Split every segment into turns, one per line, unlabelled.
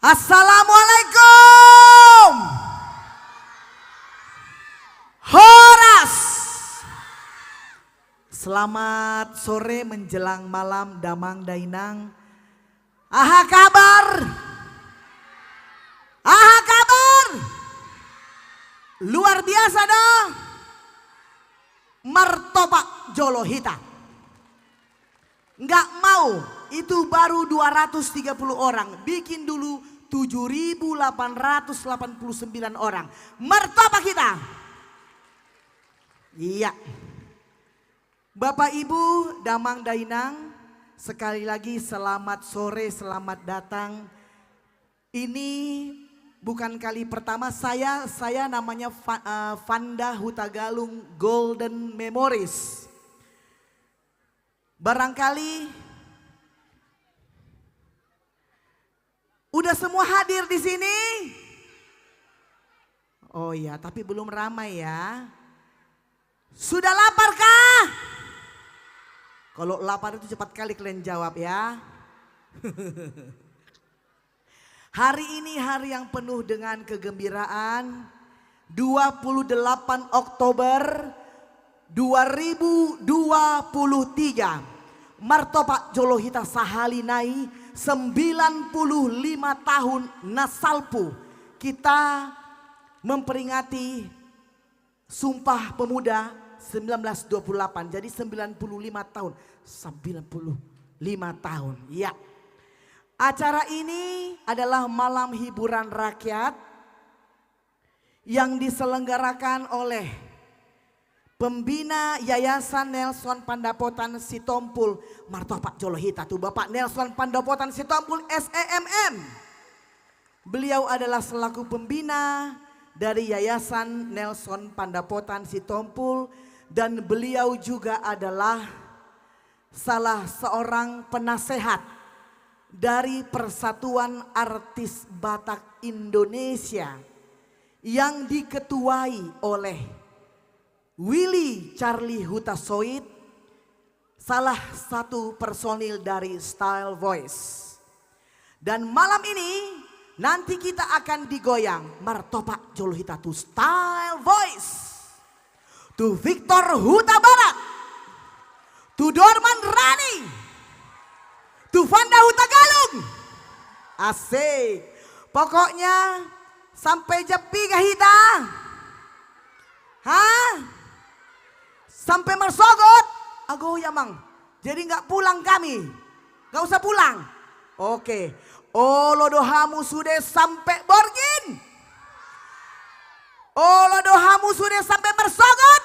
Assalamualaikum. Horas. Selamat sore menjelang malam Damang Dainang. Aha kabar? Aha kabar? Luar biasa dah. Martopak Jolohita. Nggak mau, itu baru 230 orang. Bikin dulu 7.889 orang. Martopak kita. Iya. Bapak Ibu Damang Dainang, sekali lagi selamat sore, selamat datang. Ini bukan kali pertama saya namanya Vanda Hutagalung Golden Memories. Barangkali udah semua hadir di sini. Oh iya, tapi belum ramai ya. Sudah lapar kah? Kalau lapar itu cepat kali kalian jawab ya. Hari ini hari yang penuh dengan kegembiraan. 28 Oktober 2023. Martopak Jolohita Sahalinai 95 tahun Nasalpu. Kita memperingati Sumpah Pemuda 1928. Jadi 95 tahun. 95 tahun. Ya. Acara ini adalah malam hiburan rakyat yang diselenggarakan oleh Pembina Yayasan Nelson Pandapotan Sitompul. Martopak Jolohita tuh Bapak Nelson Pandapotan Sitompul SEMM. Beliau adalah selaku pembina dari Yayasan Nelson Pandapotan Sitompul. Dan beliau juga adalah salah seorang penasehat dari Persatuan Artis Batak Indonesia yang diketuai oleh Willy Charlie Hutasoit, salah satu personil dari Style Voice. Dan malam ini nanti kita akan digoyang Martopak Jolohita to Style Voice, to Victor Huta Barat, to Dorman Rani, to Vanda Hutagalung. Asik. Pokoknya sampai jepi kah kita? Hah? Sampai mersogot? Ago ya mang. Jadi nggak pulang kami. Nggak usah pulang. Oke. Olodohamu sudah sampai Borgin. Olodohamu sudah sampai mersogot.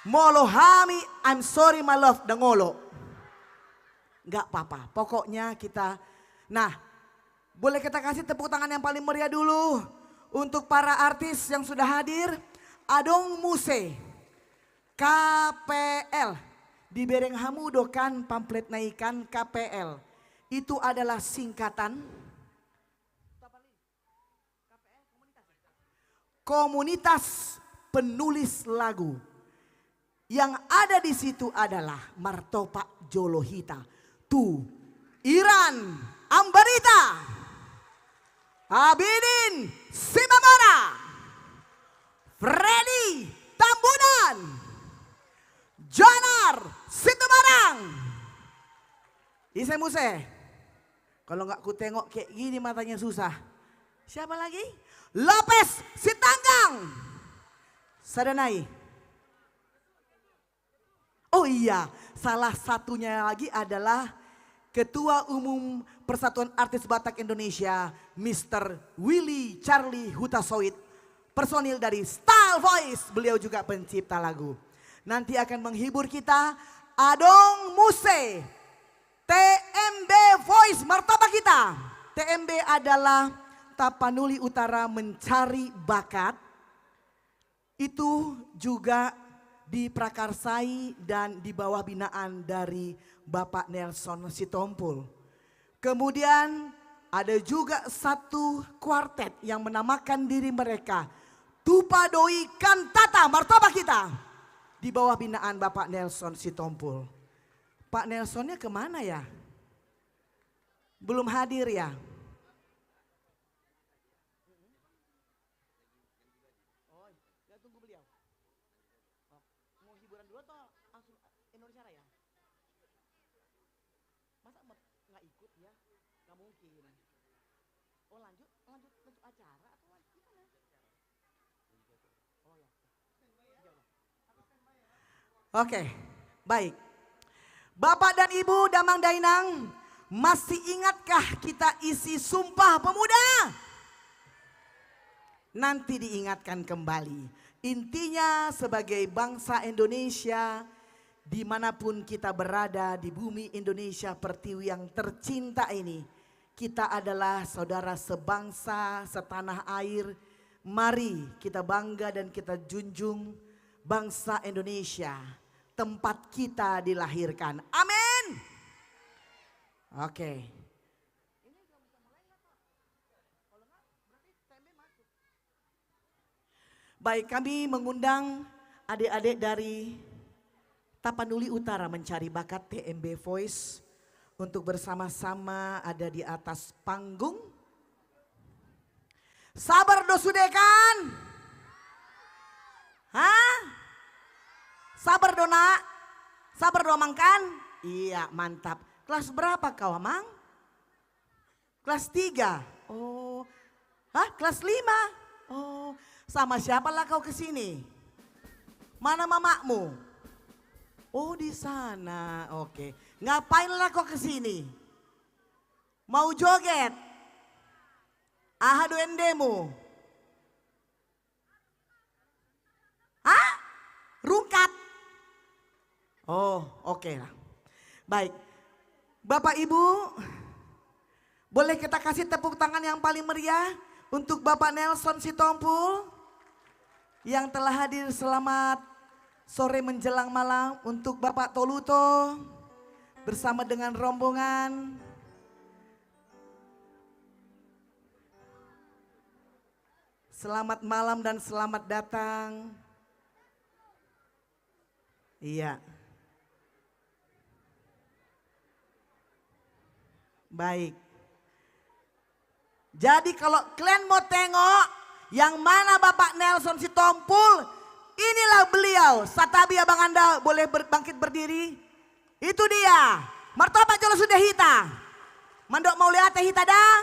Molohami, I'm sorry my love, dengolo. Nggak apa-apa. Pokoknya kita. Nah, boleh kita kasih tepuk tangan yang paling meriah dulu untuk para artis yang sudah hadir. Adong Muse. KPL di Bereng Hamudokan pamflet naikan KPL itu adalah singkatan Komunitas Penulis Lagu. Yang ada di situ adalah Martopak Jolohita, Tu Iran Ambarita, Abidin Simamara, Freddy Tambunan, Janar Situmarang. Isai Muse. Kalau nggak ku tengok kayak gini matanya susah. Siapa lagi? Lopez Sitanggang. Sadanai. Oh iya, salah satunya lagi adalah Ketua Umum Persatuan Artis Batak Indonesia, Mr. Willy Charlie Hutasoit. Personil dari Style Voice, beliau juga pencipta lagu. Nanti akan menghibur kita Adong Muse, TMB Voice Martopak kita. TMB adalah Tapanuli Utara Mencari Bakat. Itu juga diprakarsai dan di bawah binaan dari Bapak Nelson Sitompul. Kemudian ada juga satu kuartet yang menamakan diri mereka Tupadoi Kantata Martopak kita. Di bawah binaan Bapak Nelson Sitompul. Pak Nelsonnya kemana ya? Belum hadir ya? Ya, nggak mungkin. Oh lanjut acara atau gimana? Oh ya. Oke, baik. Bapak dan Ibu Damang Dainang, masih ingatkah kita isi Sumpah Pemuda? Nanti diingatkan kembali. Intinya sebagai bangsa Indonesia, dimanapun kita berada di bumi Indonesia Pertiwi yang tercinta ini, kita adalah saudara sebangsa, setanah air. Mari kita bangga dan kita junjung bangsa Indonesia, tempat kita dilahirkan. Amin. Oke. Baik, kami mengundang adik-adik dari Tapanuli Utara Mencari Bakat TMB Voice untuk bersama-sama ada di atas panggung. Sabar do sudekan? Hah? Sabar do nak? Sabar do amangkan? Iya, mantap. Kelas berapa kau amang? Kelas 3. Oh. Hah? Kelas 5? Oh. Sama siapa lah kau kesini? Mana mamamu? Oh di sana, oke. Ngapain lah kau kesini? Mau joget? Ahadu endemu? Hah? Rungkat? Oh oke lah. Baik, Bapak Ibu, boleh kita kasih tepuk tangan yang paling meriah untuk Bapak Nelson Sitompul yang telah hadir. Selamat sore menjelang malam untuk Bapak Toluto bersama dengan rombongan. Selamat malam dan selamat datang. Iya. Baik. Jadi kalau kalian mau tengok yang mana Bapak Nelson Sitompul, inilah beliau. Satabi abang Anda boleh bangkit berdiri. Itu dia. Martobat jolo sudah hita. Mandok mau lihat hita dah.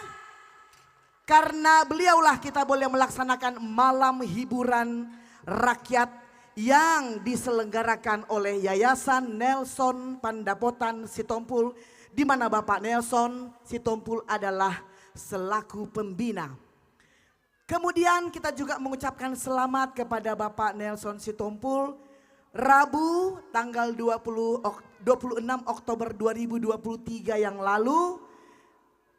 Karena beliaulah kita boleh melaksanakan malam hiburan rakyat yang diselenggarakan oleh Yayasan Nelson Pandapotan Sitompul, di mana Bapak Nelson Sitompul adalah selaku pembina. Kemudian kita juga mengucapkan selamat kepada Bapak Nelson Sitompul. Rabu tanggal 26 Oktober 2023 yang lalu,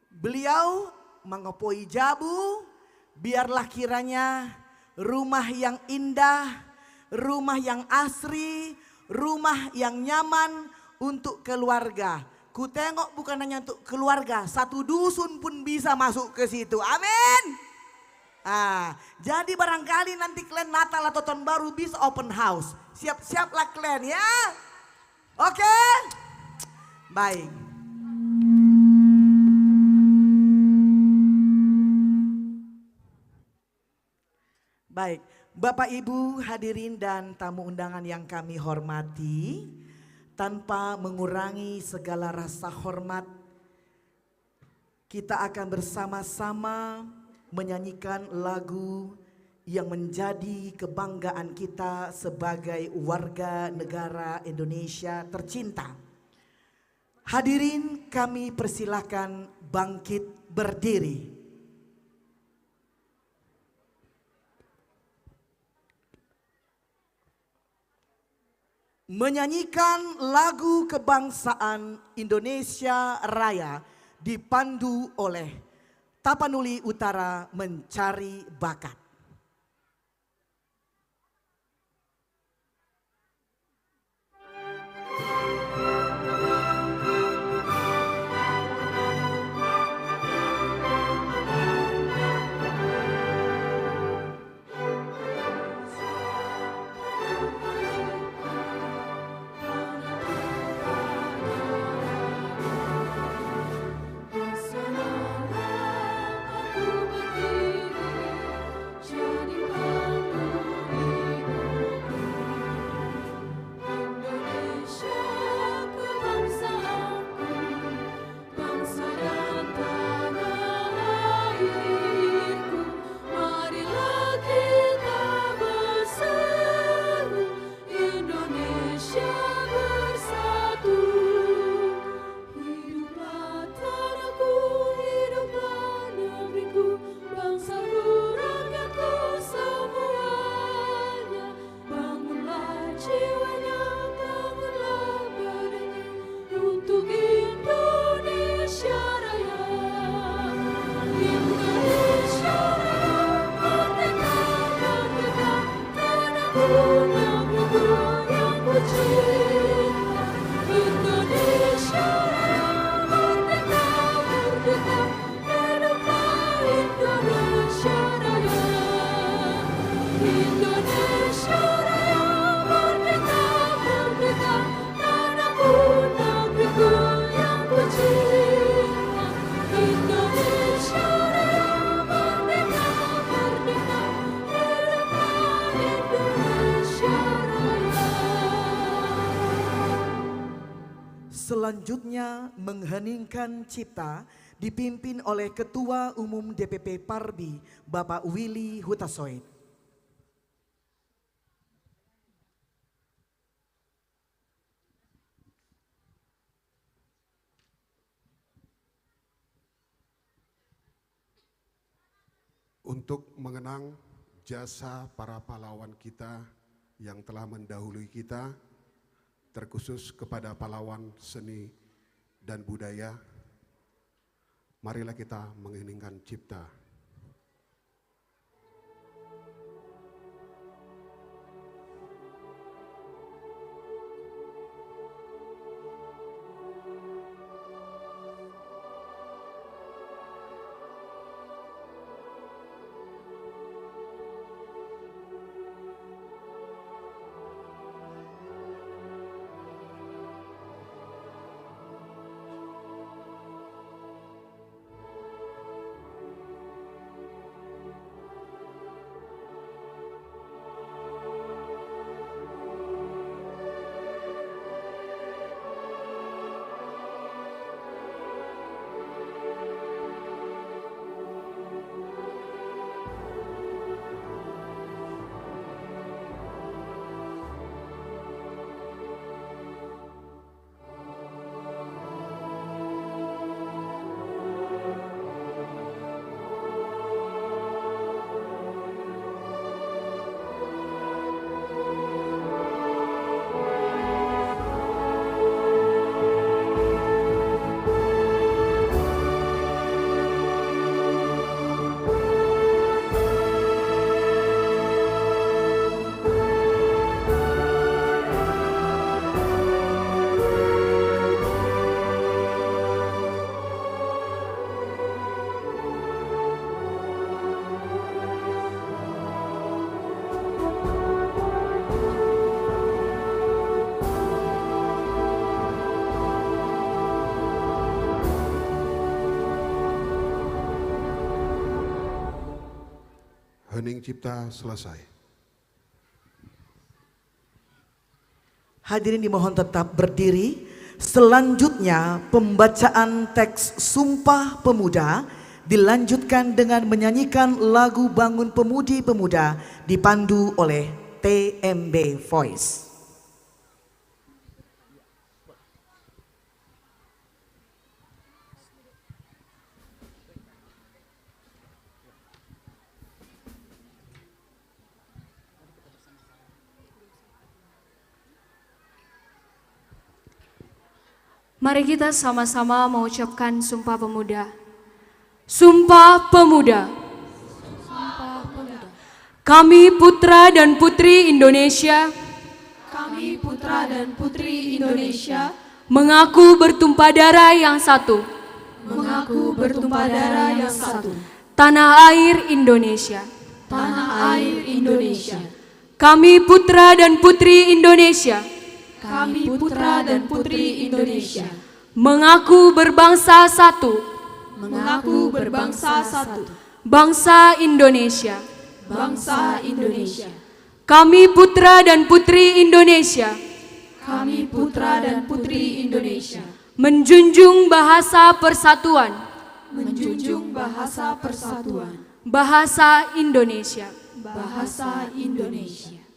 beliau mengepoi Jabu. Biarlah kiranya rumah yang indah, rumah yang asri, rumah yang nyaman untuk keluarga. Ku tengok bukan hanya untuk keluarga, satu dusun pun bisa masuk ke situ. Amin. Jadi barangkali nanti kalian Natal atau tahun baru bisa open house. Siap-siaplah kalian ya. Oke? Baik. Baik, Bapak Ibu hadirin dan tamu undangan yang kami hormati, tanpa mengurangi segala rasa hormat, kita akan bersama-sama menyanyikan lagu yang menjadi kebanggaan kita sebagai warga negara Indonesia tercinta. Hadirin kami persilahkan bangkit berdiri. Menyanyikan lagu kebangsaan Indonesia Raya dipandu oleh Tapanuli Utara Mencari Bakat. Selanjutnya mengheningkan cipta dipimpin oleh Ketua Umum DPP Parbi Bapak Willy Hutasoit.
Untuk mengenang jasa para pahlawan kita yang telah mendahului kita, terkhusus kepada pahlawan seni dan budaya, marilah kita mengheningkan cipta. Hening cipta selesai.
Hadirin dimohon tetap berdiri. Selanjutnya pembacaan teks Sumpah Pemuda dilanjutkan dengan menyanyikan lagu Bangun Pemudi Pemuda dipandu oleh TMB Voice.
Mari kita sama-sama mengucapkan Sumpah Pemuda. Sumpah Pemuda.
Sumpah Pemuda.
Kami putra dan putri Indonesia.
Kami putra dan putri Indonesia.
Mengaku bertumpah darah yang satu.
Mengaku bertumpah darah yang satu.
Tanah air Indonesia.
Tanah air Indonesia.
Kami putra dan putri Indonesia.
Kami putra dan putri Indonesia.
Mengaku berbangsa satu.
Mengaku berbangsa satu.
Bangsa Indonesia.
Bangsa Indonesia.
Kami putra dan putri Indonesia.
Kami putra dan putri Indonesia.
Menjunjung bahasa persatuan.
Menjunjung bahasa persatuan.
Bahasa Indonesia.
Bahasa Indonesia.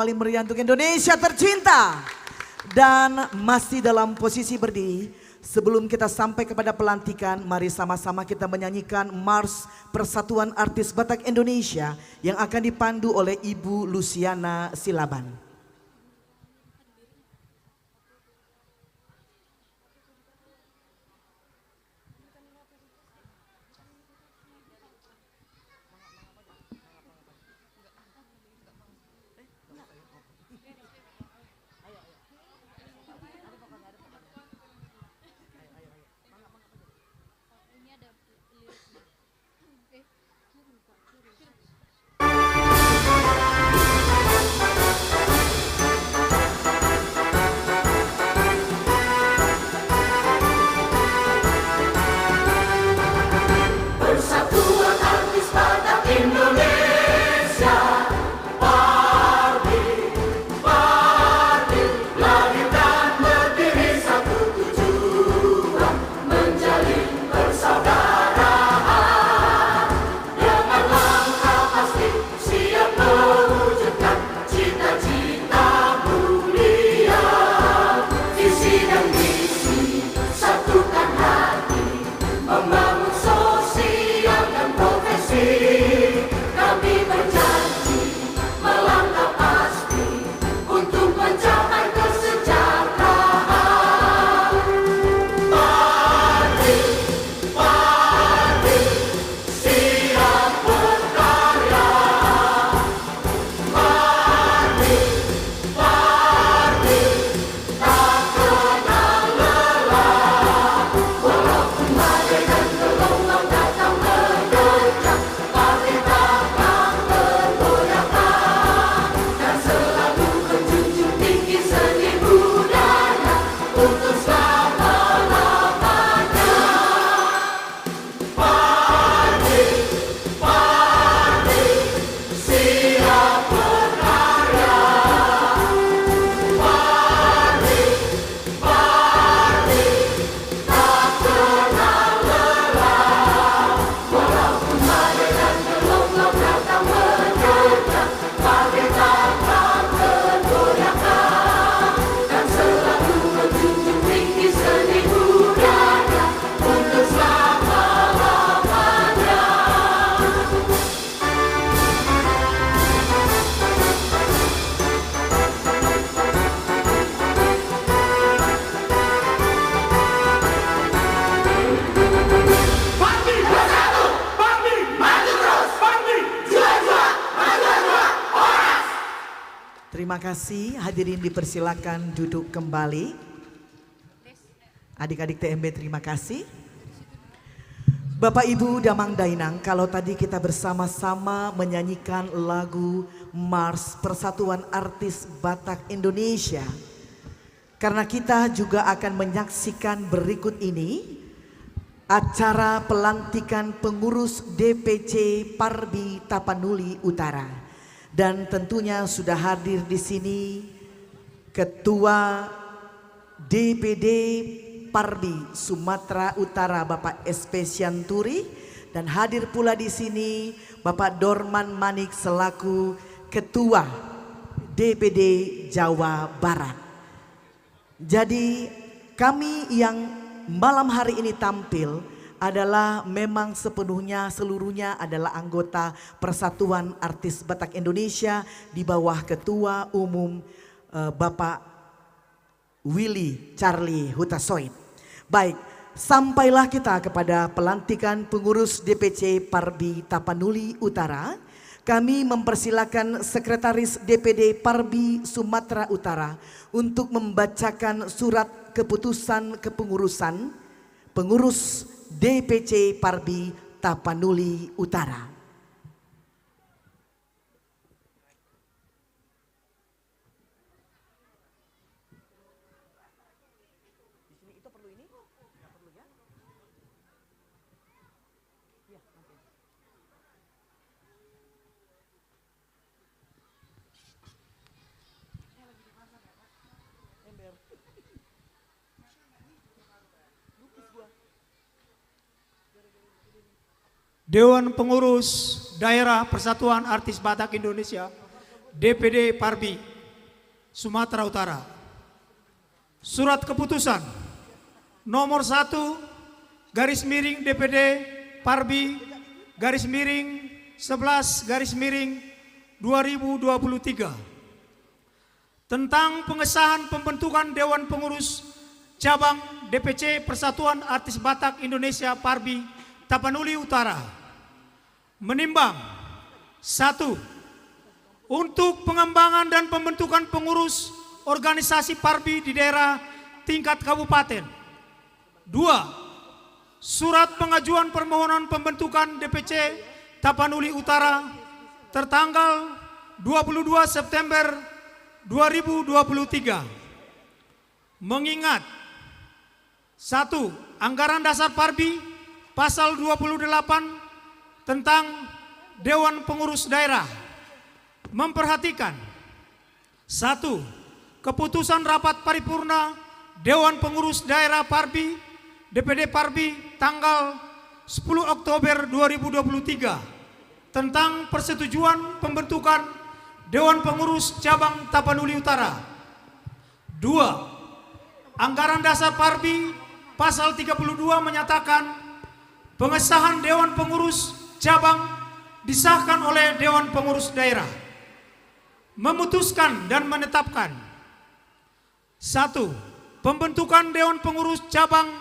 paling meriah untuk Indonesia tercinta. Dan masih dalam posisi berdiri, sebelum kita sampai kepada pelantikan, mari sama-sama kita menyanyikan Mars Persatuan Artis Batak Indonesia yang akan dipandu oleh Ibu Luciana Silaban. Terima kasih, hadirin dipersilakan duduk kembali. Adik-adik TMB terima kasih. Bapak Ibu Damang Dainang, kalau tadi kita bersama-sama menyanyikan lagu Mars Persatuan Artis Batak Indonesia. Karena kita juga akan menyaksikan berikut ini acara pelantikan pengurus DPC Parbi Tapanuli Utara. Dan tentunya sudah hadir di sini Ketua DPD Parbi Sumatera Utara Bapak SP Sianturi, dan hadir pula di sini Bapak Dorman Manik selaku Ketua DPD Jawa Barat. Jadi kami yang malam hari ini tampil adalah memang seluruhnya adalah anggota Persatuan Artis Batak Indonesia di bawah Ketua Umum Bapak Willy Charlie Hutasoit. Baik, sampailah kita kepada pelantikan pengurus DPC Parbi Tapanuli Utara. Kami mempersilakan Sekretaris DPD Parbi Sumatera Utara untuk membacakan surat keputusan kepengurusan pengurus DPC Parbi Tapanuli Utara.
Dewan Pengurus Daerah Persatuan Artis Batak Indonesia DPD Parbi Sumatera Utara. Surat keputusan nomor 1 garis miring DPD Parbi garis miring 11 garis miring 2023 tentang pengesahan pembentukan Dewan Pengurus Cabang DPC Persatuan Artis Batak Indonesia Parbi Tapanuli Utara. Menimbang 1. Untuk pengembangan dan pembentukan pengurus organisasi Parbi di daerah tingkat kabupaten. 2. Surat pengajuan permohonan pembentukan DPC Tapanuli Utara tertanggal 22 September 2023. Mengingat 1. Anggaran dasar Parbi pasal 28 tentang Dewan Pengurus Daerah memperhatikan 1. Keputusan rapat paripurna Dewan Pengurus Daerah Parbi DPD Parbi tanggal 10 Oktober 2023 tentang persetujuan pembentukan Dewan Pengurus Cabang Tapanuli Utara. 2. Anggaran dasar Parbi pasal 32 menyatakan pengesahan Dewan Pengurus Cabang disahkan oleh Dewan Pengurus Daerah. Memutuskan dan menetapkan 1. Pembentukan Dewan Pengurus Cabang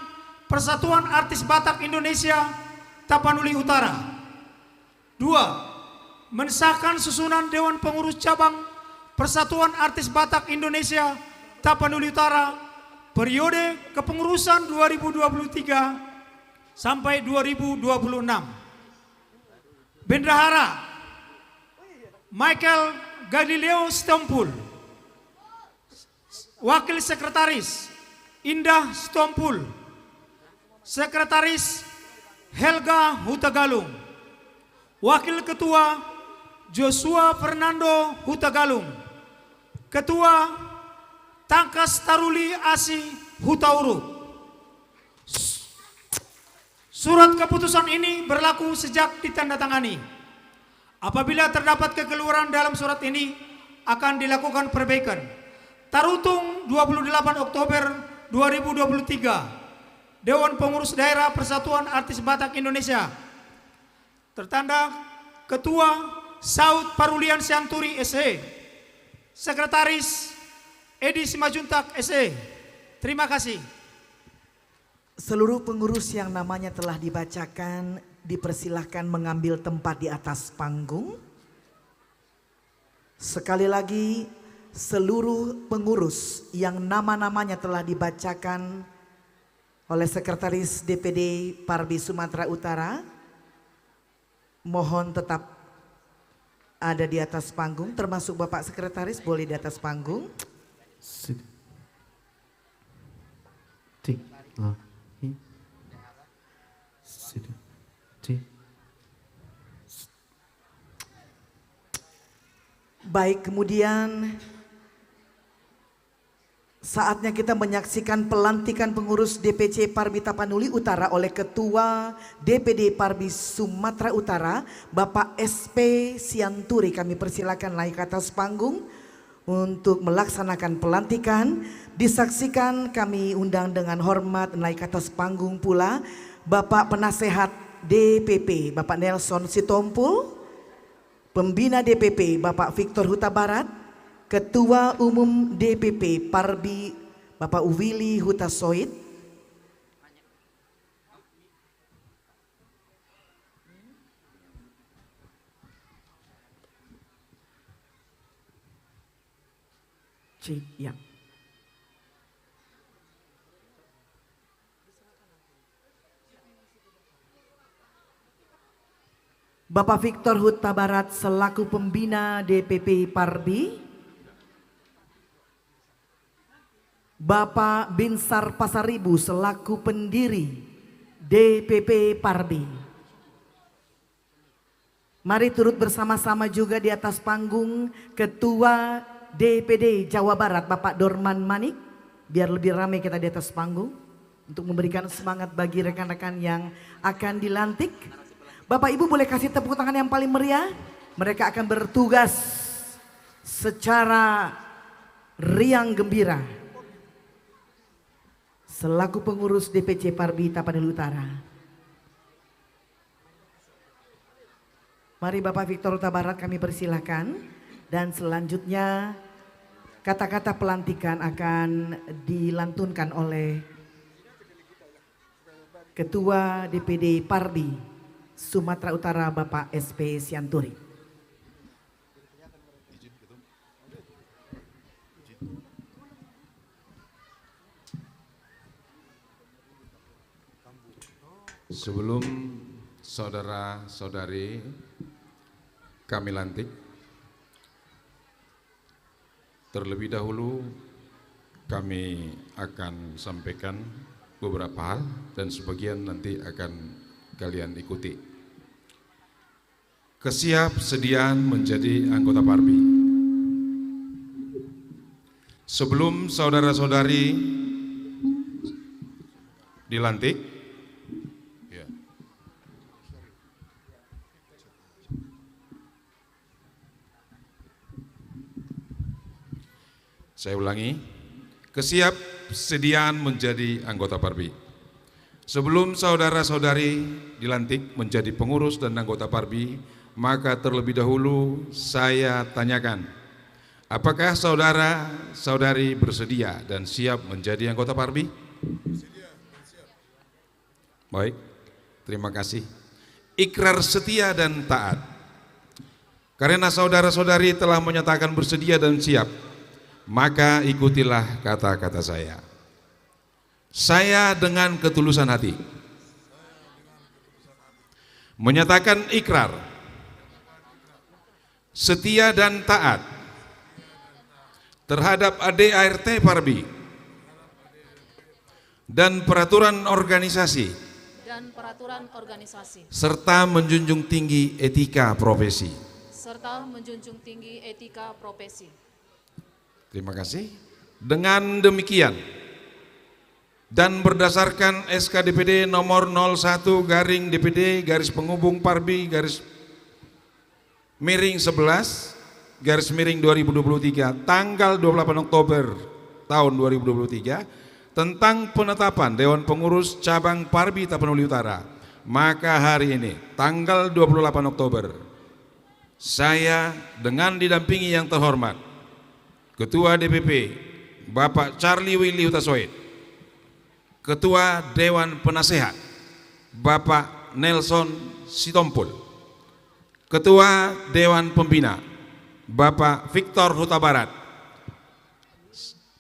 Persatuan Artis Batak Indonesia Tapanuli Utara. 2. Mensahkan susunan Dewan Pengurus Cabang Persatuan Artis Batak Indonesia Tapanuli Utara periode kepengurusan 2023 sampai 2026. Bendahara Michael Galileo Stompul. Wakil Sekretaris Indah Stompul. Sekretaris Helga Hutagalung. Wakil Ketua Joshua Fernando Hutagalung. Ketua Tangkas Taruli Asi Hutauruk. Surat keputusan ini berlaku sejak ditandatangani. Apabila terdapat kekeliruan dalam surat ini akan dilakukan perbaikan. Tarutung 28 Oktober 2023. Dewan Pengurus Daerah Persatuan Artis Batak Indonesia. Tertanda Ketua Saud Parulian Sianturi SE. Sekretaris Edi Simajuntak SE. Terima kasih.
Seluruh pengurus yang namanya telah dibacakan dipersilahkan mengambil tempat di atas panggung. Sekali lagi, seluruh pengurus yang nama-namanya telah dibacakan oleh Sekretaris DPD Parbi Sumatera Utara, mohon tetap ada di atas panggung, termasuk Bapak Sekretaris boleh di atas panggung. Baik, kemudian saatnya kita menyaksikan pelantikan pengurus DPC Parbi Tapanuli Utara oleh Ketua DPD Parbi Sumatera Utara, Bapak SP Sianturi. Kami persilakan naik ke atas panggung untuk melaksanakan pelantikan. Disaksikan kami undang dengan hormat naik ke atas panggung pula Bapak Penasehat DPP, Bapak Nelson Sitompul, Pembina DPP, Bapak Victor Huta Barat, Ketua Umum DPP Parbi Bapak Willy Huta Soit, ya. Bapak Victor Huta Barat selaku Pembina DPP Parbi, Bapak Binsar Pasaribu selaku pendiri DPP Parbi. Mari turut bersama-sama juga di atas panggung Ketua DPD Jawa Barat Bapak Dorman Manik. Biar lebih ramai kita di atas panggung untuk memberikan semangat bagi rekan-rekan yang akan dilantik. Bapak Ibu boleh kasih tepuk tangan yang paling meriah. Mereka akan bertugas secara Riang Gembira selaku pengurus DPC Parbi Tapanuli Utara. Mari Bapak Victor Huta Barat kami persilahkan, dan selanjutnya kata-kata pelantikan akan dilantunkan oleh Ketua DPD Parbi Sumatera Utara Bapak SP Sianturi.
Sebelum saudara-saudari kami lantik, terlebih dahulu kami akan sampaikan beberapa hal dan sebagian nanti akan kalian ikuti. Kesiapsediaan menjadi anggota Parbi. Sebelum saudara-saudari dilantik, saya ulangi, kesiapsediaan menjadi anggota Parbi. Sebelum saudara-saudari dilantik menjadi pengurus dan anggota Parbi, maka terlebih dahulu saya tanyakan, apakah saudara-saudari bersedia dan siap menjadi anggota Parbi? Baik, terima kasih. Ikrar setia dan taat. Karena saudara-saudari telah menyatakan bersedia dan siap, maka ikutilah kata-kata saya. Saya dengan ketulusan hati menyatakan ikrar setia dan taat terhadap ADART Parbi dan peraturan organisasi serta menjunjung tinggi etika profesi. Terima kasih. Dengan demikian dan berdasarkan SK DPD nomor 01 garing DPD garis penghubung Parbi garis miring 11 garis miring 2023 tanggal 28 Oktober tahun 2023 tentang penetapan Dewan Pengurus Cabang Parbi Tapanuli Utara, maka hari ini tanggal 28 Oktober saya dengan didampingi yang terhormat Ketua DPP Bapak Charlie Willy Hutasoid, Ketua Dewan Penasehat Bapak Nelson Sitompul, Ketua Dewan Pembina Bapak Victor Huta Barat,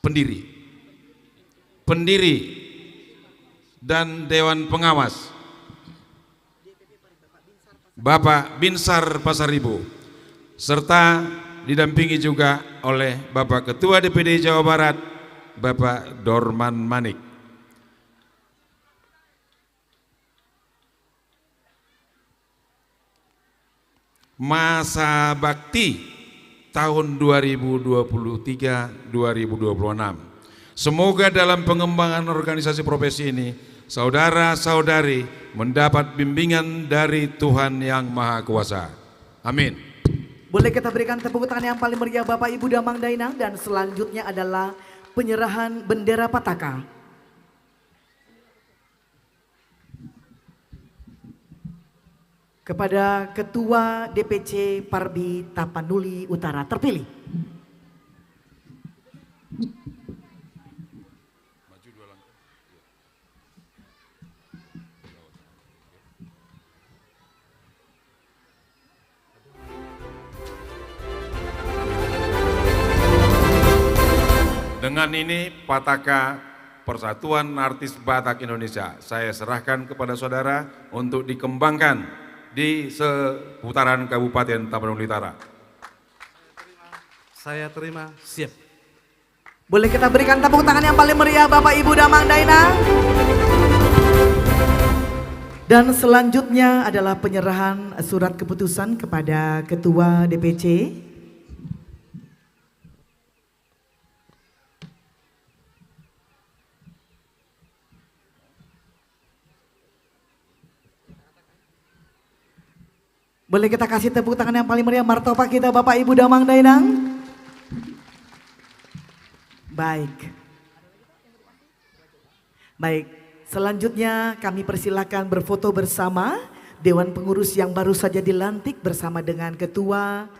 pendiri dan Dewan Pengawas Bapak Binsar Pasaribu, serta didampingi juga oleh Bapak Ketua DPD Jawa Barat, Bapak Dorman Manik. Masa bakti tahun 2023-2026. Semoga dalam pengembangan organisasi profesi ini, saudara-saudari mendapat bimbingan dari Tuhan Yang Maha Kuasa. Amin.
Boleh kita berikan tepuk tangan yang paling meriah Bapak Ibu Damang Dainang, dan selanjutnya adalah penyerahan bendera Pataka. Kepada Ketua DPC Parbi Tapanuli Utara terpilih.
Dengan ini Pataka Persatuan Artis Batak Indonesia saya serahkan kepada saudara untuk dikembangkan di seputaran Kabupaten Tapanuli Utara.
Saya terima, siap.
Boleh kita berikan tepuk tangan yang paling meriah Bapak Ibu Damang Dainang. Dan selanjutnya adalah penyerahan surat keputusan kepada Ketua DPC. Boleh kita kasih tepuk tangan yang paling meriah martopak kita Bapak Ibu Damang Dainang. Baik. Baik, selanjutnya kami persilakan berfoto bersama Dewan Pengurus yang baru saja dilantik bersama dengan Ketua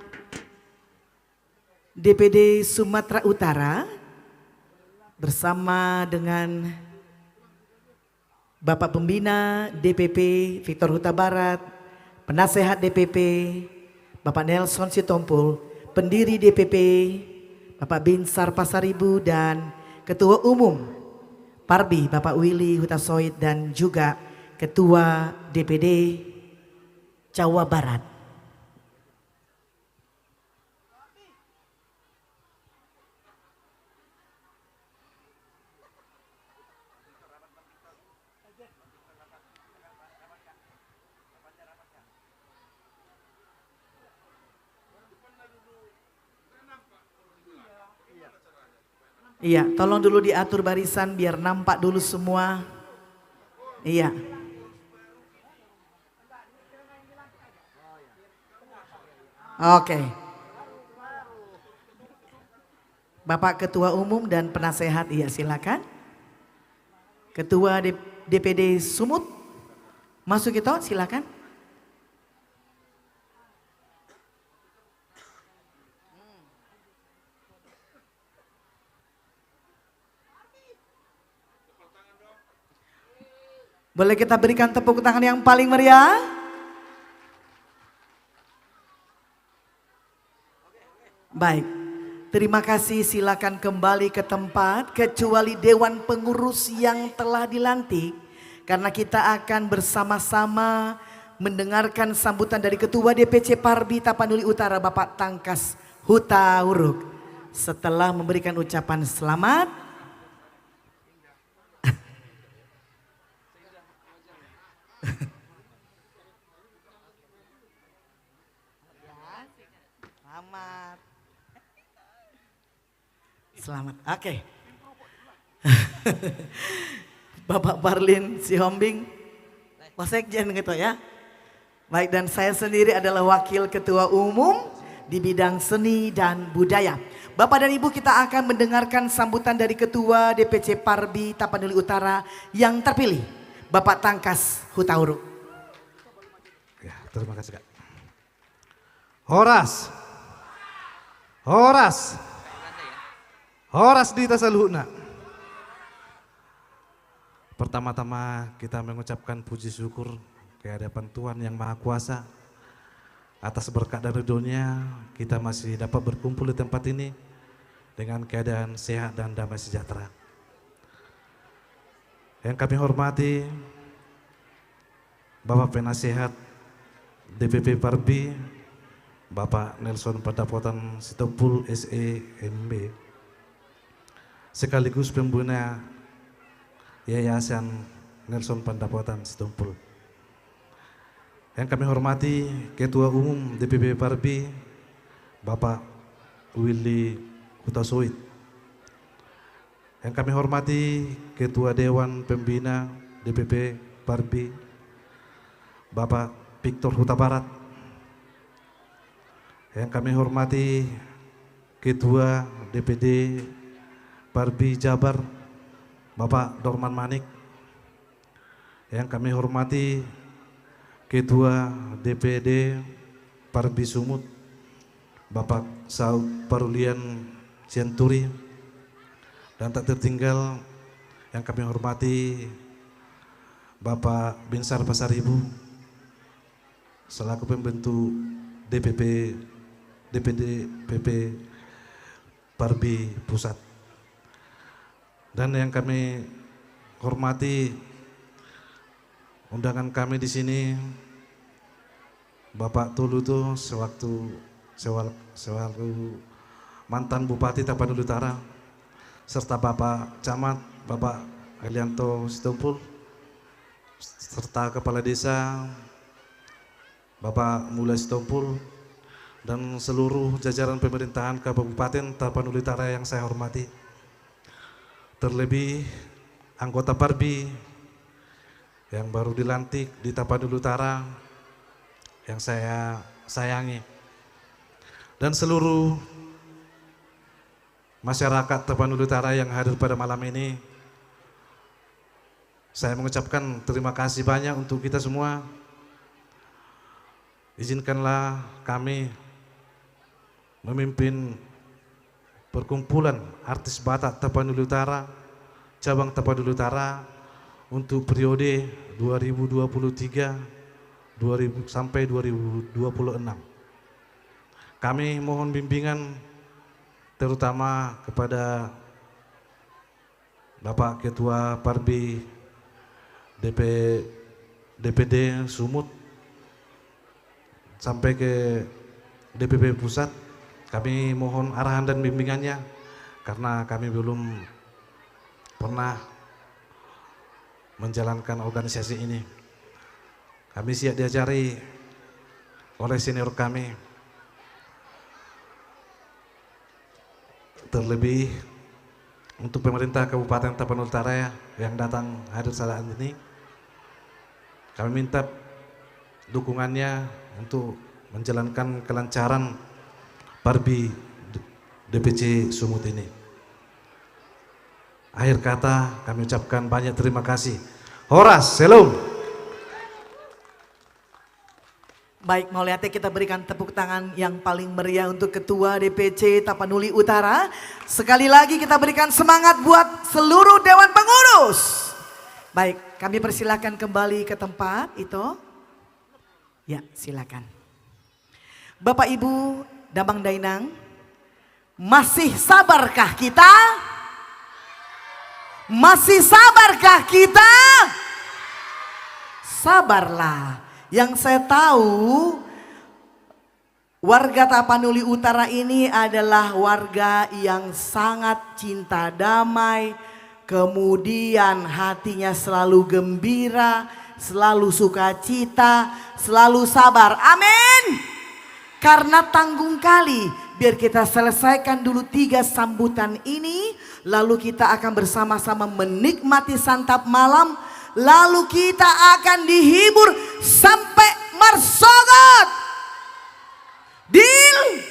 DPD Sumatera Utara bersama dengan Bapak Pembina DPP Victor Huta Barat, Penasehat DPP Bapak Nelson Sitompul, Pendiri DPP Bapak Binsar Pasaribu, dan Ketua Umum Parbi Bapak Willy Huta Soit, dan juga Ketua DPD Jawa Barat. Iya, tolong dulu diatur barisan biar nampak dulu semua. Iya. Oke. Bapak Ketua Umum dan Penasehat, iya silakan. Ketua DPD Sumut, masuk itu silakan. Boleh kita berikan tepuk tangan yang paling meriah? Baik, terima kasih, silakan kembali ke tempat kecuali Dewan Pengurus yang telah dilantik. Karena kita akan bersama-sama mendengarkan sambutan dari Ketua DPC Parbi Tapanuli Utara Bapak Tangkas Hutauruk. Setelah memberikan ucapan selamat, selamat. Oke. Bapak Parlin Sihombing, Wasekjen gitu ya. Baik, dan saya sendiri adalah Wakil Ketua Umum di bidang seni dan budaya. Bapak dan Ibu, kita akan mendengarkan sambutan dari Ketua DPC Parbi Tapanuli Utara yang terpilih, Bapak Tangkas Hutauruk.
Ya, terima kasih Kak. Horas. Horas. Horas di tasaluhna. Pertama-tama kita mengucapkan puji syukur kehadiran Tuhan yang Maha Kuasa. Atas berkat dari dunia kita masih dapat berkumpul di tempat ini dengan keadaan sehat dan damai sejahtera. Yang kami hormati Bapak Penasehat DPP Parbi, Bapak Nelson Pandapotan Sitompul SEMB, sekaligus pembina Yayasan Nelson Pandapotan Sitompul. Yang kami hormati Ketua Umum DPP Parbi, Bapak Willy Huta Soit. Yang kami hormati Ketua Dewan Pembina DPP Parbi, Bapak Victor Huta Barat. Yang kami hormati Ketua DPD Parbi Jabar, Bapak Dorman Manik. Yang kami hormati Ketua DPD Parbi Sumut, Bapak Saud Parulian Cianturi. Dan tak tertinggal yang kami hormati Bapak Binsar Pasaribu selaku pembentuk DPD PP Parbi Pusat. Dan yang kami hormati undangan kami di sini Bapak Tulu itu sewaktu mantan Bupati Tapanuli Utara, serta Bapak Camat Bapak Elianto Sitompul, serta Kepala Desa Bapak Mulai Sitompul, dan seluruh jajaran pemerintahan Kabupaten Tapanuli Utara yang saya hormati. Terlebih anggota Parbi yang baru dilantik di Tapanuli Utara yang saya sayangi, dan seluruh masyarakat Tapanuli Utara yang hadir pada malam ini. Saya mengucapkan terima kasih banyak untuk kita semua. Izinkanlah kami memimpin perkumpulan artis Batak Tapanuli Utara, cabang Tapanuli Utara untuk periode 2023 sampai 2026. Kami mohon bimbingan terutama kepada Bapak Ketua Parbi DPD Sumut sampai ke DPP Pusat. Kami mohon arahan dan bimbingannya karena kami belum pernah menjalankan organisasi ini. Kami siap diajari oleh senior kami. Terlebih untuk pemerintah Kabupaten Tapanuli Utara yang datang hadir saat ini, kami minta dukungannya untuk menjalankan kelancaran Parbi DPC Sumut ini. Akhir kata kami ucapkan banyak terima kasih. Horas, Selum.
Baik, mau lihatnya kita berikan tepuk tangan yang paling meriah untuk Ketua DPC Tapanuli Utara. Sekali lagi kita berikan semangat buat seluruh Dewan Pengurus. Baik, kami persilakan kembali ke tempat itu. Ya, silakan. Bapak Ibu Damang Dainang, masih sabarkah kita? Masih sabarkah kita? Sabarlah. Yang saya tahu warga Tapanuli Utara ini adalah warga yang sangat cinta damai, kemudian hatinya selalu gembira, selalu sukacita, selalu sabar. Amin. Karena tanggung kali, biar kita selesaikan dulu 3 sambutan ini, lalu kita akan bersama-sama menikmati santap malam. Lalu kita akan dihibur sampai marsogot. Deal?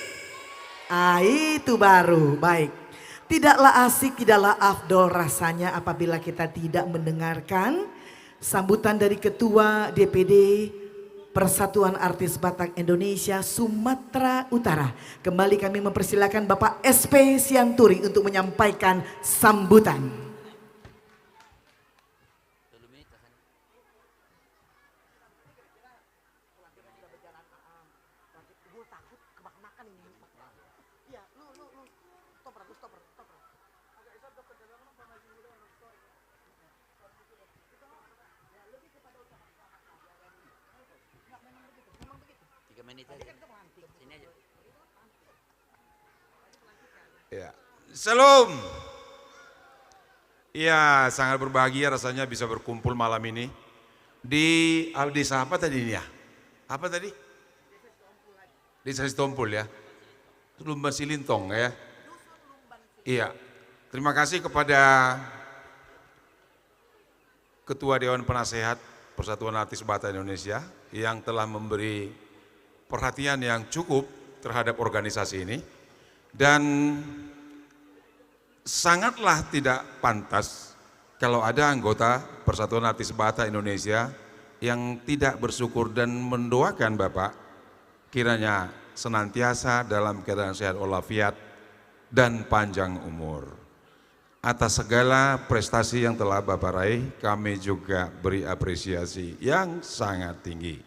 Ah, itu baru. Baik. Tidaklah asik, tidaklah afdol rasanya apabila kita tidak mendengarkan sambutan dari Ketua DPD Persatuan Artis Batak Indonesia Sumatera Utara. Kembali kami mempersilakan Bapak SP Sianturi untuk menyampaikan sambutan.
Ya, Salam. Ya, sangat berbahagia rasanya bisa berkumpul malam ini di desa apa tadi ini ya? Apa tadi? Desa Sitompul ya. Lumban Silintong ya. Iya. Terima kasih kepada Ketua Dewan Penasehat Persatuan Artis Batak Indonesia yang telah memberi perhatian yang cukup terhadap organisasi ini. Dan sangatlah tidak pantas kalau ada anggota Persatuan Artis Batak Indonesia yang tidak bersyukur dan mendoakan Bapak kiranya senantiasa dalam keadaan sehat walafiat dan panjang umur. Atas segala prestasi yang telah Bapak raih, kami juga beri apresiasi yang sangat tinggi.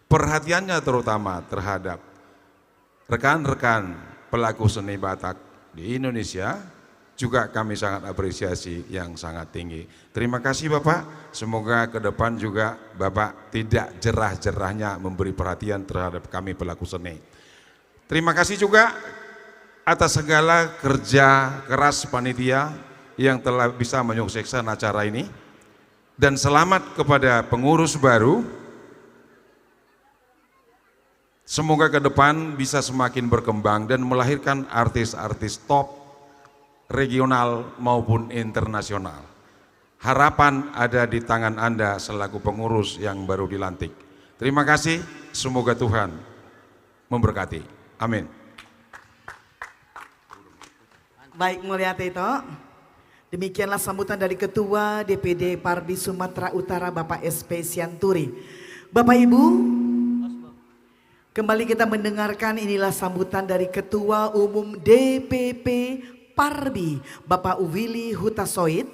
Perhatiannya terutama terhadap rekan-rekan pelaku seni Batak di Indonesia juga kami sangat apresiasi yang sangat tinggi. Terima kasih Bapak, semoga ke depan juga Bapak tidak jerah-jerahnya memberi perhatian terhadap kami pelaku seni. Terima kasih juga atas segala kerja keras panitia yang telah bisa menyukseskan acara ini. Dan selamat kepada pengurus baru. Semoga ke depan bisa semakin berkembang dan melahirkan artis-artis top regional maupun internasional. Harapan ada di tangan Anda selaku pengurus yang baru dilantik. Terima kasih, semoga Tuhan memberkati. Amin.
Baik melihat itu. Demikianlah sambutan dari Ketua DPD Parbi Sumatera Utara Bapak SP Sianturi. Bapak Ibu, kembali kita mendengarkan inilah sambutan dari Ketua Umum DPP Parbi Bapak Willy Hutasoid.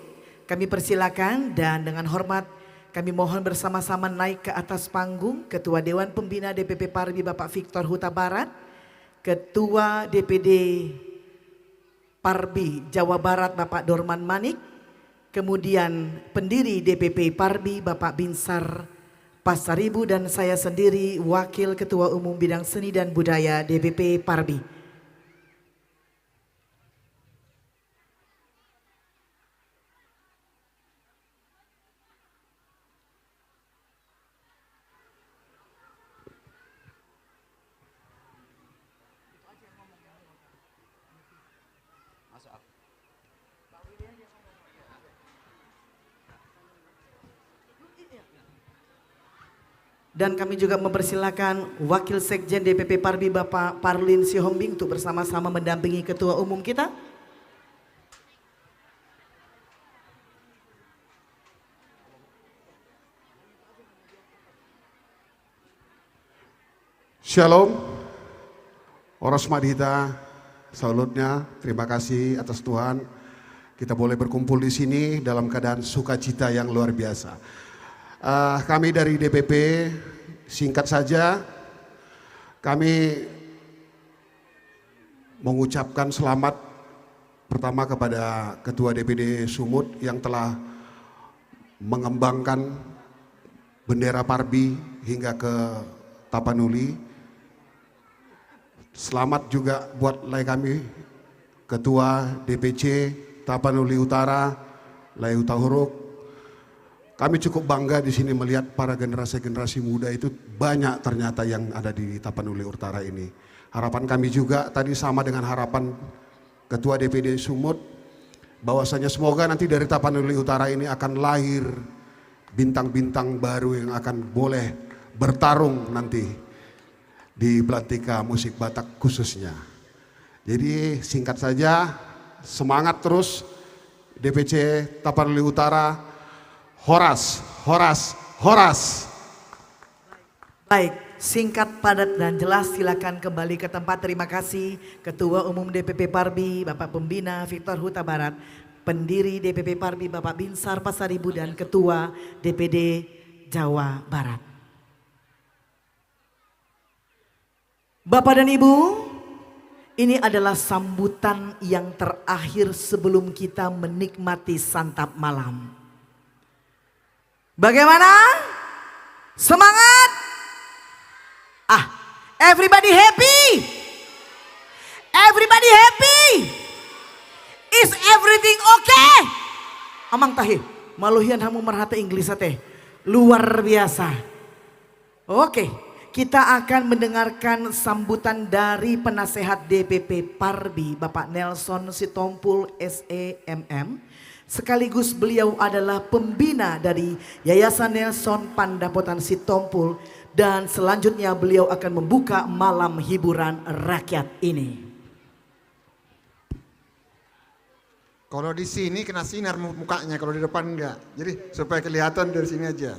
Kami persilakan dan dengan hormat kami mohon bersama-sama naik ke atas panggung Ketua Dewan Pembina DPP Parbi Bapak Victor Huta Barat, Ketua DPD Parbi Jawa Barat Bapak Dorman Manik, kemudian pendiri DPP Parbi Bapak Binsar Pasaribu dan saya sendiri Wakil Ketua Umum Bidang Seni dan Budaya DPP Parbi. Dan kami juga mempersilakan Wakil Sekjen DPP Parbi Bapak Parlin Sihombing untuk bersama-sama mendampingi Ketua Umum kita.
Shalom, Oros Madhita, salutnya, terima kasih atas Tuhan. Kita boleh berkumpul di sini dalam keadaan sukacita yang luar biasa. Kami dari DPP, singkat saja, kami mengucapkan selamat pertama kepada Ketua DPD Sumut yang telah mengembangkan bendera Parbi hingga ke Tapanuli. Selamat juga buat kami, Ketua DPC Tapanuli Utara, Lai Hutahuruk. Kami cukup bangga di sini melihat para generasi-generasi muda itu banyak ternyata yang ada di Tapanuli Utara ini. Harapan kami juga tadi sama dengan harapan Ketua DPD Sumut, bahwasanya semoga nanti dari Tapanuli Utara ini akan lahir bintang-bintang baru yang akan boleh bertarung nanti di Belantika musik Batak khususnya. Jadi singkat saja, semangat terus DPC Tapanuli Utara. Horas, horas, horas.
Baik, singkat, padat dan jelas, silakan kembali ke tempat. Terima kasih Ketua Umum DPP Parbi Bapak Pembina Victor Huta Barat, pendiri DPP Parbi Bapak Binsar Pasaribu dan Ketua DPD Jawa Barat. Bapak dan Ibu, ini adalah sambutan yang terakhir sebelum kita menikmati santap malam. Bagaimana? Semangat? Everybody happy? Everybody happy? Is everything okay? Amang tahi, maluhian hamu merhata Inggris teh. Luar biasa. Oke, kita akan mendengarkan sambutan dari penasehat DPP Parbi Bapak Nelson Sitompul SEMM. Sekaligus beliau adalah pembina dari Yayasan Nelson Pandapotan Sitompul dan selanjutnya beliau akan membuka malam hiburan rakyat ini.
Kalau di sini kena sinar mukanya, kalau di depan enggak. Jadi supaya kelihatan dari sini aja.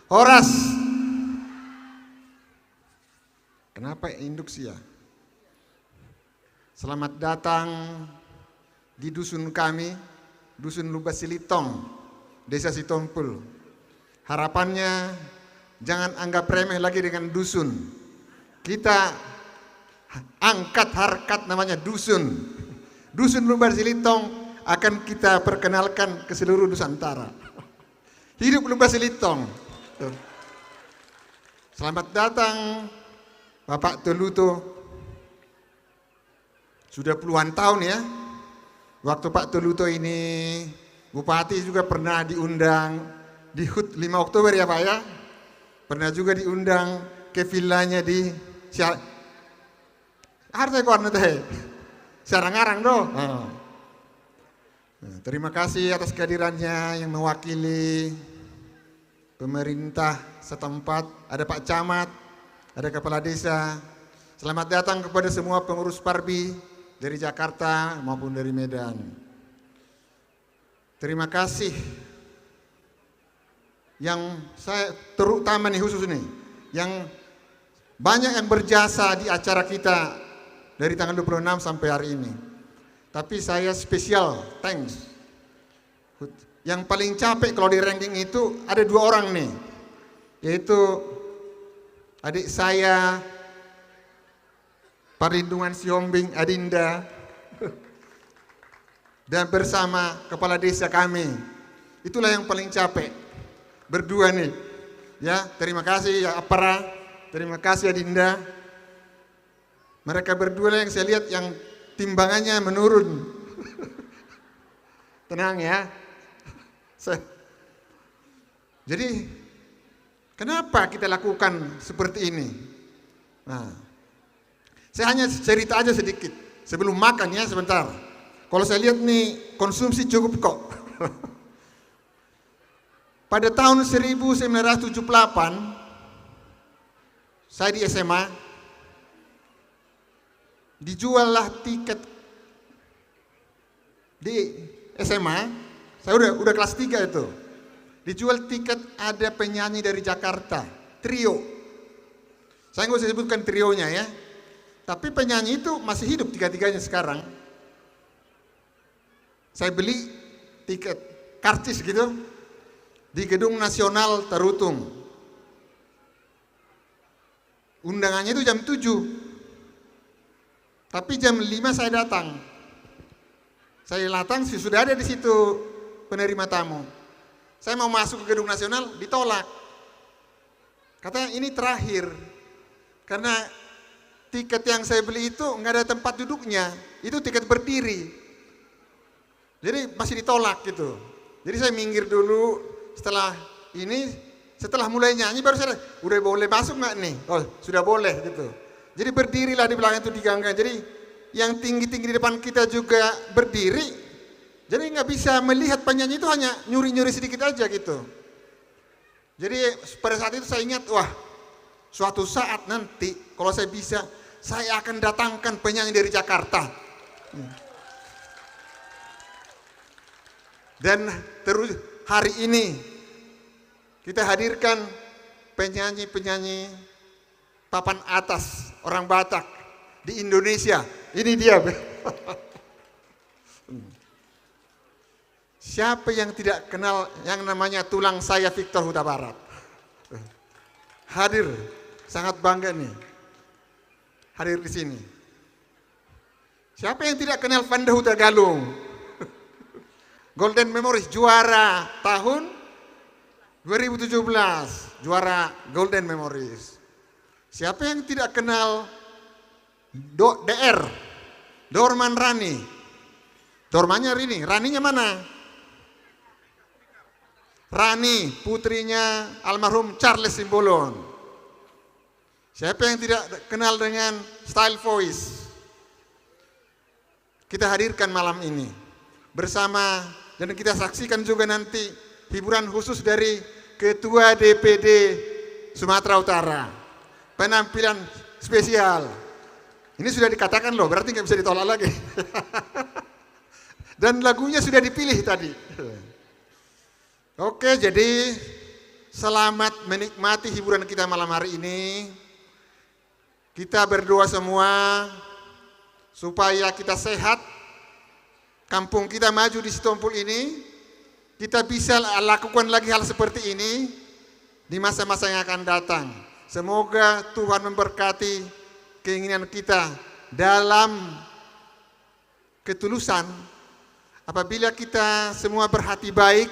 Horas. Kenapa induksi ya? Selamat datang di dusun kami. Dusun Lubasilitong, Desa Sitompul. Harapannya jangan anggap remeh lagi dengan dusun. Kita angkat harkat namanya dusun. Dusun Lubasilitong akan kita perkenalkan ke seluruh Nusantara. Hidup Lubasilitong. Selamat datang Bapak Toluto. Sudah puluhan tahun ya. Waktu Pak Toluto ini Bupati juga pernah diundang di HUT 5 Oktober ya Pak ya. Pernah juga diundang ke villanya di harusnya kuarna teh. Sarangarang doh. Terima kasih atas kehadirannya yang mewakili pemerintah setempat. Ada Pak Camat, ada Kepala Desa. Selamat datang kepada semua pengurus Parbi, dari Jakarta maupun dari Medan. Terima kasih yang saya terutama nih khusus nih, yang banyak yang berjasa di acara kita dari tanggal 26 sampai hari ini. Tapi saya spesial thanks. Yang paling capek kalau di ranking itu ada 2 orang nih, yaitu adik saya Perlindungan Siombing Adinda dan bersama kepala desa kami. Itulah yang paling capek. Berdua nih. Ya, terima kasih ya Apara, terima kasih Adinda. Mereka berdua lah yang saya lihat yang timbangannya menurun. Tenang ya. Jadi kenapa kita lakukan seperti ini? Nah, saya hanya cerita aja sedikit sebelum makan ya sebentar. Kalau saya lihat nih konsumsi cukup kok. Pada tahun 1978 saya di SMA, dijuallah tiket di SMA. Saya udah kelas 3 itu. Dijual tiket ada penyanyi dari Jakarta, trio. Saya nggak usah sebutkan trionya ya. Tapi penyanyi itu masih hidup tiga-tiganya sekarang. Saya beli tiket karcis gitu di Gedung Nasional Tarutung. Undangannya itu jam 7. Tapi jam 5 saya datang. Saya datang sudah ada di situ penerima tamu. Saya mau masuk ke Gedung Nasional, ditolak. Katanya ini terakhir. Karena tiket yang saya beli itu nggak ada tempat duduknya. Itu tiket berdiri. Jadi masih ditolak gitu. Jadi saya minggir dulu. Setelah mulai nyanyi baru saya udah boleh masuk nggak nih? Oh sudah boleh gitu. Jadi berdirilah di belakang itu di ganggang. Jadi yang tinggi-tinggi di depan kita juga berdiri. Jadi nggak bisa melihat penyanyi itu, hanya nyuri-nyuri sedikit aja gitu. Jadi pada saat itu saya ingat, wah suatu saat nanti kalau saya bisa, saya akan datangkan penyanyi dari Jakarta. Dan terus hari ini kita hadirkan penyanyi-penyanyi papan atas orang Batak di Indonesia. Ini dia. Siapa yang tidak kenal yang namanya tulang saya Victor Huta Barat? Hadir, sangat bangga nih. Hadir di sini. Siapa yang tidak kenal Vanda Huta Galung? Golden Memories juara tahun 2017, juara Golden Memories. Siapa yang tidak kenal DR, Dorman Rani? Dormannya Rini, Raninya mana? Rani, putrinya almarhum Charles Simbolon. Siapa yang tidak kenal dengan Style Voice? Kita hadirkan malam ini bersama, dan kita saksikan juga nanti hiburan khusus dari Ketua DPD Sumatera Utara. Penampilan spesial. Ini sudah dikatakan loh, berarti nggak bisa ditolak lagi. Dan lagunya sudah dipilih tadi. Oke, jadi selamat menikmati hiburan kita malam hari ini. Kita berdoa semua supaya kita sehat, kampung kita maju di Sitompul ini, kita bisa lakukan lagi hal seperti ini di masa-masa yang akan datang. Semoga Tuhan memberkati keinginan kita dalam ketulusan. Apabila kita semua berhati baik,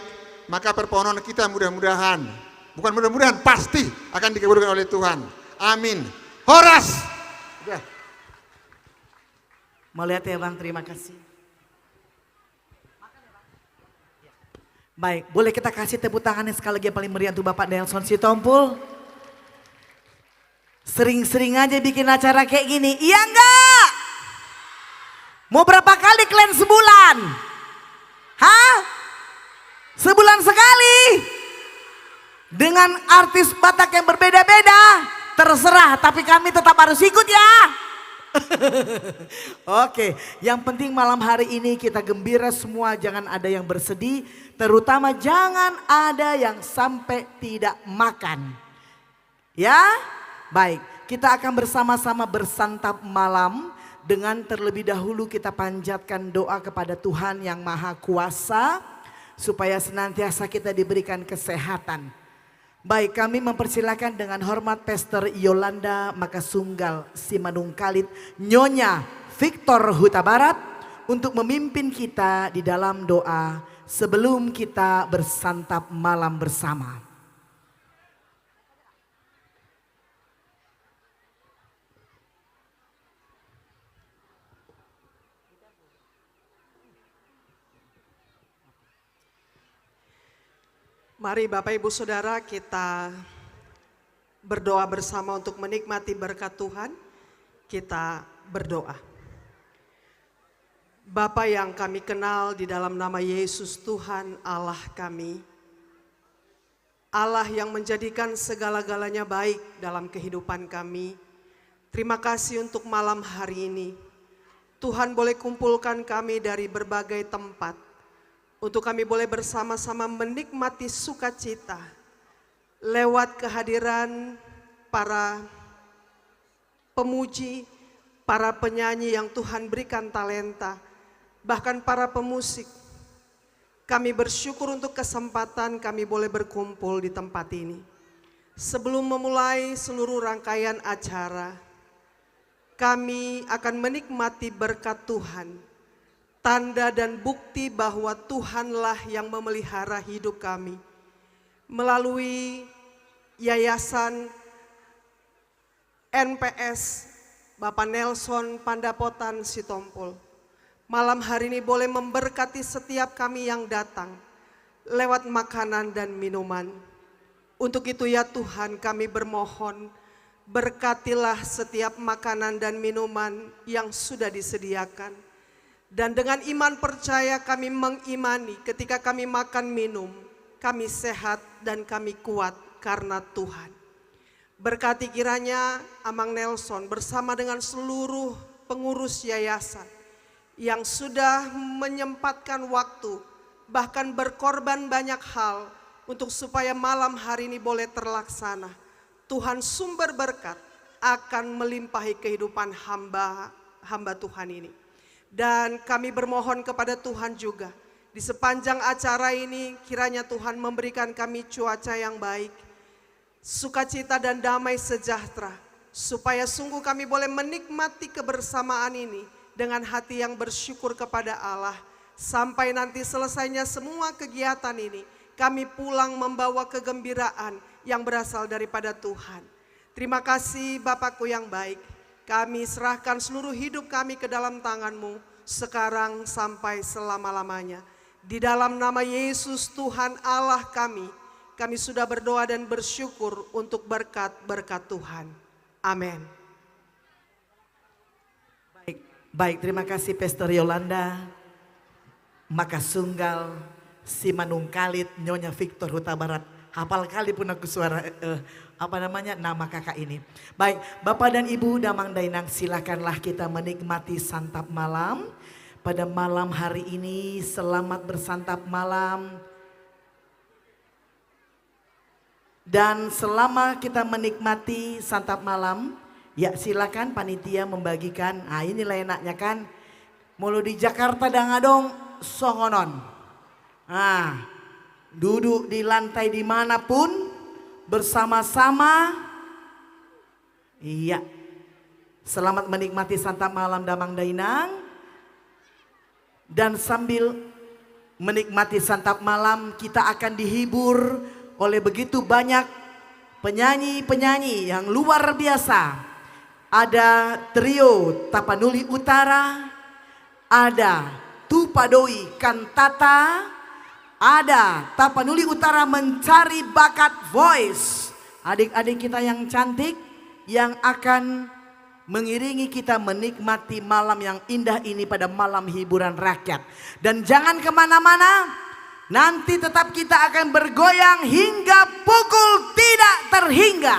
maka permohonan kita mudah-mudahan, bukan mudah-mudahan, pasti akan dikabulkan oleh Tuhan. Amin. Horas.
Mau lihat ya Bang, terima kasih. Baik, boleh kita kasih tepuk tangannya sekali lagi yang paling meriah untuk Bapak Nelson Sitompul. Sering-sering aja bikin acara kayak gini, iya enggak? Mau berapa kali kalian sebulan? Hah? Sebulan sekali? Dengan artis Batak yang berbeda-beda? Terserah, tapi kami tetap harus ikut ya. Oke, yang penting malam hari ini kita gembira semua, jangan ada yang bersedih, terutama jangan ada yang sampai tidak makan. Ya, baik, kita akan bersama-sama bersantap malam dengan terlebih dahulu kita panjatkan doa kepada Tuhan yang Maha Kuasa supaya senantiasa kita diberikan kesehatan. Baik, kami mempersilakan dengan hormat Pastor Yolanda Makasunggal Simanungkalit Nyonya Victor Huta Barat untuk memimpin kita di dalam doa sebelum kita bersantap malam bersama.
Mari Bapak Ibu Saudara kita berdoa bersama untuk menikmati berkat Tuhan. Kita berdoa. Bapa yang kami kenal di dalam nama Yesus Tuhan Allah kami. Allah yang menjadikan segala-galanya baik dalam kehidupan kami. Terima kasih untuk malam hari ini. Tuhan boleh kumpulkan kami dari berbagai tempat. Untuk kami boleh bersama-sama menikmati sukacita lewat kehadiran para pemuji, para penyanyi yang Tuhan berikan talenta, bahkan para pemusik. Kami bersyukur untuk kesempatan kami boleh berkumpul di tempat ini. Sebelum memulai seluruh rangkaian acara, kami akan menikmati berkat Tuhan. Tanda dan bukti bahwa Tuhanlah yang memelihara hidup kami. Melalui Yayasan NPS Bapak Nelson Pandapotan Sitompul. Malam hari ini boleh memberkati setiap kami yang datang lewat makanan dan minuman. Untuk itu ya Tuhan kami bermohon berkatilah setiap makanan dan minuman yang sudah disediakan. Dan dengan iman percaya kami mengimani ketika kami makan minum, kami sehat dan kami kuat karena Tuhan. Berkati kiranya Amang Nelson bersama dengan seluruh pengurus yayasan yang sudah menyempatkan waktu, bahkan berkorban banyak hal untuk supaya malam hari ini boleh terlaksana. Tuhan sumber berkat akan melimpahi kehidupan hamba Tuhan ini. Dan kami bermohon kepada Tuhan juga di sepanjang acara ini kiranya Tuhan memberikan kami cuaca yang baik, sukacita dan damai sejahtera, supaya sungguh kami boleh menikmati kebersamaan ini dengan hati yang bersyukur kepada Allah. Sampai nanti selesainya semua kegiatan ini, kami pulang membawa kegembiraan yang berasal daripada Tuhan. Terima kasih Bapakku yang baik. Kami serahkan seluruh hidup kami ke dalam tangan-Mu sekarang sampai selama-lamanya. Di dalam nama Yesus Tuhan Allah kami sudah berdoa dan bersyukur untuk berkat-berkat Tuhan. Amin.
Baik, terima kasih Pastor Yolanda Makasunggal Simanungkalit Nyonya Victor Huta Barat. Hafal kali pun aku suara nama kakak ini. Baik, Bapak dan Ibu Damang Dainang, silakanlah kita menikmati santap malam. Pada malam hari ini selamat bersantap malam. Dan selama kita menikmati santap malam, ya silakan panitia membagikan. Nah inilah enaknya kan, mulu di Jakarta dangadong songonon. Nah, duduk di lantai dimanapun bersama-sama. Iya, selamat menikmati santap malam Damang Dainang. Dan sambil menikmati santap malam kita akan dihibur oleh begitu banyak penyanyi-penyanyi yang luar biasa. Ada trio Tapanuli Utara, ada Tupadoi Kantata, ada Tapanuli Utara Mencari Bakat Voice. Adik-adik kita yang cantik yang akan mengiringi kita menikmati malam yang indah ini pada malam hiburan rakyat. Dan jangan kemana-mana, nanti tetap kita akan bergoyang hingga pukul tidak terhingga.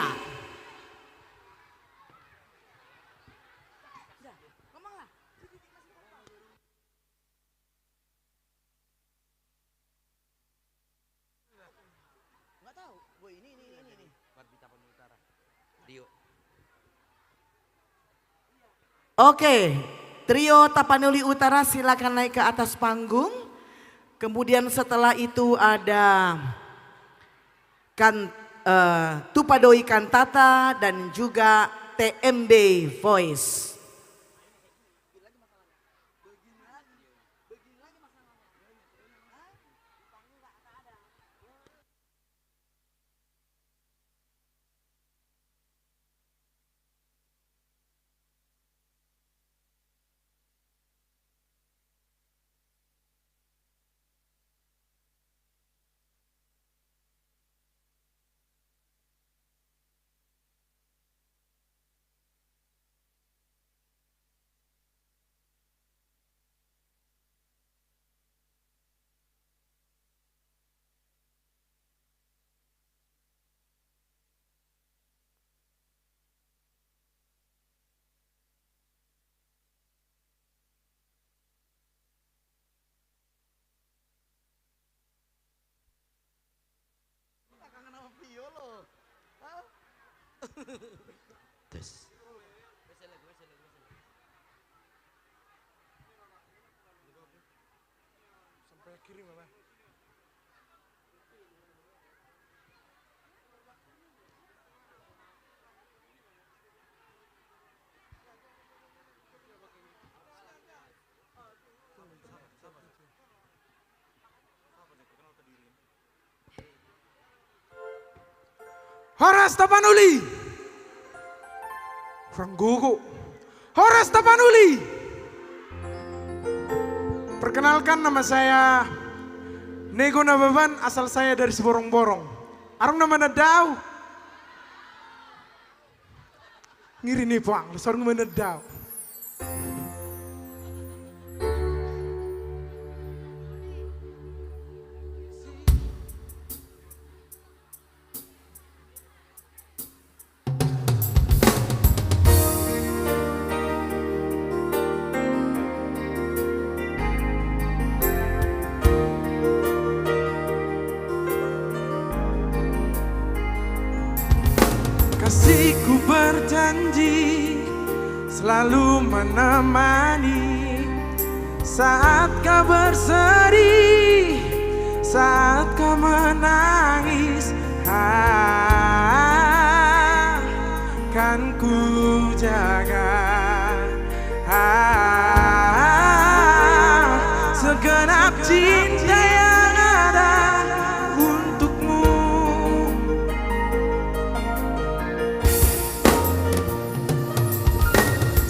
Oke, trio Tapanuli Utara silakan naik ke atas panggung. Kemudian setelah itu ada Tupadoi Kantata dan juga TMB Voice.
Horas Tapanuli, Ranggogo, Horas Tapanuli. Perkenalkan, nama saya Nego Nababan, asal saya dari Seborong-Borong. Arung nama Nadau. Ngiri nih Bang, sorong menedau. Kasihku berjanji selalu menemani saat kau bersedih, saat kau menangis. Kan ku jaga segenap cinta yang ada untukmu.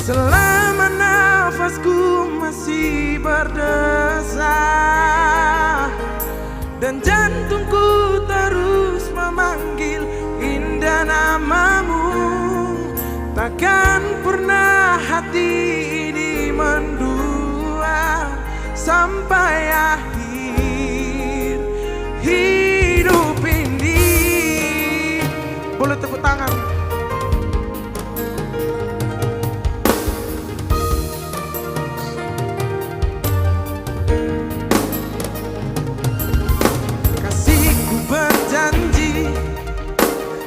Selama nafasku masih berdesah dan jantungku terus memanggil indah namamu, takkan pernah hati ini mendua sampai akhir hidup ini. Boleh tepuk tangan.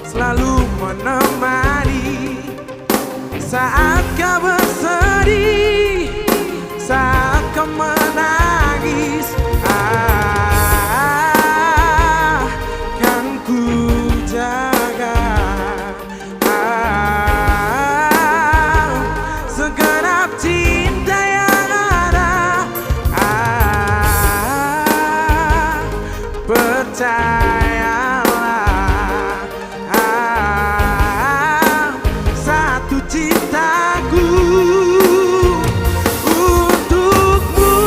Selalu menemani saat kau bersedih, saat kau menangis. Kan ku jaga segenap cinta yang ada. Percayalah, cintaku untukmu.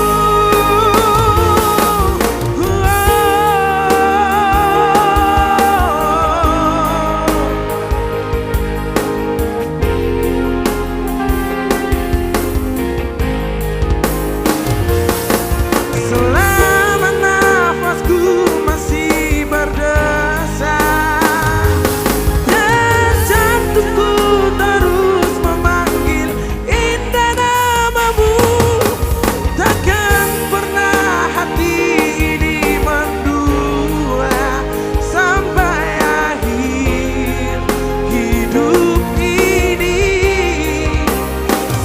Selama nafasku masih berdesah dan jantungku terus memanggil indah namamu, takkan pernah hati ini mendua sampai akhir hidup ini.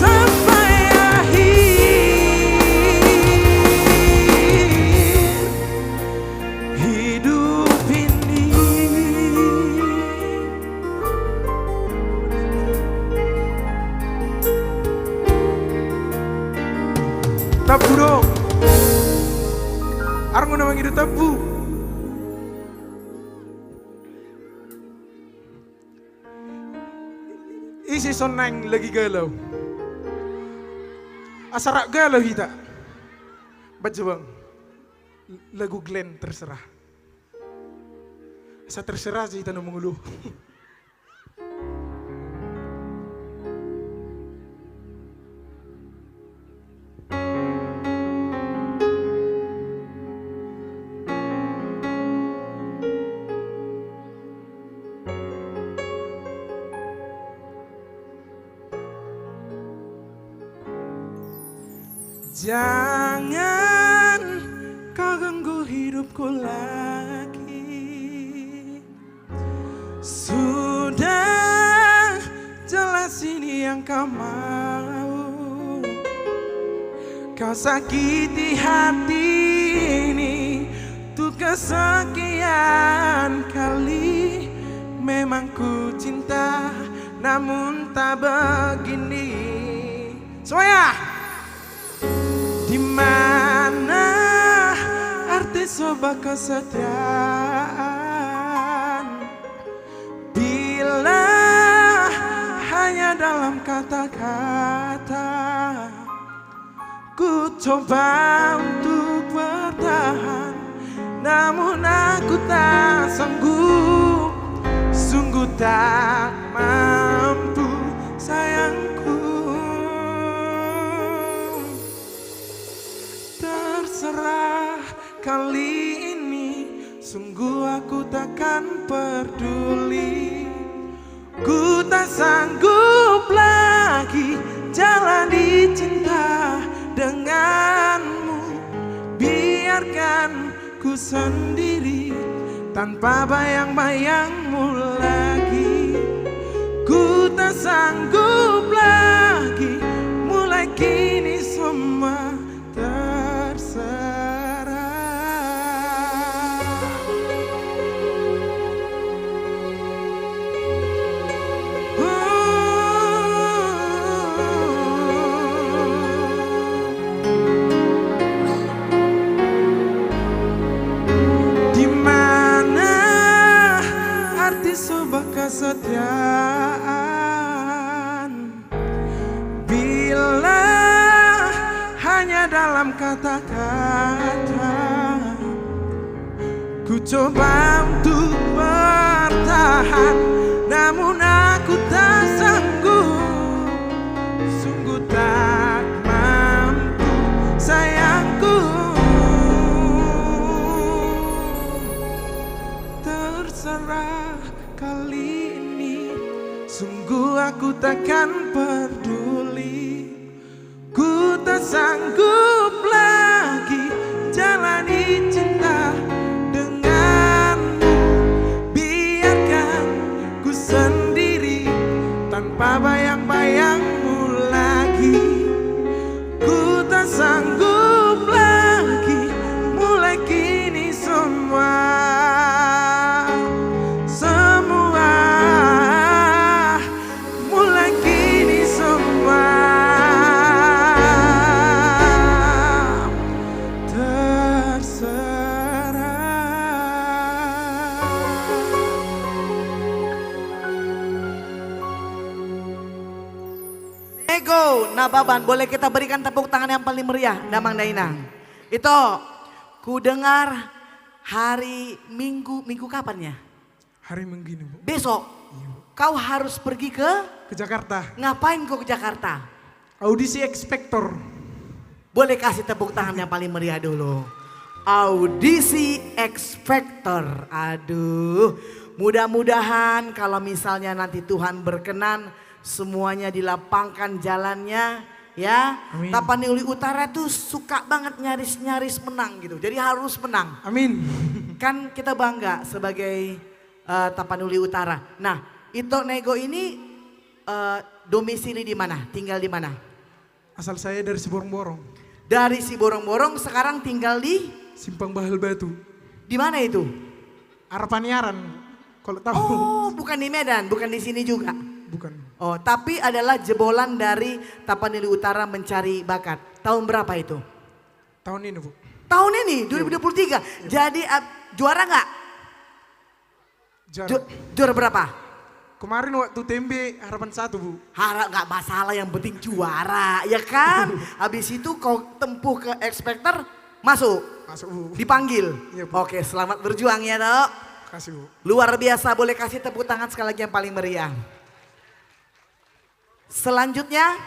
Sampai tabu dong. Arang udah mangido tabu. Isi sonang lagi galau. Asarak galau kita. Baca bang. Lagu Glenn terserah. Asa terserah sih kita ngomong dulu. Jangan kau ganggu hidupku lagi. Sudah jelas ini yang kau mau. Kau sakiti hati ini untuk kesekian kali. Memang ku cinta namun tak begini. Semuanya. Di mana arti sebuah kesetiaan bila hanya dalam kata-kata. Ku coba untuk bertahan namun aku tak sanggup. Sungguh tak mampu sayangku. Terserah kali ini, sungguh aku takkan peduli. Ku tak sanggup lagi jalani cinta denganmu. Biarkan ku sendiri tanpa bayang-bayangmu lagi. Ku tak sanggup lagi, mulai kini semua terserah. Di mana arti sebuah kesetiaan bila hanya dalam kata-kata. Ku coba untuk bertahan namun aku tak sanggup. Sungguh tak mampu sayangku. Terserah kali ini, sungguh aku takkan peduli. Ku tak sanggup lagi jalani cinta denganmu. Biarkan ku sendiri tanpa bayang-bayangmu lagi. Ku tak sanggup lagi, mulai kini semua mulai kini semua
Nego Nababan, boleh kita berikan tepuk tangan yang paling meriah, Damang Dainang. Itu ku dengar hari Minggu kapan ya?
Hari Minggu ini, Bu.
Besok kau harus pergi ke
Jakarta.
Ngapain kau ke Jakarta?
Audisi X-Factor.
Boleh kasih tepuk tangan yang paling meriah dulu. Audisi X-Factor. Aduh, mudah-mudahan kalau misalnya nanti Tuhan berkenan semuanya dilapangkan jalannya ya.
Amin.
Tapanuli Utara tuh suka banget nyaris-nyaris menang gitu. Jadi harus menang.
Amin.
Kan kita bangga sebagai Tapanuli Utara. Nah, Ito Nego ini domisili di mana? Tinggal di mana?
Asal saya dari Siborong-Borong.
Dari Siborong-Borong sekarang tinggal di
Simpang Bahal Batu.
Di mana itu?
Arapaniaran. Kalau tahu.
Oh, bukan di Medan, bukan di sini juga.
Bukan.
Oh, tapi adalah jebolan dari Tapanuli Utara mencari bakat. Tahun berapa itu?
Tahun ini Bu.
Tahun ini 2023. Jadi juara nggak? Juara berapa?
Kemarin waktu TMB harapan 1 Bu.
Harap nggak masalah, yang penting juara, ya kan? Habis itu kau tempuh ke X-Factor, masuk.
Masuk Bu.
Dipanggil.
Iya, Bu.
Oke, selamat berjuang ya Dok.
Kasih Bu.
Luar biasa, boleh kasih tepuk tangan sekali lagi yang paling meriah. Selanjutnya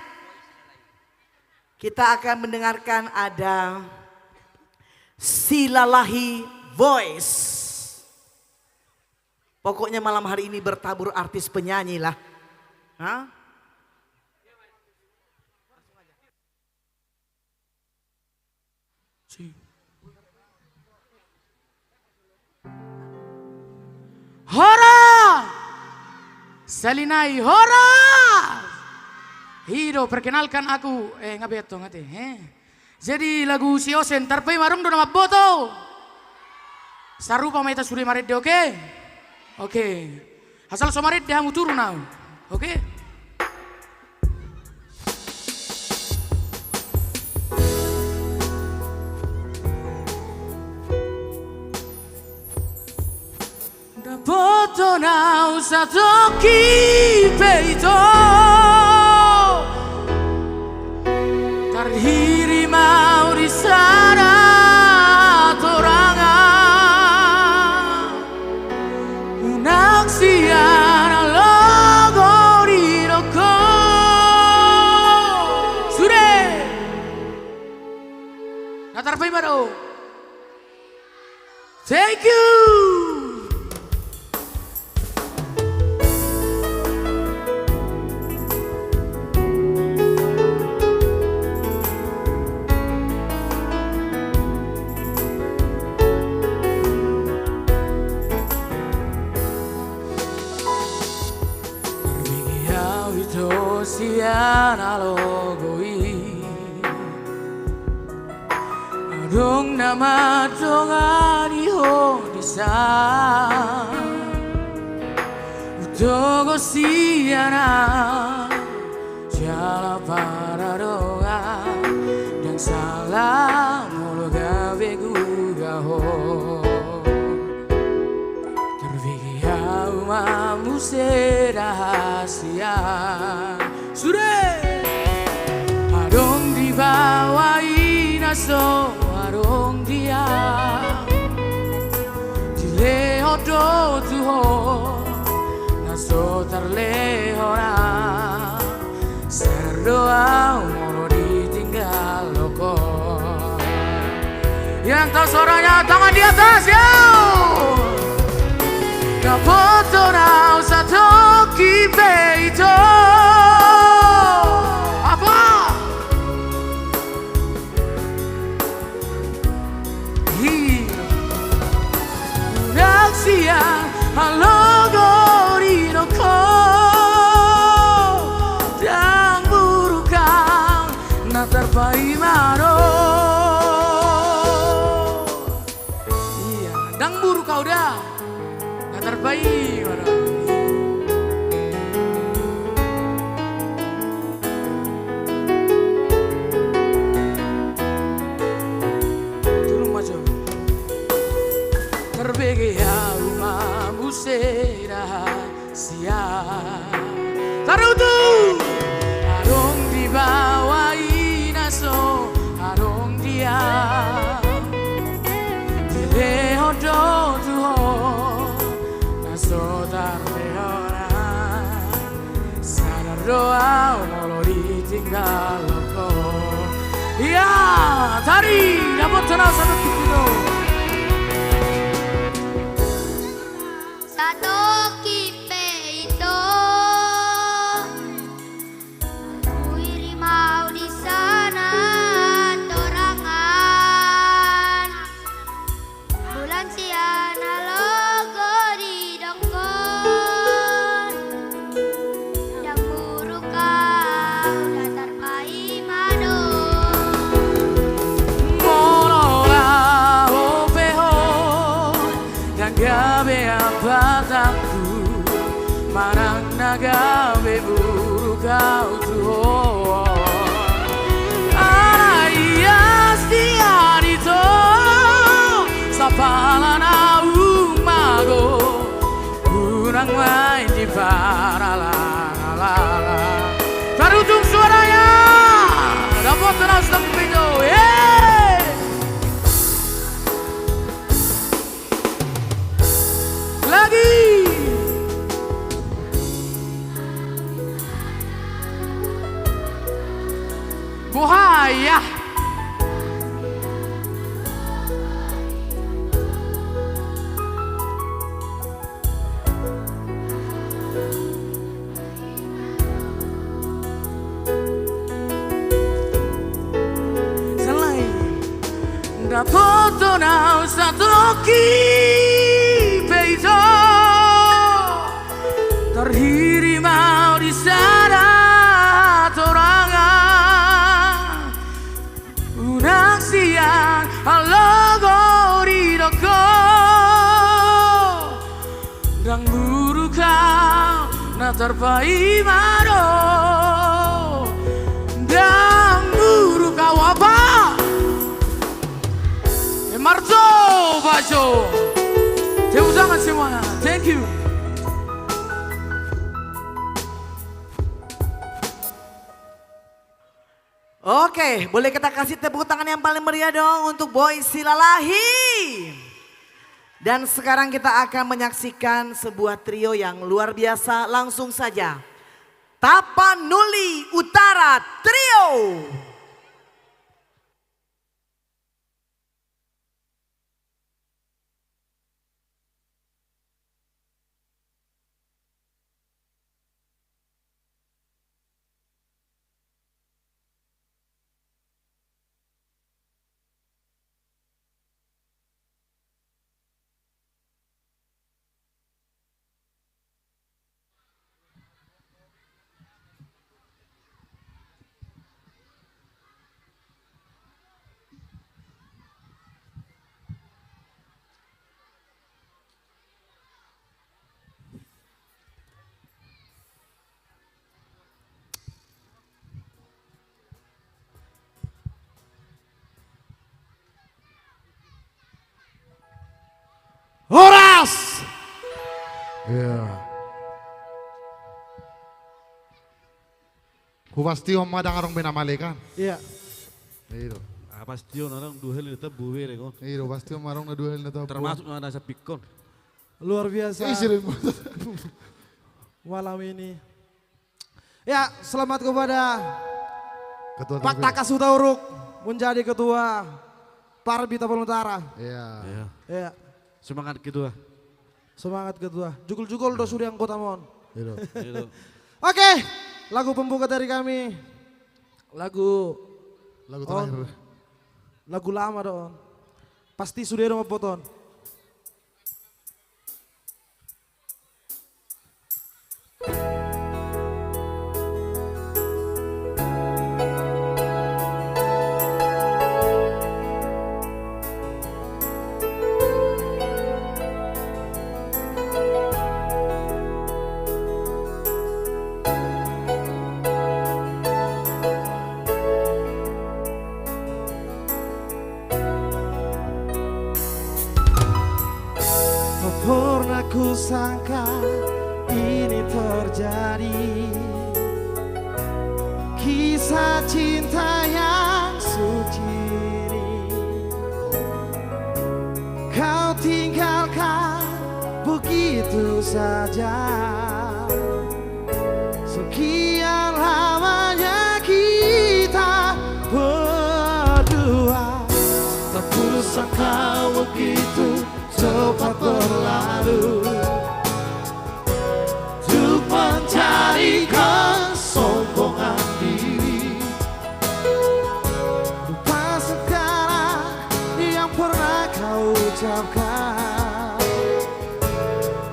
kita akan mendengarkan ada Silalahi Voice. Pokoknya malam hari ini bertabur artis penyanyi lah. Hah?
Hora! Salinai hora! Hido, perkenalkan aku. Ngabeto ngate. Jadi lagu si Osen tarpai marung do nama boto. Sarupa maita suri maredde, oke? Oke. Asal somaredde hamu turun now. Oke? Da boto now satoki peito. Terhiri mau di sana torangan unaksiana logo di roko sudah natar baru thank you. Siana logoi adong nama dongani ho disa utogo siana jala para doa dan salah mulu gawe gugaho terviau mamu serahasia sudah adong di bawah inaso adong dia di leho do tuho naso terlehora serdoa moro ditinggal loko yang tahu suaranya tangan di atas yo kapoto na satoki beito. Halo gorino ko dan burukan na terpai maro iya dan buru kau dah na terpai maro turun maju terbege rahasia tarutu adong di bawah inaso adong dia di leho do tuho naso tarleora sadar doa molo ditinggal loko ya tari dapat tenang satu kilo marang nagawe buru kau tuho arayas dia palana umago unang main di paralala. Terujung suaranya dapat terus tempido. Lagi buhaya. Dapoto na satoki peito terhiri mau di sana torangan unang siang halogo ridoko dan guru kau na terpai maro dan guru kau apa Marzo Bajo. Tepuk tangan semuanya. Thank you.
Oke, boleh kita kasih tepuk tangan yang paling meriah dong untuk Boy Silalahi. Dan sekarang kita akan menyaksikan sebuah trio yang luar biasa. Langsung saja. Tapanuli Utara Trio.
Horas. Iya. Ku pasti om madang arong binamalikan.
Iya.
Iyo.
Pasti orang duhel itu buwe reko.
Iyo pasti om arong na duhel na to.
Termasuk ada sa pikon.
Luar biasa. Malam ini. Ya, selamat kepada
Ketua
Pak Takas Hutauruk menjadi ketua Parbi Tapanuli Utara.
Iya.
Iya.
Semangat ketua.
Semangat ketua. Jukul-jukul do suri anggota mon.
Iyo.
Oke, lagu pembuka dari kami. Lagu
terakhir.
Lagu lama dong. Pasti sudah ada poton. Pernah ku sangka ini terjadi, kisah cinta yang suci ini kau tinggalkan begitu saja. Sekian lamanya kita berdua, tak kusangka begitu cepat berlalu untuk mencari kesombongan diri. Lupa segala yang pernah kau ucapkan.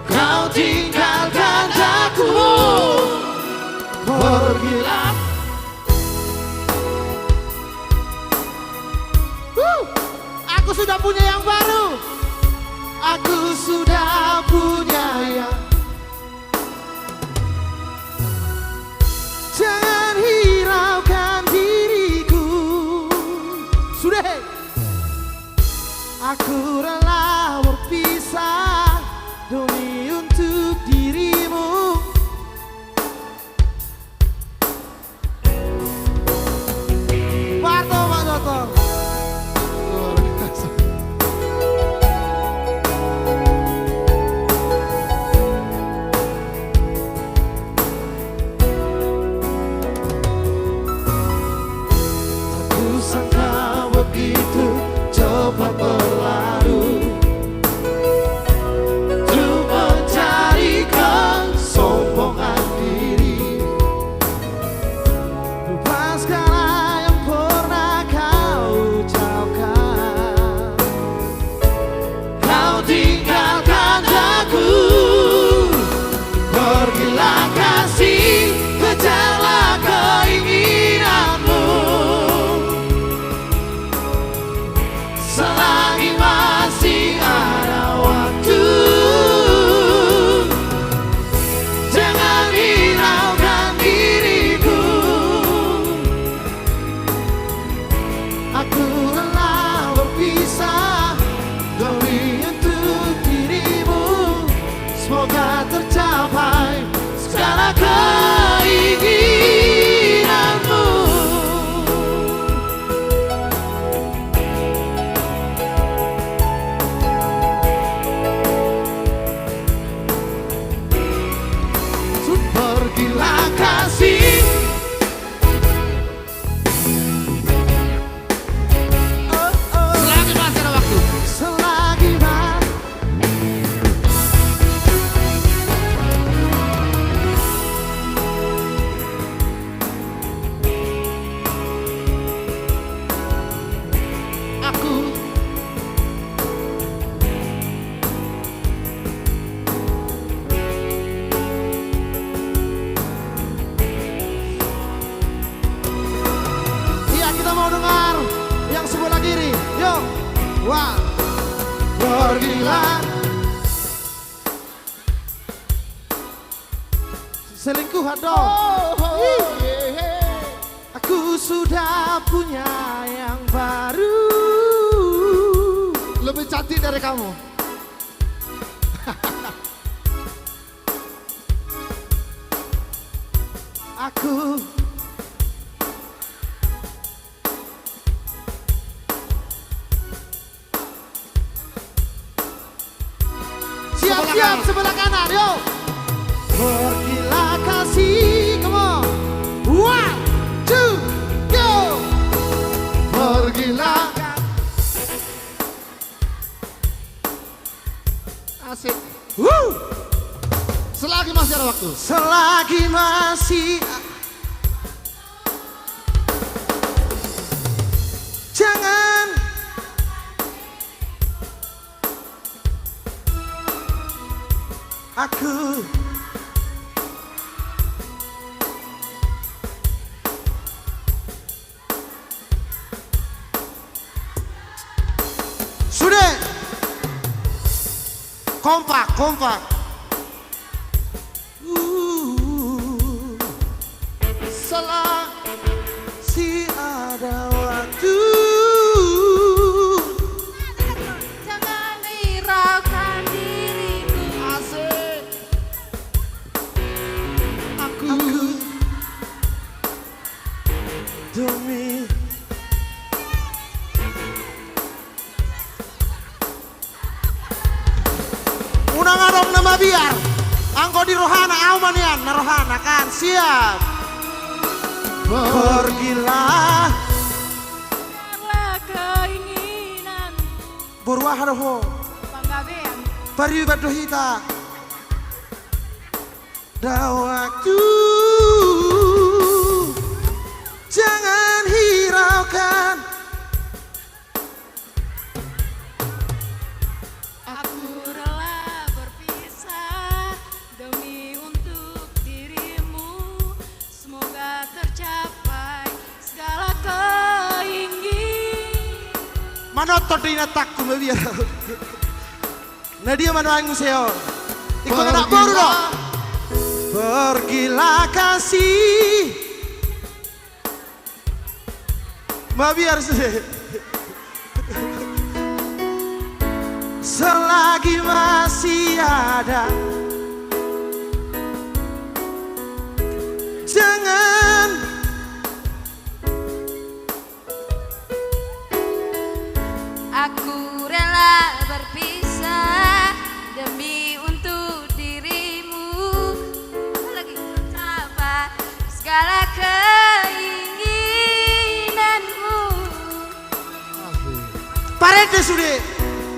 Kau tinggalkan aku, pergilah. Aku sudah punya yang baru. Aku sudah punya yang. Jangan hiraukan diriku. Sudah. Aku rela
begitu coba berlalu untuk mencari kesombongan diri. Lupa segala yang pernah kau ucapkan. Kau tinggalkan aku, pergilah kasih, kejarlah keinginanmu. Selagi masih ada waktu, jangan hiraukan diriku. Aku rela berpisah demi untuk dirimu. Semoga tercapai segala keinginanmu. Pergilah kasih, selagi masih ada waktu. Selagi aku iya, kita mau dengar yang sebelah kiri. Yuk, wah, pergilah. Selingkuhan dong. Aku sudah punya yang baru, lebih cantik dari kamu. Aku siap-siap sebelah kanan, yuk. Pergilah kasih, come on. 1, 2, go. Pergilah. Asik. Selagi masih ada waktu. Selagi masih. Jangan. Aku sudah kompak. Selagi ada waktu,
jangan hiraukan diriku.
Asik. Aku demi unang adong nama biar angko di rohana aumanian na rohana kan siap. Pergilah
Keinginan
berwah roho
panggabean
pari badohita da waktu, jangan hiraukan.
aku rela berpisah demi untuk dirimu. Semoga tercapai segala keinginan.
Manotot di natakku mabia. Nadia manoang museo. Ikut anak baru dong. Pergilah kasih. Mabiar selagi masih ada, jangan
Aku rela berpisah demi untuk dirimu. Lagi apa segala keinginanmu.
Rede sude.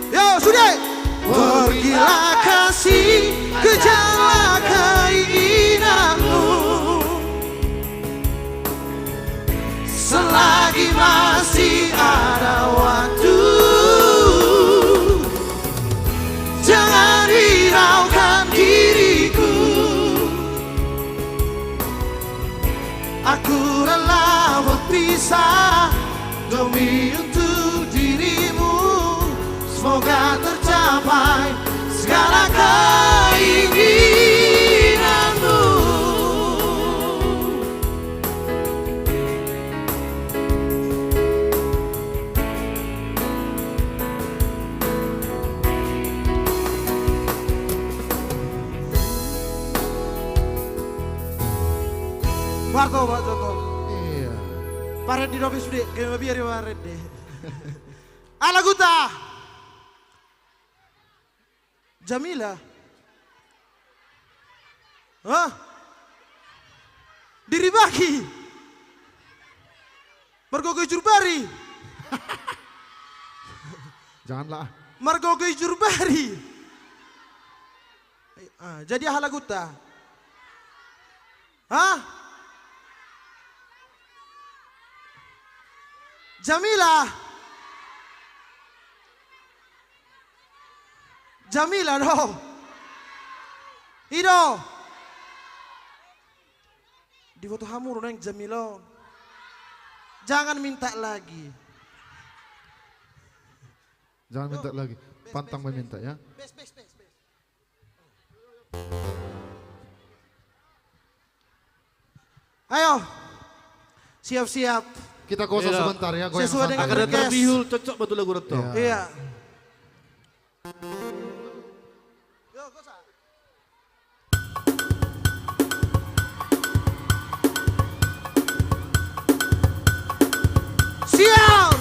Yo sude. Pergilah kasih, kejarlah keinginanmu. Selagi masih ada waktu, jangan hiraukan diriku. Aku rela berpisah demi untuk dirimu. Semoga tercapai segala keinginanmu. Warto, Pak Joko. Iya. Paret di Robi Sude, kayak biar di paret deh. Ala Guta. Jamila. Hah? Diri bagi. Margogo Jurbari.
Janganlah.
Margogo Jurbari. Jadi Ala Guta. Hah? Jamila. Jamila do. Ido. Di foto hamur neng Jamila. Jangan minta lagi.
Jangan minta lagi. Pantang meminta ya.
Ayo. Siap-siap.
Kita kosong sebentar ya.
Sesuai dengan
Agar
request.
terbihul cocok betul lagu Reto.
Iya. Siap.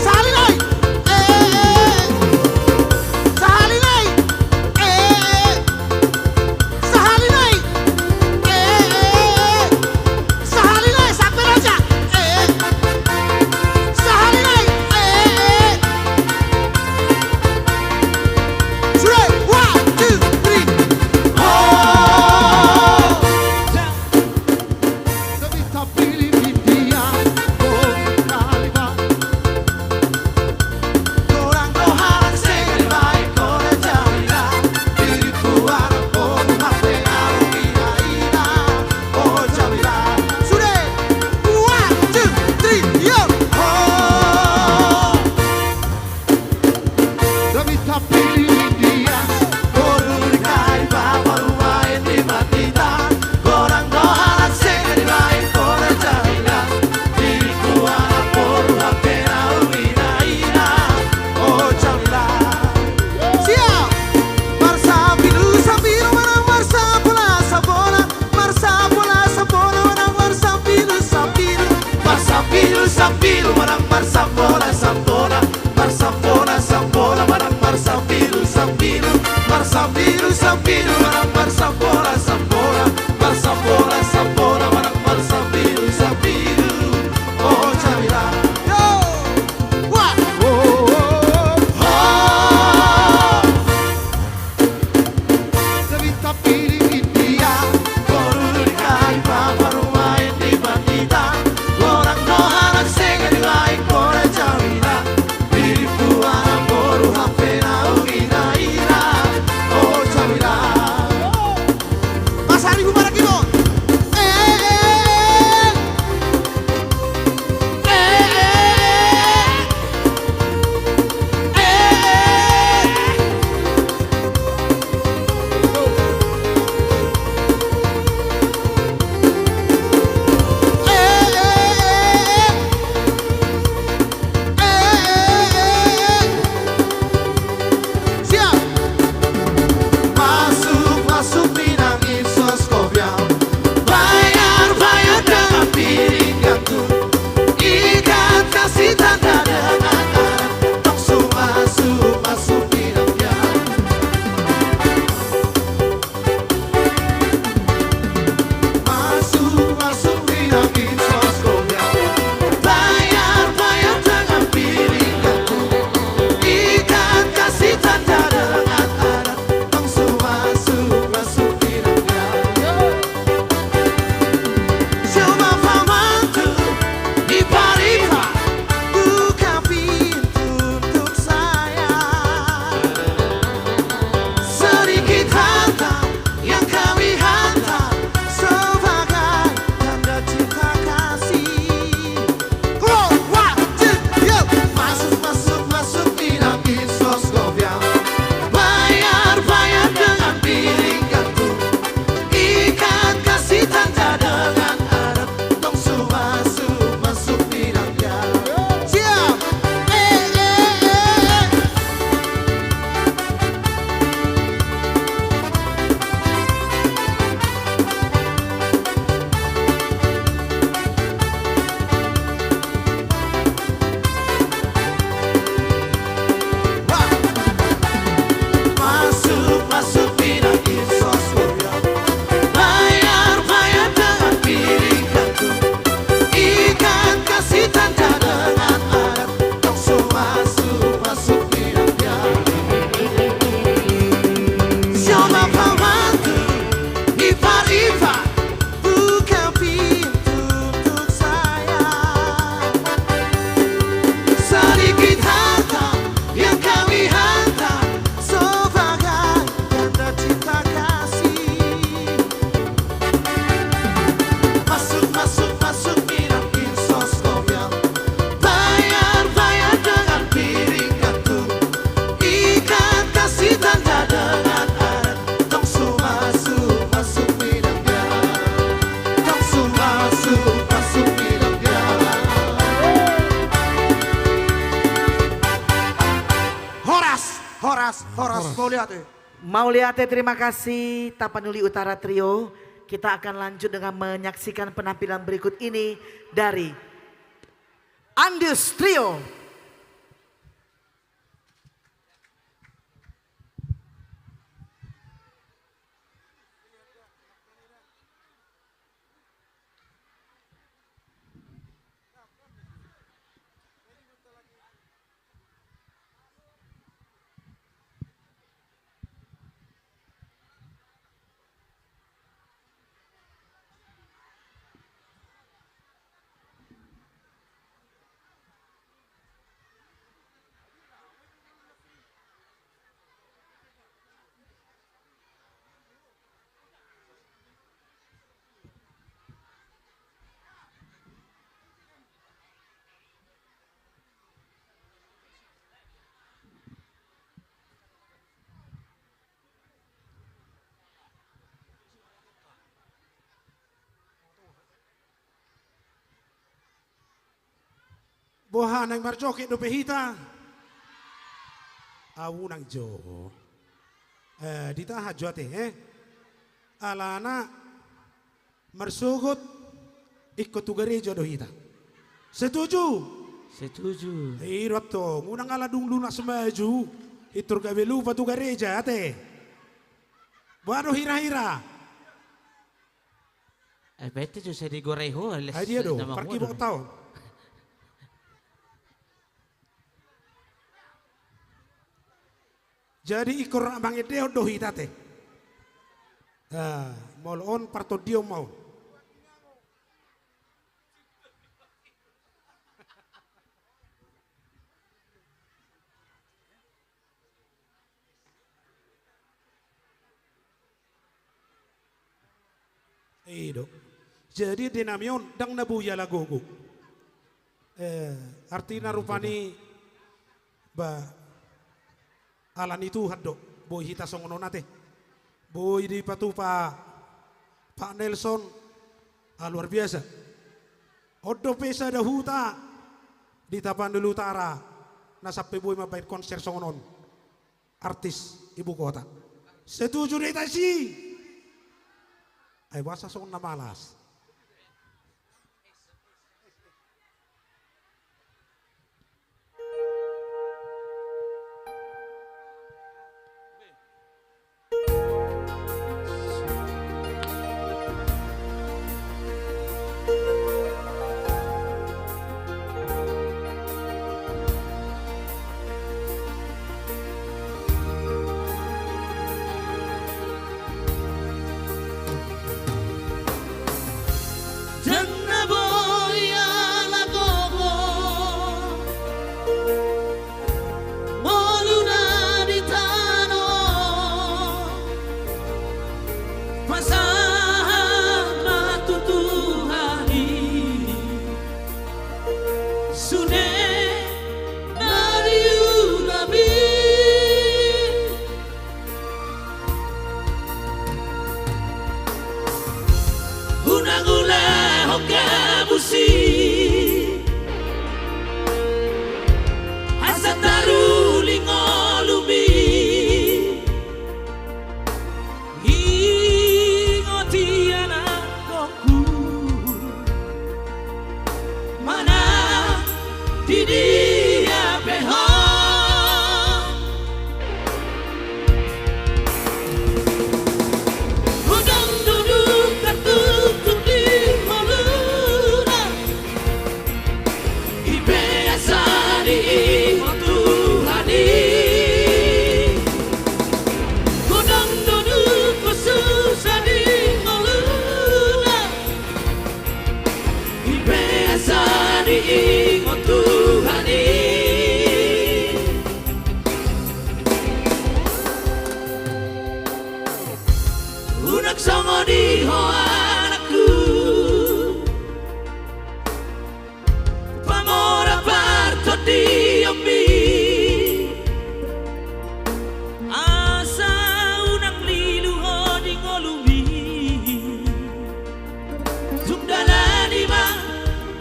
Salin oi. Horas Mauliate.
Mauliate, terima kasih. Tapanuli Utara Trio. Kita akan lanjut dengan menyaksikan penampilan berikut ini dari Andes Trio.
Boha nang marjoke do pehita. Awu nang jo. Dita hajote Alana marsugot ikut tu gereja do hita. Setuju?
Setuju.
Irot to, ngunang aladung lunas semaju. Itur gawe lupa tu gereja ate. Buano hira-hira.
Bete jo saya digoreho.
Ay dia do, pergi bawa tau. Jadi ikor bangi deo dohi tate. Molon parto dio mau. Ido. Jadi dinamion dang nabuya lagogo. Artinya rupani ba alan itu haddo boy hita songono nate boy di patupa Pak Nelson luar biasa odo pesa dahuta di Tapanuli Utara nasape boy mabain konser songonon artis ibu kota setuju deta sih ay wasa songon na malas.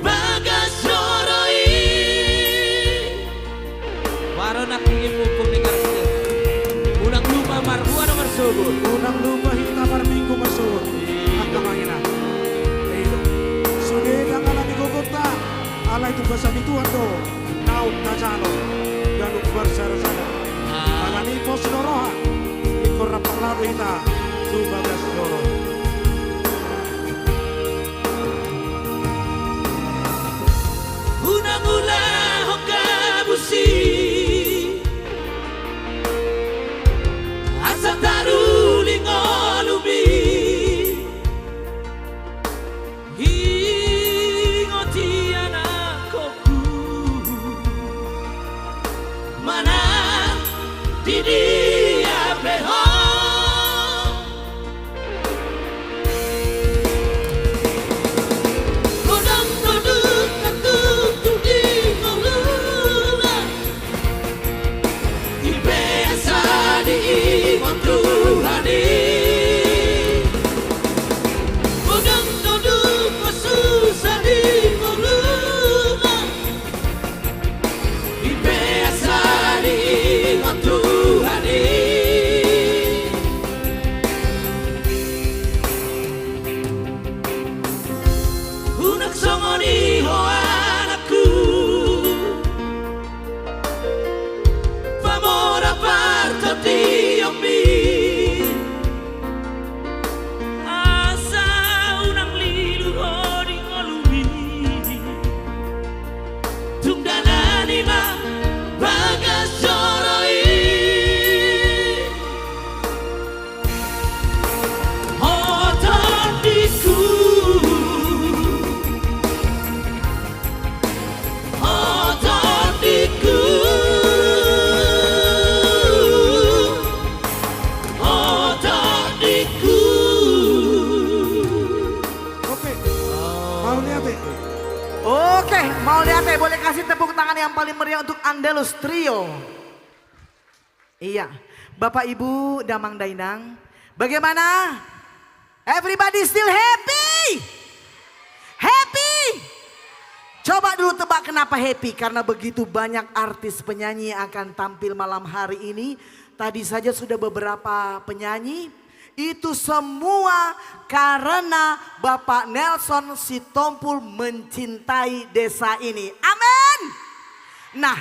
Bagas Roro
Jangan lupa kita minggu masuk. Angka mangina. Itu. Sudah jangan lagi gogota. Allah itu besar di Tuhan do. Nauk tajalo. Dan bersara-sara. Agani pos doroha. Ikut rapat lalu kita. Tubagas doro.
Unang-ula hokabusi Asam taruling olubi Hingoti anakku Mana didia beho
Oke, mau lihat ya, boleh kasih tepuk tangan yang paling meriah untuk Andelus Trio. Iya, Bapak Ibu Damang Dainang, bagaimana? Everybody still happy? Happy? Coba dulu tebak kenapa happy, karena begitu banyak artis penyanyi yang akan tampil malam hari ini. Tadi saja sudah beberapa penyanyi. Itu semua karena Bapak Nelson Sitompul mencintai desa ini. Amin. Nah,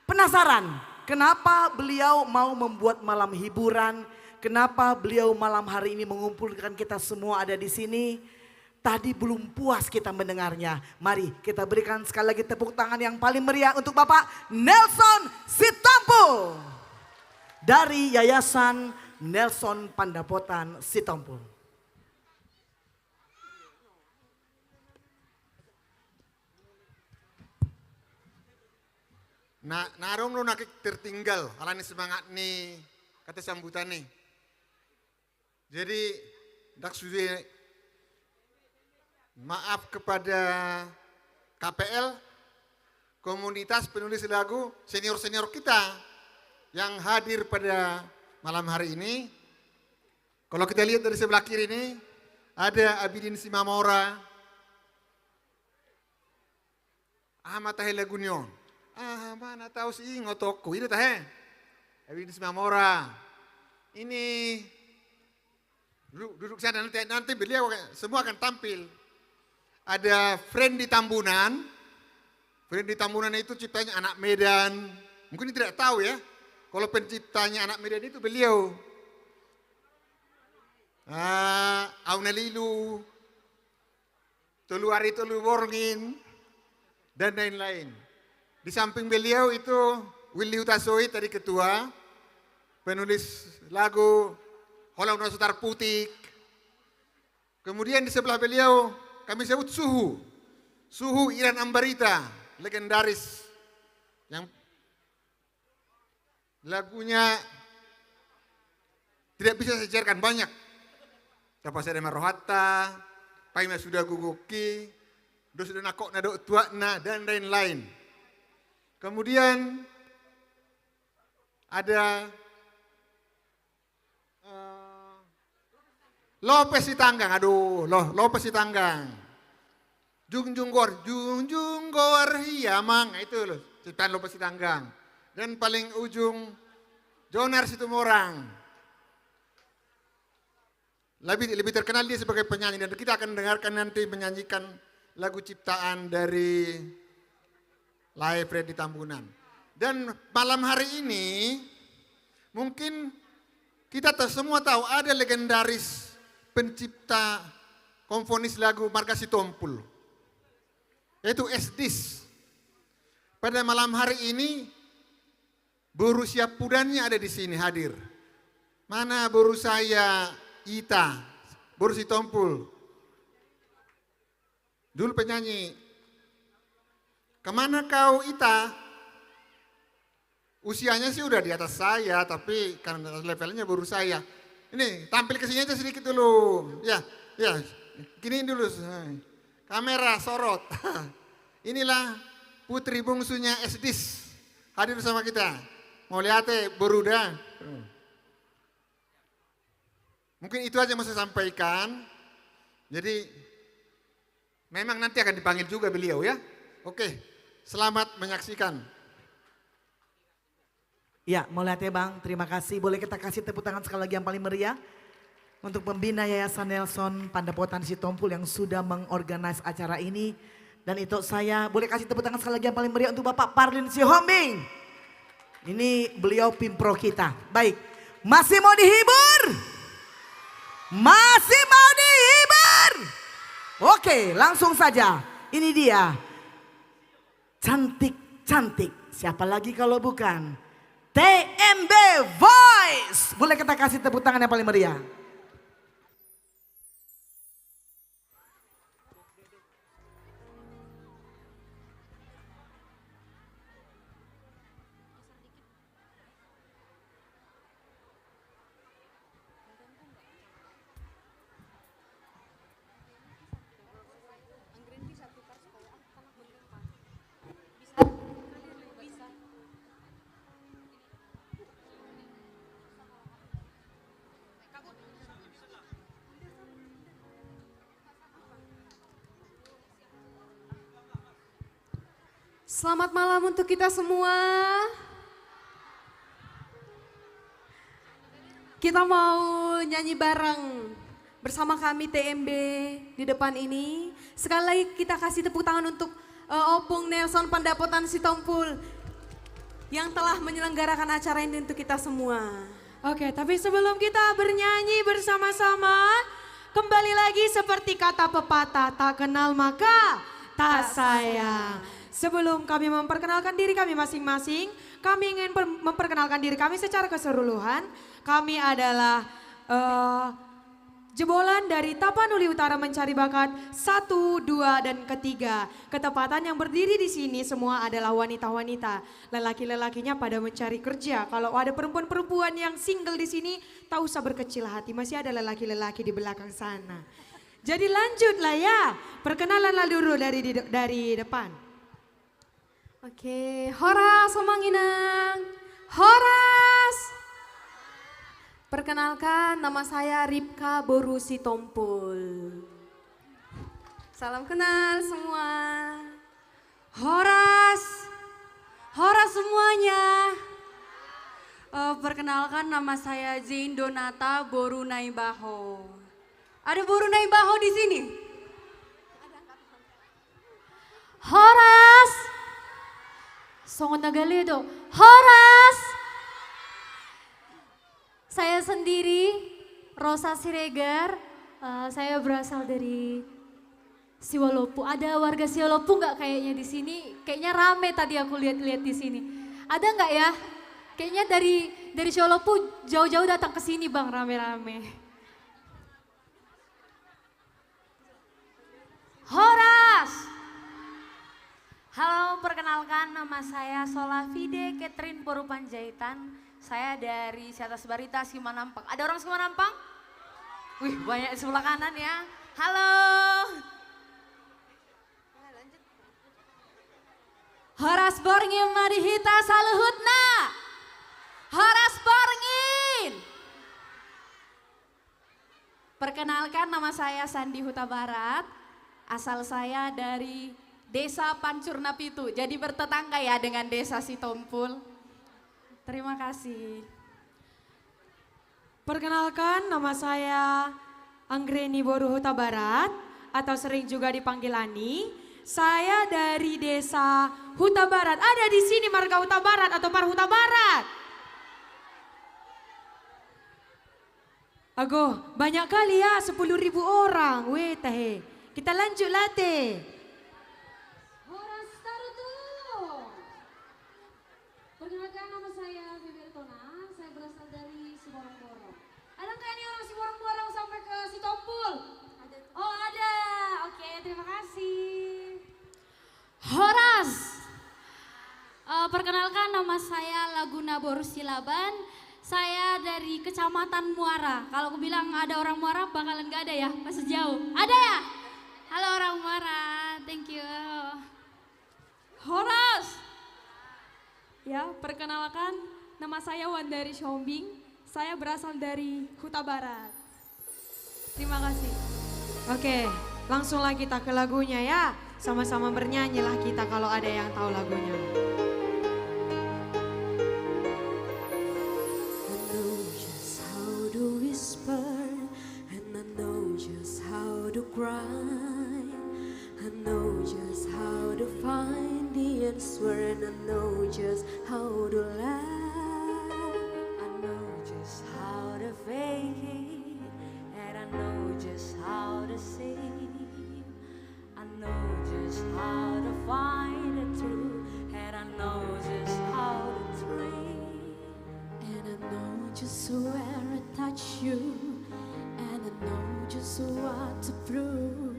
penasaran kenapa beliau mau membuat malam hiburan? Kenapa beliau malam hari ini mengumpulkan kita semua ada di sini? Tadi belum puas kita mendengarnya. Mari kita berikan sekali lagi tepuk tangan yang paling meriah untuk Bapak Nelson Sitompul dari Yayasan Nelson Pandapotan Sitompul.
Nah, narong lo nak tertinggal, alani semangat nih kata sambutan nih. Jadi dak sudah maaf kepada KPL, komunitas penulis lagu senior-senior kita yang hadir pada malam hari ini. Kalau kita lihat dari sebelah kiri ini ada Abidin Simamora, Ahmad Tahe Lagunyon. Mana tahu sih ngotoku itu Tahe. Abidin Simamora. Ini duduk sana nanti beliau semua akan tampil. Ada Friend di Tambunan. Friend di Tambunan itu ciptanya anak Medan. Mungkin tidak tahu ya. Kalau penciptanya anak Medan itu beliau. Auna Lilu, Toluari Tolu Borngin, dan lain-lain. Di samping beliau itu Willy Hutasoit tadi ketua, penulis lagu Holang Sutar Putik. Kemudian di sebelah beliau kami sebut Suhu Iran Ambarita, legendaris yang lagunya tidak bisa saya jelaskan banyak. Dapat saya Marohata, Paima sudah guguki, dos sudah nakok nadok tuakna dan lain-lain. Kemudian ada Lopez Sitanggang, Lopez Sitanggang. Jungjung Gor Hiamang, itu loh, ciptaan Lopez Sitanggang. Dan paling ujung Jonar Situmorang. lebih terkenal dia sebagai penyanyi, dan kita akan dengarkan nanti menyanyikan lagu ciptaan dari Lae Freddy Tambunan. Dan malam hari ini mungkin kita semua tahu ada legendaris pencipta komponis lagu Marga Sitompul, yaitu Esdis. Pada malam hari ini Boru Siapudannya ada di sini hadir. Mana boru saya Ita, Boru Sitompul. Dulu penyanyi. Kemana kau Ita? Usianya sih udah di atas saya, tapi karena levelnya boru saya. Ini tampil ke sini aja sedikit dulu. Ya, gini dulu. Kamera sorot. Inilah putri bungsunya Esdis hadir bersama kita. Mau lihat Boruda. Mungkin itu aja yang mau saya sampaikan. Jadi memang nanti akan dipanggil juga beliau ya. Oke, selamat menyaksikan.
Ya, mau lihat ya Bang, terima kasih. Boleh kita kasih tepuk tangan sekali lagi yang paling meriah untuk pembina Yayasan Nelson Pandapotan Sitompul yang sudah mengorganize acara ini. Dan itu saya boleh kasih tepuk tangan sekali lagi yang paling meriah untuk Bapak Parlin Sihombing. Ini beliau pimpro kita. Baik, masih mau dihibur? Masih mau dihibur? Oke, langsung saja. Ini dia. Cantik-cantik. Siapa lagi kalau bukan TMB Voice. Boleh kita kasih tepuk tangan yang paling meriah.
Selamat malam untuk kita semua. Kita mau nyanyi bareng bersama kami TMB di depan ini. Sekali lagi kita kasih tepuk tangan untuk Opung Nelson Pandapotan Sitompul yang telah menyelenggarakan acara ini untuk kita semua.
Oke, tapi sebelum kita bernyanyi bersama-sama, kembali lagi seperti kata pepatah, tak kenal maka tak sayang. Sebelum kami memperkenalkan diri kami masing-masing, kami ingin memperkenalkan diri kami secara keseluruhan. Kami adalah jebolan dari Tapanuli Utara Mencari Bakat 1, 2, dan ketiga. Ketepatan yang berdiri di sini semua adalah wanita-wanita. Lelaki-lelakinya pada mencari kerja. Kalau ada perempuan-perempuan yang single di sini, tak usah berkecil hati. Masih ada lelaki-lelaki di belakang sana. Jadi lanjutlah ya. Perkenalanlah dulu dari depan.
Oke, Horas Somanginang. Horas. Perkenalkan, nama saya Ripka Boru Sitompul. Salam kenal semua.
Horas semuanya. Perkenalkan nama saya Zain Donata Boru Naibaho. Ada Boru Naibaho di sini? Horas. Songon Nagaledo. Horas.
Saya sendiri, Rosa Siregar. Saya berasal dari Siwalopu. Ada warga Siwalopu nggak kayaknya di sini? Kayaknya rame tadi aku lihat-lihat di sini. Ada nggak ya? Kayaknya dari Siwalopu jauh-jauh datang ke sini Bang, rame-rame.
Horas. Halo, perkenalkan nama saya Solavide Catherine Boru Panjaitan. Saya dari Siatas Barita, Simanampang. Ada orang Simanampang? Wih, banyak di sebelah kanan ya. Halo.
Horas Borngin Madihita Saluhutna. Horas Borngin. Perkenalkan nama saya Sandi Huta Barat. Asal saya dari Desa Pancurna Pitu. Jadi bertetangga ya dengan Desa Sitompul. Terima kasih.
Perkenalkan nama saya Anggreni Boru Huta Barat atau sering juga dipanggil Ani. Saya dari desa Huta Barat. Ada di sini marga Huta Barat atau Par Huta Barat? Ago, banyak kali ya, 10.000 orang. Weh teh, kita lanjut lah teh.
Horas taruh dulu. Perkenalkan, nama saya Bibi Tona. Saya berasal dari Siborong-Borong. Ada nggak nih orang Siborong-Borong sampai ke Sitompul? Oh ada. Oke, terima kasih.
Horas. Perkenalkan, nama saya Laguna Borus Silaban. Saya dari Kecamatan Muara. Kalau aku bilang ada orang Muara bakalan gak ada ya, masih jauh. Ada ya? Halo orang Muara, thank you.
Horas. Ya, perkenalkan, nama saya Wandari Shombing. Saya berasal dari Huta Barat.
Terima kasih. Oke, langsunglah kita ke lagunya ya. Sama-sama bernyanyilah kita kalau ada yang tahu lagunya.
Cry. I know just how to find the answer, and I know just how to laugh. I know just how to fake it, and I know just how to sing. I know just how to find the truth, and I know just how to dream. And I know just where I touch you, and I know just what to prove.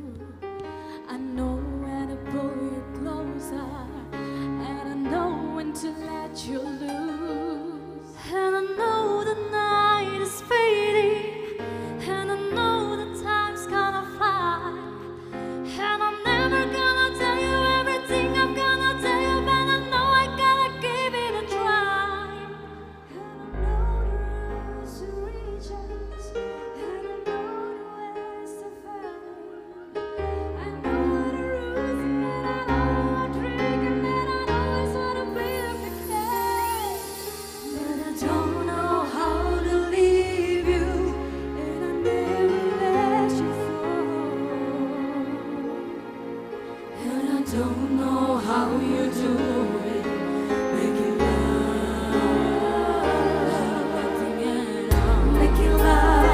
I know when to pull you closer, and I know when to let you loose. And I know the night is fading, and I know the time's gonna fly. And I'm never gonna tell you everything I'm gonna tell you, but I know I gotta give it a try. And I know the rules to reach us, and I know the ways to find. I know the rules, and I know what trick, and then I know it's what to be the game. But I don't know how to leave you, and I never let you fall. And I don't know how you do it, making love out of nothing at all. Making love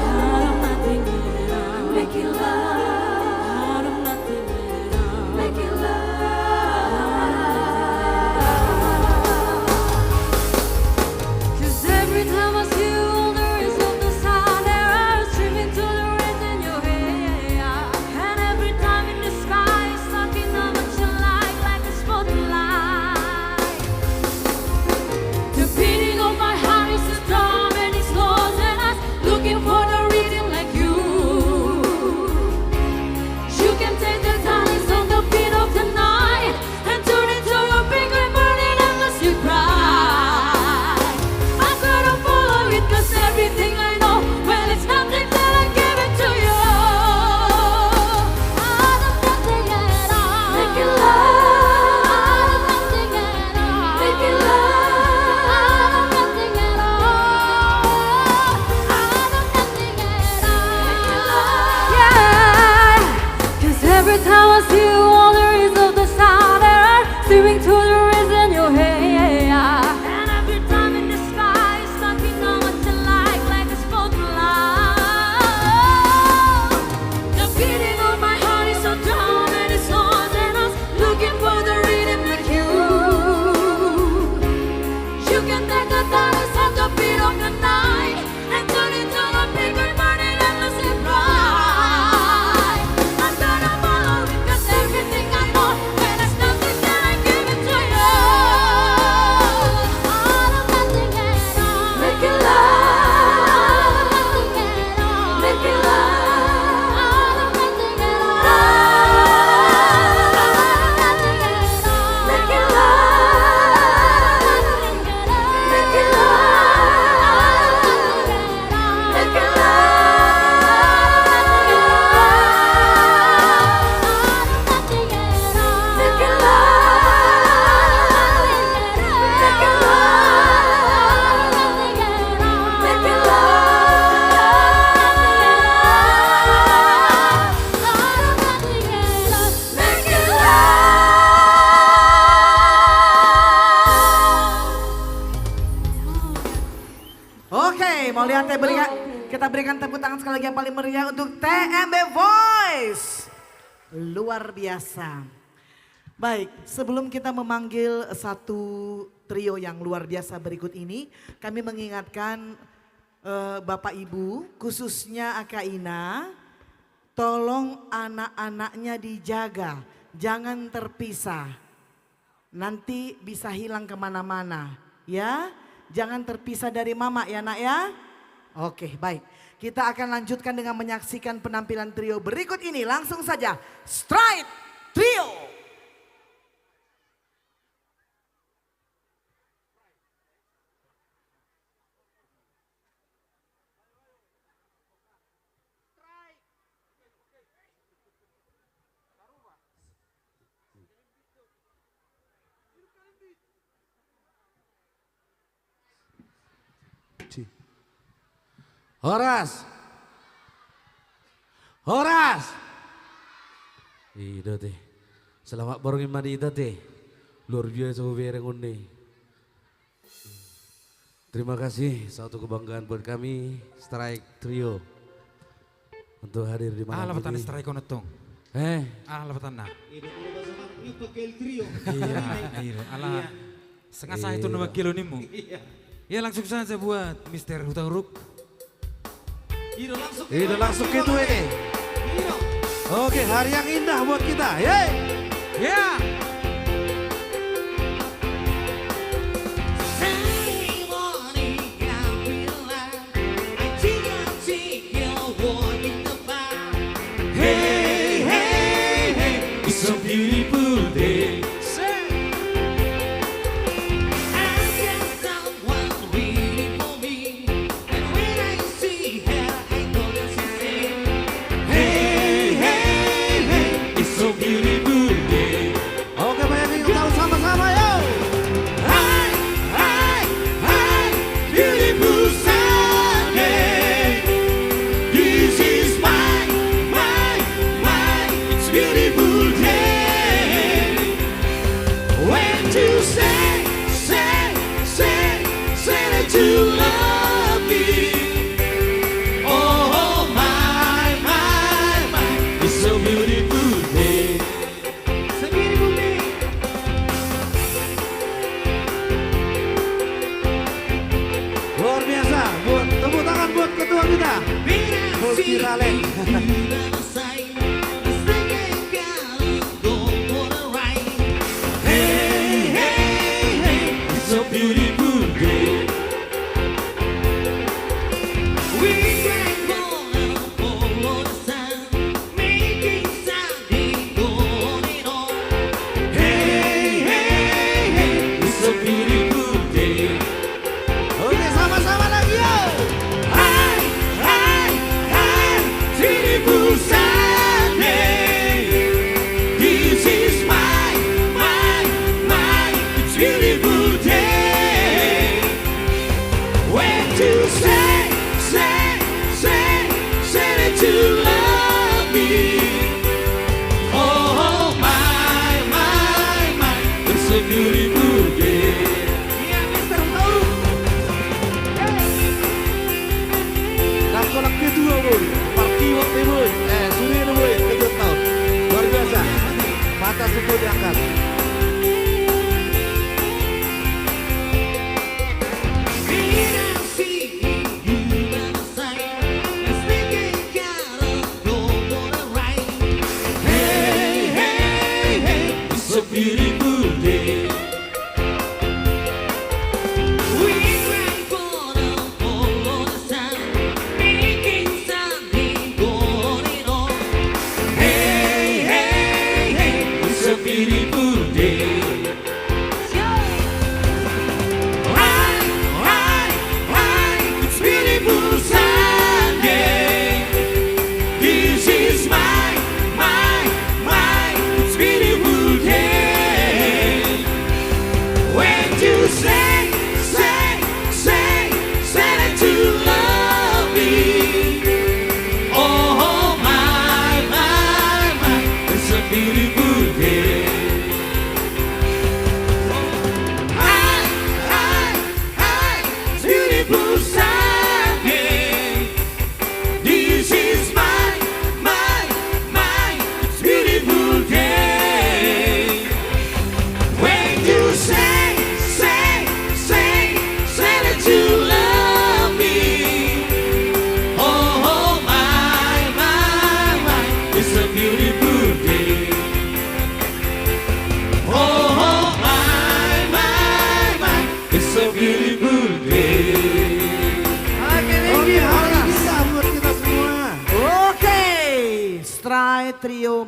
out of nothing at all. Making love out of nothing at all. Making love. 'Cause every time I see you, all there is of the sound arrows streaming to the rays in your hair. And every time in the sky, it's knocking on what you like a spotlight. The beating of my heart is a drum and it's lost and us looking for the rhythm like you. You can take the talents on the beat of the night and turn it to a big red burning endlessly bright. I'm gonna follow it 'cause everything I know, well it's nothing that I give it to you. Out of nothing at all. Making love. Out of nothing at all. Making love. Out of nothing at all. Out of nothing at all. Making love. Yeah. 'Cause every time I see you, all there is of the sound and streaming to the rays in your hair. And every time in the sky, it's knocking on what you like a spotlight. The beating of my heart is so dumb and it's lost and us looking for the rhythm like you. You can take the talents on the beat of the night and turn it to a big red burning endlessly bright. I'm gonna follow it 'cause everything I know, when it's nothing that I give it to you.
lihat kita berikan tepuk tangan sekali lagi yang paling meriah untuk TMB Voice. Luar biasa. Baik, sebelum kita memanggil satu trio yang luar biasa berikut ini, kami mengingatkan Bapak Ibu, khususnya Akaina, tolong anak-anaknya dijaga, jangan terpisah. Nanti bisa hilang kemana-mana, ya. Jangan terpisah dari mama ya nak ya. Oke, baik. Kita akan lanjutkan dengan menyaksikan penampilan trio berikut ini. Langsung saja, Stride Trio.
Horas. Horas. Ida teh. Selamat bareng mandi ida teh. Luar biasa bereng unni. Terima kasih, satu kebanggaan buat kami Strike Trio untuk hadir di malam ini.
Lepatan strike onetong. Lepatan nah. Iya, ala setengah saya itu nama kilo nimu. Ya langsung saja buat Mr. Hutang Ruk.
Ida langsung gitu ini. Oke, hari yang indah buat kita. Yeay.
Yeah.
Hey, hey, hey, it's a beautiful day.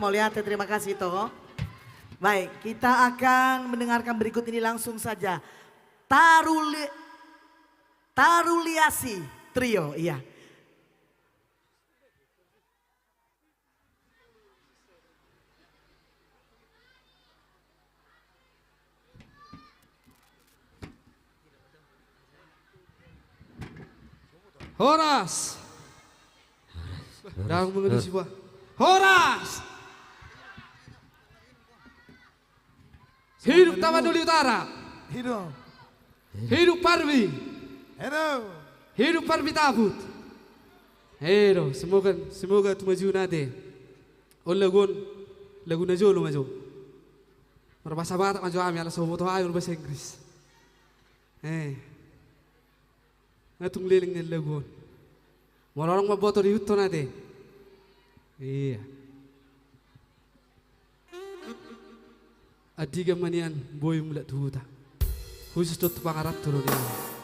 Mauliate, terima kasih toh. Baik, kita akan mendengarkan berikut ini langsung saja. Taruliasi Trio, iya.
Horas. Dalam mengenai sebuah Horas. Hidup Tapanuli Utara.
Hidup.
Hidup Parbi.
Hidup.
Hidup Parbi Tabut. Hero, semoga tu maju nanti. Lagu najolo maju. Berbahasa Batak maju kami ala sobo toh ayo bahasa Inggris. Ngatung liling ng lagun. Marorong maboto di huto natin. Iya. Adiga manian boy mulat huta. Khusus dot pangarap turun ini.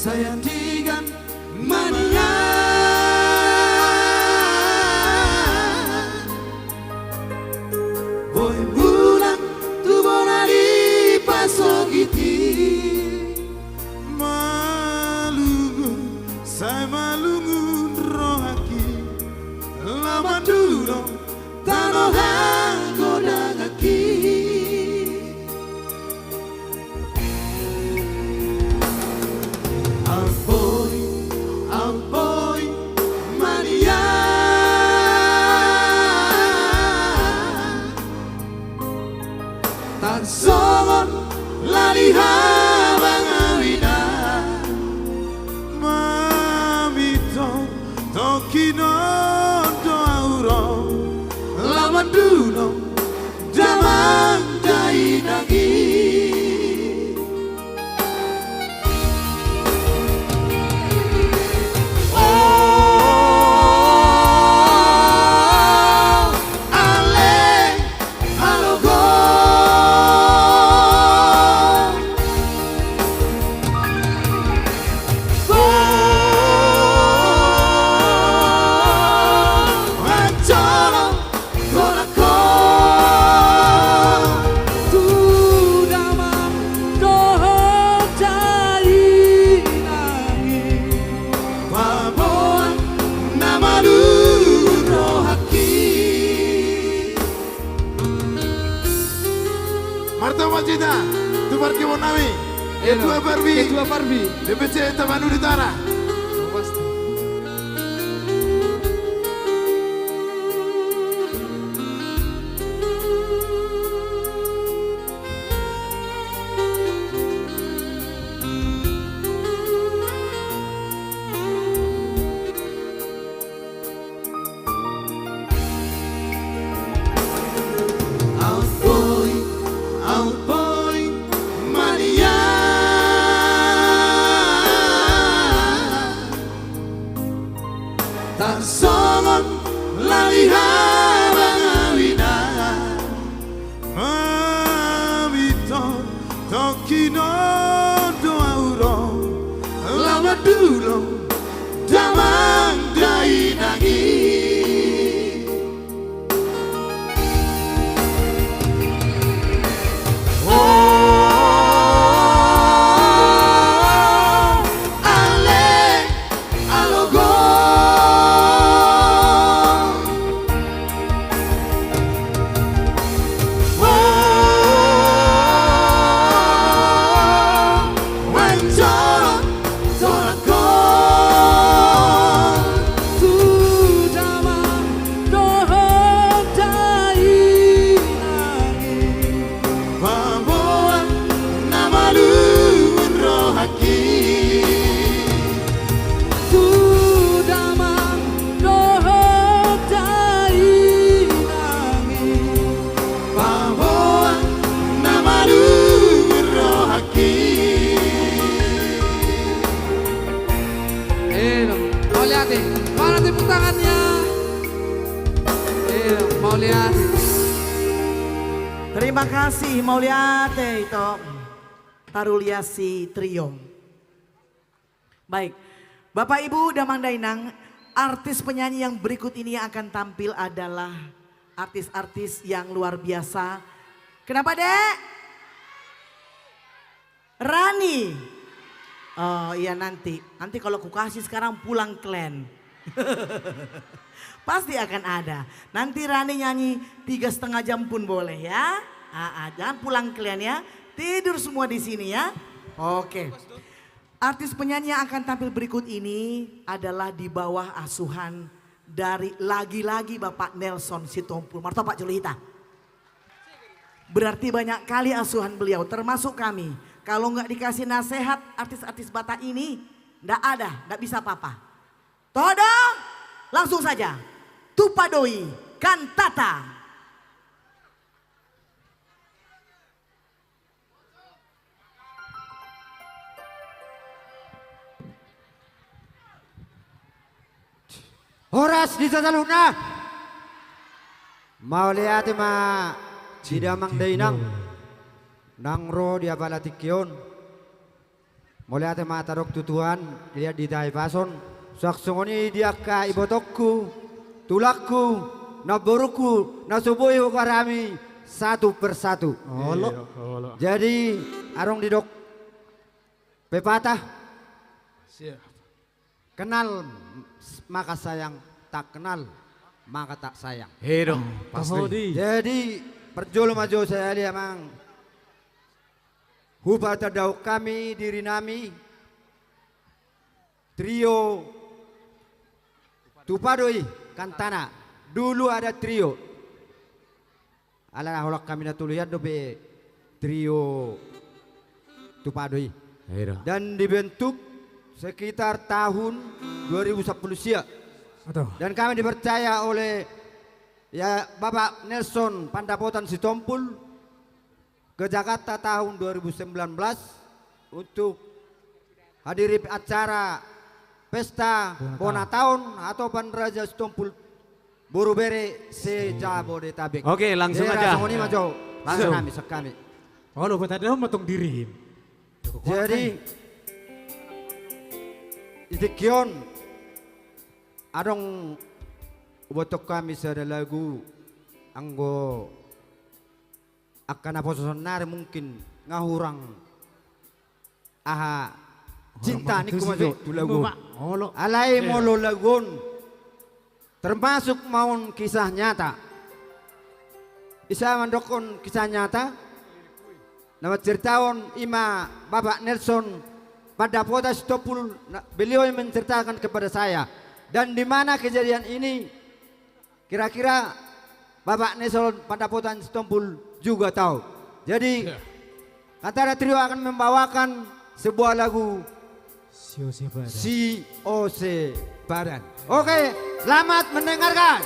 Saya tigan mania Boy bulan tu bonari pasogiti Malungun saya malungun rohaki Lama dulu tanohan kodagaki Songon lalihabang awina Mamito tokino do auro Laman duno damang dainagi
Ketua Parbi
DPC Tapanuli Utara. Songon lalihabang awina Mamito tokino do auro Lama dulu damang dainagi
Mauliati.
Terima kasih Mauliate itu Taruliasi Trio. Baik, Bapak Ibu Damang Dainang, artis penyanyi yang berikut ini yang akan tampil adalah artis-artis yang luar biasa. Kenapa Dek? Rani. Oh iya nanti kalau ku kasih sekarang pulang klan. Pasti akan ada. Nanti Rani nyanyi 3,5 jam pun boleh ya. Jangan pulang kalian ya. Tidur semua di sini ya. Oke. Artis penyanyi yang akan tampil berikut ini adalah di bawah asuhan dari lagi-lagi Bapak Nelson Sitompul. Marto Pak Julita. Berarti banyak kali asuhan beliau termasuk kami. Kalau nggak dikasih nasihat artis-artis Batak ini nggak bisa apa-apa. Todong, langsung saja. Tupadoi Kantata.
Horas di Tataluna. Mauliati ma Cidamang Dainang. Nangro di Abalatikion. Mauliati ma Tarok Tutuan. Lihat di Taipason. Saksongoni dia ka ibotokku, tulakku, naboruku, nasubuhi karami satu persatu. Jadi arong didok pepatah. Kenal maka sayang, tak kenal maka tak sayang.
Dong, pasti.
Jadi perjolo maju saya lihat mang. Huba terdau kami diri nami trio Tupadoi Kantana. Dulu ada trio. Ala holak kami natulian dobe trio Tupadoi. Dan dibentuk sekitar tahun 2010 siap. Dan kami dipercaya oleh ya Bapak Nelson Pandapotan Sitompul ke Jakarta tahun 2019 untuk hadiri acara Pesta Bona Tahun atau Raja Sitompul Borobere se Jabodetabek.
Oke, langsung aja.
Langsung kami sekami.
Oh, lo tadi motong diri.
Jadi Itikion adong botok kami sa lagu anggo akan apa sonare mungkin ngahurang aha cinta ni kumajo tu lagu alai molo lagun termasuk maun kisah nyata isa mandokon kisah nyata nama ceritaon ima Bapak Nelson Pandapotan Sitompul. Beliau yang menceritakan kepada saya dan di mana kejadian ini kira-kira Bapak Nelson Pandapotan Sitompul juga tahu. Jadi Kantara Trio akan membawakan sebuah lagu COC Badan. Oke, selamat mendengarkan.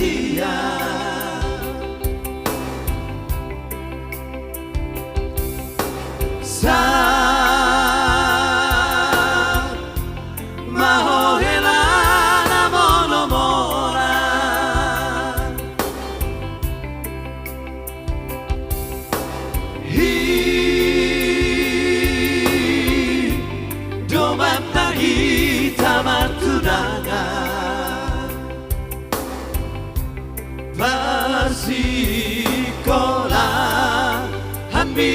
sia-sia. Mahohelana monomora Hidup kita bertunangan Bersikolah Hambi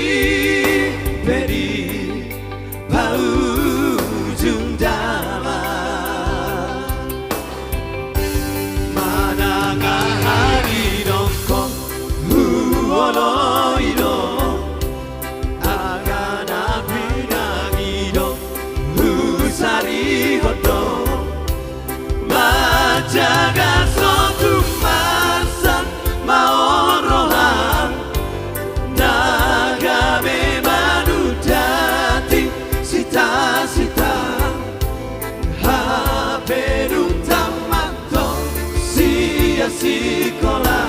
beri ujung damai Manangah hari nongkong huolo ino Agana binang ino husari hoto Majaga sotu marsan maorohan Nagame manudati sita-sita Haberung tamato sia-sikola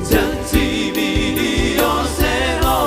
Janji milio seho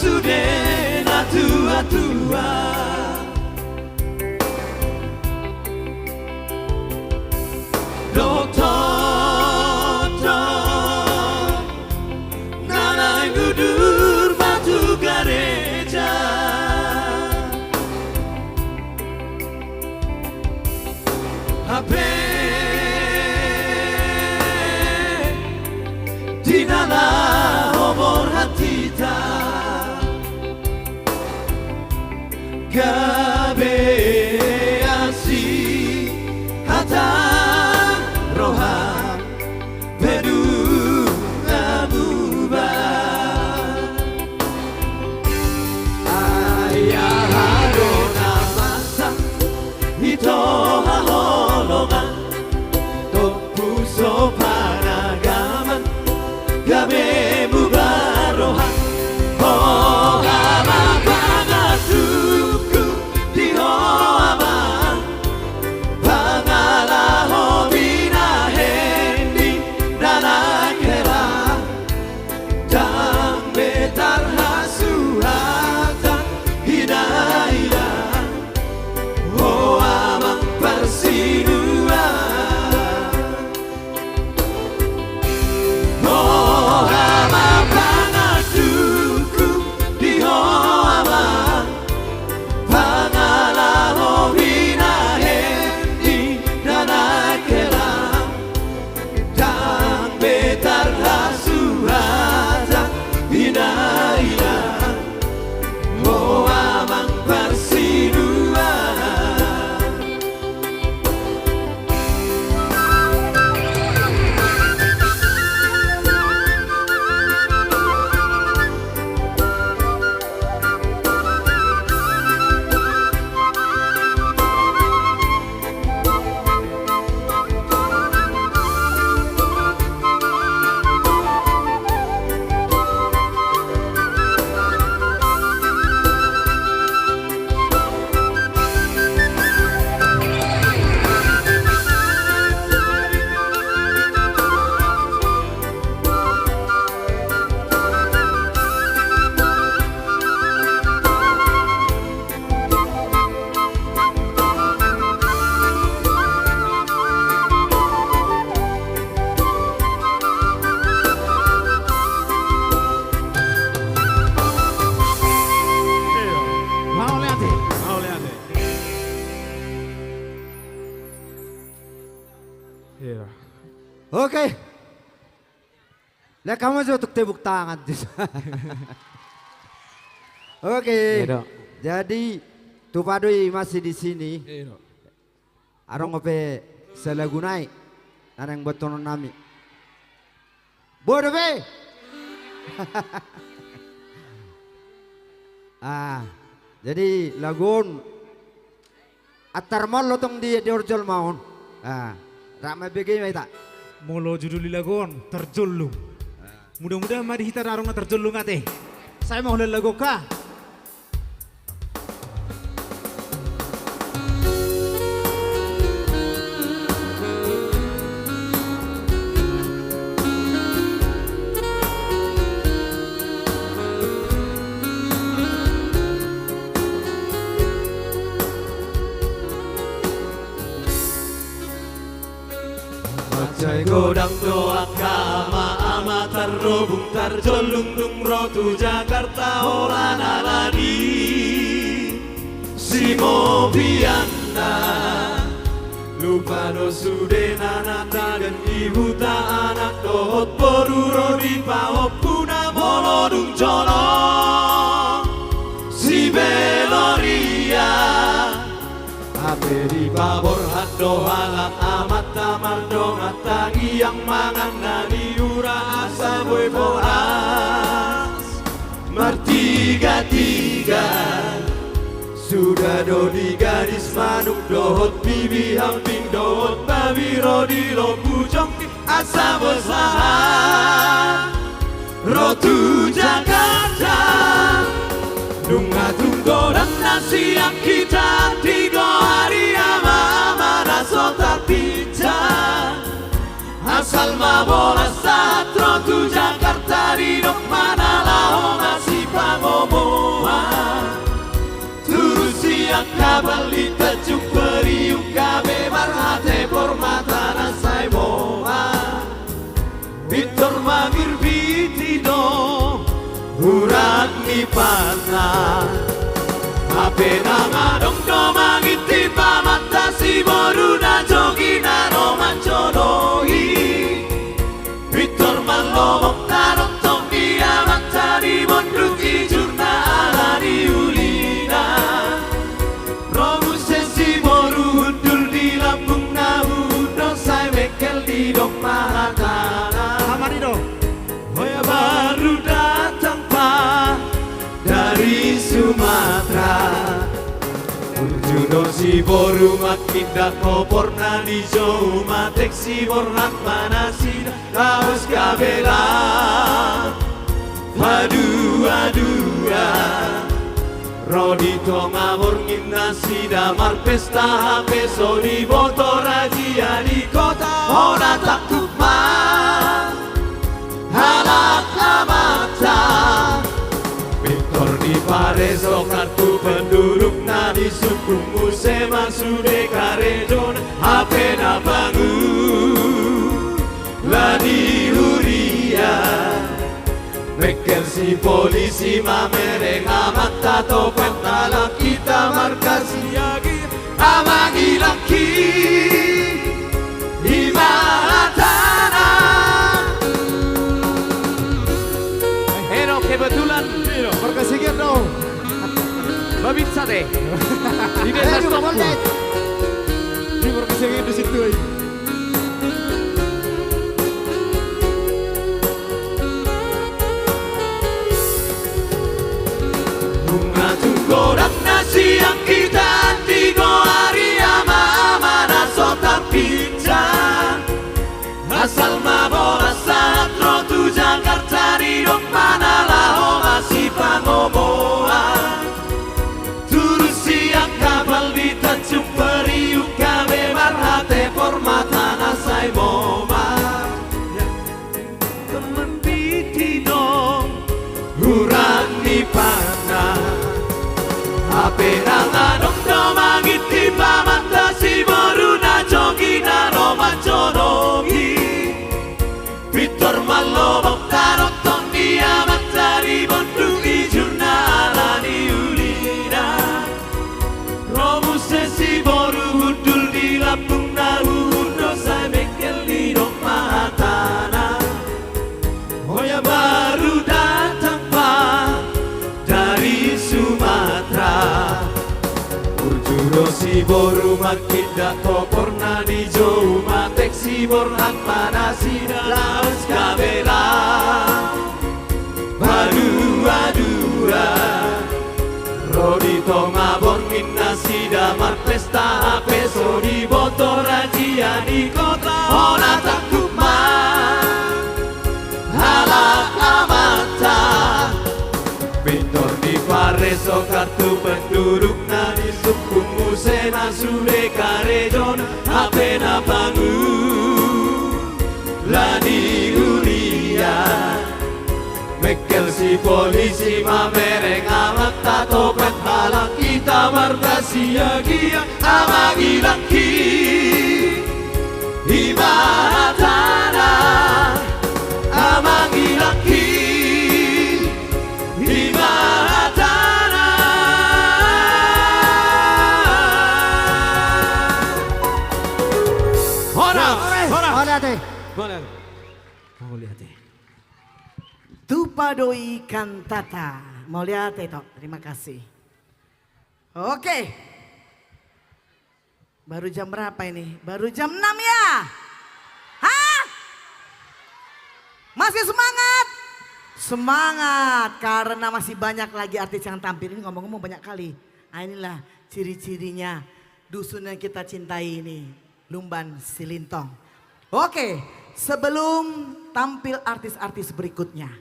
Sudena tua-tua Doktor Nanai gudur batu gereja HP di dalam obor hati Gabe asi hata roha pedu abuba ayah harona masa ito halolongan topu sopanagaman gabe mubaroha oh
Oke. Lihat kamu untuk tepuk tangan. Oke. Jadi Tupadoi masih di sini. Arong ngope selagunai. Anang betonon nami. Bodoh be. Jadi lagun atar mall tong di orjol maun. Ramai bagaimana tak?
Molo judul lagun terjulung. Mudah-mudahan mari kita narong terjulung ate. Saya mau lagu kah?
Jai godang doa kama ama tarrobung tarjolung dung rotu Jakarta olana ladi Simo bianda lupa do sude nanata dan ibu ta anak dohot poruro di paop puna molo dung jono si beloria Ape di babor hado halak amat tamar dong atangi yang mangan nani ura asa boy boras Martiga-tiga Sudah dodi gadis manuk dohot bibi hamping dohot babi rodi lo pujong asa bosahan Rotu Jakarta Nunga tunggo dan nasi yang kita tigo hari ama naso tapija Asal mabola satro tu Jakarta di dok mana lao masih pangomoa Turus siang kabel di tajuk periuk kabe barhate pormata nasai moa Bitor magir bitido Urat ni pana Ape nanga dong domangiti pamata si boru na jogi na roman jodohi Victor malomok tarong tong dia matari mondruk ijurna ala diulina Romu sesi boru hudul di lambung na udon say mekel di dok mahatana Amarido Hoya baru datang dari Sumatera Urjuno si boru makin dak kopor nani jauh matek si bornak manasi kaos kabela Adua Rodi tongawur nginasi damar pesta peso di botol rajia di kota ora takut mah halak amata Victor di Pareso kartu penduduk na di suku Musema sude karejon apena bangu Ladi huria Mekel si polisi mamereng amat tato pentala kita markasi yagi amagi laki di mahatana kebetulan
Berkesigian dong.
Babit sate. Di desa Stompul.
Di berkesigian di situ aja.
Bunga tunggu dan nasi yang kita tigo hari ama naso tapinjang Asal mabola satro tu Jakarta di dok mana lao masih pangomoa Turus siang kabel di tajuk periuk kabe marhate formata nasai moma Temen biti dong hurani pana Ape nanga dong domangiti pamata si boru na jogi na roman jodogi Victor malobok tarotong dia matari bondu ijurna alani ulina Romu sesi boru hudul di lapung na udo say mekel di dok mahat Di boru makida toporna di jauh matek si bornak manasi laos kabela. Badua-dua Rodi tonga borngin nasi damar pesta peso di botol rajia di kota ona takut halak amata. Pintor di Pareso kartu penduduk na di suku musena sude karejon apena bangun ladi ulia. Mekel si polisi mamereng amat tato pet balak kita mardasia gia amagi laki imaratana amagi laki imaratana.
Hora teh.
Mau lihat deh.
Tupadoi Kantata. Mau lihat itu, terima kasih. Oke. Baru jam berapa ini? Baru jam 6 ya? Hah? Masih semangat? Semangat, karena masih banyak lagi artis yang tampil. Ini ngomong-ngomong banyak kali. Nah, inilah ciri-cirinya dusun yang kita cintai ini. Lumban Silintong. Oke, sebelum tampil artis-artis berikutnya.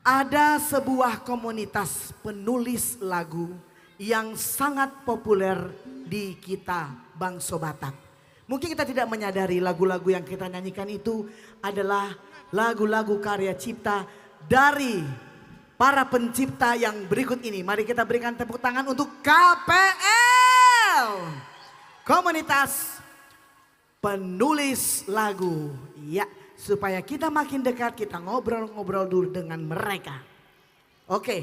Ada sebuah komunitas penulis lagu yang sangat populer di kita bangsa Batak. Mungkin kita tidak menyadari lagu-lagu yang kita nyanyikan itu adalah lagu-lagu karya cipta dari para pencipta yang berikut ini. Mari kita berikan tepuk tangan untuk KPL. Komunitas penulis lagu. Ya. Supaya kita makin dekat, kita ngobrol-ngobrol dulu dengan mereka. Oke.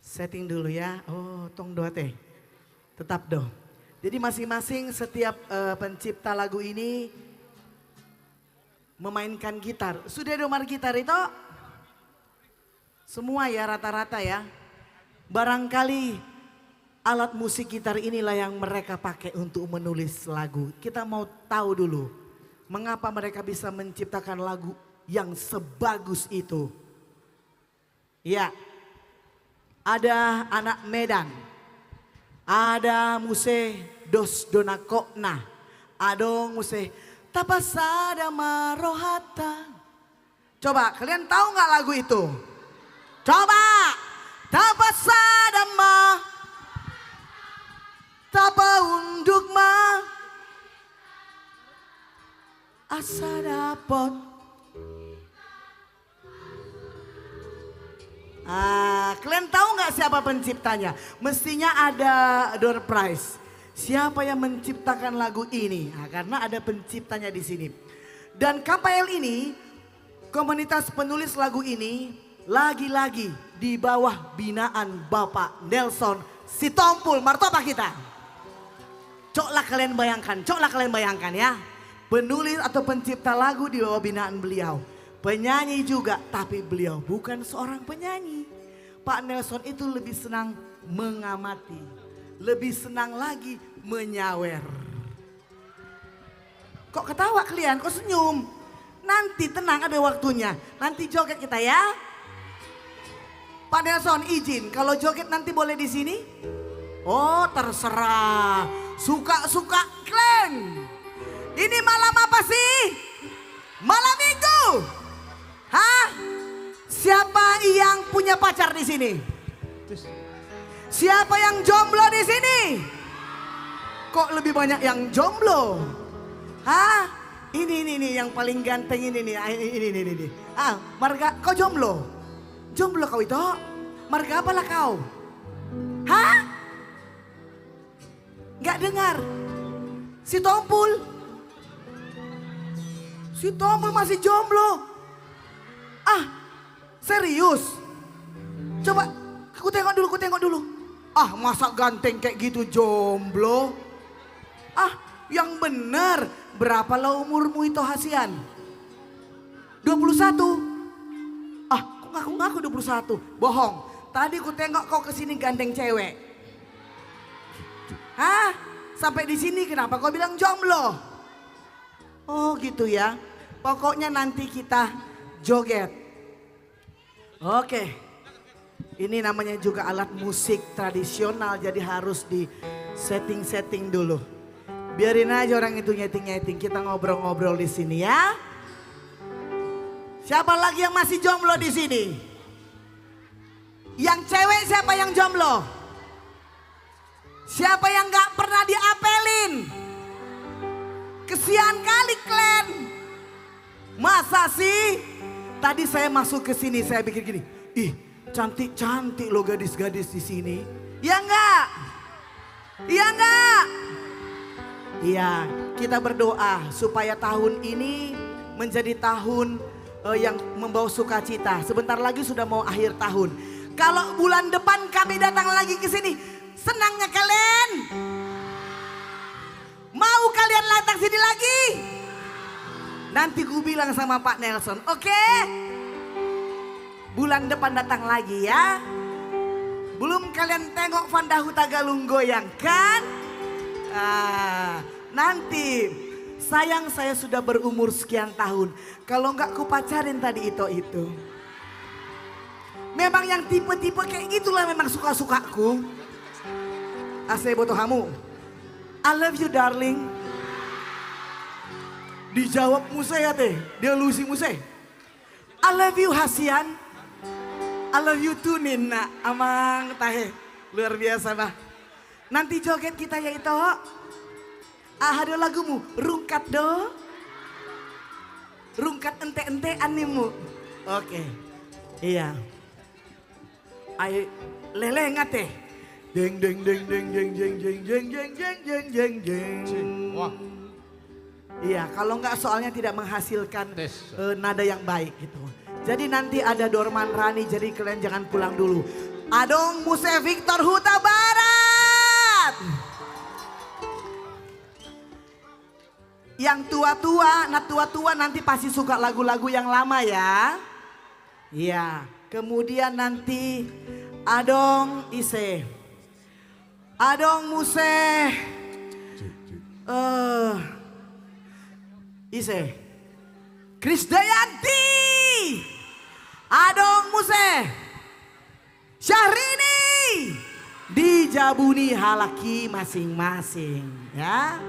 Setting dulu ya. Oh, tong doa teh. Tetap dong. Jadi masing-masing setiap pencipta lagu ini memainkan gitar. Sudah domar gitar itu? Semua ya rata-rata ya. Barangkali alat musik gitar inilah yang mereka pakai untuk menulis lagu. Kita mau tahu dulu. Mengapa mereka bisa menciptakan lagu yang sebagus itu? Ya, ada anak Medan, ada muse dos donakokna, ada muse tapasada marohata. Coba kalian tahu nggak lagu itu? Coba tapasada ma tapa unduk ma asa dapot. Kalian tahu nggak siapa penciptanya? Mestinya ada door prize. Siapa yang menciptakan lagu ini? Karena ada penciptanya di sini. Dan KPL ini, komunitas penulis lagu ini, lagi-lagi di bawah binaan Bapak Nelson Sitompul, martoba kita. Coklah kalian bayangkan ya. Penulis atau pencipta lagu di bawah binaan beliau. Penyanyi juga, tapi beliau bukan seorang penyanyi. Pak Nelson itu lebih senang mengamati. Lebih senang lagi menyawer. Kok ketawa kalian? Kok senyum? Nanti tenang, ada waktunya. Nanti joget kita ya. Pak Nelson izin, kalau joget nanti boleh di sini? Oh terserah, suka-suka kalian. Ini malam apa sih? Malam minggu? Hah? Siapa yang punya pacar di sini? Siapa yang jomblo di sini? Kok lebih banyak yang jomblo? Hah? Ini yang paling ganteng ini. Marga, kau jomblo? Jomblo kau itu? Marga apalah kau? Hah? Gak dengar? Sitompul masih jomblo. Serius? Coba aku tengok dulu. Masa ganteng kayak gitu jomblo? Yang benar. Berapalah umurmu itu Hasian? 21? Kok ngaku-ngaku 21? Bohong. Tadi ku tengok kau kesini gandeng cewek. Hah? Sampai di sini kenapa kau bilang jomblo? Oh gitu ya. Pokoknya nanti kita joget. Oke. Ini namanya juga alat musik tradisional jadi harus di setting-setting dulu. Biarin aja orang itu nyeting-nyeting, kita ngobrol-ngobrol di sini ya. Siapa lagi yang masih jomblo di sini? Yang cewek siapa yang jomblo? Siapa yang gak pernah diapelin? Kesian kali kalian. Masa sih? Tadi saya masuk ke sini saya pikir gini, ih cantik-cantik loh gadis-gadis di sini. Ya enggak? Iya enggak? Iya, kita berdoa supaya tahun ini menjadi tahun yang membawa sukacita. Sebentar lagi sudah mau akhir tahun. Kalau bulan depan kami datang lagi ke sini, senangnya kalian? Mau kalian datang sini lagi? Nanti gue bilang sama Pak Nelson, oke? Bulan depan datang lagi ya. Belum kalian tengok Vanda Huta Galung goyang kan? Nanti sayang saya sudah berumur sekian tahun. Kalau enggak ku pacarin tadi itu. Memang yang tipe-tipe kayak gitulah memang suka-sukaku. Ase boto hamu. I love you darling. Dijawab Muse ya teh. Dia lusi Muse. I love you Hasian. I love you too Nina. Amang tahe. Luar biasa bah. Nanti joget kita ya itu. Ada lagumu. Rungkat do. Rungkat ente-ente animu. Oke. Iya. Ay lele ngate. Deng deng deng deng deng deng deng deng deng deng deng deng deng. Wah. Iya, kalau enggak soalnya tidak menghasilkan nada yang baik gitu. Jadi nanti ada Dorman Rani, jadi kalian jangan pulang dulu. Adong Muse Victor Huta Barat. Yang tua-tua nanti pasti suka lagu-lagu yang lama ya. Iya, kemudian nanti Adong Ise. Adong Muse. Ise. Krisdayanti. Adong Muse. Syahrini. Dijabuni halaki masing-masing ya.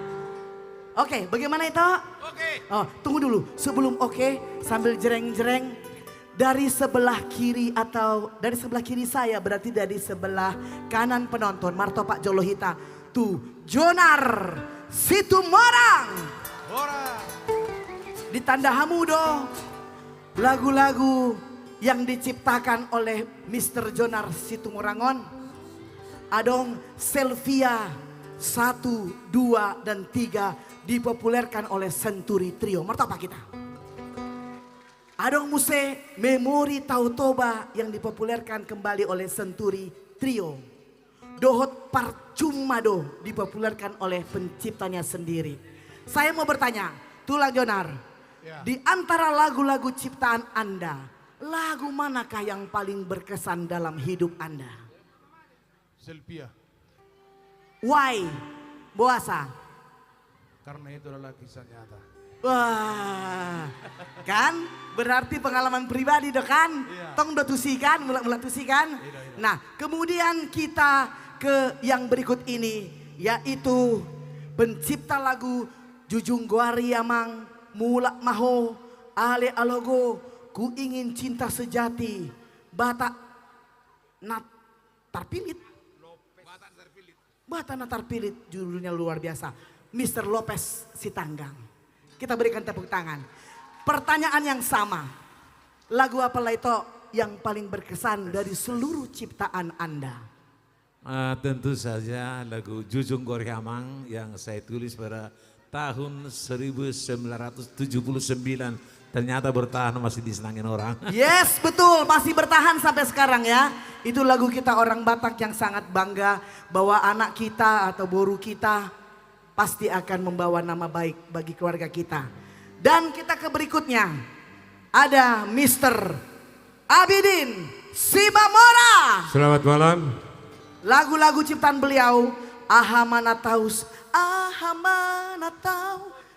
Oke, bagaimana itu? Oke. Oh, tunggu dulu. Sebelum oke, sambil jereng-jereng dari sebelah kiri atau dari sebelah kiri saya berarti dari sebelah kanan penonton Marto Pak Jolohita. Tuh, Jonar Situmorang. Ditanda Hamudo. Lagu-lagu yang diciptakan oleh Mr. Jonar Situmorangon. Adong Selvia 1, 2, dan 3 dipopulerkan oleh Senturi Trio. Martapa kita. Adong Muse Memori Tautoba yang dipopulerkan kembali oleh Senturi Trio. Dohot Parcumado dipopulerkan oleh penciptanya sendiri. Saya mau bertanya, Tulang Jonar, di antara lagu-lagu ciptaan Anda, lagu manakah yang paling berkesan dalam hidup Anda?
Selvia.
Why? Boasa.
Karena itu adalah kisah nyata.
Wah, kan berarti pengalaman pribadi dong kan? Tong udah tusikan, mulai tusikan. Nah, kemudian kita ke yang berikut ini, yaitu pencipta lagu Jujung Goari Yamang, Mulak Maho, Ale Alogo, Ku Ingin Cinta Sejati, Batak Natarpilit. Batak Natarpilit, judulnya luar biasa. Mr. Lopez Sitanggang. Kita berikan tepuk tangan. Pertanyaan yang sama. Lagu apa itu yang paling berkesan dari seluruh ciptaan Anda?
Tentu saja lagu Jujung Goari Yamang yang saya tulis pada tahun 1979. Ternyata bertahan masih disenangin orang.
Yes, betul, masih bertahan sampai sekarang ya. Itu lagu kita orang Batak yang sangat bangga bahwa anak kita atau boru kita pasti akan membawa nama baik bagi keluarga kita. Dan kita ke berikutnya. Ada Mr. Abidin Simamora.
Selamat malam.
Lagu-lagu ciptaan beliau Ahamana tahu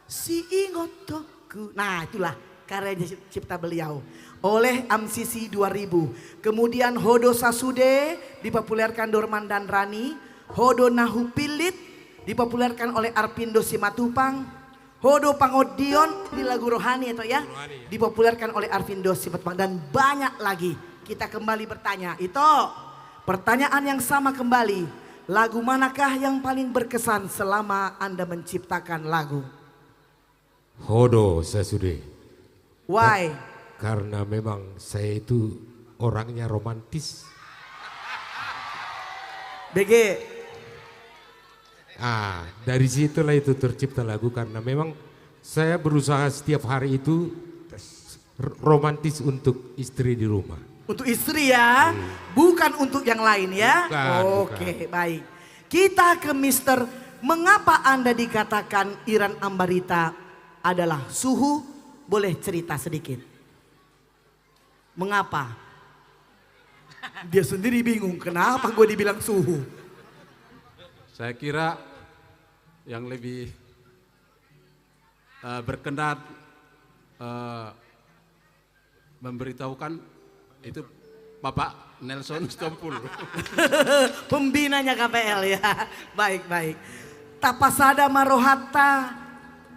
si ingotoku. Nah itulah karya cipta beliau oleh MCC 2000. Kemudian Hodo Sasude dipopulerkan Dorman dan Rani. Hodo Nahu Pilit dipopulerkan oleh Arpindo Simatupang. Hodo Pangodion di lagu rohani itu ya, dipopulerkan oleh Arpindo Simatupang dan banyak lagi. Kita kembali bertanya, itu pertanyaan yang sama kembali. Lagu manakah yang paling berkesan selama Anda menciptakan lagu?
Hodo Sasude.
Why?
Karena memang saya itu orangnya romantis.
BG.
Dari situlah itu tercipta lagu karena memang saya berusaha setiap hari itu romantis untuk istri di rumah.
Untuk istri ya, bukan untuk yang lain ya. Oke, baik. Kita ke Mister, mengapa Anda dikatakan Iran Ambarita adalah suhu? Boleh cerita sedikit. Mengapa? Dia sendiri bingung, kenapa gue dibilang suhu?
Saya kira yang lebih berkenan memberitahukan itu Bapak Nelson Stompul.
Pembinanya KPL ya. Baik, baik. Tapasada Marohata,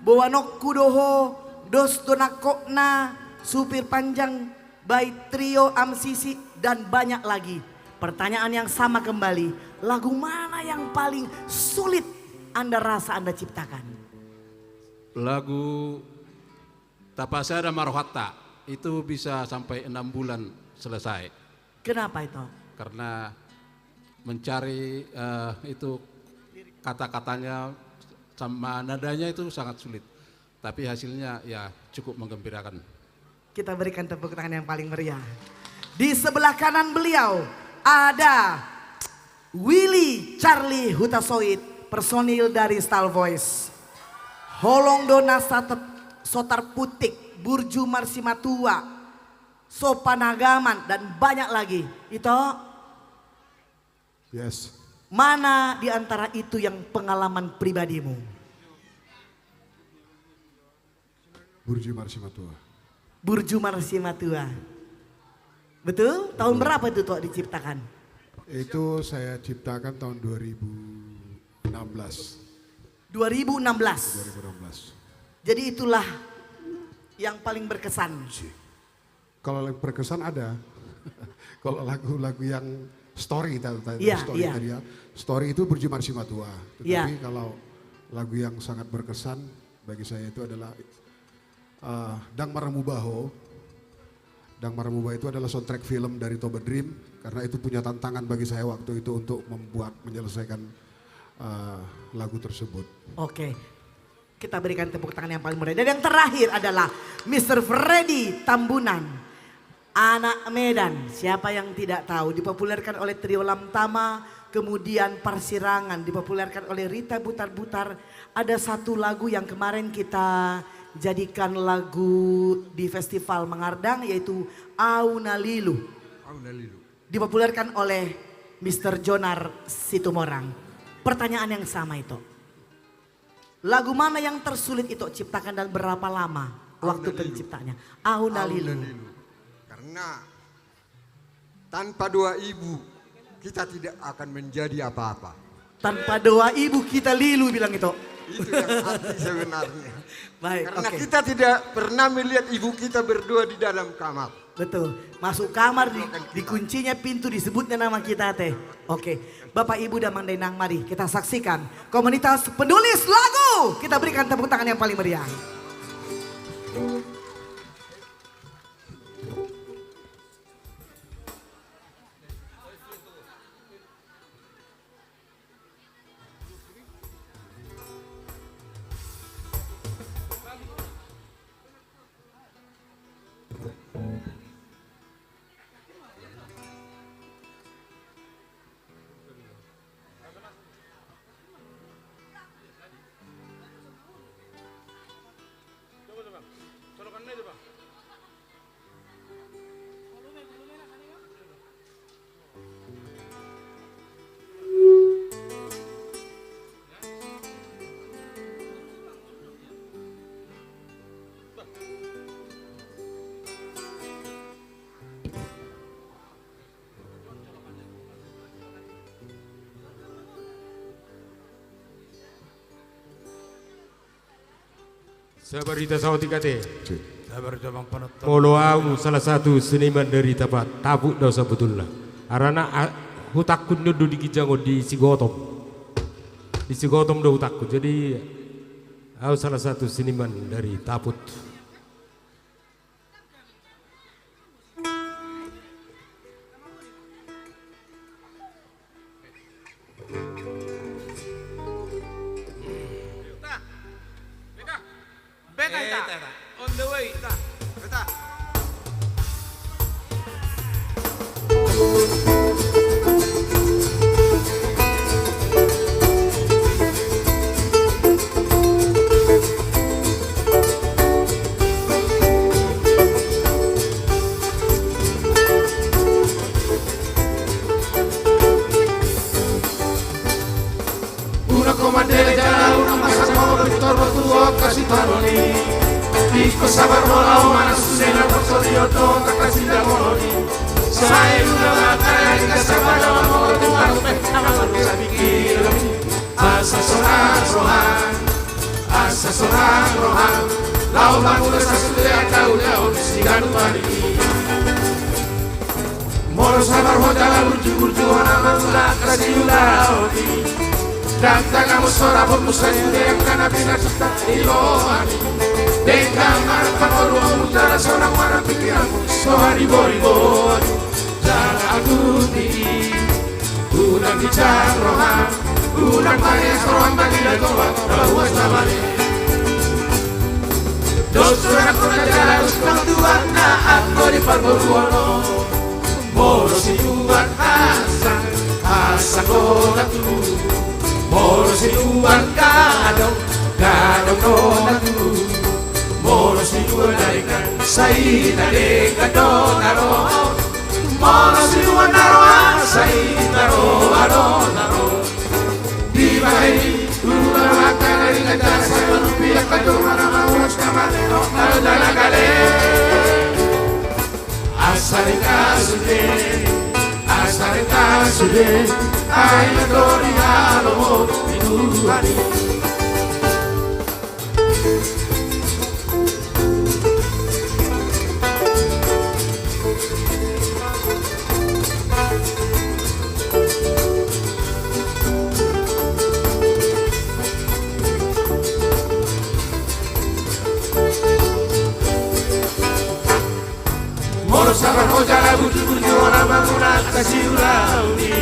Bowanok Kudoho, Dos Donakokna, Supir Panjang, By Trio MCC dan banyak lagi. Pertanyaan yang sama kembali, lagu mana yang paling sulit Anda rasa Anda ciptakan?
Lagu Tapasada Marohata itu bisa sampai 6 bulan selesai.
Kenapa itu?
Karena mencari itu kata-katanya sama nadanya itu sangat sulit. Tapi hasilnya ya cukup menggembirakan.
Kita berikan tepuk tangan yang paling meriah. Di sebelah kanan beliau ada Willy Charlie Hutasoit, personil dari Style Voice. Holong Dona Sotar Putik, Burju Marsimatua, Sopanagaman dan banyak lagi. Itu
Yes.
mana di antara itu yang pengalaman pribadimu?
Burju Marsimatua.
Burju Marsimatua. Betul? Tahun berapa itu Tok diciptakan?
Itu saya ciptakan tahun 2016.
2016. Jadi itulah yang paling berkesan.
Kalau yang berkesan ada. Kalau lagu-lagu yang story tadi,
Iya,
story
iya.
tadi ya. Story itu Burju Marsimatua.
Iya.
Tetapi kalau lagu yang sangat berkesan bagi saya itu adalah Dang Maramubaho. Dang Maramubaho itu adalah soundtrack film dari Toba Dream. Karena itu punya tantangan bagi saya waktu itu untuk menyelesaikan lagu tersebut.
Oke. Kita berikan tepuk tangan yang paling meriah. Dan yang terakhir adalah Mr. Freddy Tambunan. Anak Medan, siapa yang tidak tahu, dipopulerkan oleh Trio Lamtama, kemudian Parsirangan, dipopulerkan oleh Rita Butar-Butar. Ada satu lagu yang kemarin kita jadikan lagu di Festival Mengardang, yaitu Auna Lilu. Dipopulerkan oleh Mr. Jonar Situmorang. Pertanyaan yang sama itu. Lagu mana yang tersulit itu ciptakan dan berapa lama waktu penciptanya? Auna Lilu.
Karena tanpa doa ibu kita tidak akan menjadi apa-apa.
Tanpa doa ibu kita lilu bilang itu.
Itu yang arti sebenarnya.
Baik,
Karena
oke.
kita tidak pernah melihat ibu kita berdua di dalam kamar.
Betul. Masuk kamar dikuncinya pintu disebutnya nama kita teh. Oke. Bapak Ibu dan Mang Denang, mari kita saksikan komunitas penulis lagu. Kita berikan tepuk tangan yang paling meriah.
Sabarita Sawatika teh.
Sabarita Bang Penonton.
Molo au salah satu seniman dari Tabuk Dausa Betullah. Arana hutakku nudu di Kijango di Sigotom. Di Sigotom do hutakku. Jadi au salah satu seniman dari Taput.
On the way.
Una comandere già, una massa nuova, ritorno tuo, casi paroli. Dico sabar mola o mana susena posso dio tonta casi da moloni. Sai una mattina che sabar la mola di mano per amare che sa bikira. Asa soran, asa soran rohan. Lau mangula sa sulia kau kau sigan mari. Moro sabar hoja la urju ana mangula casi ulaoni. Canta kamu sora por musa yang kana bina susta iloni. Dengar pangolu cara seorang mana pikiranmu sohari bori jalan aku tinggi udang bicara rohan udang manis rohan bagi dan tolak bahwa samane dosa aku jalan usang dua na aku di parboruono moro si tuan asa kola tu moro si tuan kadong kola tu Moro si uanarikan saita de kadonaro Moro si uanaro saita ro adonaro Di bayi ular makan dari ngajar saya rupiah kadonaro mawas kamane nokal dalagale Asarika sude ayo dori halo minuari Sabar hoja la buju orang bangunan kasih ulauni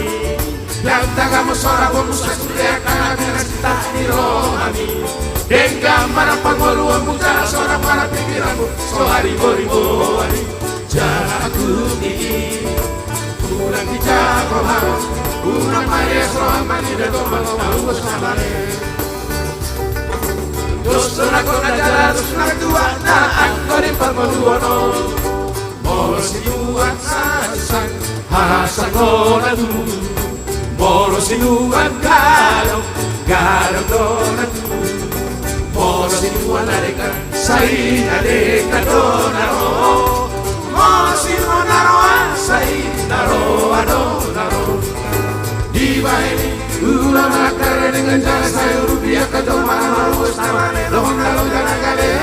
yang tagamu sora bomus kasulia kana bina kita ni rohani dengar mana pangolu muka sora para pikiranmu sohari bori jalan aku tinggi kurang bicara rohan kurang mayas rohan mani dan tombang tahu samare dosa kona jalan dosa dua na aku di parmoduono Moro si tuan sasan hasan kona tu Moro si tuan galong dona tu Moro si tuan adekan sai adekan donaro Moro si tuan naro sai naro Di baini ulah makar dengan jalan saya rupiah kadang mahal ustamane lohon kalau jalan kade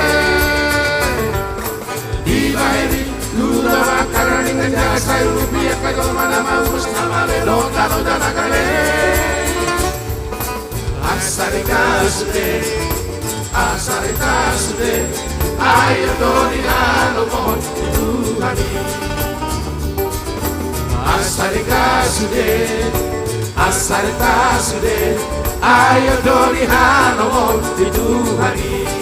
Di baini Lula makara dengan jaga saya rupiah kagak mana mau mustamale lonta lonta nakale asarika sude ayo doni halo mohon Tuhani asarika sude ayo doni halo mohon Tuhani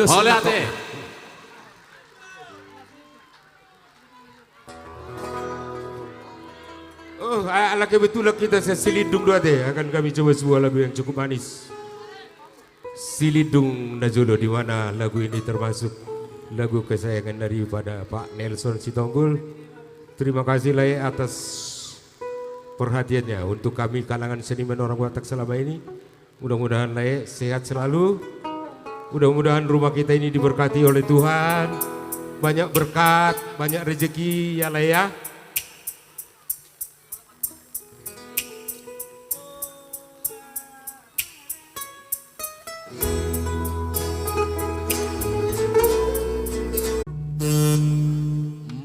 Oleh ate.
Oh, ala kebetulan kita Silindung dua deh. Akan kami coba sebuah lagu yang cukup manis. Silindung Najolo, di mana lagu ini termasuk lagu kesayangan daripada Pak Nelson Sitonggul. Terima kasih lah ya atas perhatiannya untuk kami kalangan seniman orang Batak selama ini. Mudah-mudahan layak, sehat selalu. Mudah-mudahan rumah kita ini diberkati oleh Tuhan. Banyak berkat, banyak rezeki ya layak.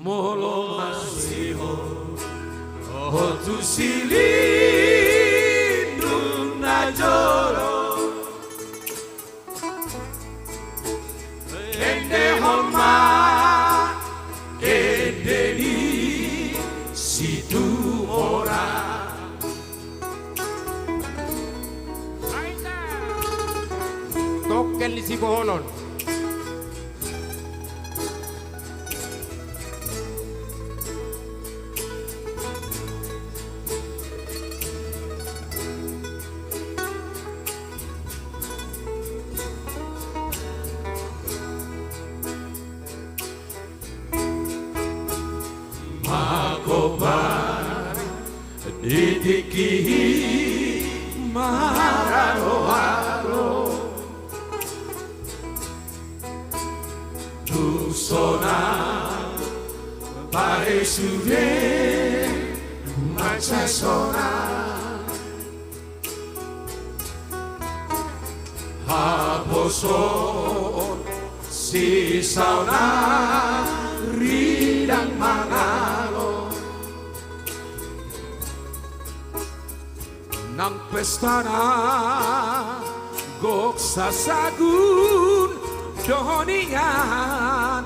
Molo masimo otu silindung najoro ende homa ende di situ ora
Token di si Boholon.
Makobar didikihi mararo-haro Dusona pare sude macasona Haboson si sauna ridang mangalo nang pestana gok sasagun doningan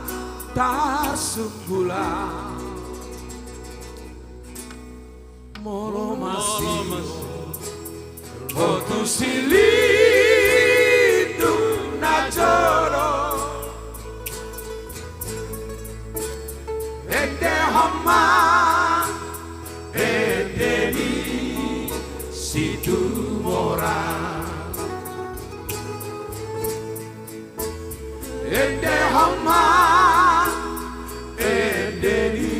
tarsunggulan molo masih otu silindung najoro ende homa ende di situ mora ende homa ende di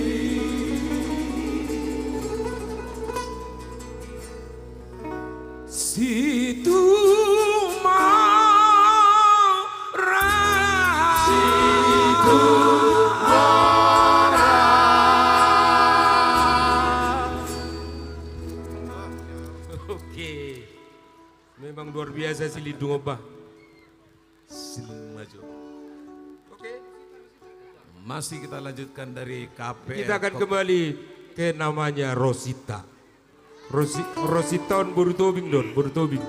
situ mora situ
Oke, memang luar biasa si Lindung Obah.
Silung maju. Masih kita lanjutkan dari KPR.
Kita akan kembali ke namanya Rosita. Rosita on Borutobing don, Borutobing.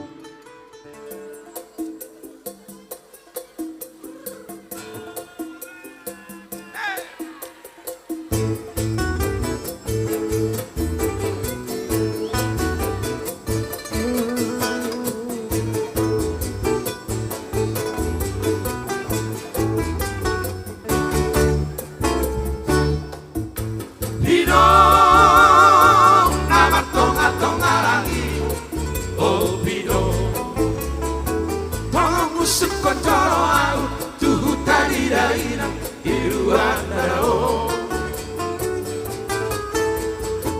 Pidong nama tonga-tongarangi oh pidong tong usuk koncoro au tuhu tadi daina iruan dao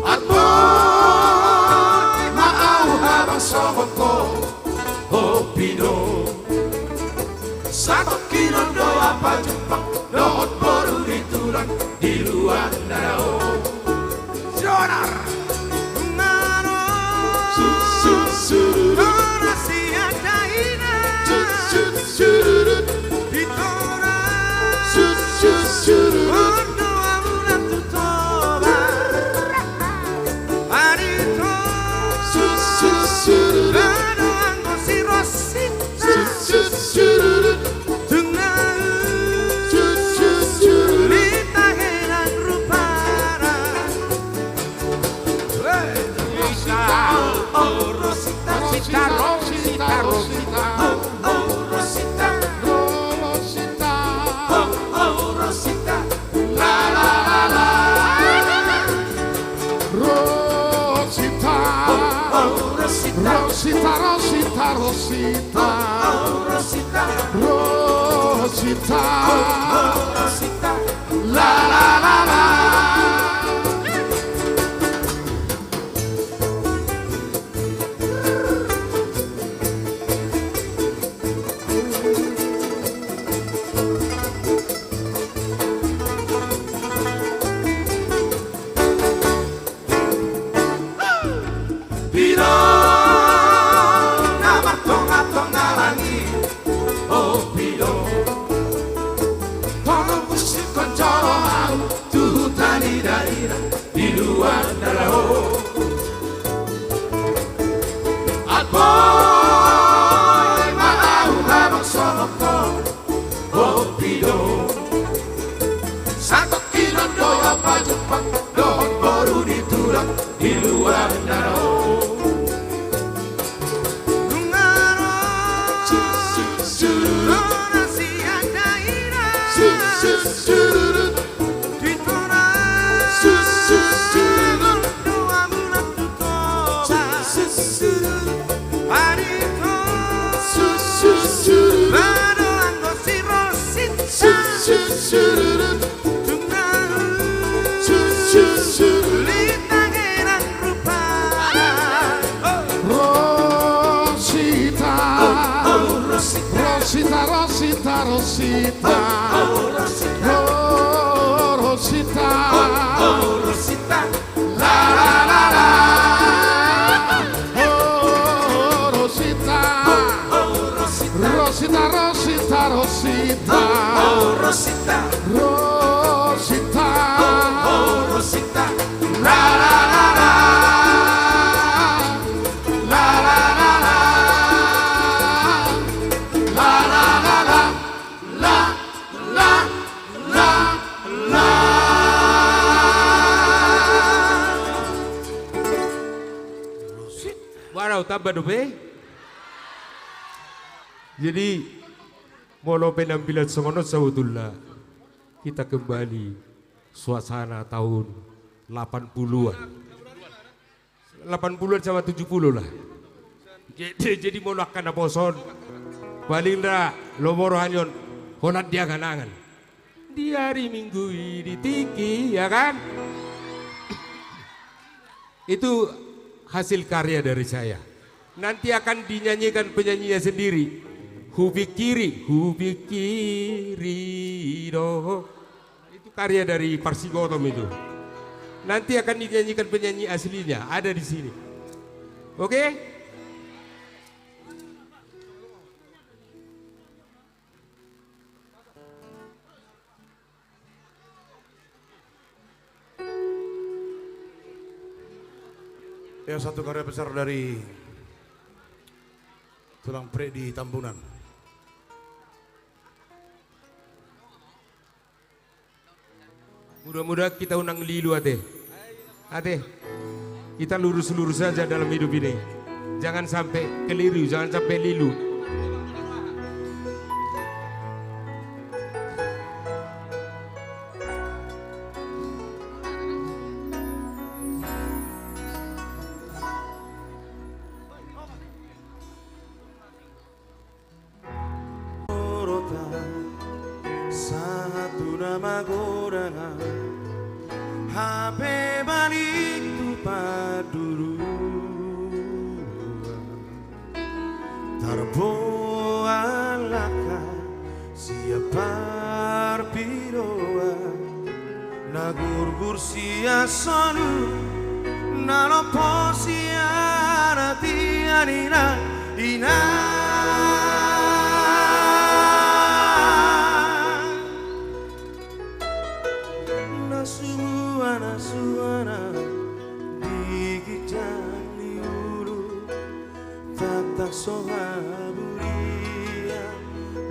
Atboy maau habang sohoko oh pidong satu kinondo apa jepang dohot boru ditulang iruan dao Jonar Ngaro Ora siada ina Ditora Ondo amulan tutoba Arito Ano anggo si Rosita Tengah Lita heran rupara Oh Rosita, Rosita, Rosita, Rosita, oh Rosita, Rosita, oh Rosita, la la la la, Rosita, oh Rosita, Rosita, Rosita, Rosita, oh Rosita, Rosita, oh Rosita, la la la la.
rahasia daerah ditorang dua bulan tutoba Adito Bado anggo si Rosita Lita gerang rupa
Rosita, Rosita, Rosita, Rosita, Rosita,
Rosita,
la la la la, Rosita, Rosita, Rosita, Rosita,
Rosita,
Rosita,
Rosita,
la la la la, la la la la, la la la la, la la la la.
Warau tambah dobe. Jadi mono penampilan songono sawdullah. Kita kembali suasana tahun 80-an. 80-an sama 70 lah. Jadi mono akan poson. Balindra lomoro hanyon honat dia kanangan. Di hari Minggu di Tiki ya kan? Itu hasil karya dari saya. Nanti akan dinyanyikan penyanyinya sendiri. Hubikiri doh. Itu karya dari Parsigotom itu. Nanti akan dinyanyikan penyanyi aslinya, ada di sini. Oke?
Ya, satu karya besar dari Tulang Pre di Tambunan.
Mudah-mudahan kita undang lilu ate. Ate, kita lurus-lurus saja dalam hidup ini. Jangan sampai keliru, jangan sampai lilu.
Satu nama gorangan HP balik tupa dulu Tarboa laka siapa piroa Nagurgur sia sonu Nalopo sia ratianina ina Nasuana digijang liulu tatak soha buria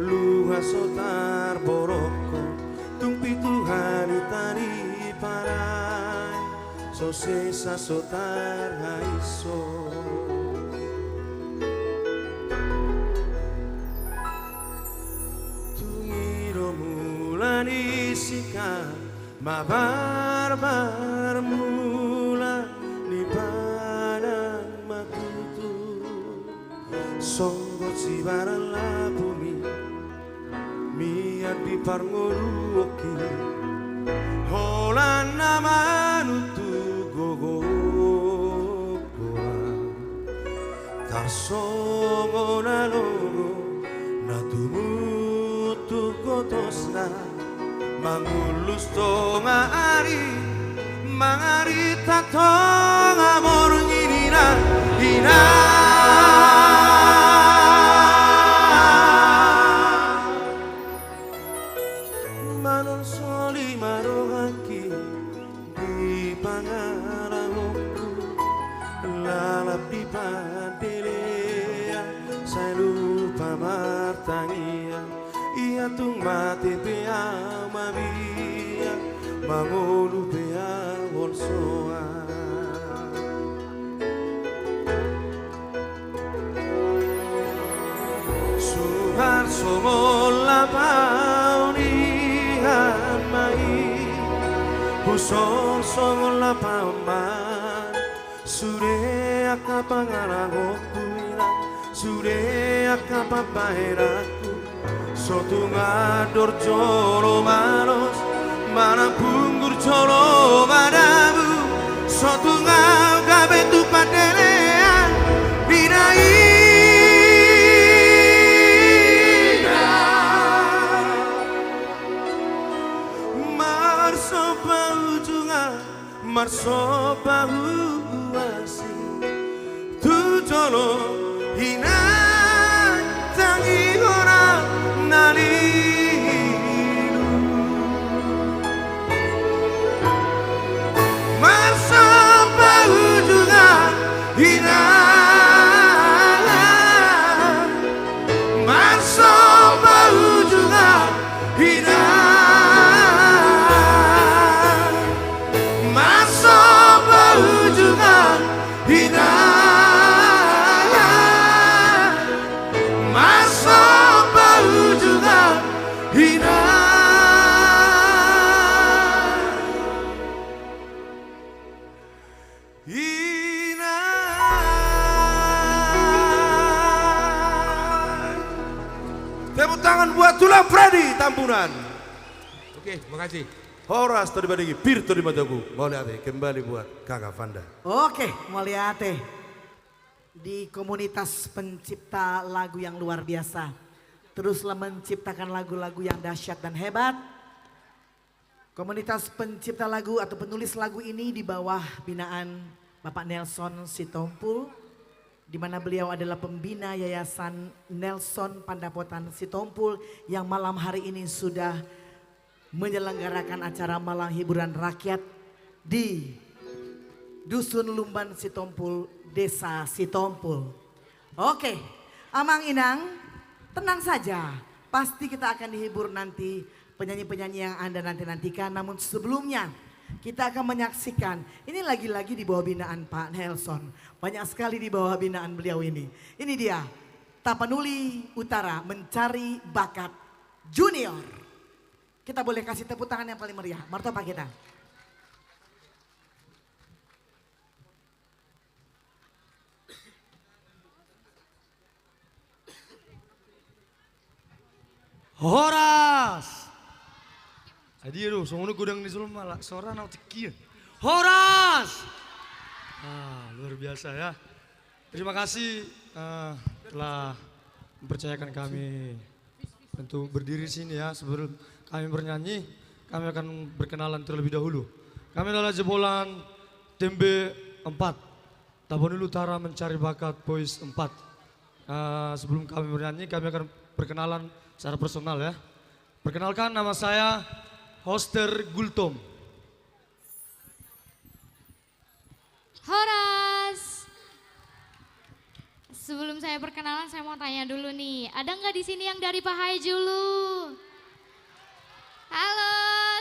luha sotar boroko tumpi Tuhan tani parai sosesa sotar haiso tungiro mulani sikan Mabar-bar mula di padang matutu Songgot si barang la bumi Miat di parngoluoki Holan nama nutu gogo Tarsongo na logo Natumutu kotosna Mangulus tonga ari Mangari tatonga morngirina Hina Manon soli marohaki Di pangarangku Lalap di padelea Saya lupa martangia Ia tung mati pea mabia Mangolu pea wolsoa Songol lapau nihan mai Pusol songol lapau man Sude akapangaragok tuirang Sude akapapaeraku Sotu ngador jolo manos Mana punggur jolo madabu Sotu ngagabetu padelean Bidai Marso bahu wasi Tujono hina tangi ora nalilu Marso bahu juga hina Marso bahu juga hina Tepuk tangan buat Tulang Freddy Tampunan.
Oke, makasih.
Horas tadi badegi, pir tadi mataku. Moliate kembali buat Kakak Vanda.
Oke, Moliate. Di komunitas pencipta lagu yang luar biasa. Teruslah menciptakan lagu-lagu yang dahsyat dan hebat. Komunitas pencipta lagu atau penulis lagu ini di bawah binaan Bapak Nelson Sitompul. Di mana beliau adalah pembina Yayasan Nelson Pandapotan Sitompul yang malam hari ini sudah menyelenggarakan acara malam hiburan rakyat di Dusun Lumban Sitompul, Desa Sitompul. Oke, Amang Inang, tenang saja. Pasti kita akan dihibur nanti penyanyi-penyanyi yang Anda nanti-nantikan. Namun sebelumnya kita akan menyaksikan, ini lagi-lagi di bawah binaan Pak Nelson. Banyak sekali di bawah binaan beliau ini. Ini dia, Tapanuli Utara Mencari Bakat Junior. Kita boleh kasih tepuk tangan yang paling meriah. Martabak kita.
Horas. Adi aduh, songono gudang di Sulma malah seorang nau cekian. Horas. Luar biasa ya. Terima kasih telah mempercayakan kami untuk berdiri di sini ya. Sebelum kami bernyanyi, kami akan berkenalan terlebih dahulu. Kami adalah jebolan Tembe 4. Tapanuli Utara Mencari Bakat Boys 4. Sebelum kami bernyanyi, kami akan berkenalan secara personal ya. Perkenalkan, nama saya Hoster Gultom.
Horas. Sebelum saya perkenalan, saya mau tanya dulu nih. Ada nggak di sini yang dari Pahai Julu? Halo,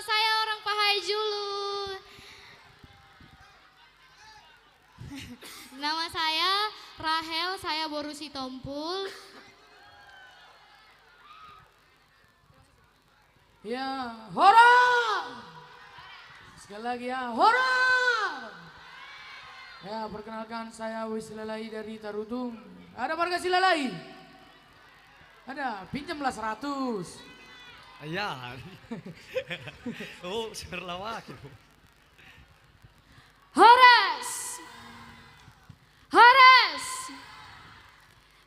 saya orang Pahai Julu. Nama saya Rahel, saya Boru Sitompul.
Ya, hora! Sekali lagi ya, hora! Ya, perkenalkan saya Wisilalai dari Tarutung. Ada warga Silalai? Ada, pinjamlah 100.
Ya. Oh, seberlawak.
Horas! Horas!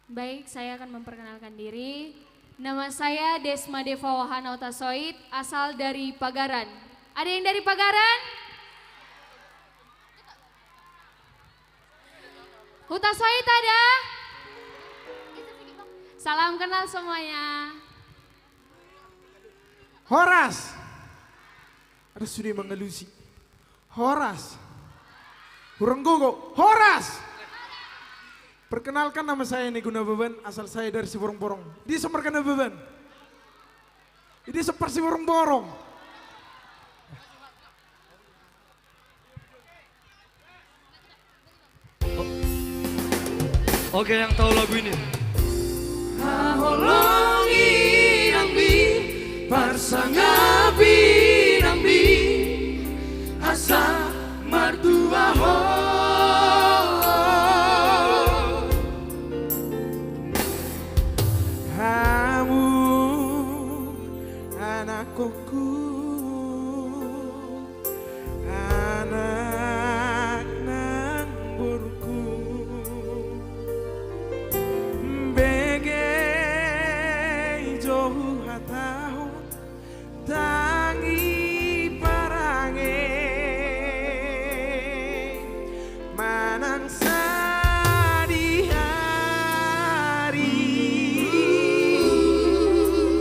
Baik, saya akan memperkenalkan diri. Nama saya Desma Deva Wahana Utasoid, asal dari Pagaran. Ada yang dari Pagaran? Utasoid ada? Salam kenal semuanya.
Horas. Ada sudah mengelusi. Horas. Hurenggogo. Horas. Perkenalkan, nama saya Neguna Beban, asal saya dari Siborong-Borong. Di Semerkana Beban. Ini seperti Siborong-Borong.
Oke, yang tahu lagu ini.
Haholongi
pasangan binambi asa mertua ho
kamu anakku anak nang burku begai jauh hatau tangi parange manang sadi hari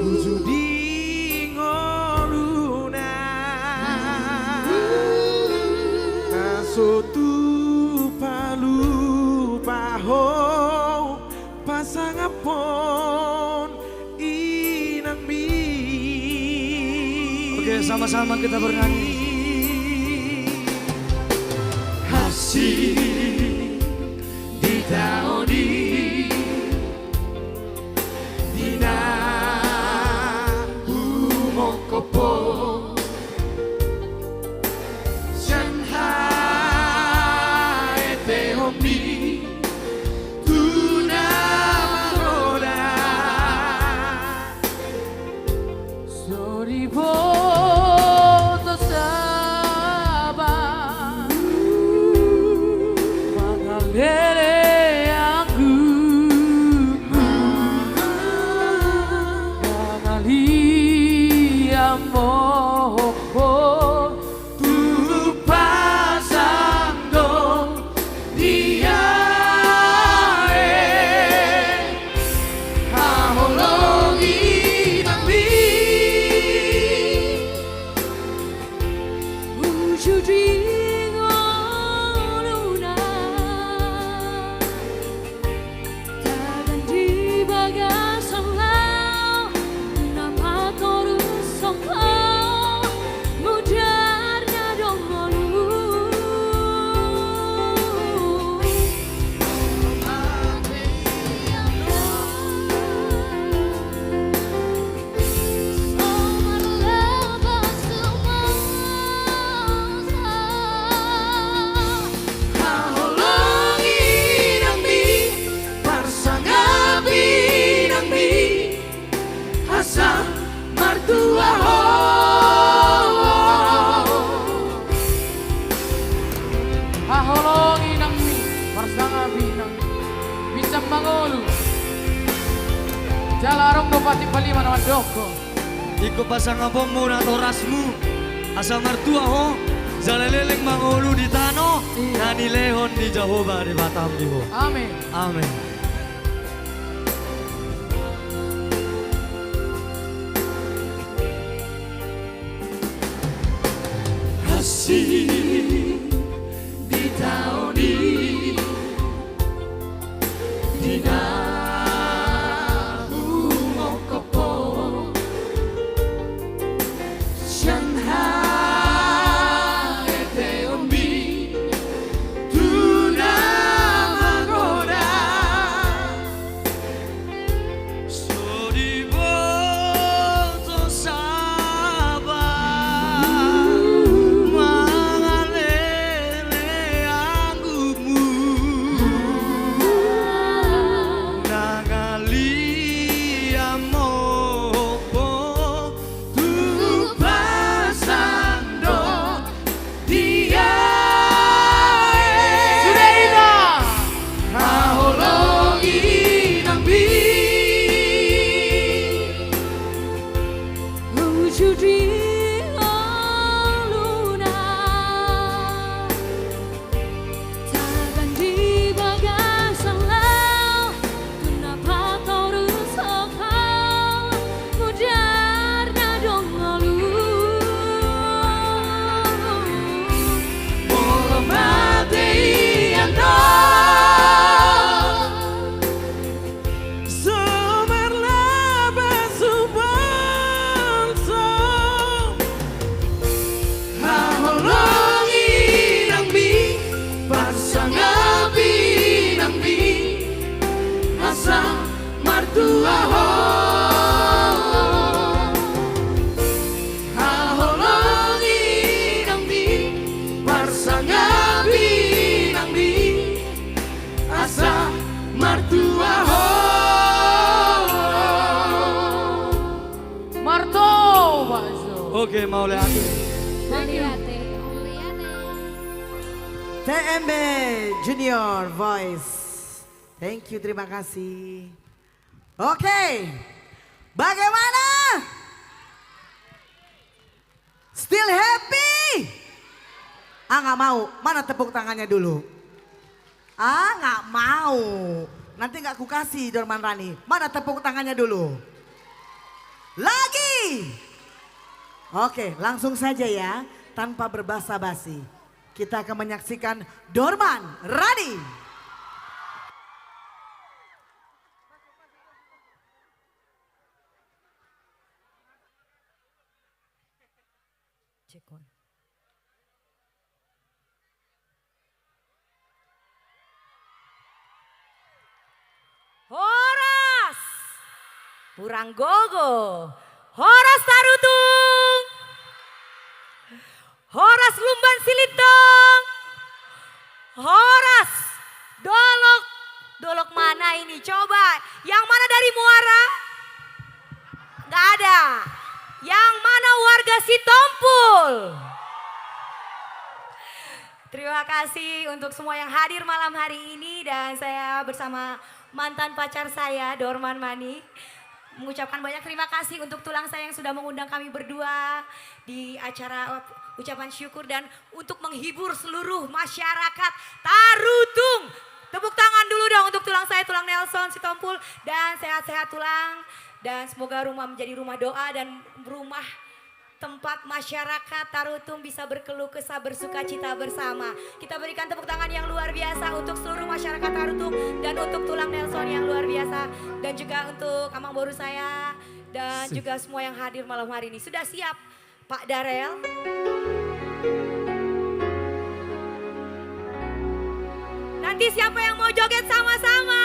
wujudi ngoluna nasotu palu paho pasangapon inambi.
Oke, sama-sama kita bernyanyi.
Hasih di taoni dina umokopo Shanghai Tehomi tuna maroda
Sorry foto saba Mangalere aku Mangali amor
tu pasando dia haholongi nambi
wujudi ngoluna takkan dibagasang lau nama korusong kau mudarnya dong ngolu
haholongi nambi pasangan binambi asa mertua ho
Haholongi nang mi Parsanga binang Bincang mangolu Jalarong bupati palima naman doko
Iko pasangan pomo na torasmu asa mertua ho Zalaleleng mangolu di tano Nani lehon di Jehovah di Batam di ho.
Amin
Amin.
Hasih di taoni dina umokopo Shanghai Teombi tuna magoda
Sodi boto sabar Oke, mau lihat.
Mauliate.
TMB Junior Voice. Thank you, terima kasih. Oke, bagaimana? Still happy? Nggak mau, mana tepuk tangannya dulu? Nggak mau, nanti nggak ku kasih Dorman Rani. Mana tepuk tangannya dulu? Lagi? Oke, langsung saja ya, tanpa berbasa-basi. Kita akan menyaksikan Dorman Rani.
Horas Puranggogo, Horas Tarutung, Horas Lumban Silitong, Horas Dolok. Dolok mana ini? Coba. Yang mana dari Muara? Gak ada. Yang mana warga Sitompul? Terima kasih untuk semua yang hadir malam hari ini dan saya bersama mantan pacar saya Dorman Mani mengucapkan banyak terima kasih untuk tulang saya yang sudah mengundang kami berdua di acara ucapan syukur dan untuk menghibur seluruh masyarakat Tarutung. Tepuk tangan dulu dong untuk tulang saya, tulang Nelson Sitompul, dan sehat-sehat tulang dan semoga rumah menjadi rumah doa dan rumah tempat masyarakat Tarutung bisa berkeluh kesah bersuka cita bersama. Kita berikan tepuk tangan yang luar biasa untuk seluruh masyarakat Tarutung dan untuk tulang Nelson yang luar biasa. Dan juga untuk Amang Boru saya dan juga semua yang hadir malam hari ini. Sudah siap Pak Darel? Nanti siapa yang mau joget sama-sama?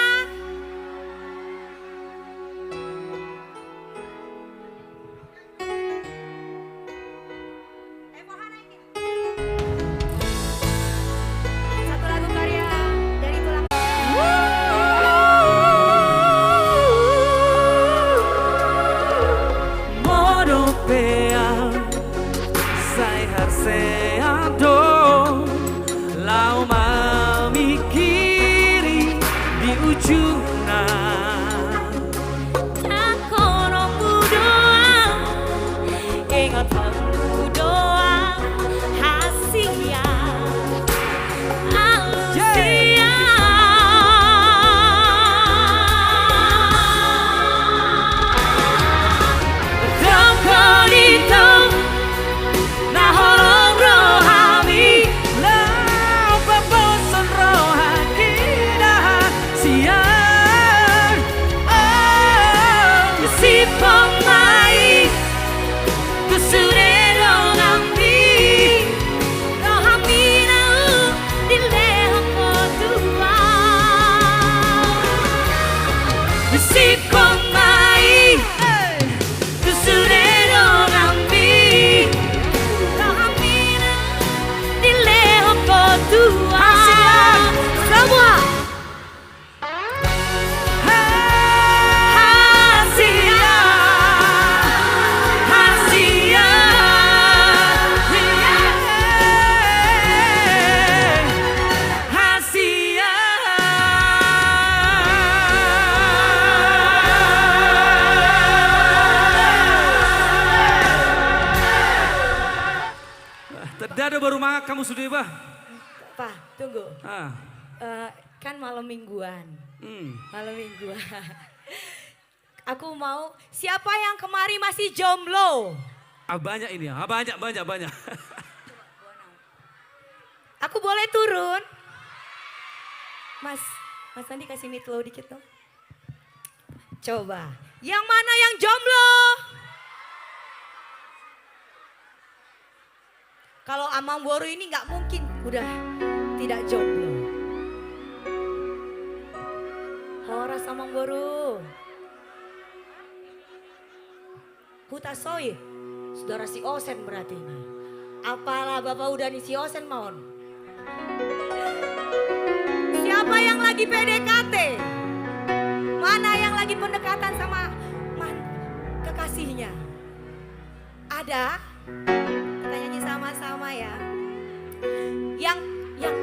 Baru makan kamu sudah bah?
Pak, tunggu. Kan malam mingguan. Malam mingguan. Aku mau, siapa yang kemari masih jomblo?
Banyak ini ya, banyak.
Aku boleh turun? Mas Andi kasih mitlow dikit dong. Coba, yang mana yang jomblo? Kalau Amang Boru ini nggak mungkin udah tidak jomblo. Horas Amang Boru. Hutasoy, saudara si Osen berarti ini. Apalah bapak udah nih si Osen maun. Siapa yang lagi PDKT? Mana yang lagi pendekatan sama kekasihnya? Ada? Kita nyanyi sama-sama ya. Yang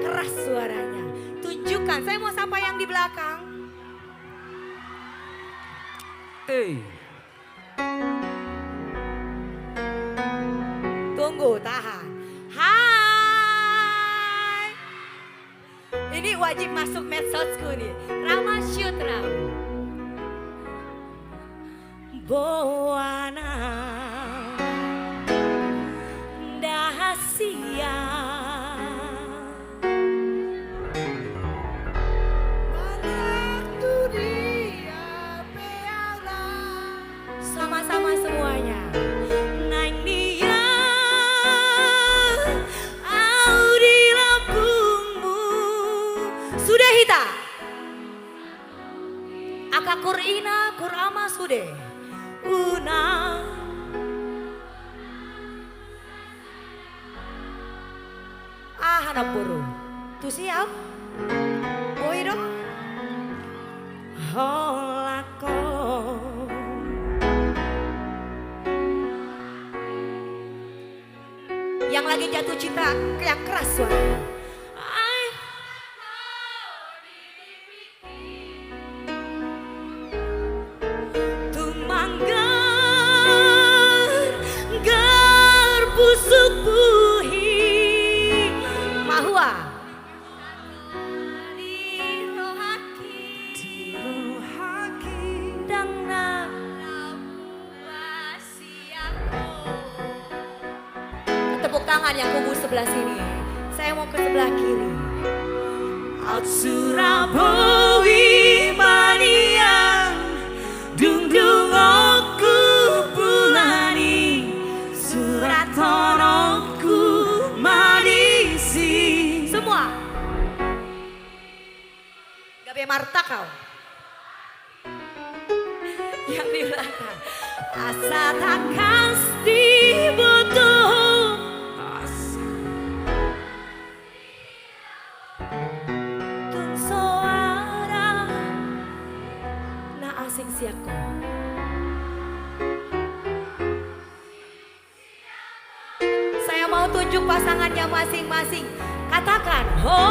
keras suaranya. Tunjukkan, saya mau sapa yang di belakang. Tunggu, tahan. Hai. Ini wajib masuk medsosku nih. Rama Syutra. Boana Dahasia sama-sama semuanya. Nang dia Audi lambungmu sudah hita Akakur ina kurama sude Una anak buru tuh siap boy dong holako yang lagi jatuh cinta yang keras suara. Busuk buhi mahua di rohaki dang na tepuk tangan yang kubu sebelah sini. Saya mau ke sebelah kiri. Out Surabawi Maniang dung dung aku bulani surat tolongku manisi. Semua Gabe Marta kau yang di belakang asa takas dibutuh tun suara na asing siako. Saya mau tunjuk pasangannya masing-masing. Katakan, ho,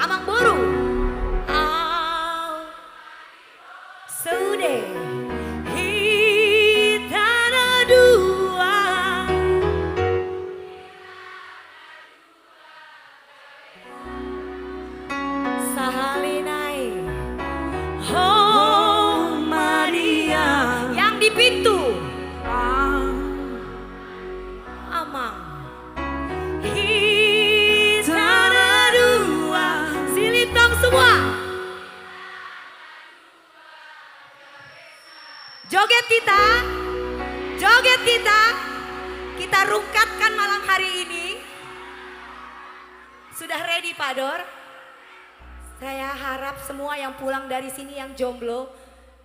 amang buru, au, sude, hitana dua, sahalinai, ho, Maria, yang di pintu. Amang hitana dua silitong semua joget kita rungkatkan malam hari ini. Sudah ready Pak Dor? Saya harap semua yang pulang dari sini yang jomblo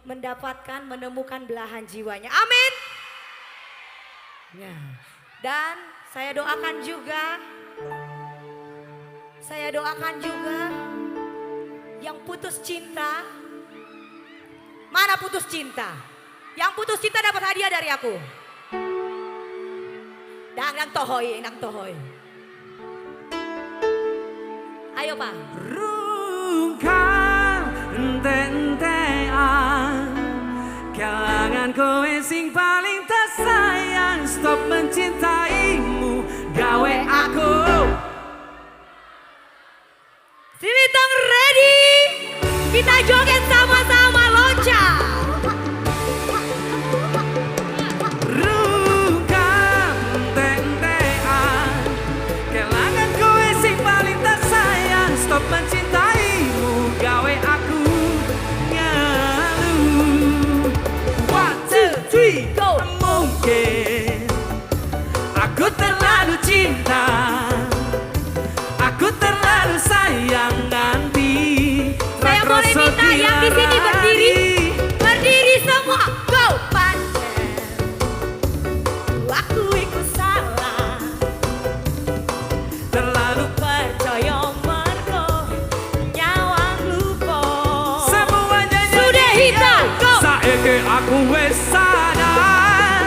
menemukan belahan jiwanya. Amin. Ya. Dan saya doakan juga yang putus cinta. Mana putus cinta? Yang putus cinta dapat hadiah dari aku. Nang tohoi. Ayo Pak.
Rungkang tentean kalangan kowe sing paling tak sayang. Stop mencintaimu gawe aku.
Silitong ready? Kita joget sama-sama loncat.
Rungkang tentean kalangan kowe sing paling tak sayang. Stop mencintaimu gawe aku ngalu. 1, 2, 3, go. Mungkin aku terlalu cinta, aku terlalu sayang nanti.
Saya boleh minta yang di sini berdiri semua. Go pancen, aku ikut salah, terlalu percaya mergo nyawang lupa.
Semuanya
sudah hitam. Go.
Saiki aku wes sadar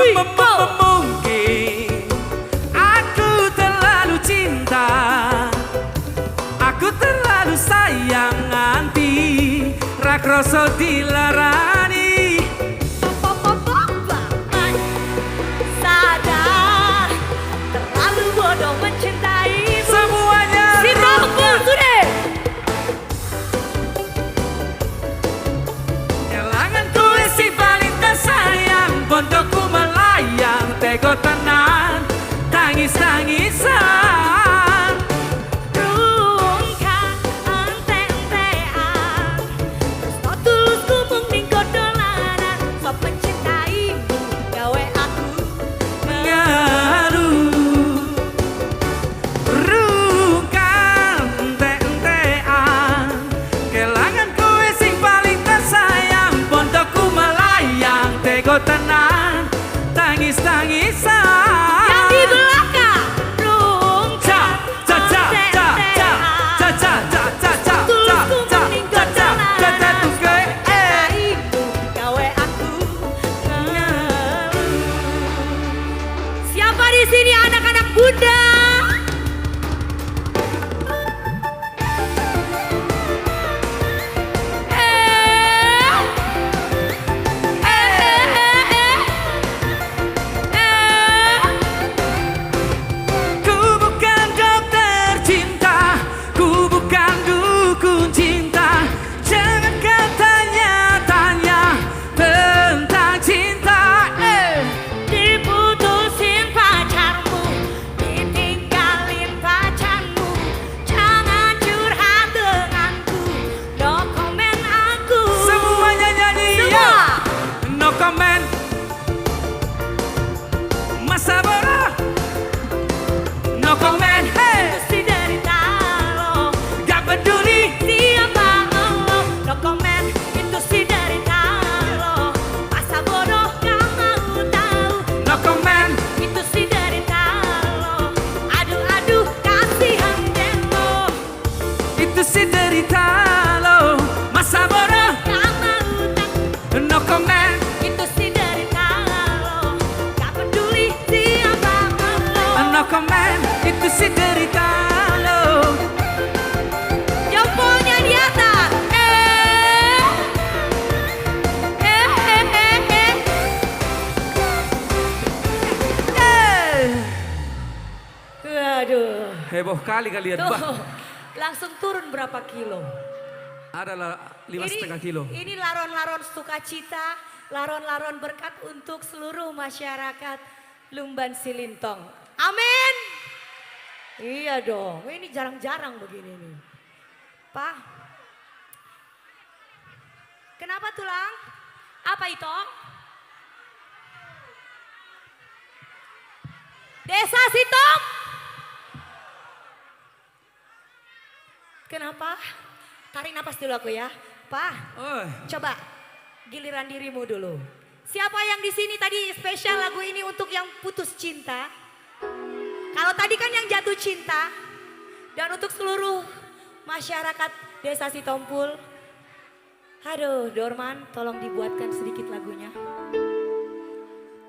Mungkin aku terlalu cinta, aku terlalu sayang nganti rakroso dilarani.
Sadar terlalu bodoh mencintai
semuanya.
Si Tompul sudah.
Kelanganku si paling tersayang, pondokku melayang, teko tenan, tangis-tangisan.
Rungkang ente-entean, tresno tulusku mung ning dolanan, sok mencintaimu gawe aku
ngaruh. Rungkang ente-entean, kelanganku sing paling tersayang, pondokku melayang, teko tenan, tangis-tangisan.
yang di belakang. Rungkang ente-entean, tulusku mung ning dolanan, mencintaimu gawe aku ngaruh. Siapa di sini anak-anak Bunda?
Ku bukan dokter cinta, ku bukan dukun cinta. Jangan kau tanya-tanya tentang cinta.
Diputusin pacarmu, ditinggalin pacarmu, jangan curhat denganku, no comment aku.
Semuanya nyanyi.
Semua.
No comment. Masa bodoh. No comment. Hey.
Si derita lo,
Gak peduli.
siapa lo, no comment, itu si derita lo. Masa bodoh gak mau tahu,
No comment.
itu si derita lo. Aduh-aduh kasihan deh lo,
Itu si derita lo. Masa bodoh.
gak mau tahu.
No comment.
Itu si derita lo, gak peduli siapa lo.
No comment. Itu si derita lo.
Jempolnya di atas. Aduh.
Heboh kali kalian.
Tuh,
Bah.
langsung turun berapa kilo?
Adalah 5,5 kilo.
Ini laron-laron sukacita, laron-laron berkat untuk seluruh masyarakat Lumban Silintong. Amin. Iya dong, ini jarang-jarang begini nih. Pak, kenapa tulang? Apa itu? Desa Sitong. Kenapa? Tarik napas dulu aku ya. Pak, coba giliran dirimu dulu. Siapa yang di sini tadi spesial lagu ini untuk yang putus cinta? Kalau tadi kan yang jatuh cinta. Dan untuk seluruh masyarakat Desa Sitompul. Aduh, Dorman tolong dibuatkan sedikit lagunya.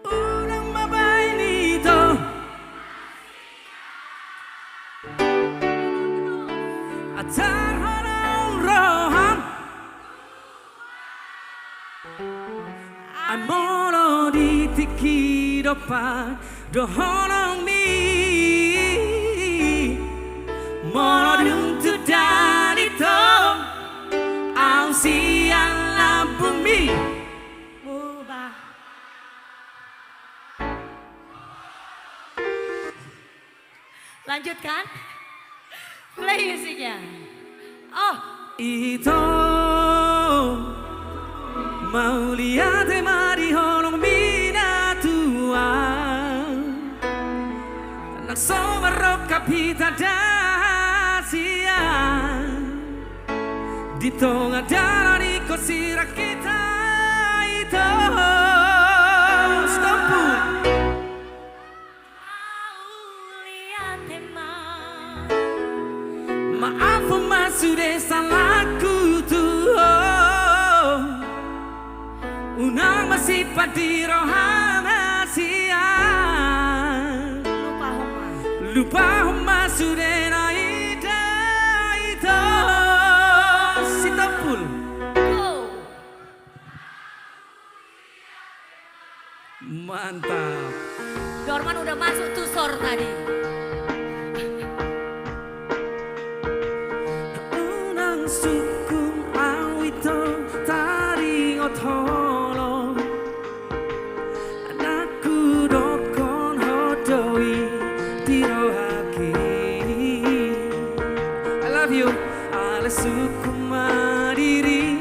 Orang mabaini to. Atar harang rohan. Amoro di tiki dopan dohonong mi. Moro dung tu dari to. Au siang lampu mi.
Mubah. Lanjutkan. Play musiknya. Oh.
Ito mau lihat mari holong mina tua anak somarok kapita dasia di tengah darah kosira kita itu Stompul. Maaf mas sudah salahku tuh. Unang masih pati rohana siang lupa homa sudena ida itu si tampul mantap.
Dorman udah masuk tusor tadi.
Unang sukum awito taring otolo anakku dokon hodoi tirohake. I love you. Ale sukum madiri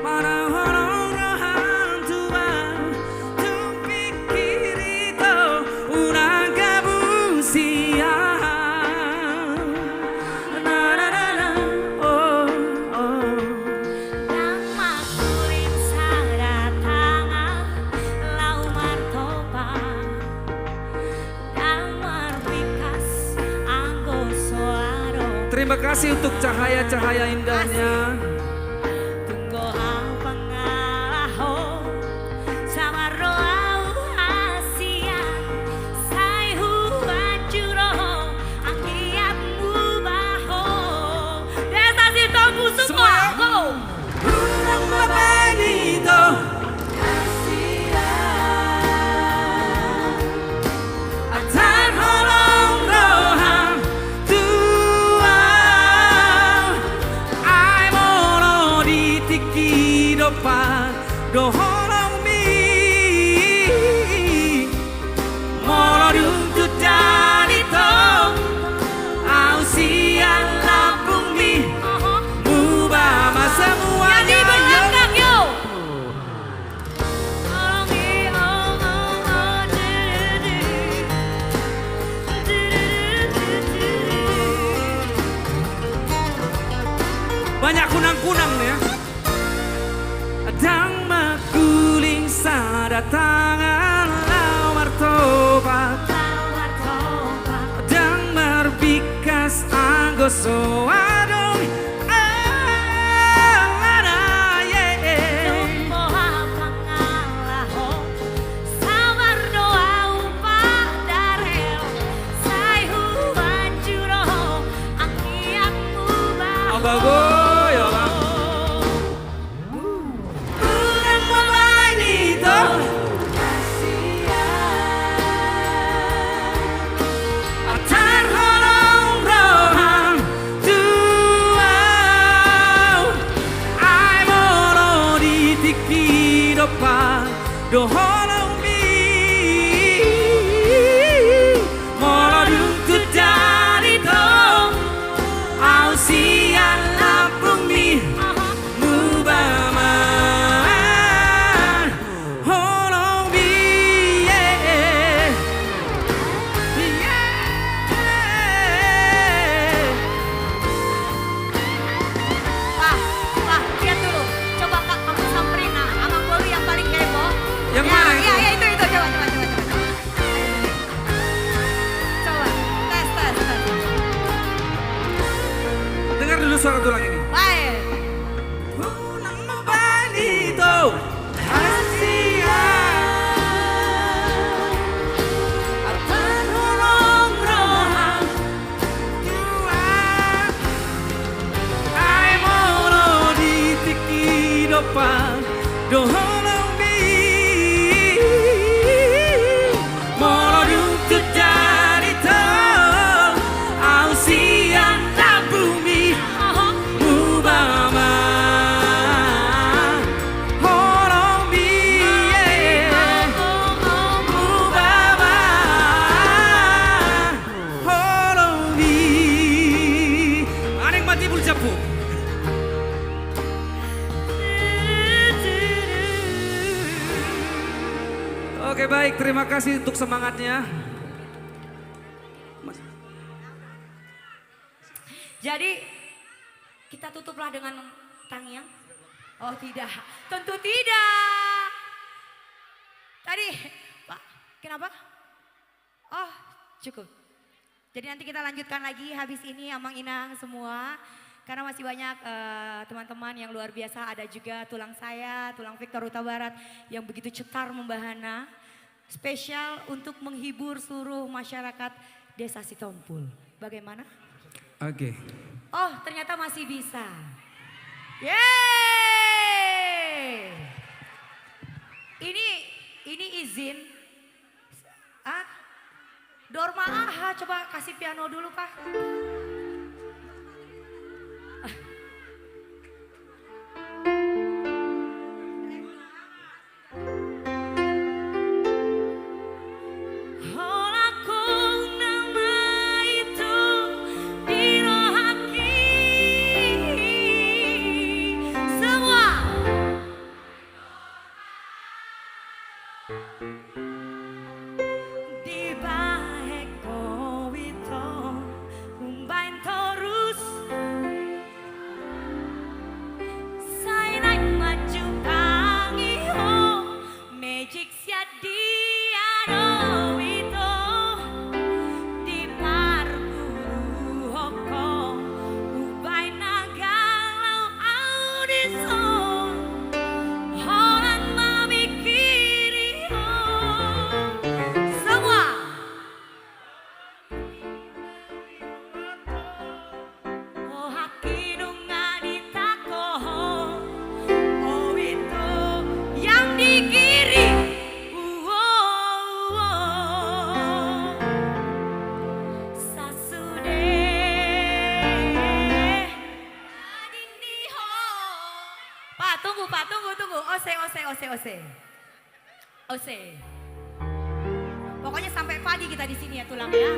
mana horong rohan tua tumpikir itu unang kabusian. Na na na na oh oh.
Nang makulin saratangan lau martopa nang marbikas anggo soaro.
Terima kasih untuk cahaya-cahaya indahnya.
Tunggu pangalaho sama roau hasian sai huajuro angkiatmu baho desa sitombu semua go.
Unang mabanito Atan holong rohang tua Ai mono di tiki dopan do holong mi Mono duntu danito Au siang lampung mi Mubama semua
Yang di belakang yo.
Banyak kunang-kunang nih ya. Dang makuling sadatangan lau martobat Dang marbikas anggo soadong alana ye.
Sabar doa upah darel sai huajuro angkiatmu baho.
Bagoy, orang. Unang mabanito Atan holong rohang tua Ai mono di tiki dopan do holong mi Mono duntu danito Au siang lampung mi Mubama holong mi yeah.
Wah, lihat dulu. Coba Kak kamu samperin nah, sama Bolu yang paling heboh.
Yang
Ya,
mana
ya,
itu?
ya, itu coba. Coba, tes.
Dengar dulu suara tulang ini.
Baik.
Unang mabanito Asia Atan holong rohang tua Ai mono di tiki dopan do holong mi Mono duntu danito Au siang lampung mi Mubama holong mi yeah. Mubama holong mi Aneng mati bul japu Oke baik, terima kasih untuk semangatnya.
Jadi kita tutuplah dengan tangiyang. Oh tidak, tentu tidak. Tadi, Pak, kenapa? Oh cukup. Jadi nanti kita lanjutkan lagi habis ini Amang Inang semua. Karena masih banyak teman-teman yang luar biasa. Ada juga tulang saya, tulang Victor Huta Barat yang begitu cetar membahana. spesial untuk menghibur seluruh masyarakat Desa Sitompul. Bagaimana?
Oke.
Oh, ternyata masih bisa. Yeay! Ini izin. Dorma Aha, coba kasih piano dulu, Pak. Ose. Pokoknya sampai pagi kita di sini ya tulang ya.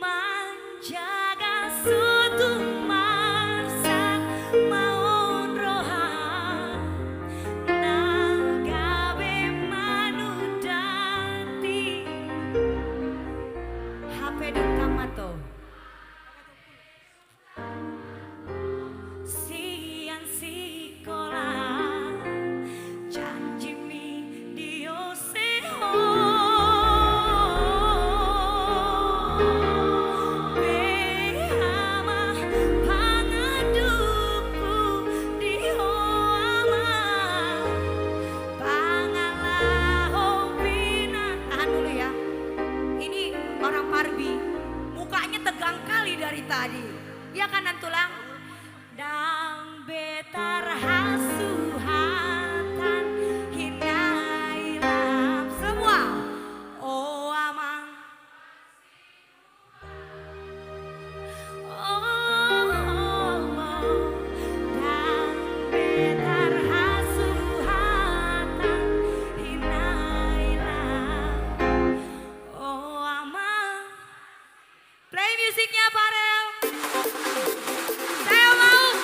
Menjaga suatu masa maun rohan nagabe manudati HP Dutamato. Tadi, ya kan Nantulang? Dang betar hasuhatan hinailam semua. Oh amang, dang betar hasuhatan hinailam. Oh amang, play musiknya Pare. Saya mau,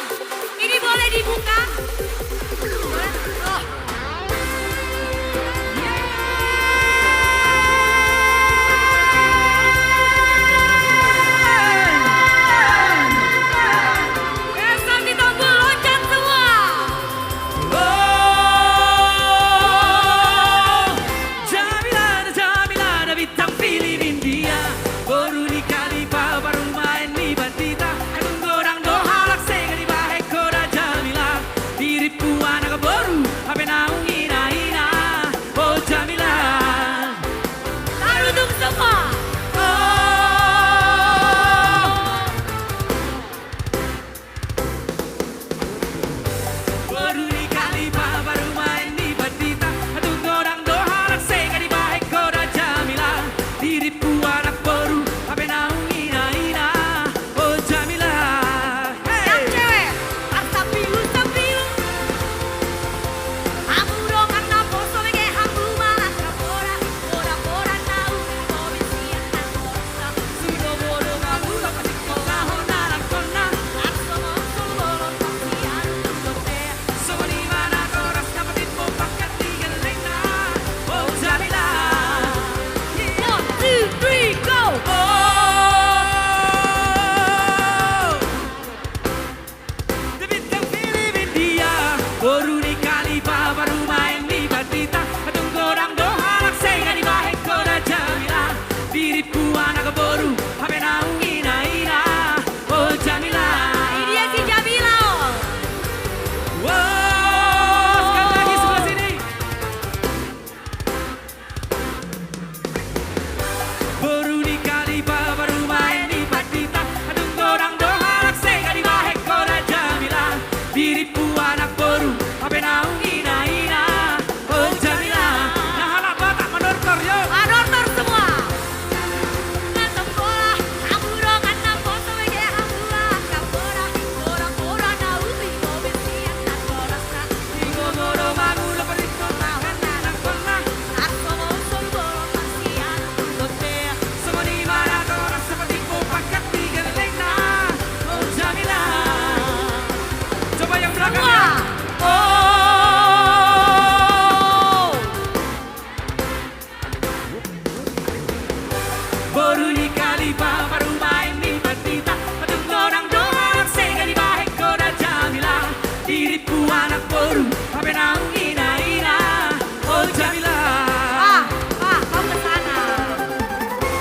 ini boleh dibuka? Boleh? Oh. Desa Sitompul loncat semua.
Jamila bintang film India, baru nikah di baru main di Bandita. Apa naung ina oh Jamila
Tarudung semua.
Baru di kali baru main di Bandita. Tunggu orang doa sega di baik koda Jamila. Diriku anak baru apa naung ina oh Jamila.
Yang cewek harta pilu sepilu.
Baru di kali baru main di Bandita. Tunggu orang doa sega di baik koda Jamila. Diriku anak baru apa naung ina oh Jamila.
Ini dia si Jamila.
Wow. diriku anak baru apa naung ina-ina oh Jamila nah halak batak menortor yo
Menortor semua ngantong bola amburo ngantong foto wege ambura kapora ora na uti besian kapora
Digo moro magulo perito tahan anak kona
Aku mau solo pasian
Lotea semua di mana orang seperti pakat tiga lena oh Jamila coba yang belakangnya baru nikali baru main di batita patung orang doang sega di bahek koda Jamila diriku anak baru apa naung ina-ina oh Jamila
kamu kesana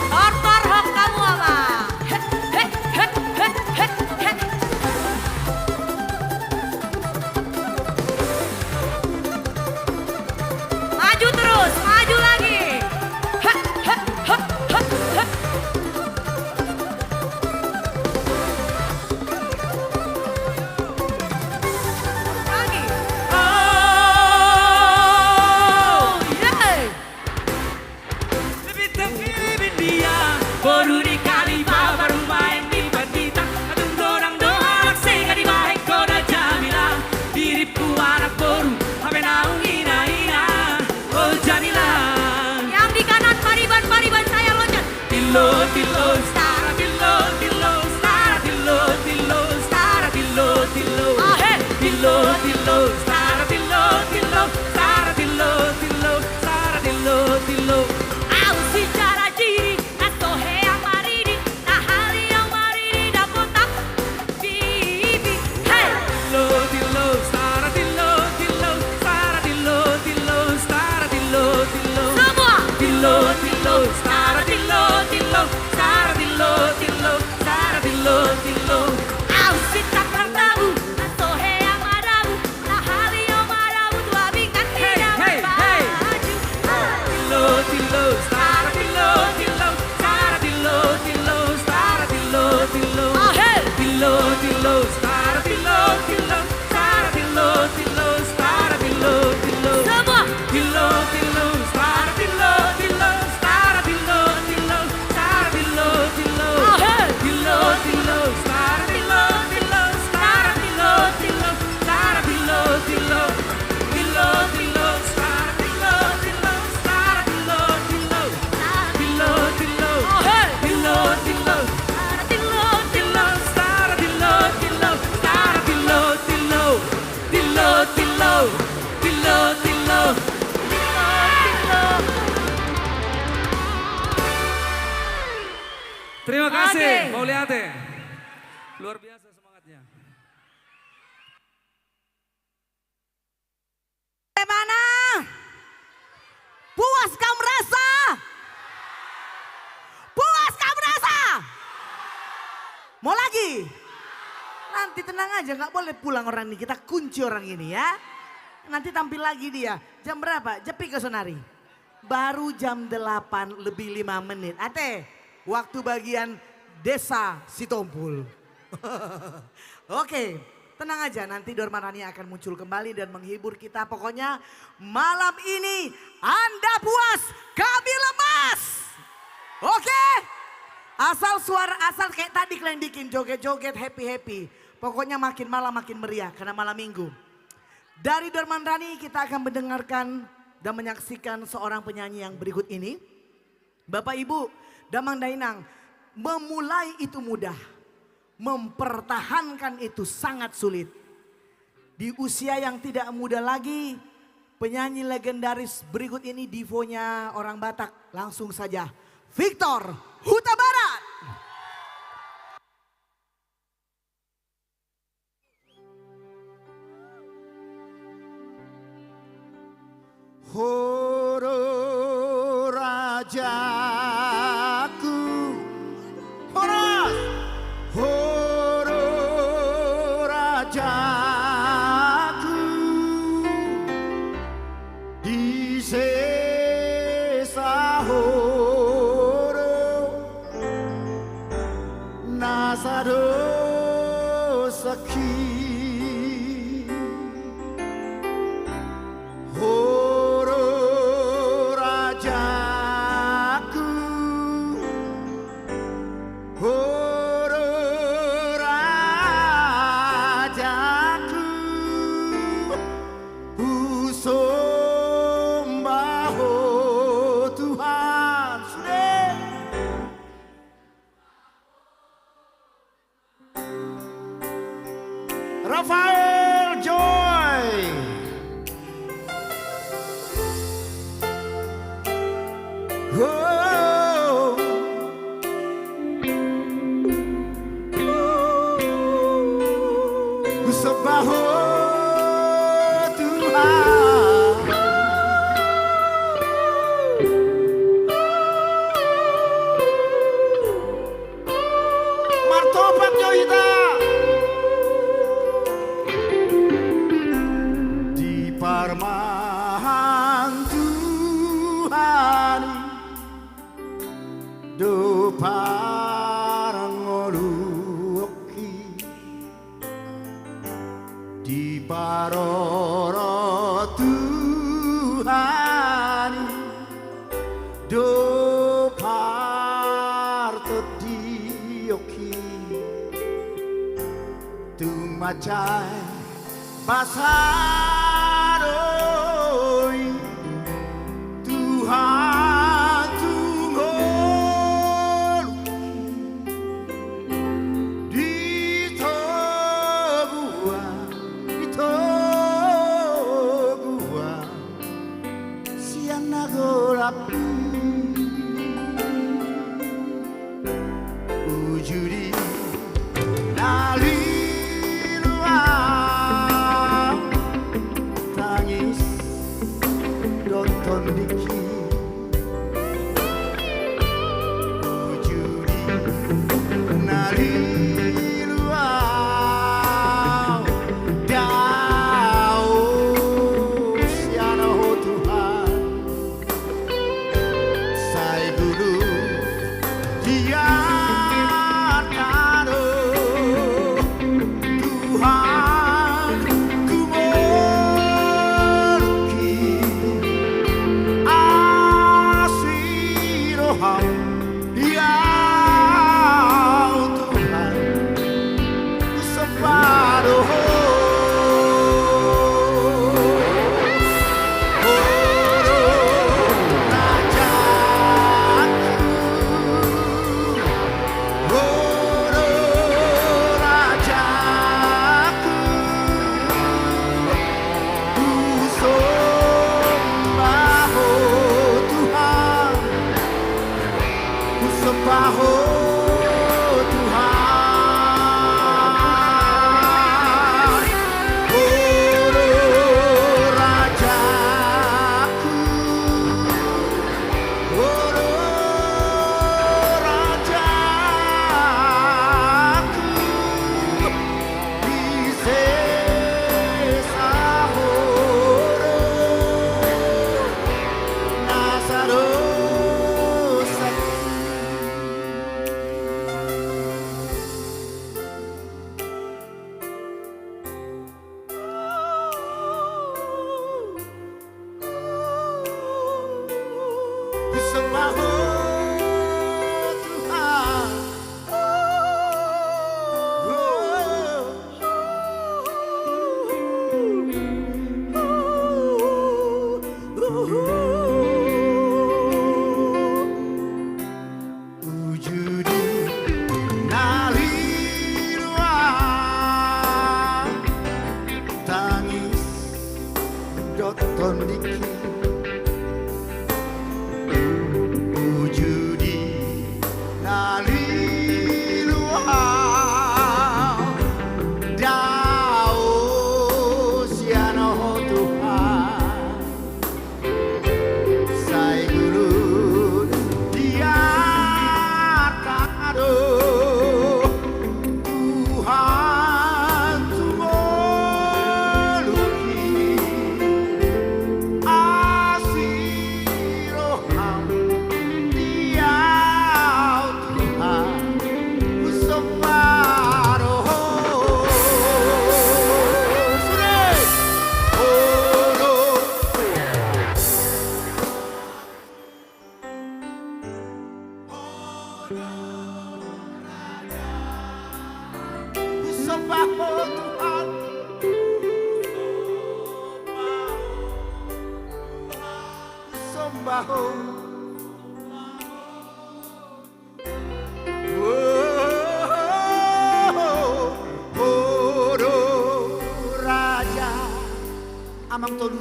Tortor hok kamu apa maju terus maju lagi
baru dikali baru main di batita patung orang doang sega di bahek koda Jamila diriku anak baru apa naung ina-ina oh Jamila
yang di kanan pariban saya loncat
Dillo dillo stara dillo dillo stara dillo dillo stara dillo dillo dillo dillo stara dillo dillo stara dillo dillo stara dillo dillo
au secara diri atau yang maridi nah hal yang maridi dapat tak bibi hey
dillo dillo stara dillo dillo stara dillo dillo stara dillo dillo
semua
dillo dillo stara dillo dillo stara dillo dillo stara dillo dillo
au sitak tahu atau yang madamu nah hal yang madamu dua bingkat tidak berbaju
dillo dillo stara dillo dillo stara dillo dillo stara dillo dillo dillo dillo stara dillo dillo stara dillo dillo stara dillo dillo
semua
dillo dillo stara dillo dillo stara dillo dillo stara dillo dillo dillo dillo stara dillo dillo stara dillo dillo stara dillo dillo dillo dillo stara dillo dillo stara dillo dillo dillo dillo dillo dillo stara dillo dillo stara dillo dillo stara dillo dillo dillo dillo dillo dillo
Terima kasih, mau lihat ya. Luar biasa semangatnya.
Bagaimana? Puas kamu rasa? Puas kamu rasa? Mau lagi? Nanti tenang aja, nggak boleh pulang orang ini. Kita kunci orang ini ya. Nanti tampil lagi dia. Jam berapa? Jepi ke Sonari. Baru jam 8 lebih 5 menit. Ate, waktu bagian desa Sitompul. Oke, tenang aja nanti Dorman Rani akan muncul kembali dan menghibur kita. Pokoknya malam ini Anda puas, kami lemas. Oke? Asal suara, asal kayak tadi kalian bikin joget-joget happy-happy. Pokoknya makin malam makin meriah karena malam minggu. Dari Dorman Rani kita akan mendengarkan dan menyaksikan seorang penyanyi yang berikut ini. Bapak Ibu, Damang Dainang, memulai itu mudah. Mempertahankan itu sangat sulit. Di usia yang tidak muda lagi, penyanyi legendaris berikut ini divonya orang Batak. Langsung saja, Victor Huta Barat.
Horo rajaku, horas, horo rajaku, di sesa horo, nasado saki. di paroro Tuhan do parto dioki tumacai pasaroi Tuhan tungol di togua siang nagorapi ujuri naliluang tangis nonton diki ujuri naliluang daun siana ho Tuhan sai dulu biarkan Tuhan ku meluki asih roham ya Tuhan ku separuh Baho Tuhan, Guru Rajaku, Guru Rajaku, bisa sahoro Nasaro. Tangis doton diki wujudi naliluang dao siana ho Tuhan sai guru dia takado Tuhan tungoluki asih roham dia Tuhan ku separuh sudah sembah Tuhan sembah Raja amang tolu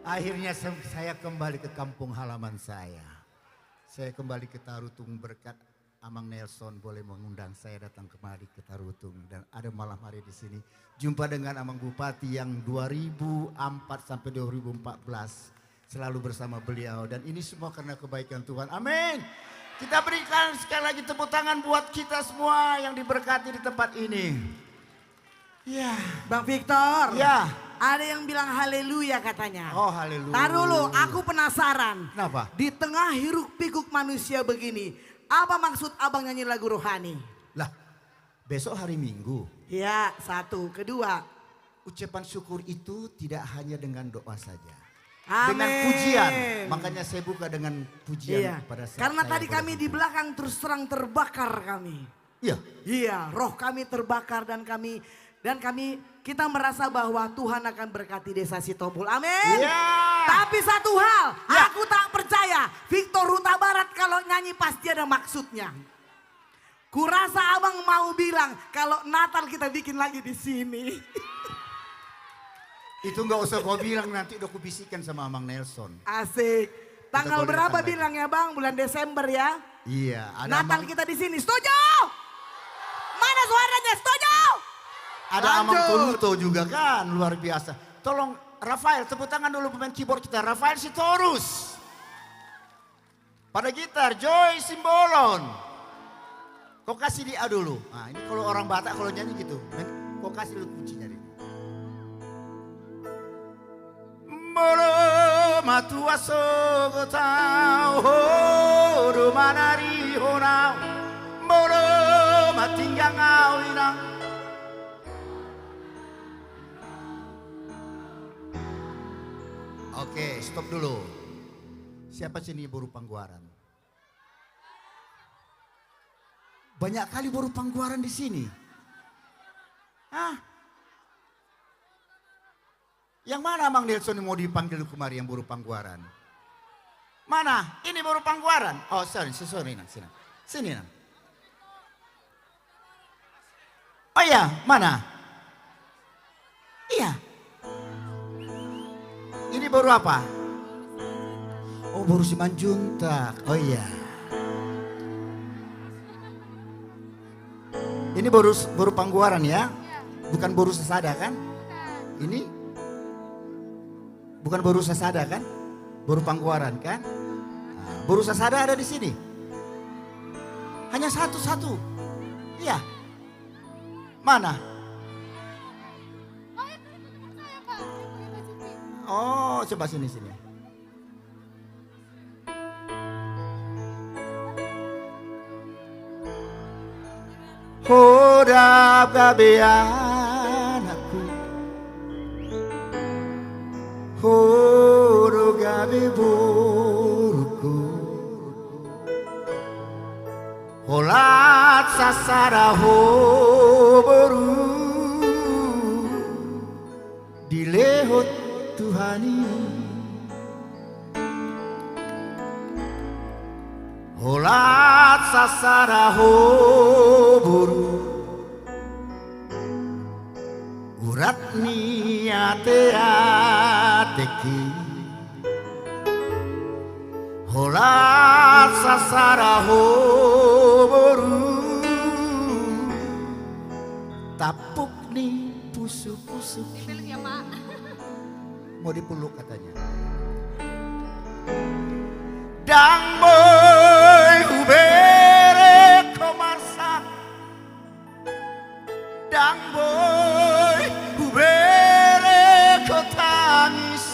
Akhirnya saya kembali ke kampung halaman saya. Saya kembali ke Tarutung berkat Amang Nelson boleh mengundang saya datang kemari ke Tarutung. Dan ada malam hari di sini. Jumpa dengan Amang Bupati yang 2004 sampai 2014. Selalu bersama beliau. Dan ini semua karena kebaikan Tuhan. Amin. Kita berikan sekali lagi tepuk tangan buat kita semua yang diberkati di tempat ini. Ya.
Bang Victor.
Ya.
Ada yang bilang haleluya katanya.
Oh haleluya.
Taruh dulu, aku penasaran.
Kenapa?
Di tengah hiruk pikuk manusia begini, apa maksud abang nyanyi lagu rohani?
Lah, besok hari Minggu.
Ya, satu. Kedua.
Ucapan syukur itu tidak hanya dengan doa saja.
Amin.
Dengan pujian. Makanya saya buka dengan pujian
Iya.
pada saat
Karena
saya
tadi kami di belakang terus terang terbakar kami.
Iya.
Iya, roh kami terbakar dan kita merasa bahwa Tuhan akan berkati desa Sitompul. Amin.
Iya.
Tapi satu hal, aku tak percaya Victor Huta Barat kalau nyanyi pasti ada maksudnya. Kurasa abang mau bilang kalau Natal kita bikin lagi di sini.
Itu nggak usah kau bilang, nanti udah kubisikan sama Amang Nelson.
Asik. Tanggal
boleh
berapa
datang
bilang ya bang? Bulan Desember ya.
Iya. Ada
Natal
Amang,
kita di sini. Setuju? Mana suaranya? Setuju?
ada Amang Toluto juga kan, luar biasa. Tolong Rafael, tepuk tangan dulu pemain keyboard kita. Rafael Sitorus. Pada gitar Joy Simbolon. Kau kasih dia dulu. Nah ini kalau orang Batak kalau nyanyi gitu. Kau kasih dulu kuncinya deh. Molo matua sogotau hodo manari honau. Molo matinggang awinang. Oke, stop dulu. Siapa sini Boru Pangguaran? Banyak kali Boru Pangguaran di sini. Hah? Yang mana Mang Nelson yang mau dipanggil kemari yang Boru Pangguaran? Mana? Ini Boru Pangguaran. Oh, sorry, sini. Sini, Nang. Oh iya, mana? Iya. Ini baru apa? Oh, baru Simanjuntak. Oh iya. Ini baru Pangguaran ya? Bukan baru Sasada kan? Ini bukan baru Sasada kan? Baru Pangguaran kan? Nah, baru Sasada ada di sini. Hanya satu-satu. Iya. Mana? Oh, coba sini. Hodap gabean aku, hodo gabe buruku, holat sasara hoboru, dilehot Tuhani holat sasara hoburu urat niate ateki holat sasara hoburu tapuk ni pusuk-pusuk mau dipeluk katanya. Dang boy ubere komarsak. Dang boy ubere kotangis.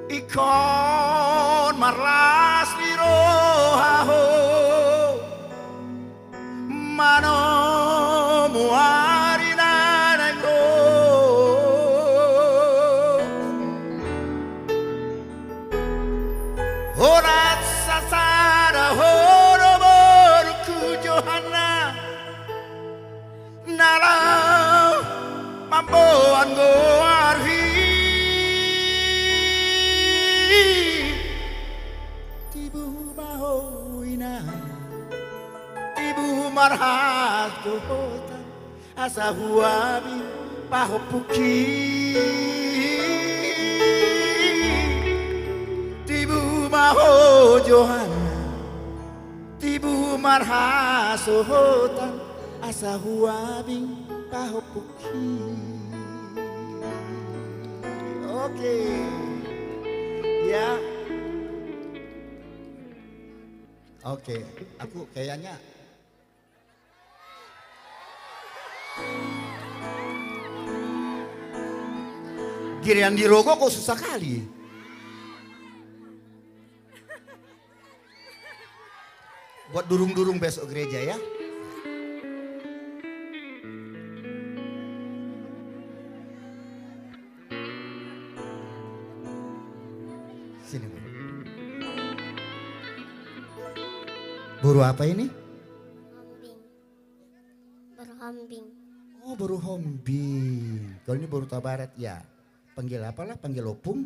Ikon marlas di rohaho. Mano muari nanagro. Horat sasara horoboru kujohana nalau mamboan goarhi tibu bahoina tibu marhat kohota asa huabi pahopuki
maho Johana tibu marha sohotan asa huabing pahopuki. Oke. Ya. Oke, aku kayaknya Girian di Rogo kok susah kali. Buat durung-durung besok gereja ya. Sini Bu. Buru apa ini?
Berhombing.
Oh, baru hombing. Kalau ini baru tabarat ya. Panggil apalah? Panggil opung.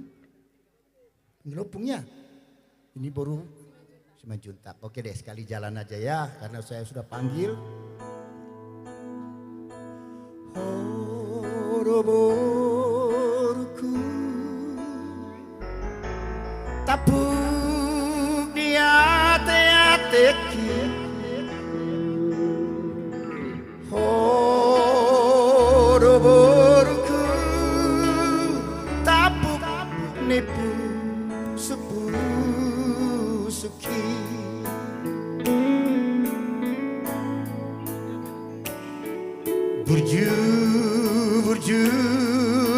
Panggil opungnya. Ini baru Simanjuntak. Oke deh, sekali jalan aja ya, karena saya sudah panggil. Horoborku tapuk di ate-ateki. Horoborku tapuk nipu suki. Burju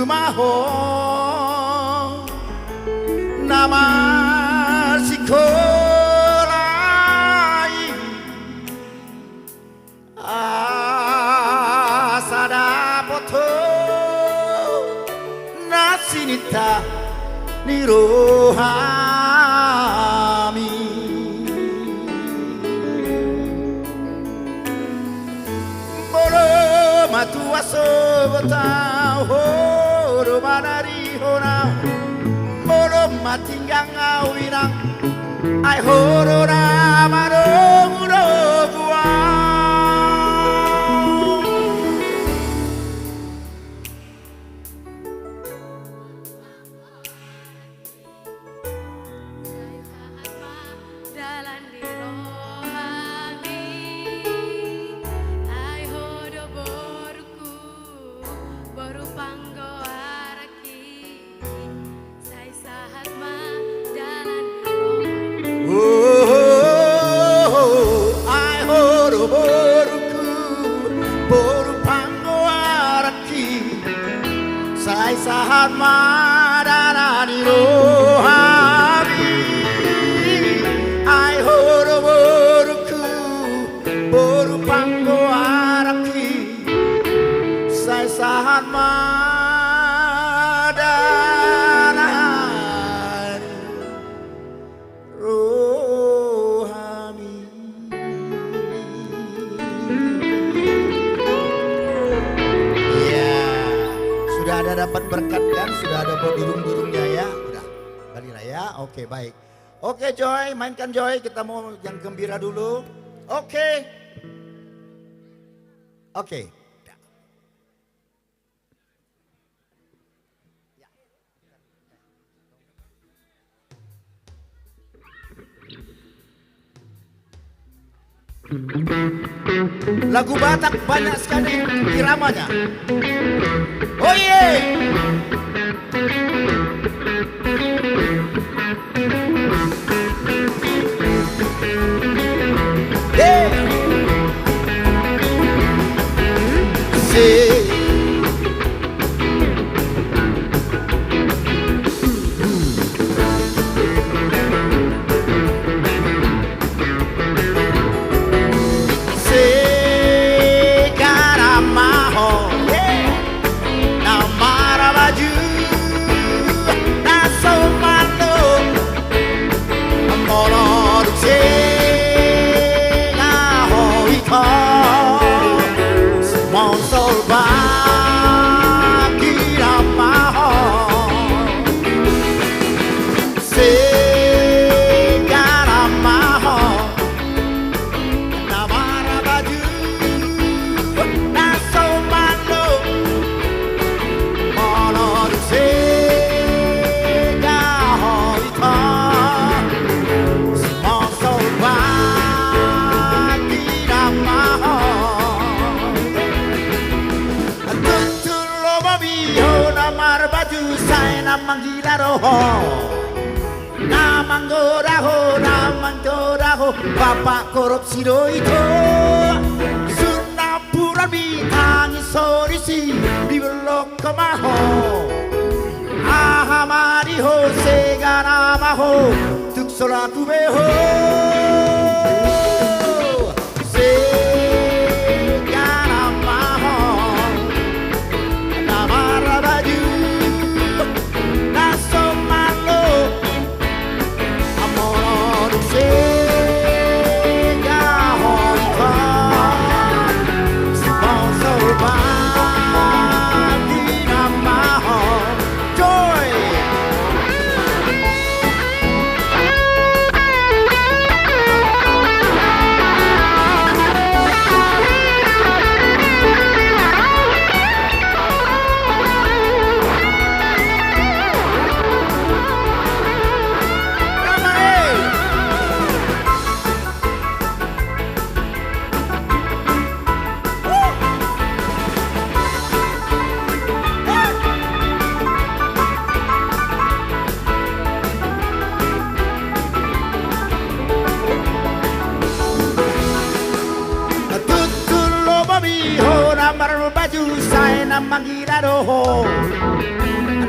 maho nama sikolai asada poto nasinita nirohami. Matua sobota horo manari hora moro matinggang awirang ai horo ramaro gua. Sahat madarani rohami ai horo boruku boru panggo araki sai sahat madarani rohami. Ada dapat berkat kan, sudah ada burung-burungnya ya, udah balilah ya. Oke baik, oke Joy, mainkan Joy, kita mau yang gembira dulu. Oke. Lagu Batak banyak sekali iramanya. Oh yeah. Yeah. See. You namang gilaro namang doraho bapak korupsido itu sunapuran bitangi sorisi di belok kemaho ahamariho segaramaho tuk solaku beho Manggilaro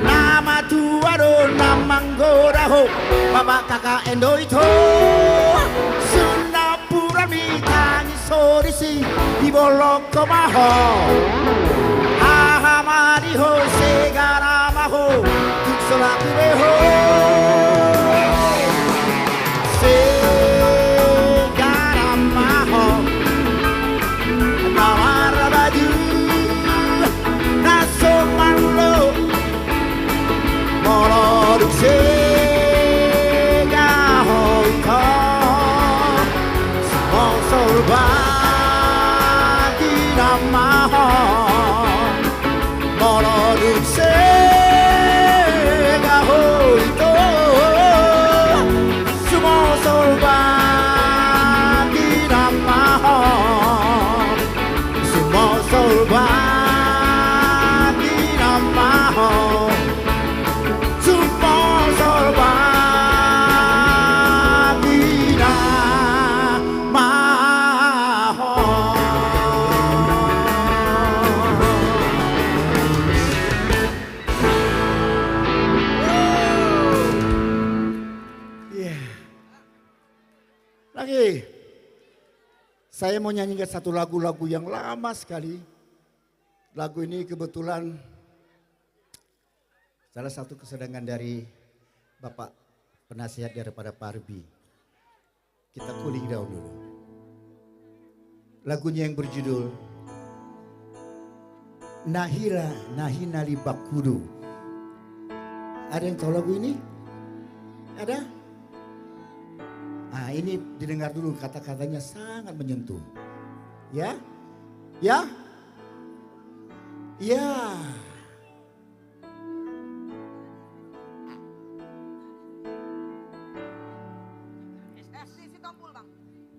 nama tuaro namanggorao bapak kakak endo itu sunapura mitangi sorisi di bolok kemaho ahamariho segaramaho tuk solaku beho segaramaho namarabaju Somanlo Moloduk sega hoika Sponsor bagi nama Moloduk sega hoika Sponsor bagi nama Sponsor bagi Saya mau nyanyikan satu lagu-lagu yang lama sekali. Lagu ini kebetulan salah satu kesenangan dari Bapak penasihat daripada Parbi. Kita cooling down dulu. Lagunya yang berjudul Nahira Nahinali Bakudu. Ada yang tahu lagu ini? Ada? Nah ini didengar dulu, kata-katanya sangat menyentuh. Ya? Ya? Ya.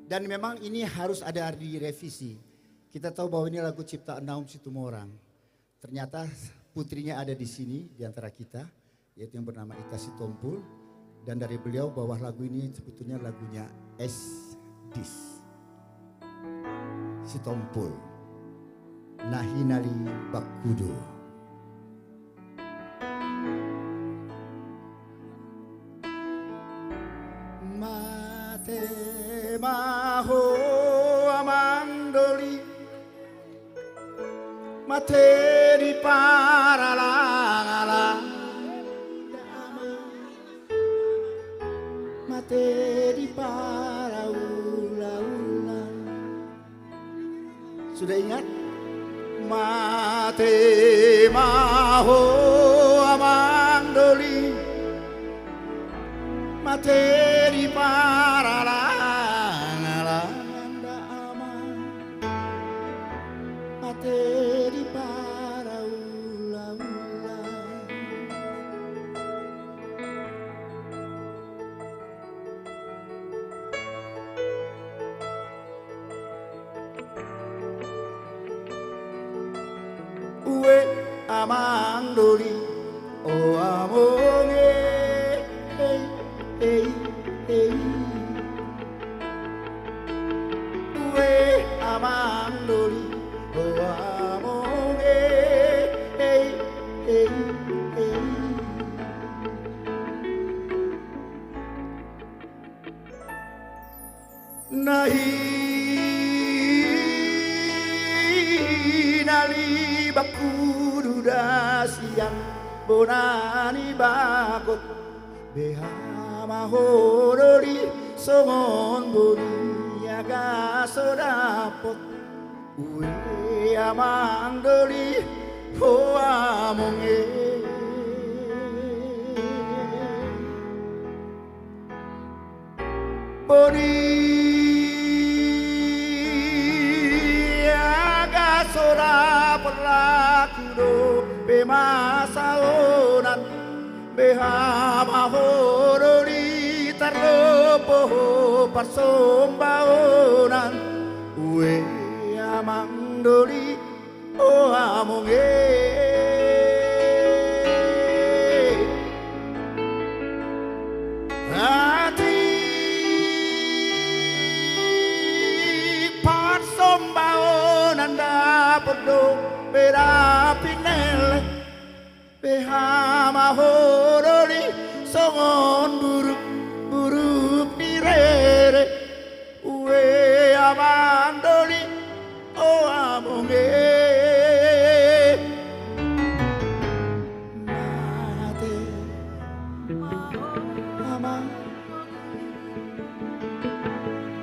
Dan memang ini harus ada direvisi. Kita tahu bahwa ini lagu ciptaan Naum Situmorang. Ternyata putrinya ada di sini di antara kita, yaitu yang bernama Ita Sitompul. Dan dari beliau bahwa lagu ini sebetulnya lagunya Dis Sitompul Nahinali Bakudu. Mate maho amandoli mate di paralang mate di paraula-ulan. Sudah ingat? Mate maho amandoli mate di paralang mate di paraula-ulan. Amandoli, oh amor. Nahi nali bakudu dasian bonani bakot beha mahorori songon boni aga sodapot uwe amandori ho amonge boni aga sodapot lakudo bemasaonan beha mahorori tarlopo parsombaonan uwe amandori o amonge ati parsombaonan dapodo berapinele beha mahorori songon buruk direre uwe amandoli o amonge mate ama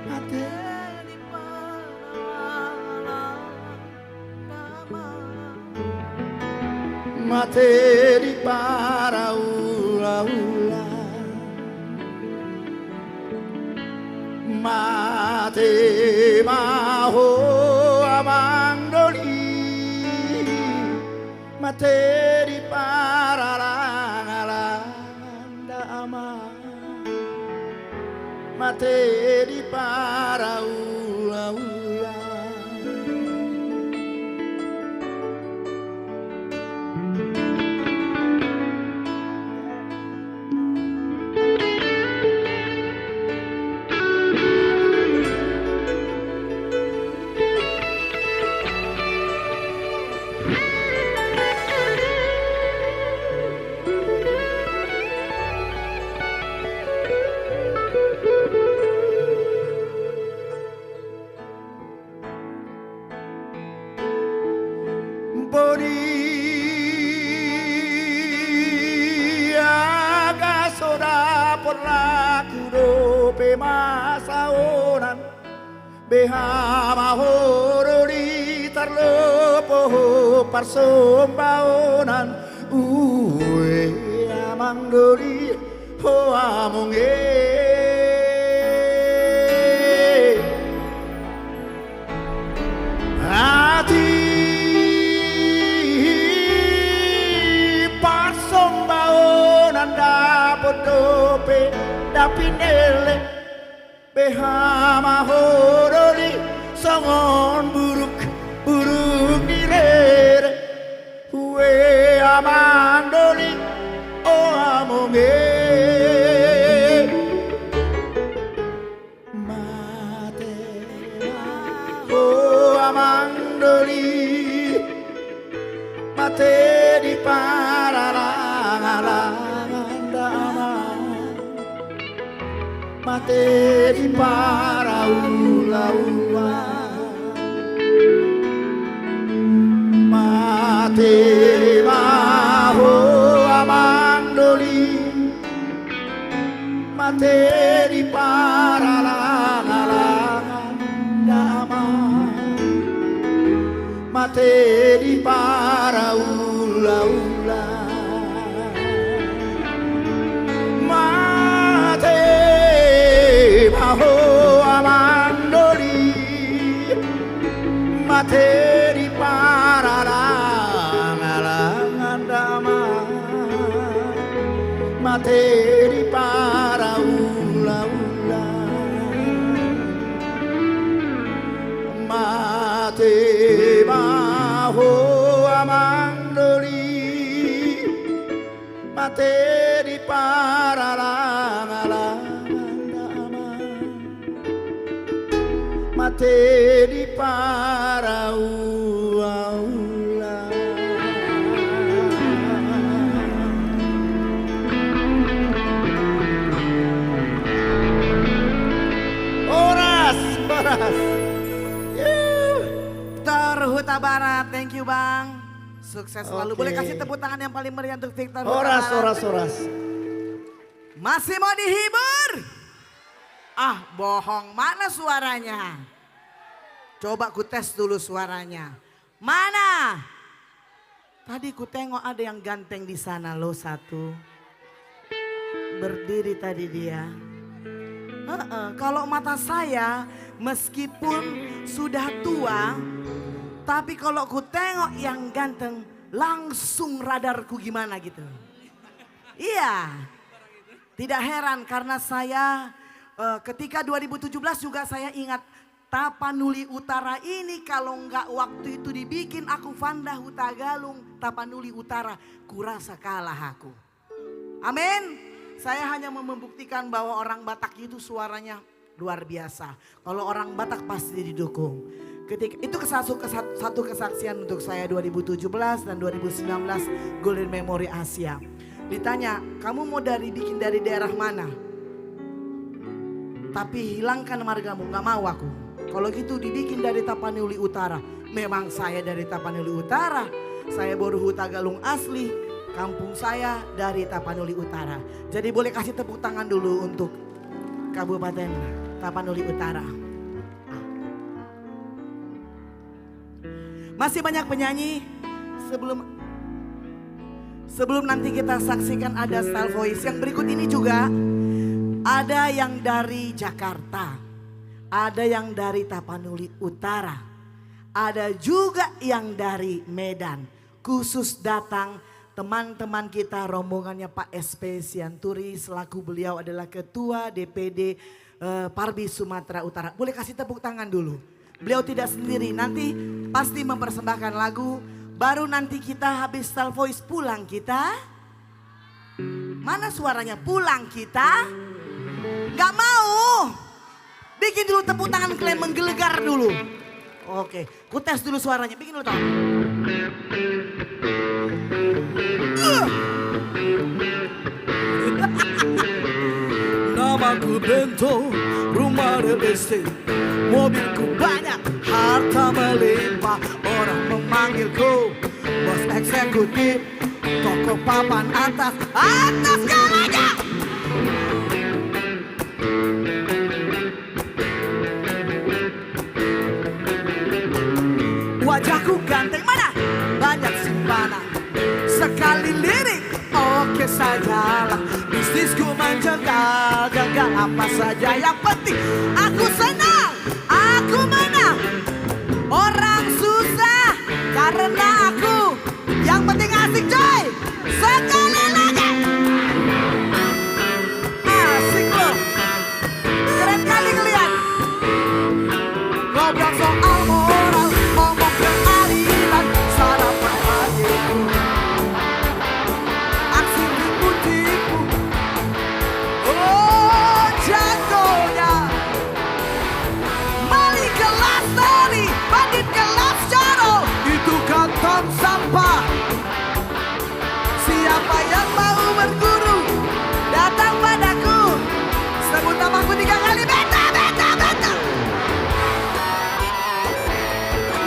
mate mate di para ula-ula mate maho amandoli mate di para landa ama mate di para ula-ula masaonan beha mahorori tarlopo parsombaonan uwe amandori ho amonge ati parsombaonan dapodope dapinele beha mahorori songon buruk direre uwe amandoli o amonge mate o amandoli mate di paralangalangandama mate di para ula-ula mate maho amandoli mate di para langalangan mate di para ula-ula mate maho amandoli mate di para langalangan dama mate di para ula-ula mate maho amandoli mate di para langalangan mate di para ula-ula Oras
you Bang. Sukses selalu.
Oke.
Boleh kasih tepuk tangan yang paling meriah untuk Victor.
Horas,
Hutabarat.
horas, horas.
Masih mau dihibur? Ah bohong, mana suaranya? Coba ku tes dulu suaranya. Mana? Tadi ku tengok ada yang ganteng di sana loh satu. Berdiri tadi dia. Kalau mata saya meskipun sudah tua, tapi kalau ku tengok yang ganteng langsung radarku gimana gitu. Iya, tidak heran karena saya ketika 2017 juga saya ingat Tapanuli Utara ini kalau enggak waktu itu dibikin aku Vanda Hutagalung Tapanuli Utara kurasa kalah aku. Amin. Saya hanya membuktikan bahwa orang Batak itu suaranya luar biasa. Kalau orang Batak pasti didukung. Ketika itu satu kesaksian untuk saya 2017 dan 2019 Golden Memory Asia. Ditanya, kamu mau bikin dari daerah mana? Tapi hilangkan margamu, gak mau aku. Kalau gitu dibikin dari Tapanuli Utara. Memang saya dari Tapanuli Utara. Saya baru Hutagalung asli. Kampung saya dari Tapanuli Utara. Jadi boleh kasih tepuk tangan dulu untuk Kabupaten Tapanuli Utara. Masih banyak penyanyi sebelum nanti kita saksikan ada Style Voice. Yang berikut ini juga ada yang dari Jakarta, ada yang dari Tapanuli Utara, ada juga yang dari Medan. Khusus datang teman-teman kita rombongannya Pak SP Sianturi selaku beliau adalah Ketua DPD Parbi Sumatera Utara. Boleh kasih tepuk tangan dulu. Beliau tidak sendiri, nanti pasti mempersembahkan lagu. Baru nanti kita habis Style Voice pulang kita. Mana suaranya? Pulang kita? Gak mau. Bikin dulu tepuk tangan kalian menggelegar dulu. Oke, ku tes dulu suaranya. Bikin dulu tangan. Namaku Bento, rumah rebeste, mobilku banyak, harta melimpah, orang memanggilku bos eksekutif, toko papan atas, atas segalanya. Wajahku ganteng mana? Banyak simpanan. Sekali lirik, oke sajalah. Bisnisku menjegal, gagal apa saja. Yang penting aku senang, aku menang. Orang susah karena aku. Yang penting asik coy. Sekali lagi. Asik loh. Keren kali kalian. Ngobrol soal moral, ngomong keadilan, sarapan pagiku. Aksi tipu-tipu, oh jagonya. Maling kelas tani, bandit kelas caro, itu kan tong sampah. Siapa yang mau berguru, datang padaku. Sebut namaku 3 kali, beta, beta, beta.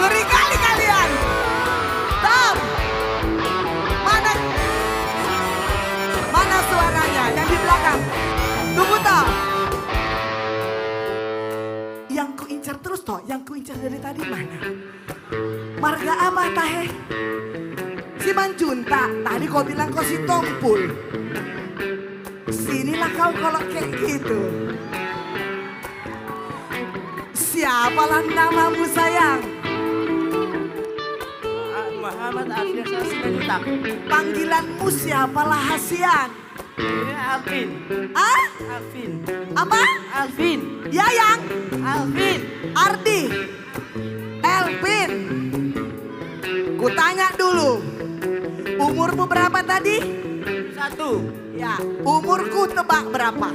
Ngeri kali kalian. Tom, mana suaranya yang di belakang? Tunggu Tom. Yang ku incar terus toh, yang ku incar dari tadi mana? Marga apa tahe? Si Manjunta, tadi kau bilang kau si Tompul. Sinilah kau kalau kayak gitu. Siapalah namamu sayang?
Muhammad Alfian Simanjuntak.
Panggilanmu siapalah Hasian?
Alvin.
Ah?
Alvin.
Apa?
Alvin.
Yayang?
Alvin.
Ardi? Elvin? Ku tanya dulu, umurmu berapa tadi?
1.
Ya, umurku tebak berapa?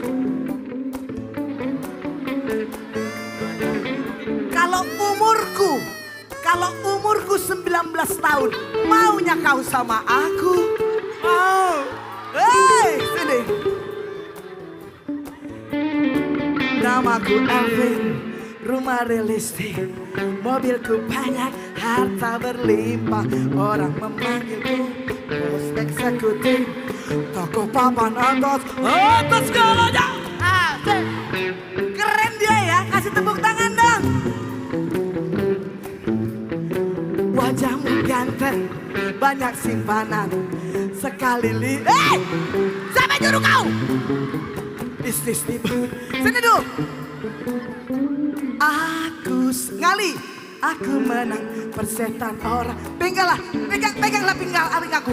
Kalau umurku 19 tahun, maunya kau sama aku? Mau. Hei, sini. Namaku Elvin, rumah realistik, mobilku banyak, harta berlimpah. Orang memanggilku bos eksekutif, toko papan atas segalanya. Asik. Keren dia ya, kasih tepuk tangan dong. Wajahmu ganteng, banyak simpanan. Sekali siapa nyuruh kau? Bisnis tiba, sini dulu. Aku ngali, aku menang persetan orang. Peganglah pinggang aku.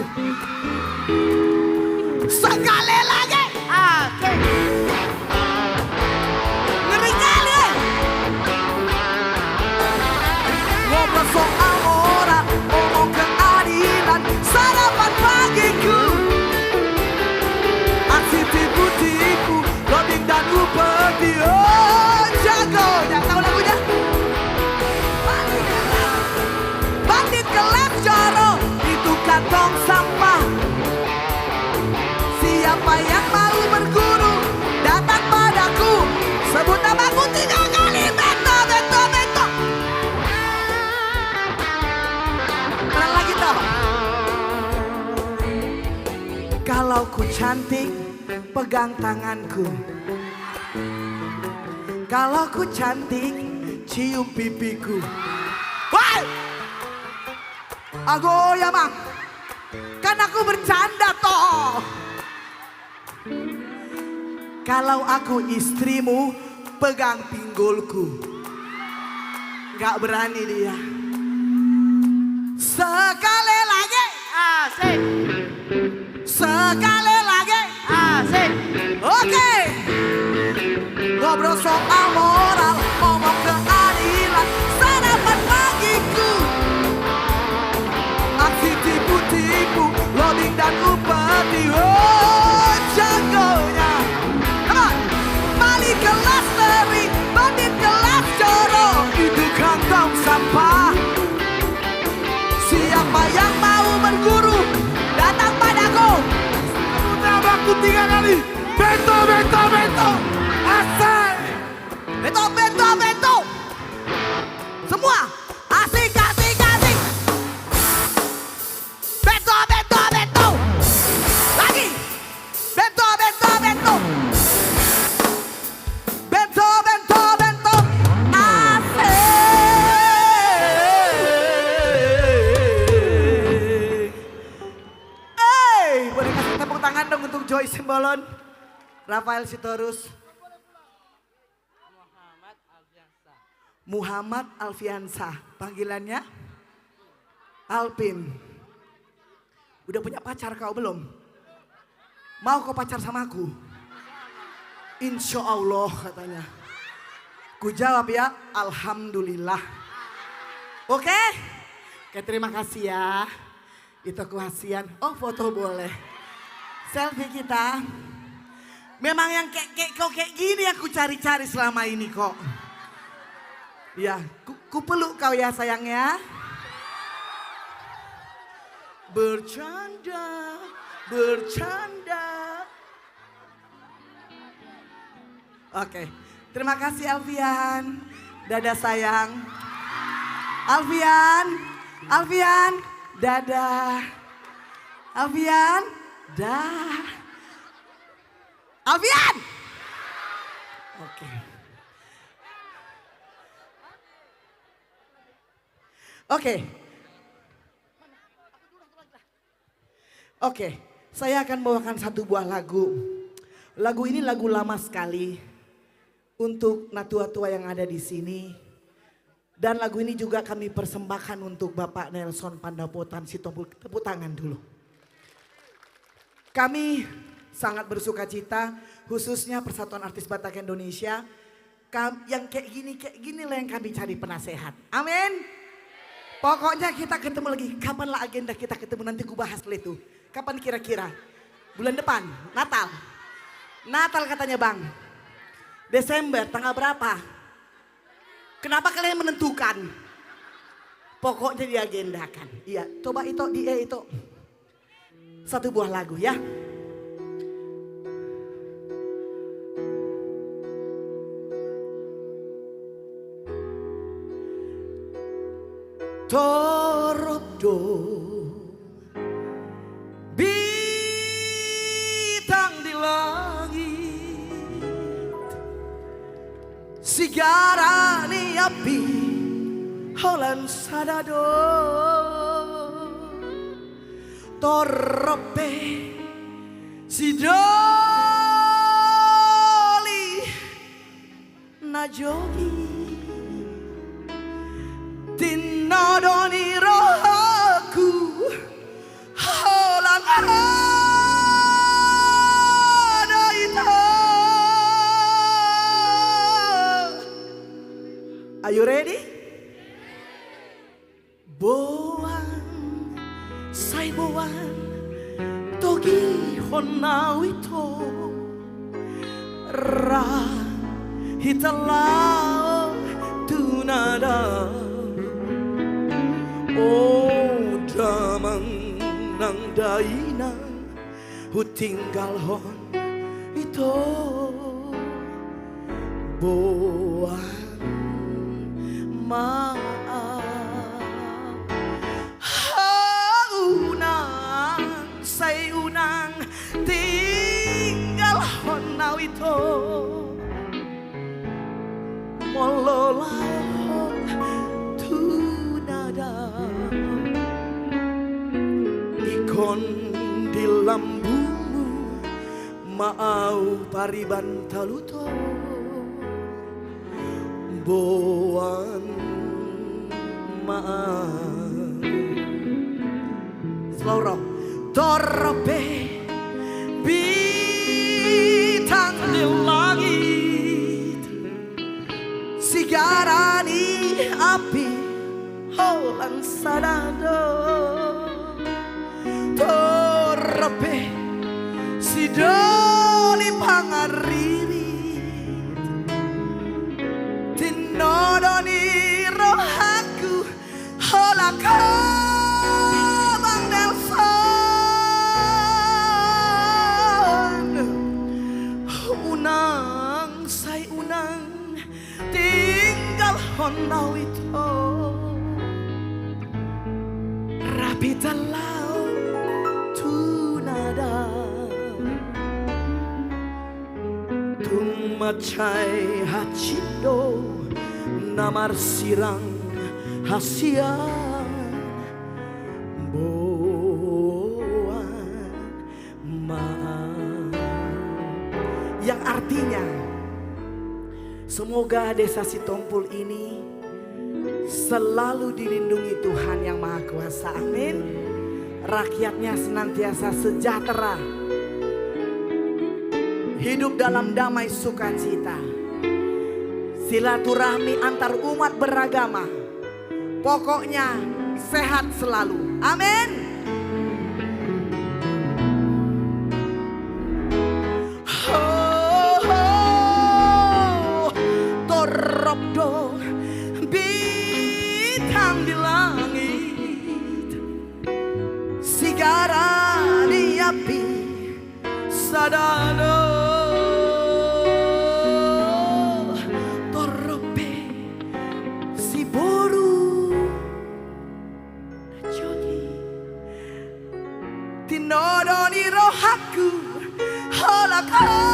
Sekali lagi. Asik. Ngeri kali. Ngobrol soal orang, ngomong keadilan, sarapan pagiku. Aksi tipu-tipu, lobbying dan upeti. Oh jagonya, tahu lagunya? Bandit kelap coro, itu kantong sampah. Siapa yang mau berguru, datang padaku. Sebut namaku 3 kali, Beto, Beto, Beto. Pernah lagi toh. Kalau ku cantik, pegang tanganku. Kalau ku cantik, cium pipiku. Woi! Ago ya bang, kan aku bercanda toh. Kalau aku istrimu, pegang pinggulku. Gak berani dia. Sekali lagi. Asik. Sekali lagi. Asik. Oke. Ngobrol soal moral, ngomong keadilan, sarapan pagiku. Aksi tipu-tipu, lobbying dan upeti. Oh jagonya. Mali kelas teri, bandit kelas coro, itu kantong sampah. Siapa yang mau berguru, datang padaku. Namaku 3 kali, Beto, Beto, Beto. Asik. Beto, Beto, Beto. Semua asik, asik, asik. Beto, Beto, Beto. Lagi. Beto, Beto, Beto. Beto, Beto, Beto. Asik. Boleh kasih tepuk tangan dong untuk Joy Simbolon, Rafael Sitorus, Muhammad Alfiansa, panggilannya Alpin. Udah punya pacar kau belum? Mau kau pacar sama aku? Insya Allah katanya. Ku jawab ya, alhamdulillah. Oke? Oke, terima kasih ya. Itu kehasian. Oh foto boleh. Selfie kita. Memang yang kayak gini aku cari-cari selama ini kok. Ya, ku peluk kau ya sayang ya. Bercanda, bercanda. Oke, terima kasih Alfian. Dadah sayang. Alfian, Alfian, dadah. Alfian, dah. Alfian. Oke. Oke. Oke, saya akan bawakan satu buah lagu. Lagu ini lagu lama sekali untuk natua-tua yang ada di sini. Dan lagu ini juga kami persembahkan untuk Bapak Nelson Pandapotan Sitompul. Tepuk tangan dulu. Kami sangat bersuka cita, khususnya Persatuan Artis Batak Indonesia. Yang kayak gini lah yang kami cari penasehat. Amin. Pokoknya kita ketemu lagi. Kapanlah agenda kita ketemu, nanti ku bahas itu. Kapan kira-kira? Bulan depan, Natal. Natal katanya bang. Desember, tanggal berapa? Kenapa kalian menentukan? Pokoknya diagendakan. Iya, coba itu itu. Satu buah lagu ya. Torobdo bintang di langit, sigarani api holan sadado, torrope sidoli najogi, tinodoni rohaku holan ada ita. Are you ready? Boan, say boan, togi honawito, ra hitalao tunada. Oh damang nang dainang hutinggal hon ito boan maaf unang say unang tinggal hon now ito mololao ikon di lambumu maau pariban taluto boan maaf slow rock torpe bintang di langit sigarani api holan sadado torpe sidoli pangariri tinodoni rohaku holaka Bang Nelson unang say unang tinggal honau itu rapi telau tunada tung macai hacindo namar sirang hasian boan maaf yang artinya semoga desa Sitompul ini selalu dilindungi Tuhan yang Maha Kuasa, amin. Rakyatnya senantiasa sejahtera, hidup dalam damai sukacita, silaturahmi antar umat beragama, pokoknya sehat selalu, amin. Torobdo bintang di langit, sigarani api sadado, torrope si boru jogi, tinodoni rohaku holaka.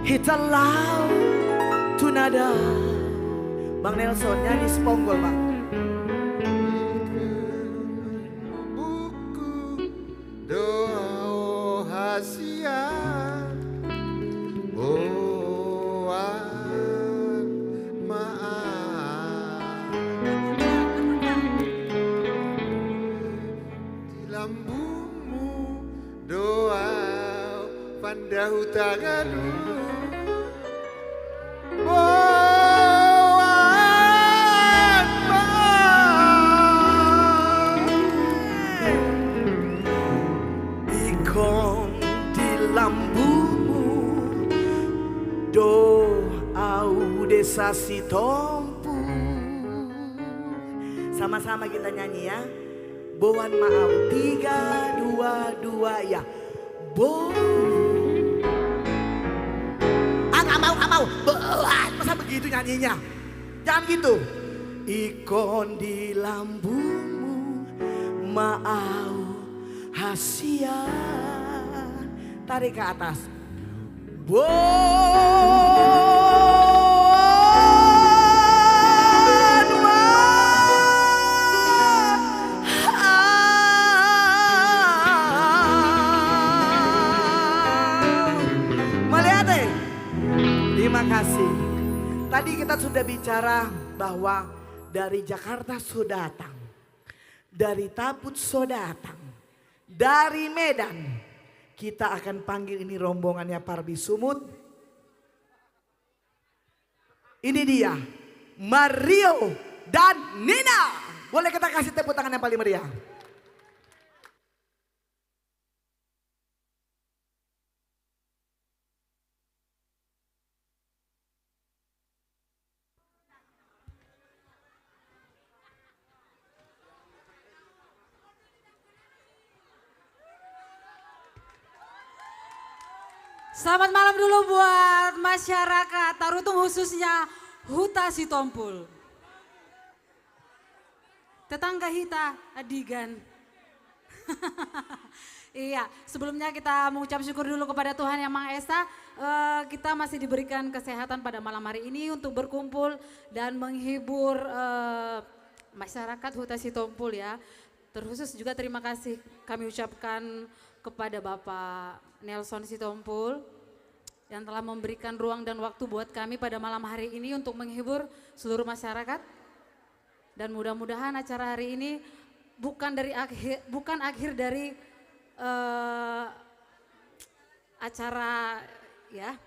Hitalau tunada. Bang Nelson nyanyi Seponggol bang.
Buku doa hasian boan maaf di lambumu doa pandahu tagalu
ikon di lambumu doa desa Sitompul. Sama-sama kita nyanyi ya. Boan Maau 3, 2, 2 ya. Nggak mau. Boan, masa begitu nyanyinya? Jangan gitu. Ikon di lambungmu Maau Hasia. Tarik ke atas. Terima kasih. Tadi kita sudah bicara bahwa dari Jakarta sudah datang, dari Taput sudah datang, dari Medan kita akan panggil ini rombongannya Parbi Sumut. Ini dia Mario dan Nina. Boleh kita kasih tepuk tangan yang paling meriah.
Selamat malam dulu buat masyarakat Tarutung khususnya Huta Sitompul. Tetangga Hita Adigan. Iya, sebelumnya kita mengucap syukur dulu kepada Tuhan Yang Maha Esa. Kita masih diberikan kesehatan pada malam hari ini untuk berkumpul dan menghibur masyarakat Huta Sitompul ya. Terkhusus juga terima kasih kami ucapkan kepada Bapak Nelson Sitompul yang telah memberikan ruang dan waktu buat kami pada malam hari ini untuk menghibur seluruh masyarakat. Dan mudah-mudahan acara hari ini bukan akhir dari acara ya.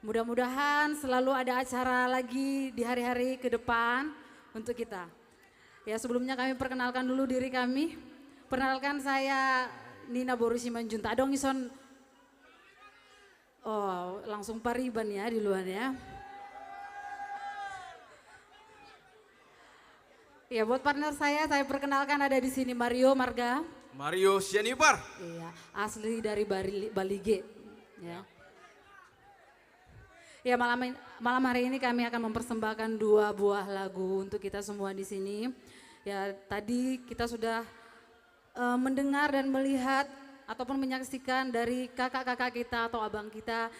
Mudah-mudahan selalu ada acara lagi di hari-hari ke depan untuk kita. Ya, sebelumnya kami perkenalkan dulu diri kami. Perkenalkan saya Nina Borusi Manjunta. Adong ison. Oh, langsung pariban ya di luar ya. Ya, buat partner saya perkenalkan ada di sini Mario Marga.
Mario Sianipar.
Iya, asli dari Balige. Ya. Ya, malam hari ini kami akan mempersembahkan 2 buah lagu untuk kita semua di sini. Ya, tadi kita sudah mendengar dan melihat ataupun menyaksikan dari kakak-kakak kita atau abang kita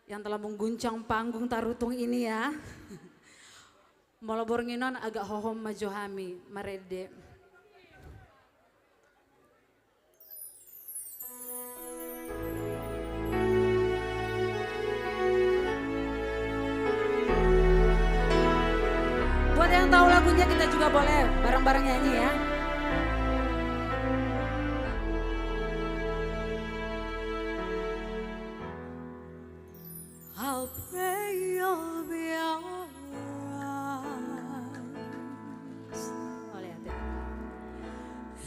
yang telah mengguncang panggung Tarutung ini ya. Molobornginon agak hohom majohami marede. Buat yang tahu lagunya kita juga boleh bareng-bareng nyanyi ya.
I'll pray you'll be alright.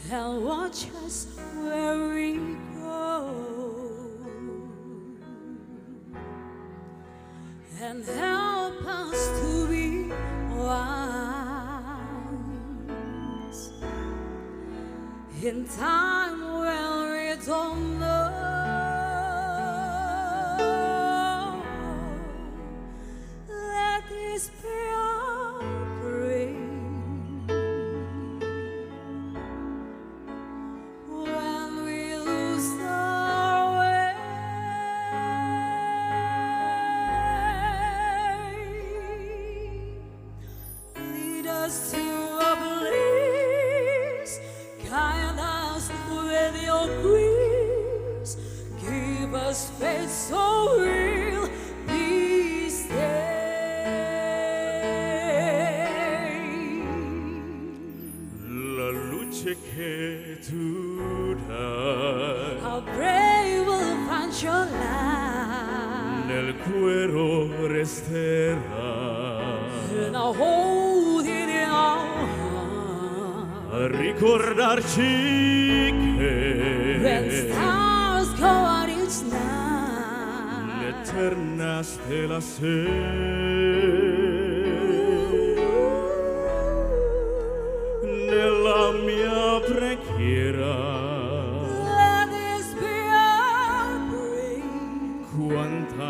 And watch us where we go. And help us to be wise. In time when we don't know. This be our prayer when we lose our way. Lead us to a bliss, guide us with your grace, give us faith so real, peace there.
Che tu dai,
How brave will find your light.
nel cuore resterà,
And I'll hold it in our heart.
a ricordarci
When
che
stars go out each night.
l'eterna stella sei. When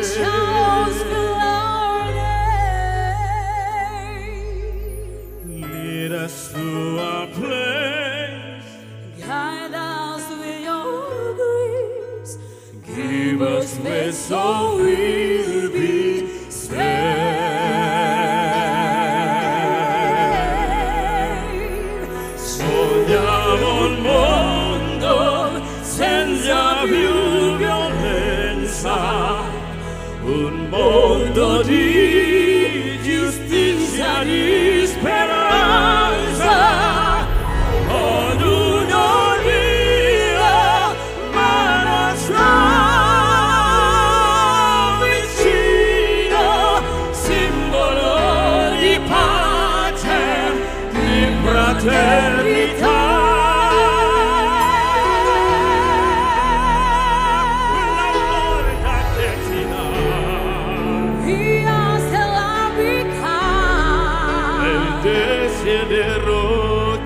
shadows fill our day,
lead us to our place,
guide us with your grace,
give us faith so we'll be saved. Sogniamo un mondo senza più violenza, un mondo di giustizia, di speranza. Ognuno viva, ma nostra vicino, simbolo di pace, di fraternità.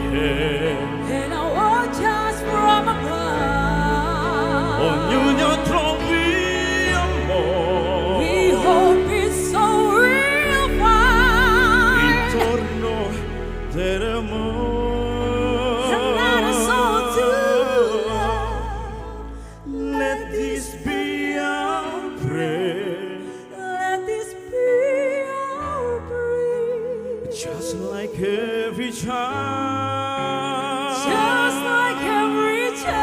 and I watch us from above.
Ognuno trovi amore.
We hope it's so real fine.
Intorno dell'amore.
Another soul to love.
Let this be our prayer.
Let this be our prayer.
Just like every child.
Just like every child.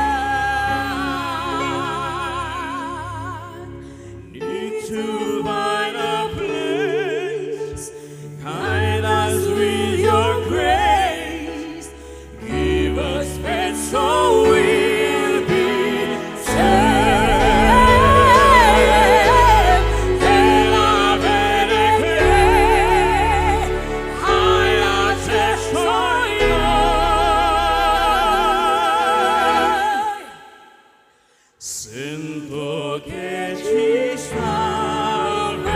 Need to find a place. Guide us with your grace. Give us faith so we'll be saved. Della bene che hai accesso sento che ci salve.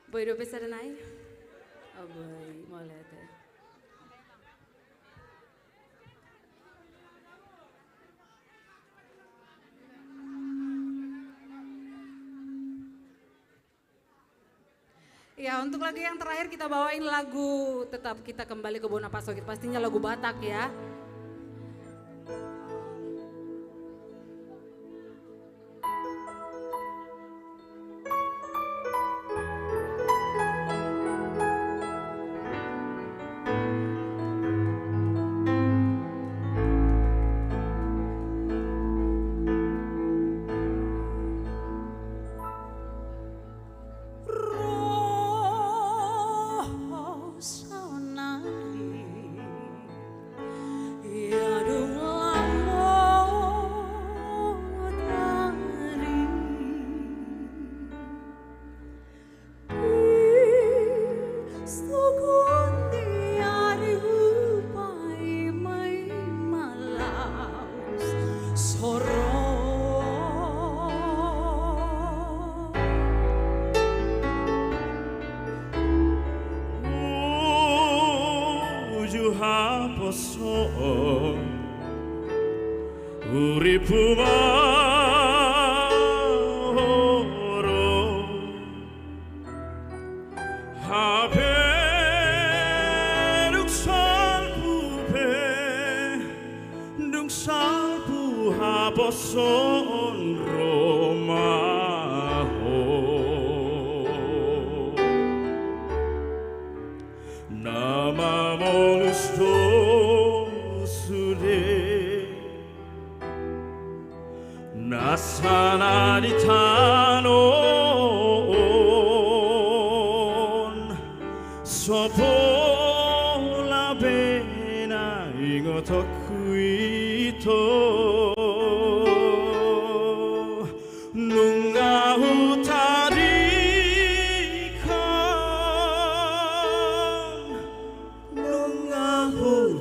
Boy, udah bisa ada naik? Oh boy, mau lihat ya. Ya, untuk lagu yang terakhir kita bawain lagu Tetap Kita Kembali ke Bonapasogit, pastinya lagu Batak ya.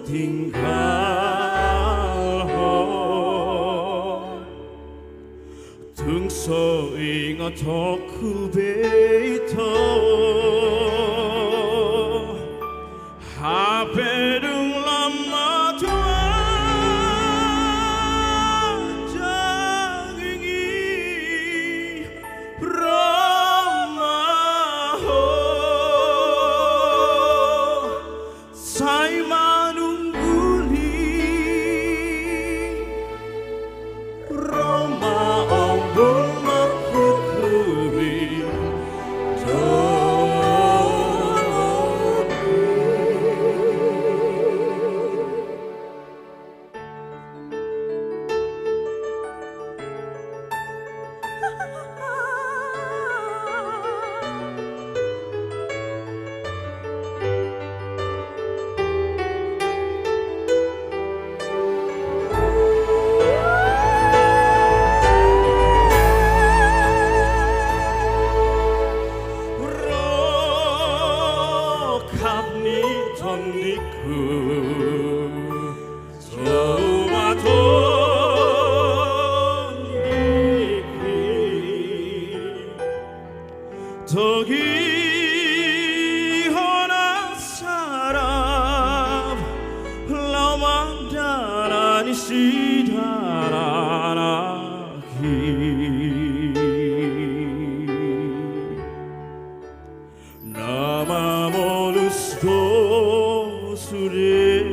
Tinggal so ingat aku beito HP dung lama tua jangingi Ramaho Sai manungguli Roma ombol makukuri kapni tondiku Soma tondiki Togi hona sarap Lama darani sidaranaki Nama molus sure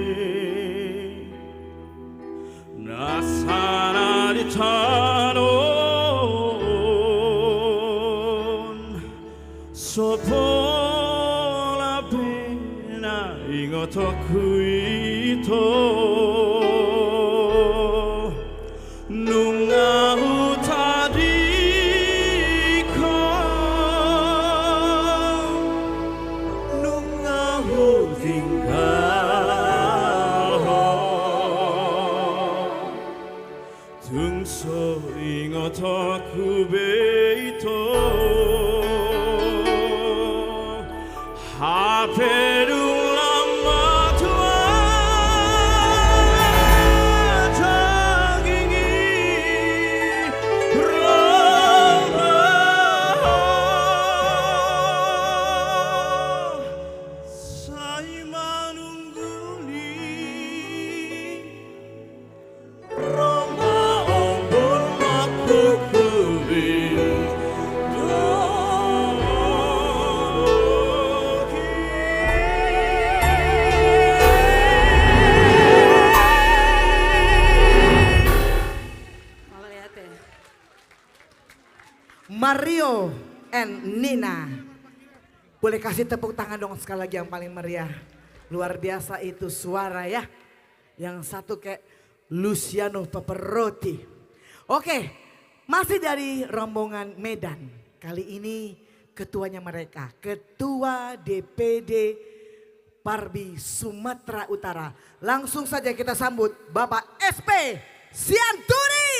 Nasana di tanon Sopola pena ingat aku itu Nungahu tadi Tungso ingat aku beito HP dung lama tua jangingi Roma Sai manungguli Roma ombol makukuri
Mario and Nina. Boleh kasih tepuk tangan dong sekali lagi yang paling meriah. Luar biasa itu suara ya. Yang satu kayak Luciano Pavarotti. Oke, masih dari rombongan Medan. Kali ini ketuanya mereka, Ketua DPD Parbi Sumatera Utara. Langsung saja kita sambut Bapak SP Sianturi.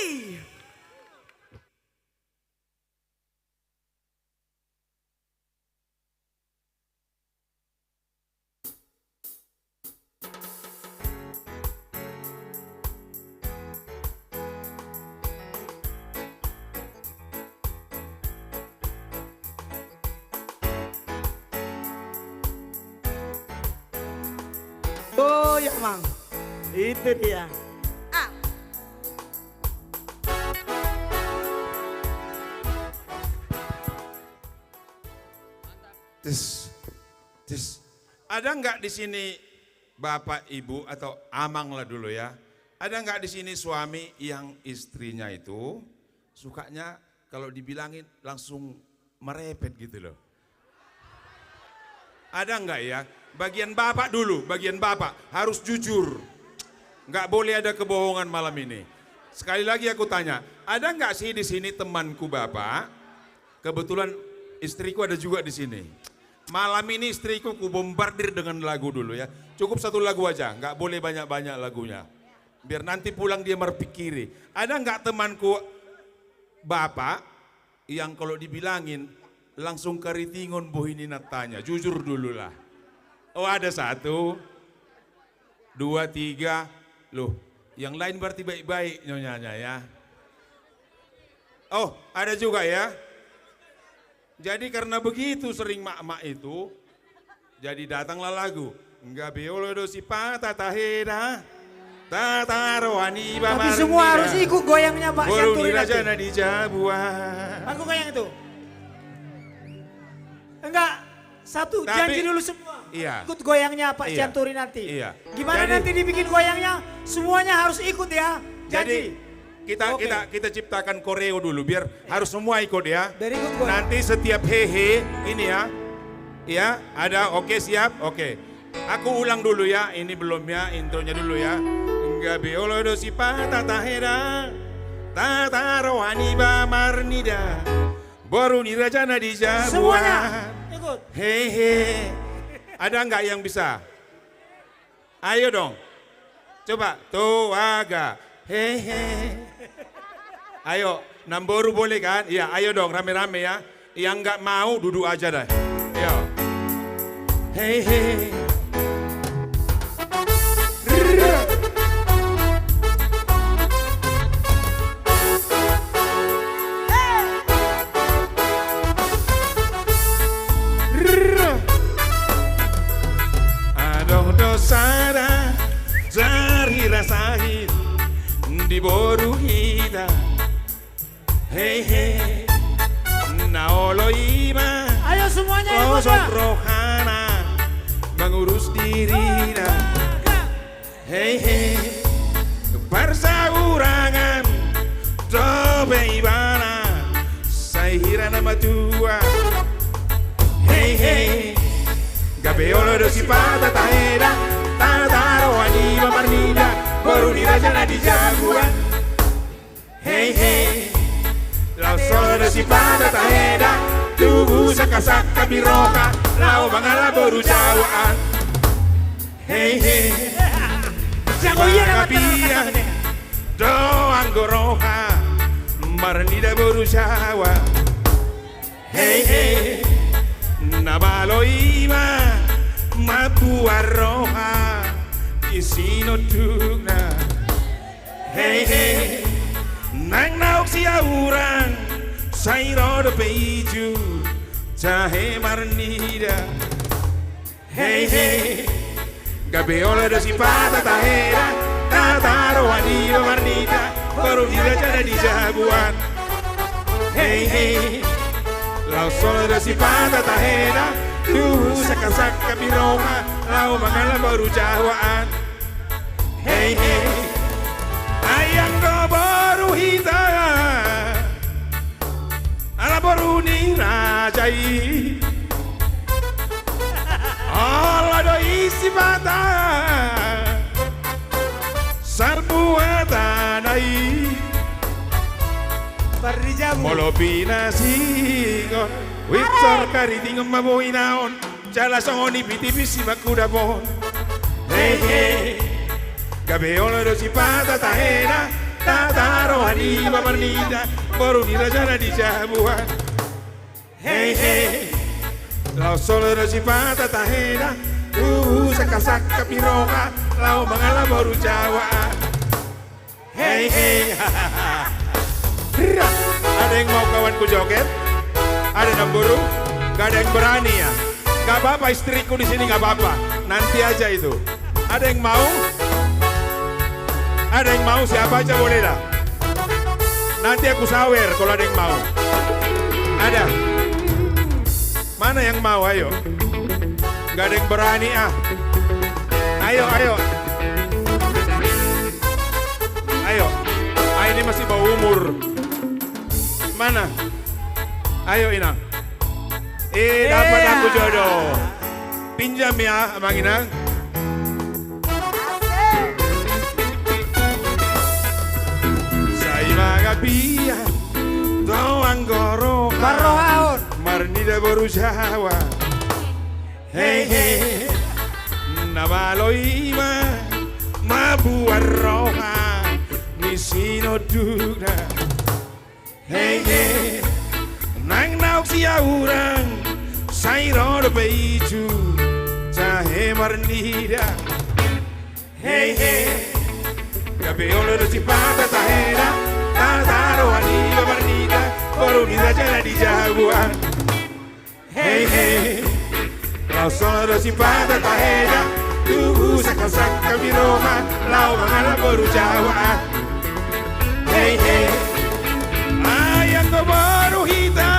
Oh ya Mang, itu dia.
Ada nggak di sini bapak, ibu atau amang lah dulu ya? Ada nggak di sini suami yang istrinya itu sukanya kalau dibilangin langsung merepet gitu loh? Ada nggak ya? Bagian bapak dulu, bagian bapak harus jujur. Nggak boleh ada kebohongan malam ini. Sekali lagi aku tanya, ada nggak sih di sini temanku bapak? Kebetulan istriku ada juga di sini. Malam ini istriku ku bombardir dengan lagu dulu ya. Cukup satu lagu aja, nggak boleh banyak-banyak lagunya. Biar nanti pulang dia berpikiri. Ada nggak temanku bapak yang kalau dibilangin langsung keritingon bohini natanya, jujur dulu lah. Oh ada 1, 2, 3, loh yang lain berarti baik-baik nyonyanya ya. Oh, ada juga ya. Jadi karena begitu sering mak-mak itu, jadi datanglah lagu. Enggak beolo dosi patah taheda, tataroani
Tapi semua harus ikut goyangnya Pak
Boruni
Syanturi
Raja
nanti.
Nadi Jabuan.
Aku goyang itu. Enggak, satu janji dulu semua.
Iya.
Ikut goyangnya Pak
Iya.
Syanturi nanti.
Iya.
Gimana
Jadi-
nanti dibikin goyangnya? Semuanya harus ikut ya.
Jadi
Janji.
kita ciptakan koreo dulu biar harus semua ikut ya.
Dari ikut goyang.
Nanti setiap hehe ini ya. Ya, ada oke siap? Oke. Aku ulang dulu ya, ini belum ya, intronya dulu ya. Enggak beolo dosi patah tahera, tataroani ba marnida, boruni raja nadi jabuan.
Semuanya ikut.
Hehe. Ada nggak yang bisa? Ayo dong. Coba, toaga. Hehe. Ayo, Namboru boleh kan? Iya, ayo dong rame-rame ya. Yang nggak mau duduk aja dah. Ayo. Hehe. Aduh dosara zahira sahid di boru hida. Hey hey, naolo ima.
Ayo semuanya ikut
Sosok
Pak.
rohana mengurus diri dah. Hey hey, persaurangan dobe ibana sahira nama tua. Hey hey, gabeolo dosi patah taheda, tataro anima marnida, boruni raja nadi jaguan. Hey hey, lau solo dosi patah taheda, tubuh saka-saka biroka, lau mangala boru jawaan. Hey hey,
Jago iya nama
kapian, doang goroha, marnida boru jawa. Hey hey, nabalo ima, mapua roha, isino tugna. Hey hey, nang nauk sia urang, sairo do peiju, jahe marnida. Hey hey, gabeola do sipata tahera, tataro anima marnida, borunira jana di jabuan. Hey hey, lau solo do sipata tahera, tu saka-saka biroma, lau mangala baru jawaan. Hey hey, ayang do baru hita, ala baru ni rajai. Allah do isi bata, sarbuatanai. Molopina sigon, witsor karitingom mabuinaon, jala songoni pitipisi makudabon. Hey hey, gabeolo do sipata tahena, tataro anima marnida, boruni rajana di jabuan. Hey hey, lau solo do sipata tahena, saka-saka piroka, lau mangala boru jawaan. Hey hey, ada yang mau kawanku joget? Ada Namburu? Gak ada yang berani ya? Gak apa-apa, istriku di sini gak apa-apa. Nanti aja itu. Ada yang mau? Ada yang mau? Siapa aja boleh lah. Nanti aku sawer kalau ada yang mau. Ada? Mana yang mau? Ayo. Gak ada yang berani ah. Ayo, ayo. Ayo. Ah, ini masih bawah umur. Mana? Ayo Inang. Dapat aku jodoh. Pinjam ya, Abang Inang. Saya magapia, doang goroha.
Barohaon.
Marnida boru jawa. Hey hey, nabalo ima, mabuar roha, misino dugna. Hey hey, nang nauk sia urang, sairo do beiju, jahe marnida. Hey hey, gabeolo do sipata tahera, tataro anima marnida, jaguar. Hey hey, lau sono simpata taheda, tu saka biroma, lau mangala baru jawa. Hey hey, ayang ko baru hita.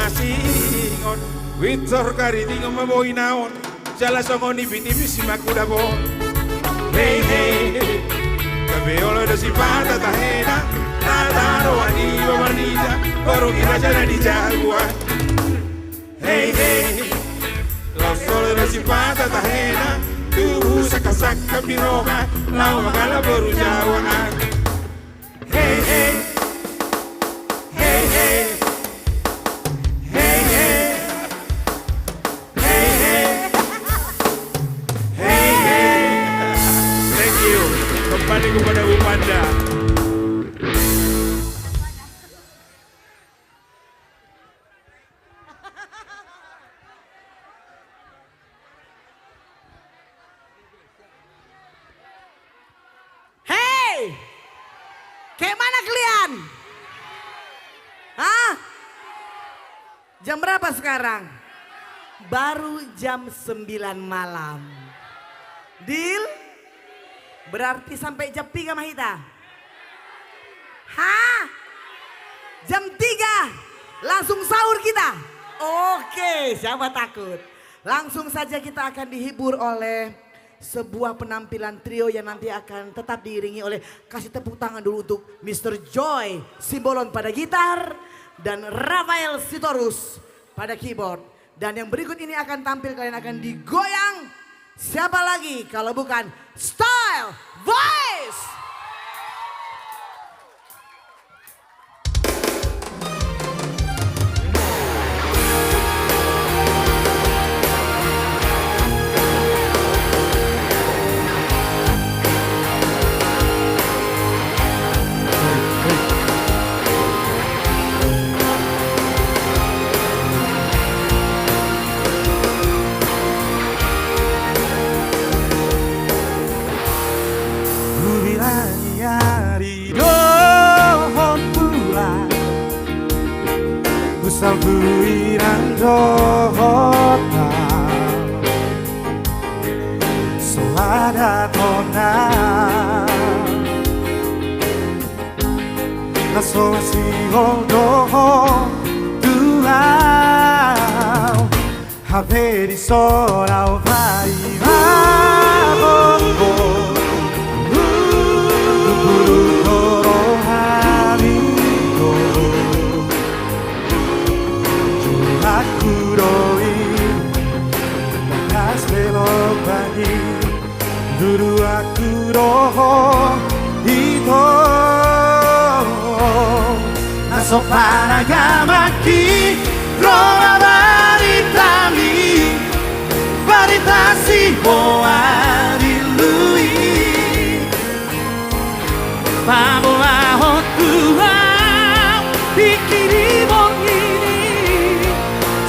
Singon, Witor kariting maboy naon, jala songo ni bitimi si makudabon. Hey hey, kabeolo do si pata tahena, nadaro ani bamanida, baru kita jana di jaguar. Hey hey, lo solo do si pata tahena, tu saka biroga, lau magala baru jawan. Hey hey. Kembali kepada Bu Panda.
Hey, kayak mana kalian? Hah? Jam berapa sekarang? Baru jam 9 malam. Deal? Berarti sampai jam 3 Mahita? Hah? Jam 3 langsung sahur kita? Oke, siapa takut? Langsung saja kita akan dihibur oleh sebuah penampilan trio yang nanti akan tetap diiringi oleh, kasih tepuk tangan dulu untuk Mr. Joy Simbolon pada gitar dan Rafael Sitorus pada keyboard. Dan yang berikut ini akan tampil, kalian akan digoyang. Siapa lagi kalau bukan Style Voice.
Buiran dohota soada tona naso si doho tuau haveri sora vai Duru aku roho ito naso panagamaki roa baritasi moari lui pamoa hotua pikiri mongini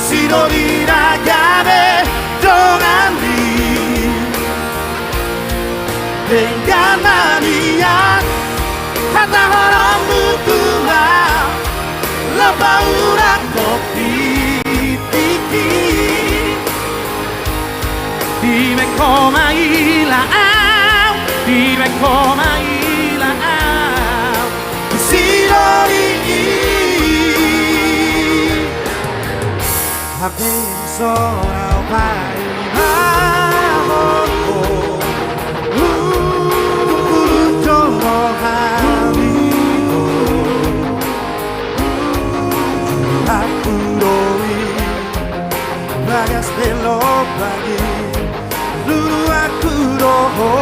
sidori ragame donandi dengan maniat kata orang mutua lepas orang kopi tiki di mekoma ilau di sidori habis seorang pai Bagas belok lagi dulu aku roho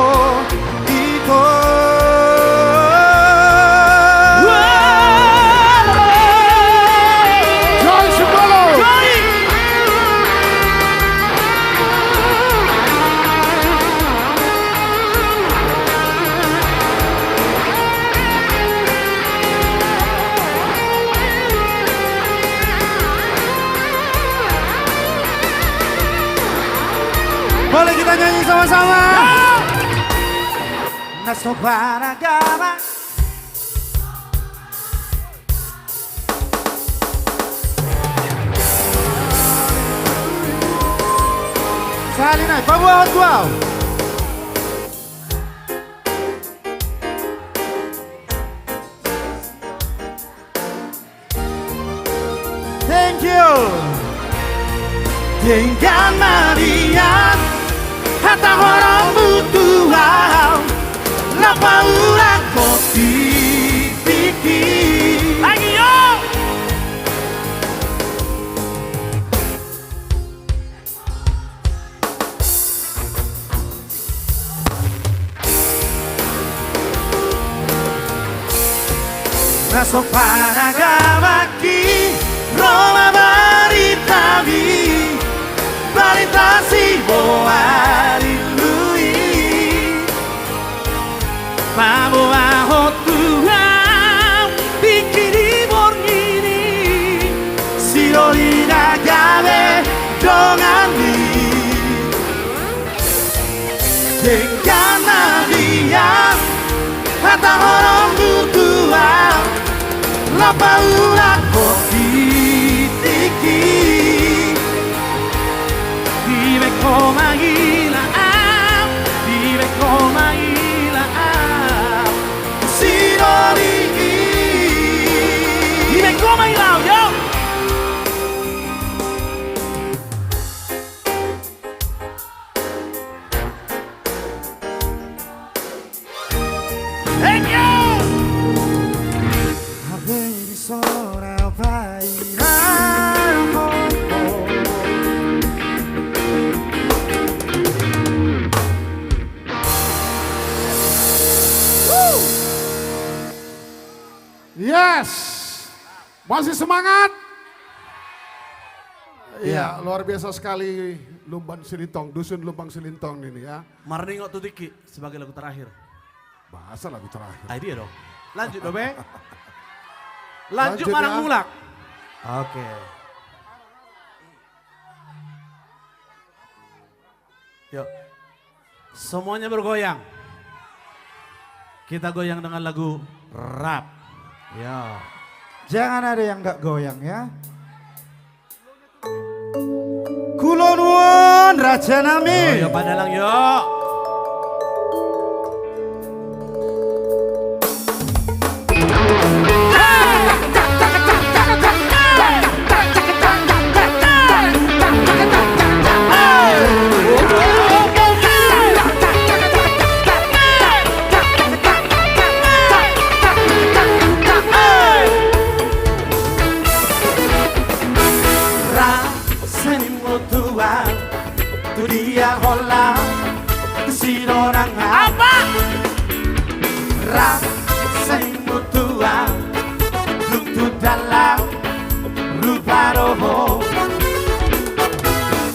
iko Joy Simbolon
sama-sama. Nasobanagama. Salina, vamos atual. Thank you. Tinggal Maria, hata orang butuh, lapa ulang kopi pikir. Lagi yo. Nasok panagabaki, Roma baritami, baritasi boari lui, maboa hotuang, pikiri borgini, siroli nagave dongani, dengan Maria, kata orang butuh. Lapa ulang kopi tiki Vive como hilang Vive como hilang Sinori Vive como hilang yo Thank you.
Yes, masih semangat? Iya, luar biasa sekali Lumban Silintong, Dusun Lumbang Silintong ini ya.
Marningo Tutiki sebagai lagu terakhir.
Bahasa lagu terakhir.
Ah, dia dong. Lanjut dong, Be. Lanjut Marang Mulak. Oke. Yuk. Semuanya bergoyang. Kita goyang dengan lagu rap. Ya.
Jangan ada yang nggak goyang ya. Kulon nuwun Raja Nami.
Yo padalang yo.
Dia hola kesidorang apa? Rasa mutua lutu dalam lupa roho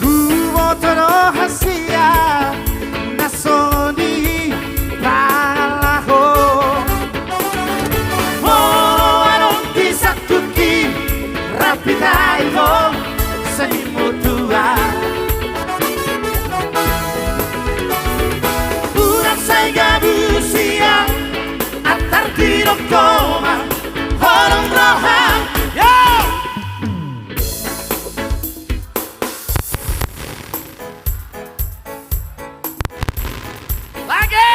Uwotoro hasia nasoni palaho Moro anong kisatuki rapidaiho senimutua Gabusia atar tiro koma horong rohan yo lagi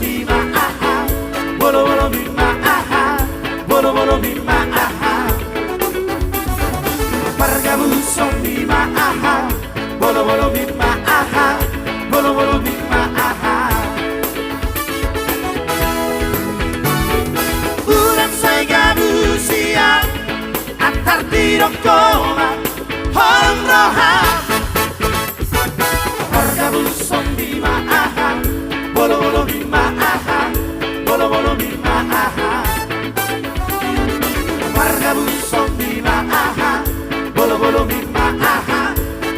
bima aha, bolo bolo bima aha, bolo bolo bima aha. Margabuso bima aha, bolo bolo bima aha, bolo bolo bima aha. Bulan saya gabusia, atar tirok koma, holang roha. Margabuso bima aha, bolo bolo bima aha, bolo bolo bima aha. Margabuso bima aha, bolo bolo bima aha,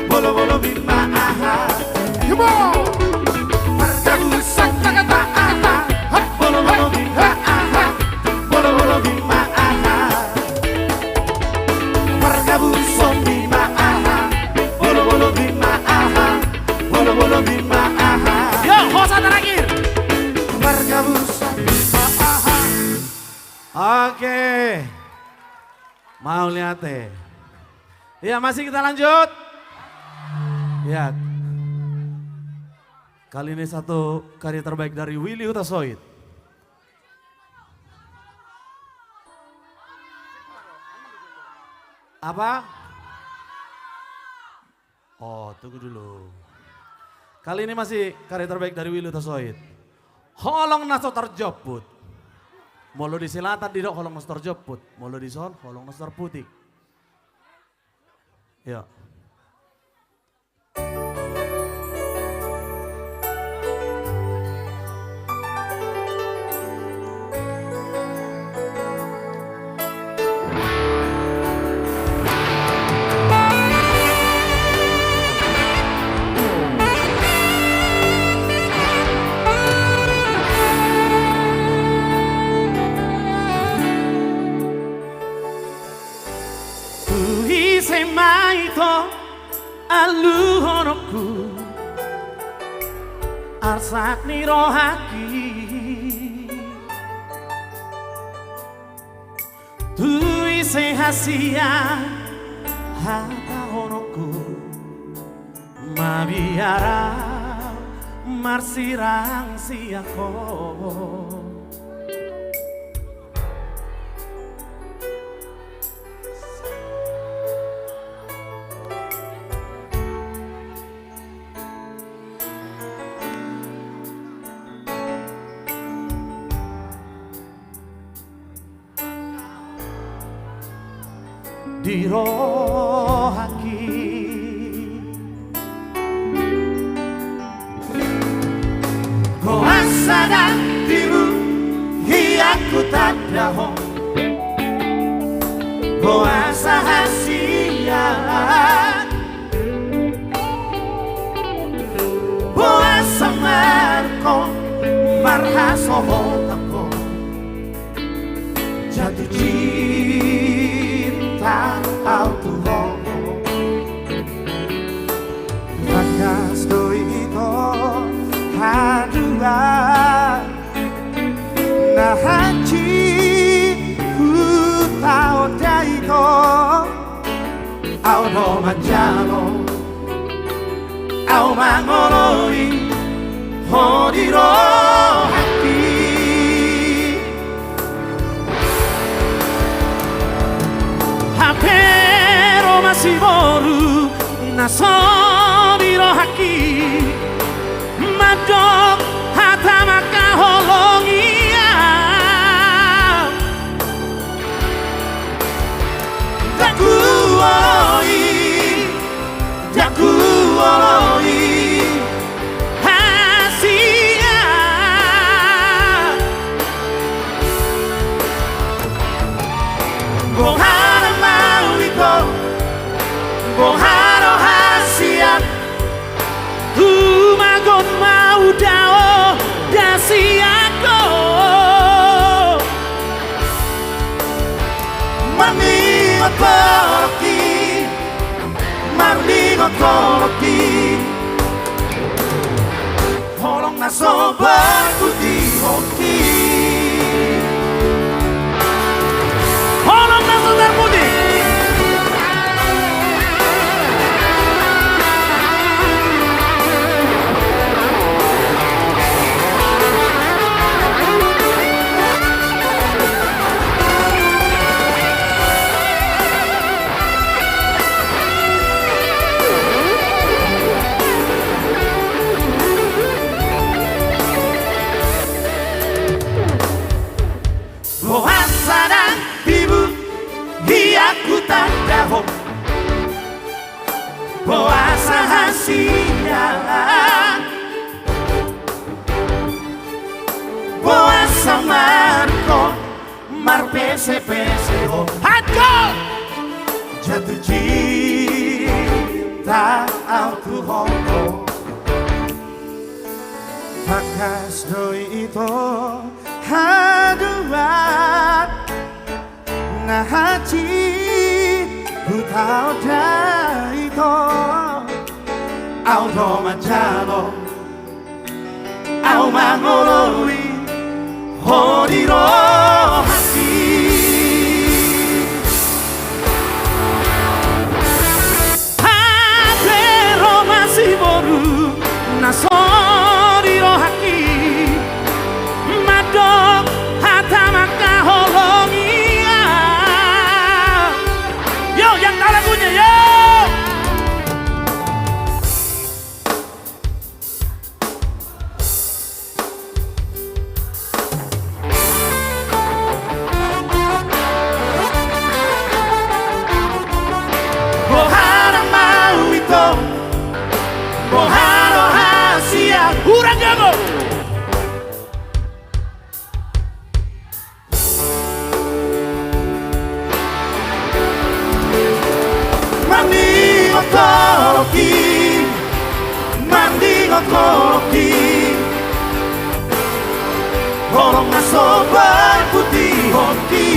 bolo bolo bima aha. Come on. Margabuso bima aha, bolo bolo bima aha, bolo bolo bima aha. Margabuso bima aha, bolo bolo bima aha, bolo bolo bima aha. Yo, hosa terakhir. Margabuso bima aha.
Oke. Mau lihat deh. Ya masih kita lanjut. Ya. Kali ini satu karya terbaik dari Willy Hutasoid. Apa? Oh, tunggu dulu. Kali ini masih karya terbaik dari Willy Hutasoid. Holong naso terjoput. Molo di selatan di dok holong naso terjoput. Molo di son holong naso terputik. Ya.
Maito aluhonoku arsak nirohaki tui sehasia hata honoku mabiara marsirang siako. Dirohaki kuasa dan tibu hiaku tak dahong kuasa hasiat kuasa marko marhasohotako jatuh cinta Tuhan Rakas doi ito hadua Nahanchi hutao daito Au no manjano Au mangoloi Hodiro hati Pero masih boru nasobiro haki madok hata maka holongia daku oloi hasia Bohara mauliko Boharo hasiat Umagon mau dao dasiako Marlingo koroki Marlingo koroki Holong na sobat putih hoki Holong na sobat putih luar PCPCO. Hancur! Jatuh cinta aku hongo. Pakas doi itu haduat na hati hutau da itu au do manjalo au mangoloi horiro hati. Habero masih boru nasoriro haki madok hatamaka holongia. Yo yang tahu lagunya yo. Bohara mau itu Bohara hasia Urang jago. Mandi ngokoloki Horong nasobar putih hoki.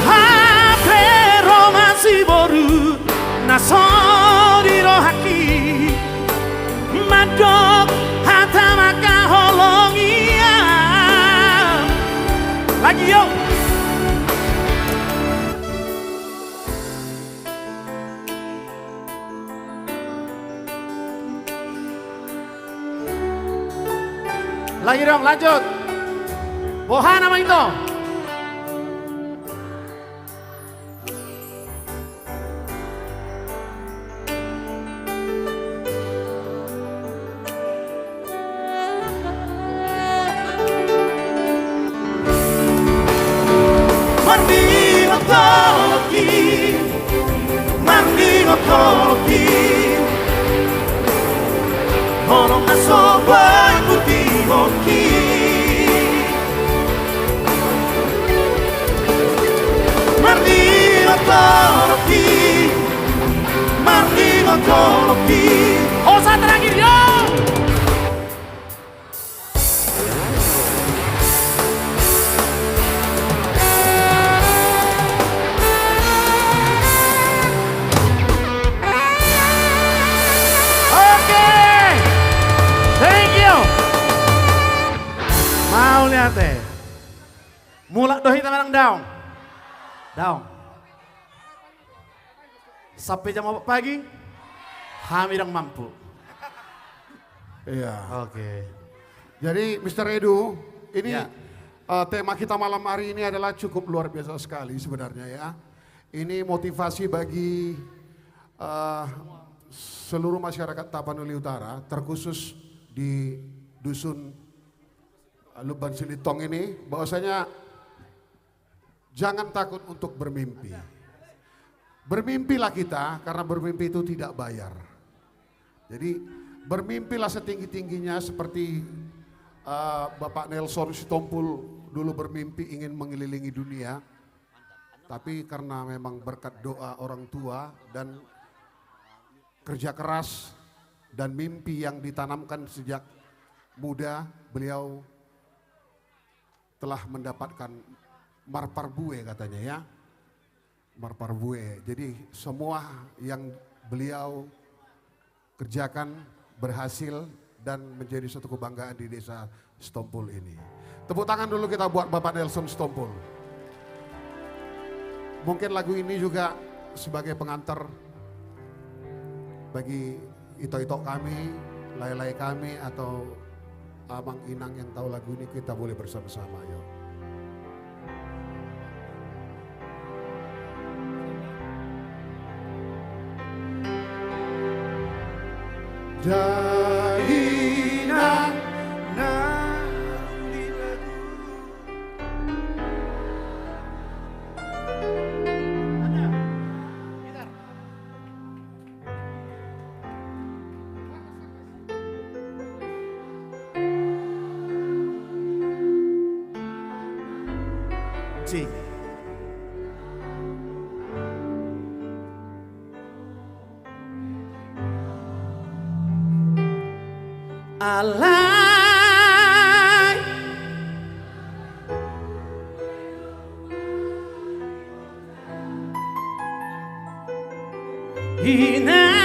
Habero masih boru nasoriro haki madok hatamaka holongia. Lagi yo. Lagi dong, lanjut. Boha nama itu. Mandi ngokoloki Horong nasobai putih hoki. Mandi ngokoloki Osa terakhir yo. Mau lihat teh. Mulak dohi teman daun. Daun. Sampai jam 4 pagi, kami yang mampu.
Iya.
Oke.
Jadi Mr. Edu, ini
Ya.
Tema kita malam hari ini adalah cukup luar biasa sekali sebenarnya ya. Ini motivasi bagi seluruh masyarakat Tapanuli Utara, terkhusus di dusun Luban Silitong ini, bahwasanya jangan takut untuk bermimpi. Bermimpilah kita, karena bermimpi itu tidak bayar. Jadi bermimpilah setinggi-tingginya seperti Bapak Nelson Sitompul dulu bermimpi ingin mengelilingi dunia. Tapi karena memang berkat doa orang tua dan kerja keras dan mimpi yang ditanamkan sejak muda, beliau telah mendapatkan marparbue katanya ya. Marparbue. Jadi semua yang beliau kerjakan berhasil dan menjadi suatu kebanggaan di desa Sitompul ini. Tepuk tangan dulu kita buat Bapak Nelson Sitompul. Mungkin lagu ini juga sebagai pengantar bagi ito-ito kami, lay-lay kami atau Abang Inang yang tahu lagu ini, kita boleh bersama-sama yuk. Daina
suci. Alay Inang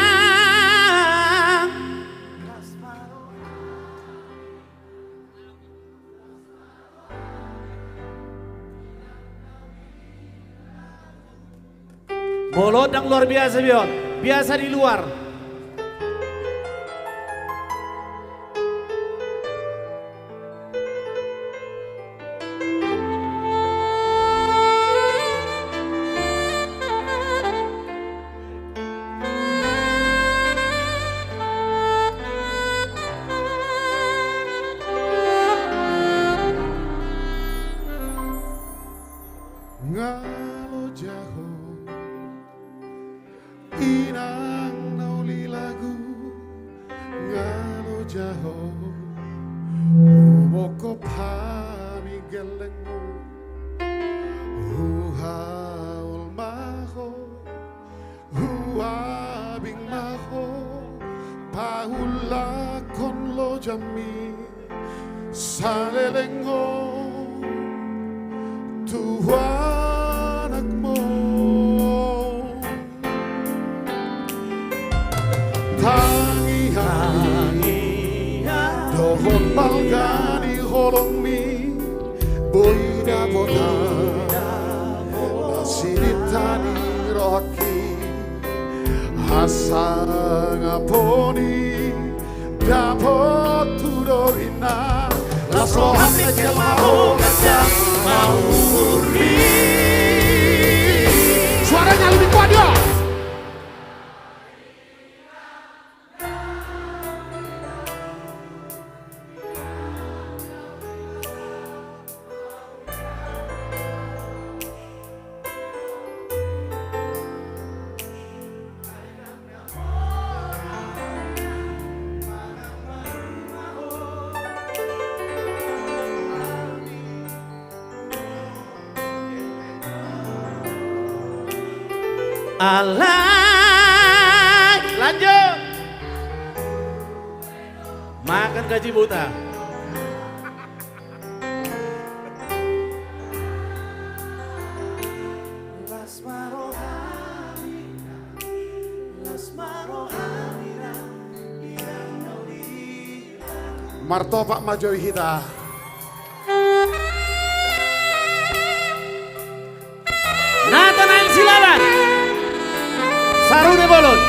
Bolot yang luar biasa, Bion. Biasa di luar.
Ngalo jaho inang nauli lagu ngalo jaho moko pami gelengmu haul maho abing maho paula kon lo jami salelengo tuanakmu dohon balgani holongmi boida bota nasinitani rohaki hasang aponi dapot tudorina laslo hamle kelmaho gajah mau murni. Suaranya lebih kuat ya.
Alay, lanjut. Makan gaji buta.
Martopak Majoi Hita.
Nathanael Silaban. Sarune Bolot.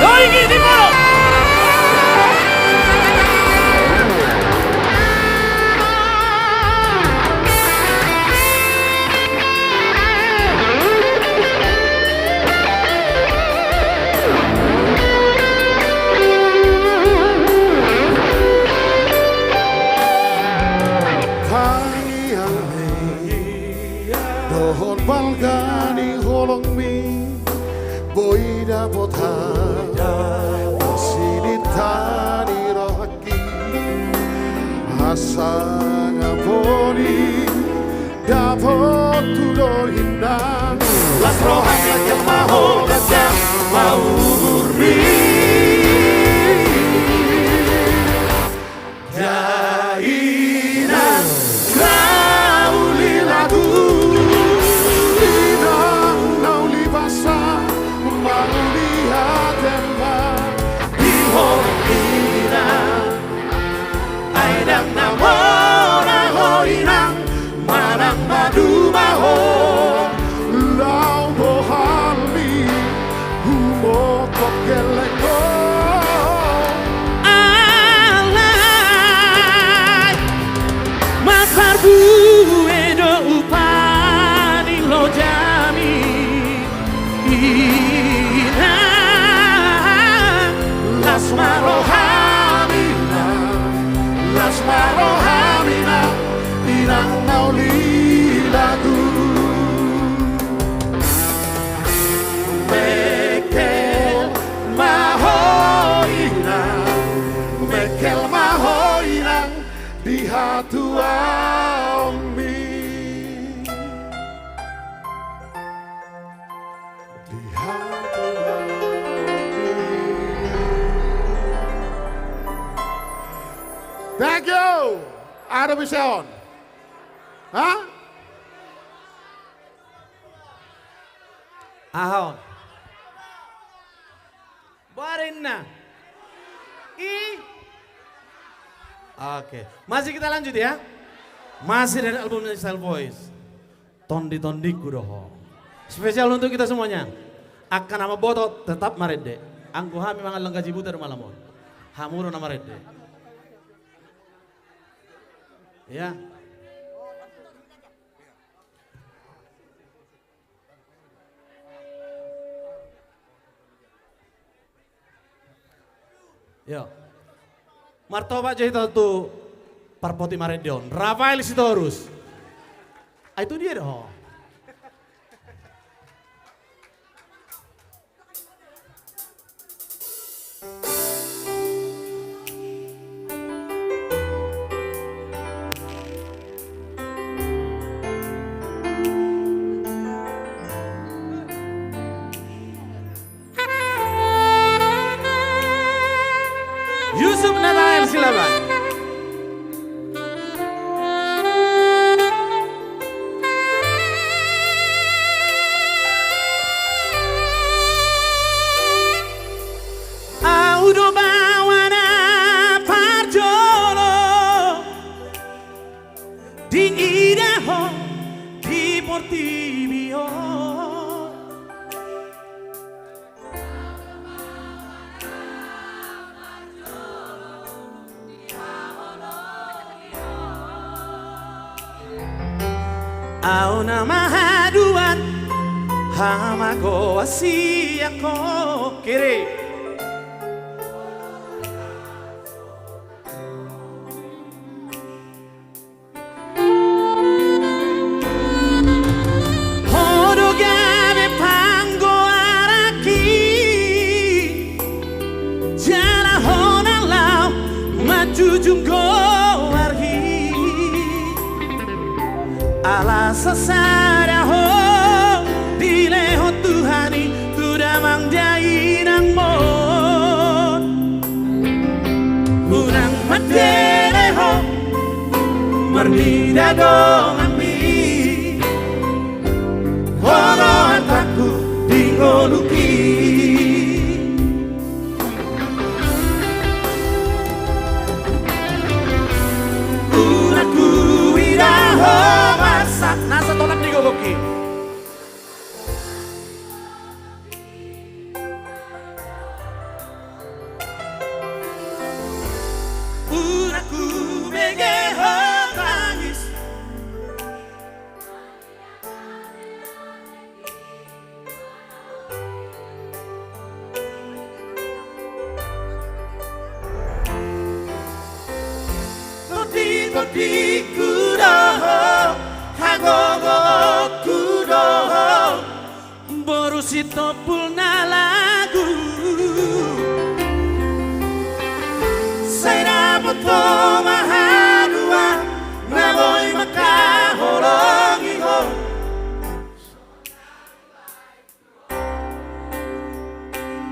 Doigi Timoro.
Dohon balgani holongmi boida bota nasinitani rohaki hasang aponi dapot tudor hindang las rohanya kemaho gajah mau murni jainan rauli lagu
Aidang namora hoinang manang madu maho
lau bohalmi humokok geleko
alay makar buedo upani lo jami ina las marohamina las marohamina inang nauli lagu mekel mahoina
Ada Biseon. Hah?
Ahon. Barina. Oke, masih kita lanjut ya. Masih dari album Style Voice. Tondi kudoho. Spesial untuk kita semuanya. Akan nama boto tetap marede. Angku hami mangal lenggaji buta malamon. Hamuro nama rede. Ya. Yo. Martoba jahit tu Parpoti Maredion. Rafael Sitorus. Itu dia dong. Yusuf Nathanael silakan. Audo bawana parjolo di Idaho di Portibio. Au nama haduan hamago asiako kiri. Hodo gabe pango araki jana hona lau maju junggo ala sasara ho dileho Tuhani tudamang jainang mo unang mateleho merdida dong ami horo ataku dingoluki unaku iraho nasa tolak digogoki. Unaku megeho tangis. Toti kudoho hagogo kudoho borusito pulna lagu saya buto mahadua naboy makahologi ho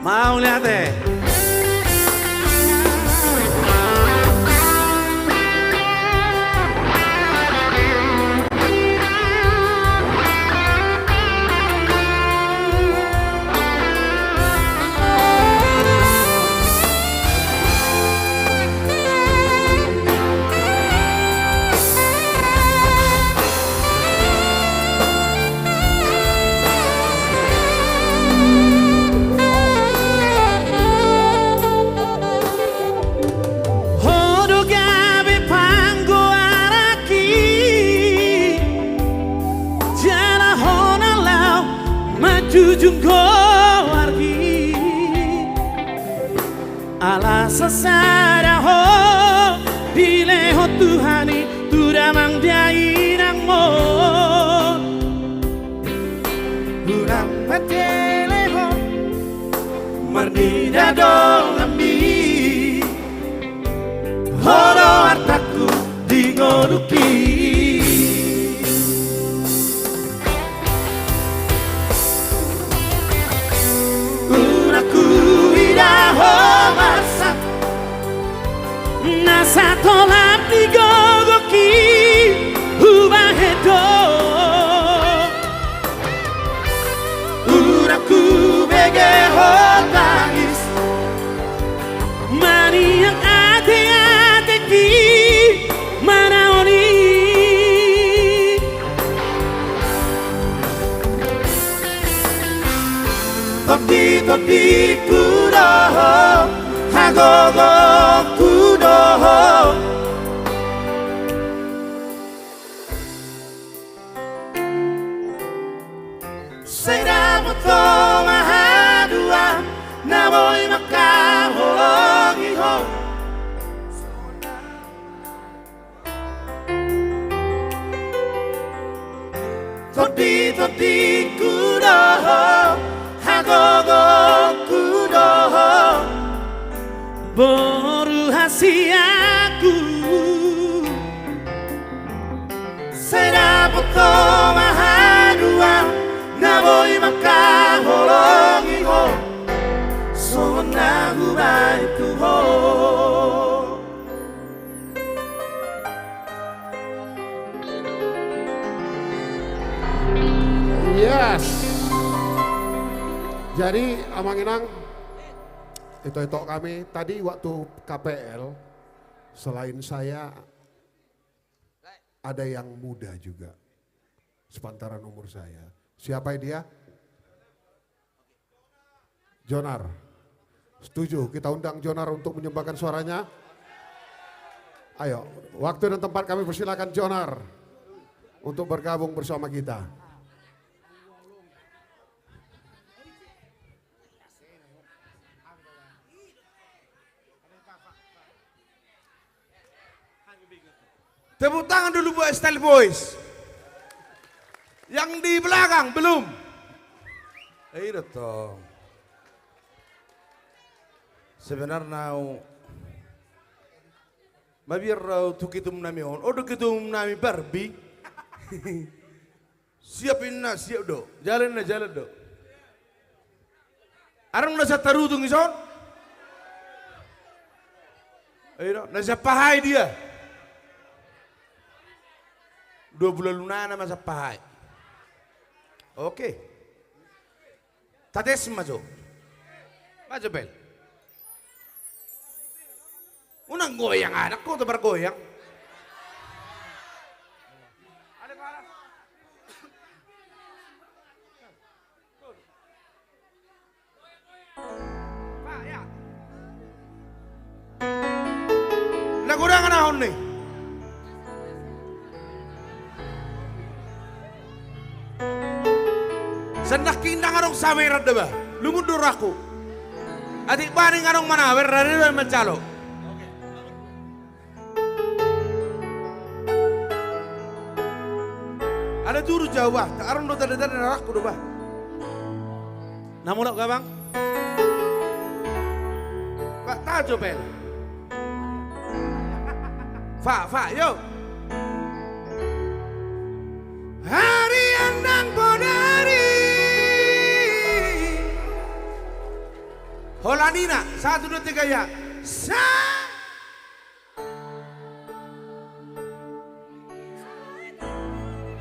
mau lihat deh. Jujung argi ala sasara ho dileho Tuhani tudamang jainang mo urang pateleho merdida dong ami horo artaku digoduki. Nasa tolap digogoki
Todi todi kudoho Hagogo kudoho Sedang moto mahadua Namoy makaholongi ho Todi todi kudoho Hagogo kudoho Boru hasiaku Sedapoto mahadua Naboy makaholongi ho Sona hubaiku ho
Yes. Jadi Amang Inang, itu kami tadi waktu KPL, selain saya ada yang muda juga, sepantaran umur saya. Siapa dia? Jonar. Setuju, kita undang Jonar untuk menyumbangkan suaranya. Ayo, waktu dan tempat kami persilakan Jonar untuk bergabung bersama kita.
Tepuk tangan dulu buat Style Boys. Yang di belakang belum. Iya toh. Sebenarnya mabir tukitum nami on. Odo kitum nami Barbie. Siapin na siap do. Jalan do. Arang nasa tarutung ison. Ayo nasa pahai dia. 2 bulan lunana masa pahai. Oke. Tates maju. Maju bel. Unang goyang anak ko, tebar goyang. Nagurangan ahon nih. Sendak kindang arong samerat deba, lumundur aku. Adik baning arong manawer dari mencalo. Ada juru Jawa, tak arong dota dota aku doba. Namun gak bang? Pak tajo pel. Fa, yo. Hari andang bodari. Holanina, 1, 2, 3 ya.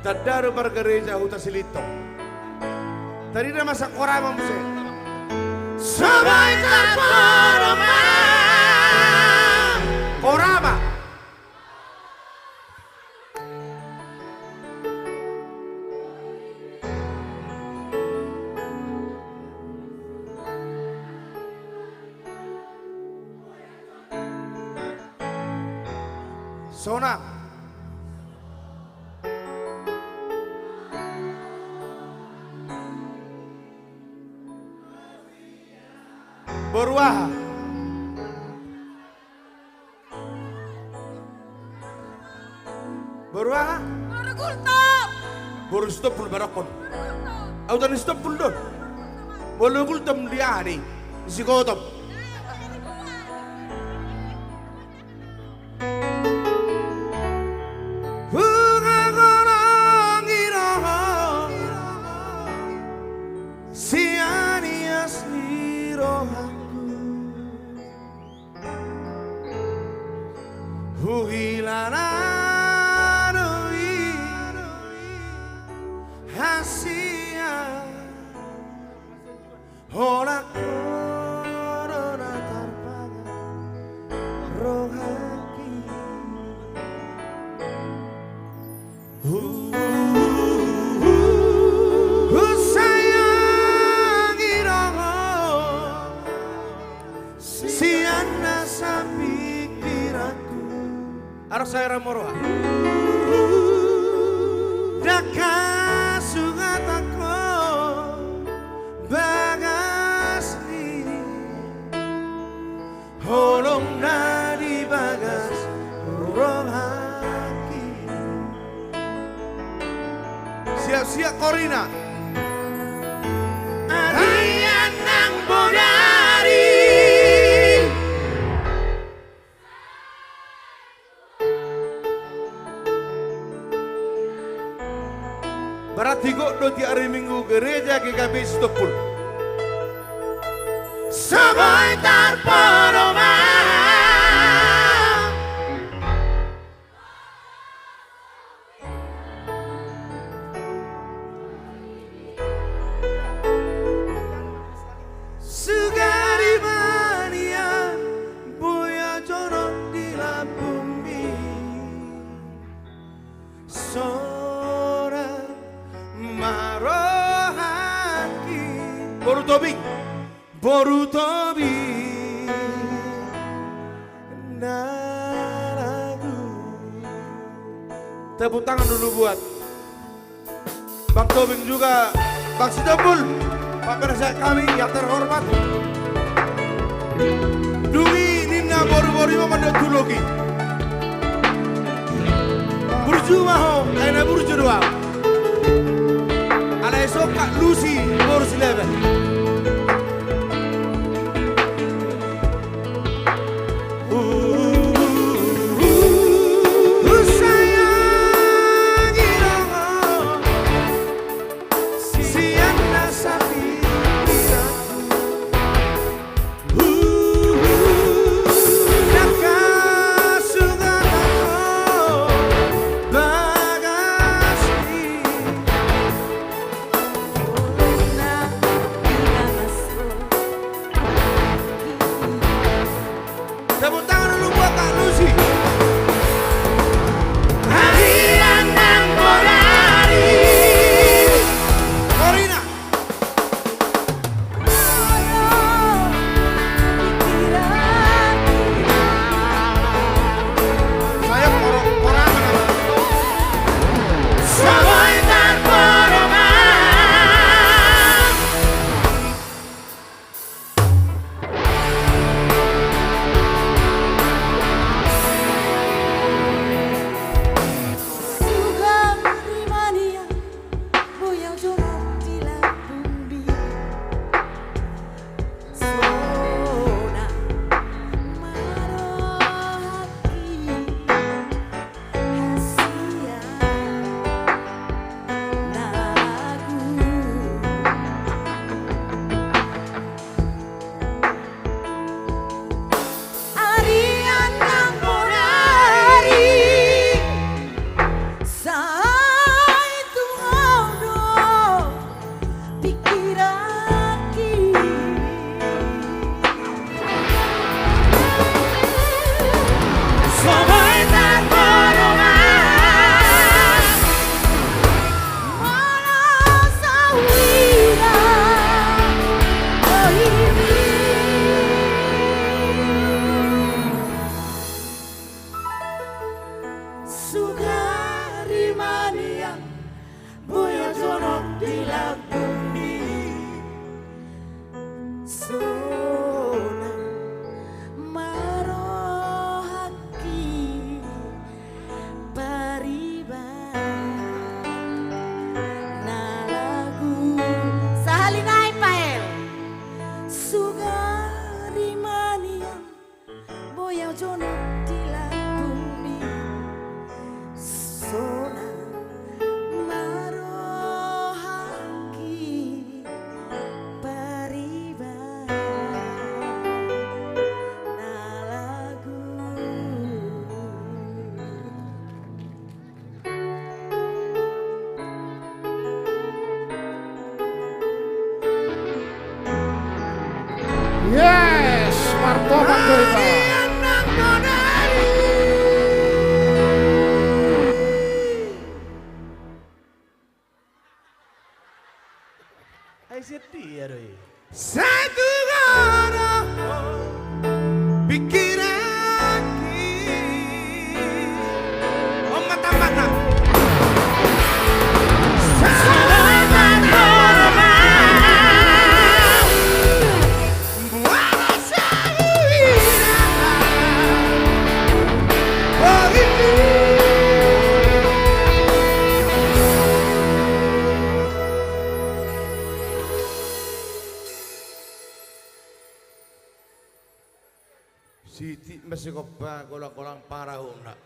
Tadaru bergereja huta silito. Tadi nama sakorama muse. Sampai korama. Korama. Sona. Berwah. Berwah. Baru stop pul barakon. Autan stop pul don. Bolu gultam dia ni. Si gotom.
era moroa. Daka sungatako bagas ni holong na di bagas rohaki. Siap-siap Korina. Arian nang bodari. Berarti kok do ti hari Minggu gereja GKB Stokpul. Sebagai terperoma. Sugari mania boya jorok di bumi. Sora marohaki Boru Tobi naragu. Tepuk tangan dulu buat Bang Tobing juga Bang Sidopul, Pak Penasihat kami yang terhormat. Dui Nina Boru-Boru Mandok Tulogi Burju Maho Aina Burju Dua Ala esok Kak Lucy Boru Sileben.
Yes, martobat berita.
Ay setia doi.
Satu gara pikir Siti masih kopa kolang-kolang parah nak.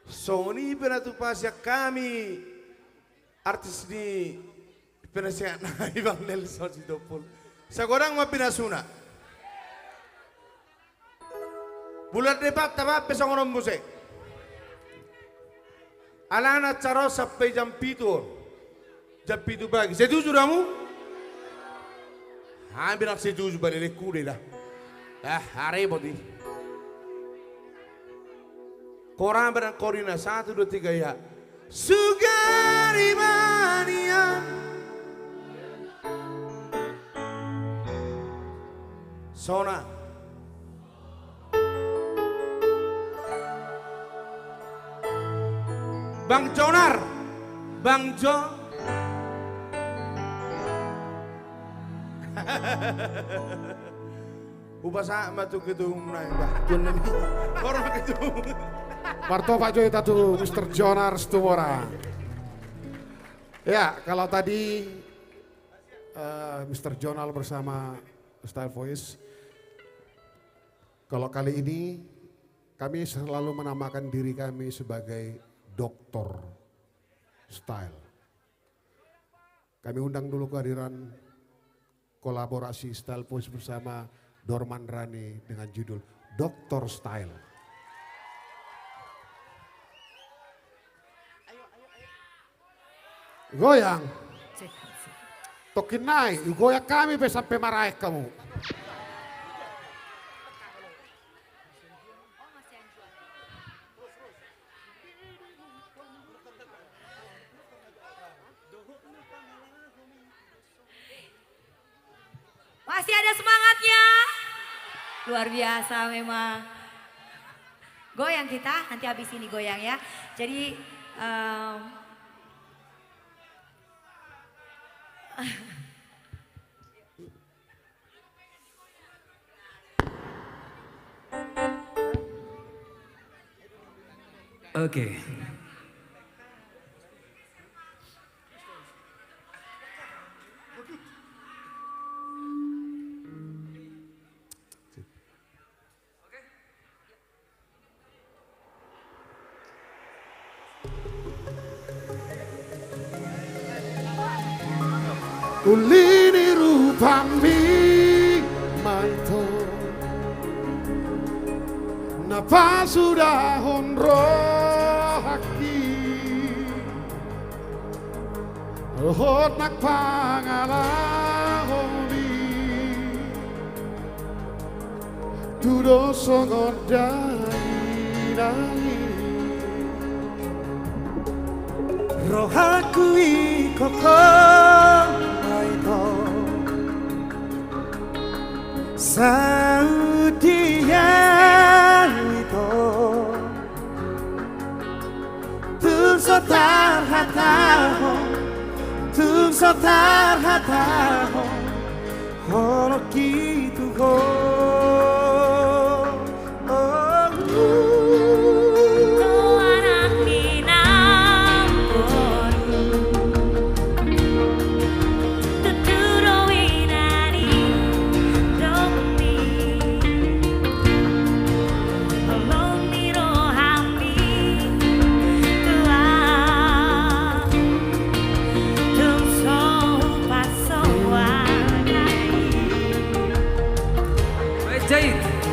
Sony penatupasya kami artis ni penasihat Bang Nelson Sitopul. Seorang mah pinasuna. Bulan debat apa pesong orang musik. Alana cara sampai jam 7 pagi. Setuju kamu? Hampir aku setuju balik kuda dah. Hari bodi. Korang berang korina 1, 2, 3 ya. Sugari mania. Sona. Bang Jonar, Bang Jo. Upasa matu gedung na bahkan nabi. Orang gedung.
Marto Pak Joy tatu Mr. Jonar Stumora. Ya, kalau tadi Mr. Jonal bersama Style Voice, kalau kali ini kami selalu menamakan diri kami sebagai Doktor Style. Kami undang dulu kehadiran kolaborasi Style Voice bersama Dorman Rani dengan judul Doktor Style. Goyang. Tokin naik, goyak kami sampai marahin kamu.
Masih ada semangatnya. Luar biasa memang. Goyang kita, nanti habis ini goyang ya. Jadi
Oke.
Ulini rupami maito napa sudah honro haki rohot nak pangalaholi tudo songon dai
rohaku ikoko Saudia itu Tung sotar hataho Tung sotar hataho Holo kitu ho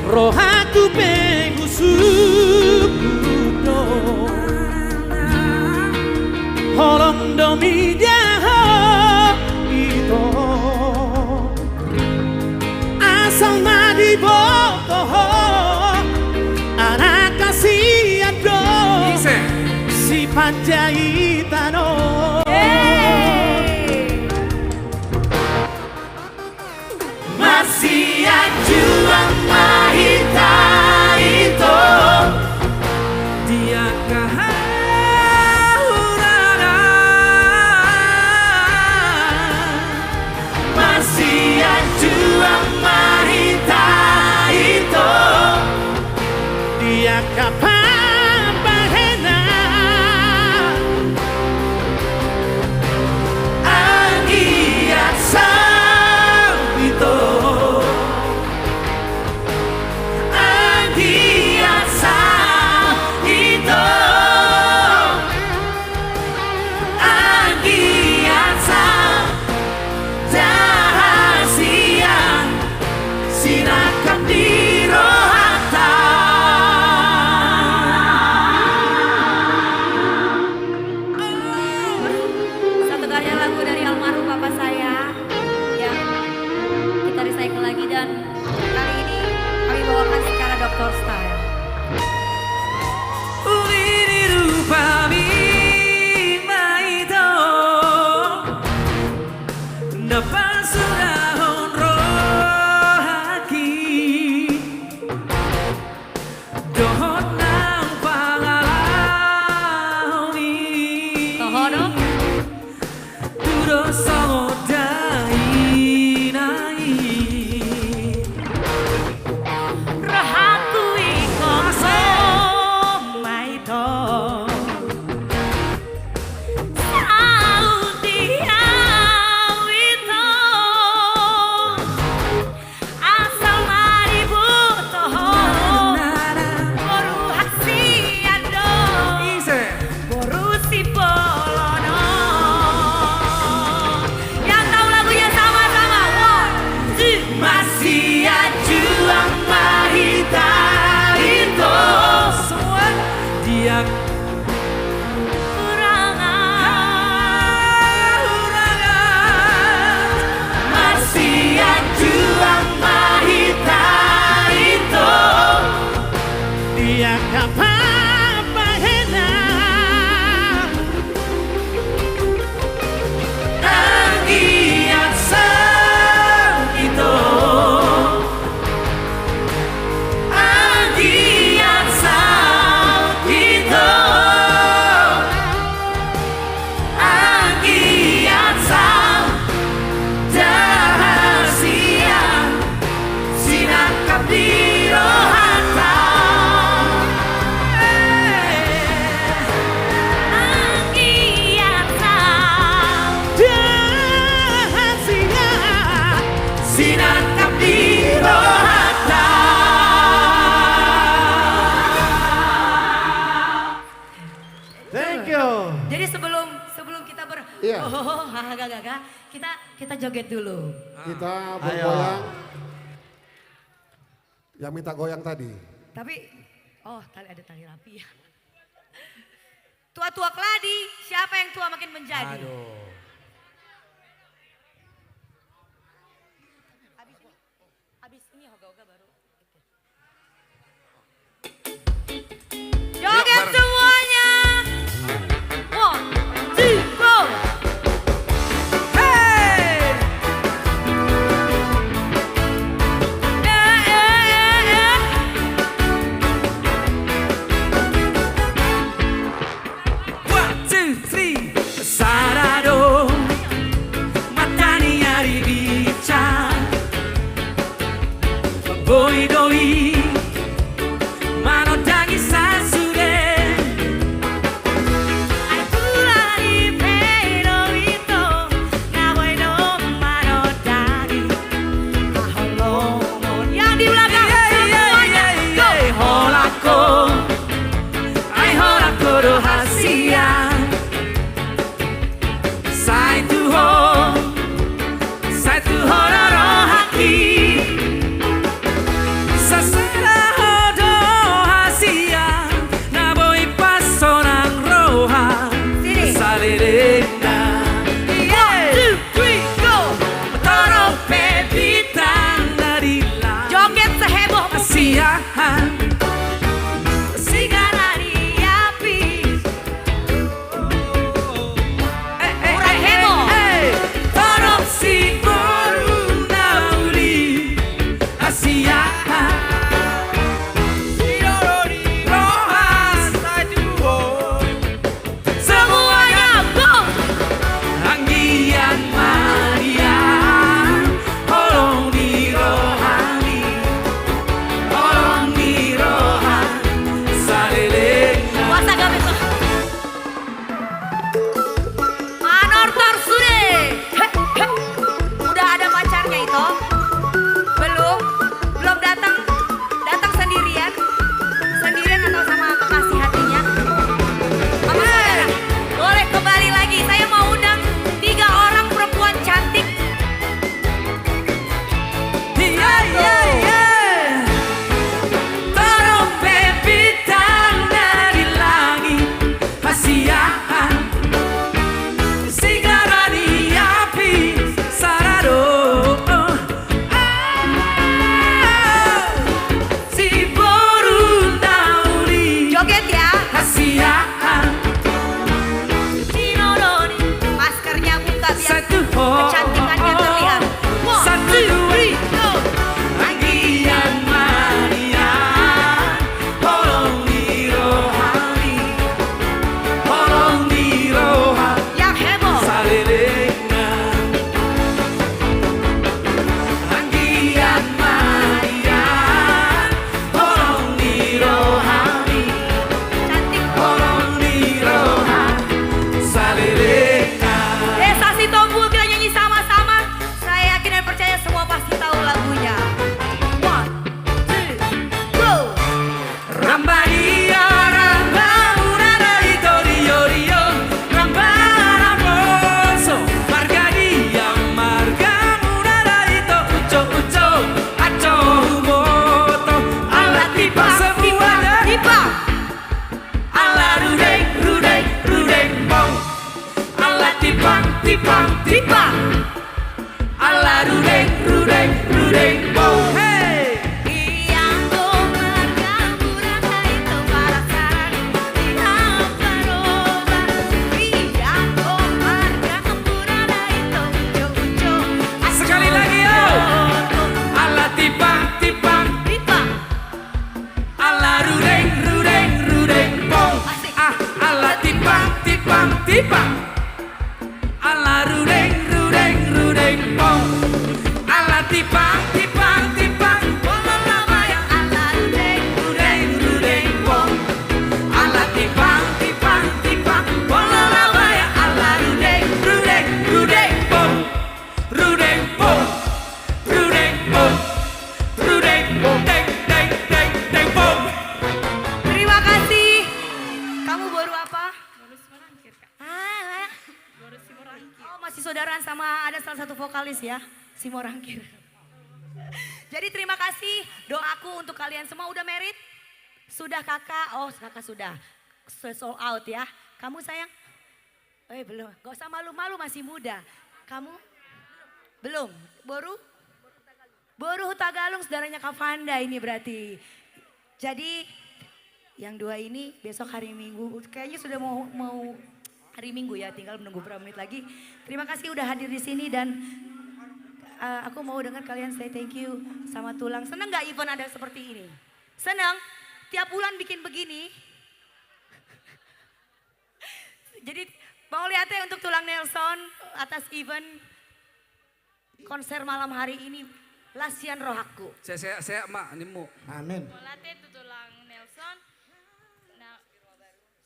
Rohaku pengusuk Holong domi jaho itu Asal nadi botoho Anak kasih ado Si panjaitano Masih ajuang mahita itu Dia kahurana Masih ajuang mahita itu Dia kapapahena
lagu dari almarhum bapak saya yang kita recycle lagi dan kali ini kami bawakan secara Dr. Style. Kita joget dulu.
Kita bergoyang. Yang minta goyang tadi.
Tapi, tali ada tali rapi ya. Tua-tua keladi, siapa yang tua makin menjadi?
Aduh.
Habis ini hoga-hoga baru. Joget semuanya. 1, 2, go.
Sarado tipang, tipang. Ala rudeng, rudeng, rudeng, bong. Hey! Sekali lagi yo. Ala tipang, tipang, tipang. Ala rudeng, rudeng, rudeng, bong. Ah, ala tipang, tipang, tipang. Ala rudeng, rudeng, rudeng, bong. Ala tipang, tipang, tipang. Bola-bola ala rudeng, rudeng, rudeng, bong. Ala tipang, tipang, tipang. Bola-bola ala rudeng, rudeng, rudeng, bong. Rudeng, bong. Rudeng, bong. Rudeng, bong. Deng, deng, deng, deng, bong.
Terima kasih. Kamu baru apa? Baru Simorangkir, Kak. Baru Simorangkir. Oh, masih saudaraan sama ada salah satu vokalis ya, Simorangkir. Jadi terima kasih, doaku untuk kalian semua udah merit? Sudah kakak? Oh kakak sudah, sold out ya. Kamu sayang? Belum, gak usah malu-malu masih muda. Kamu? Belum, Boru Hutagalung saudaranya Kak Fanda ini berarti. Jadi yang dua ini besok hari Minggu, kayaknya sudah mau hari Minggu ya, tinggal menunggu beberapa menit lagi. Terima kasih udah hadir di sini dan aku mau dengar kalian say thank you sama Tulang. Seneng gak event ada seperti ini? Seneng? Tiap bulan bikin begini. Jadi mau lihatnya untuk Tulang Nelson atas event konser malam hari ini. Lasian rohaku.
Saya mak nimu.
Amin.
Latih itu Tulang Nelson. Nah,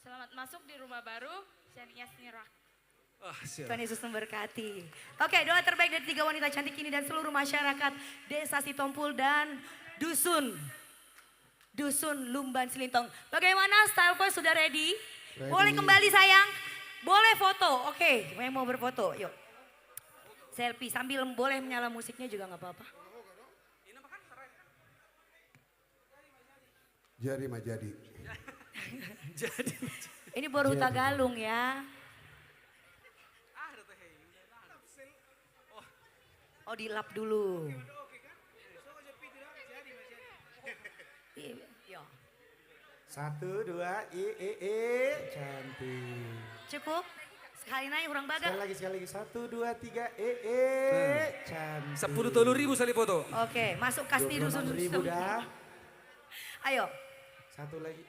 selamat masuk di rumah baru. Saya Nias Nirak.
Tuhan Yesus memberkati. Oke, doa terbaik dari 3 wanita cantik ini dan seluruh masyarakat Desa Sitompul dan Dusun Lumban Silintong. Bagaimana style voice sudah ready? Boleh kembali sayang? Boleh foto? Oke, yang mau berfoto yuk. Selfie sambil boleh menyala musiknya juga gak apa-apa.
Jadi mah jadi.
Ini Boru Hutagalung ya. Oh dilap dulu. Yo.
1, 2, cantik.
Cukup? Sekali naik kurang baga.
Sekali lagi. 1, 2, 3, cantik.
10.000 sekali foto.
Oke, masuk kasti dusun.
26.000 dah.
Ayo.
1 lagi,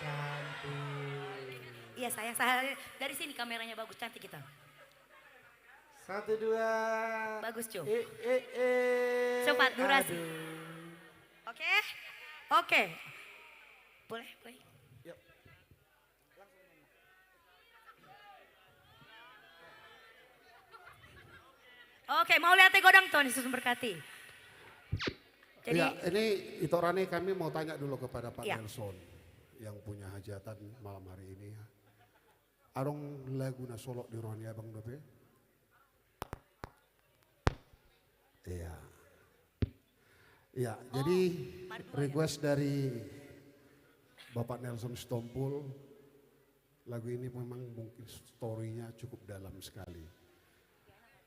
cantik.
Iya sayang, saya dari sini kameranya bagus, cantik kita.
1, 2.
Bagus Cu.
Cepat
durasi. Oke. Boleh.
Yuk.
Oke, mau lihat godang Tuhan Yesus memberkati. Jadi,
ya, ini Itorane kami mau tanya dulu kepada Pak
ya.
Nelson yang punya hajatan malam hari ini. Arong lagu na solok di rohani abang dope. Iya. Iya, jadi request dari Bapak Nelson Sitompul, lagu ini memang mungkin story-nya cukup dalam sekali.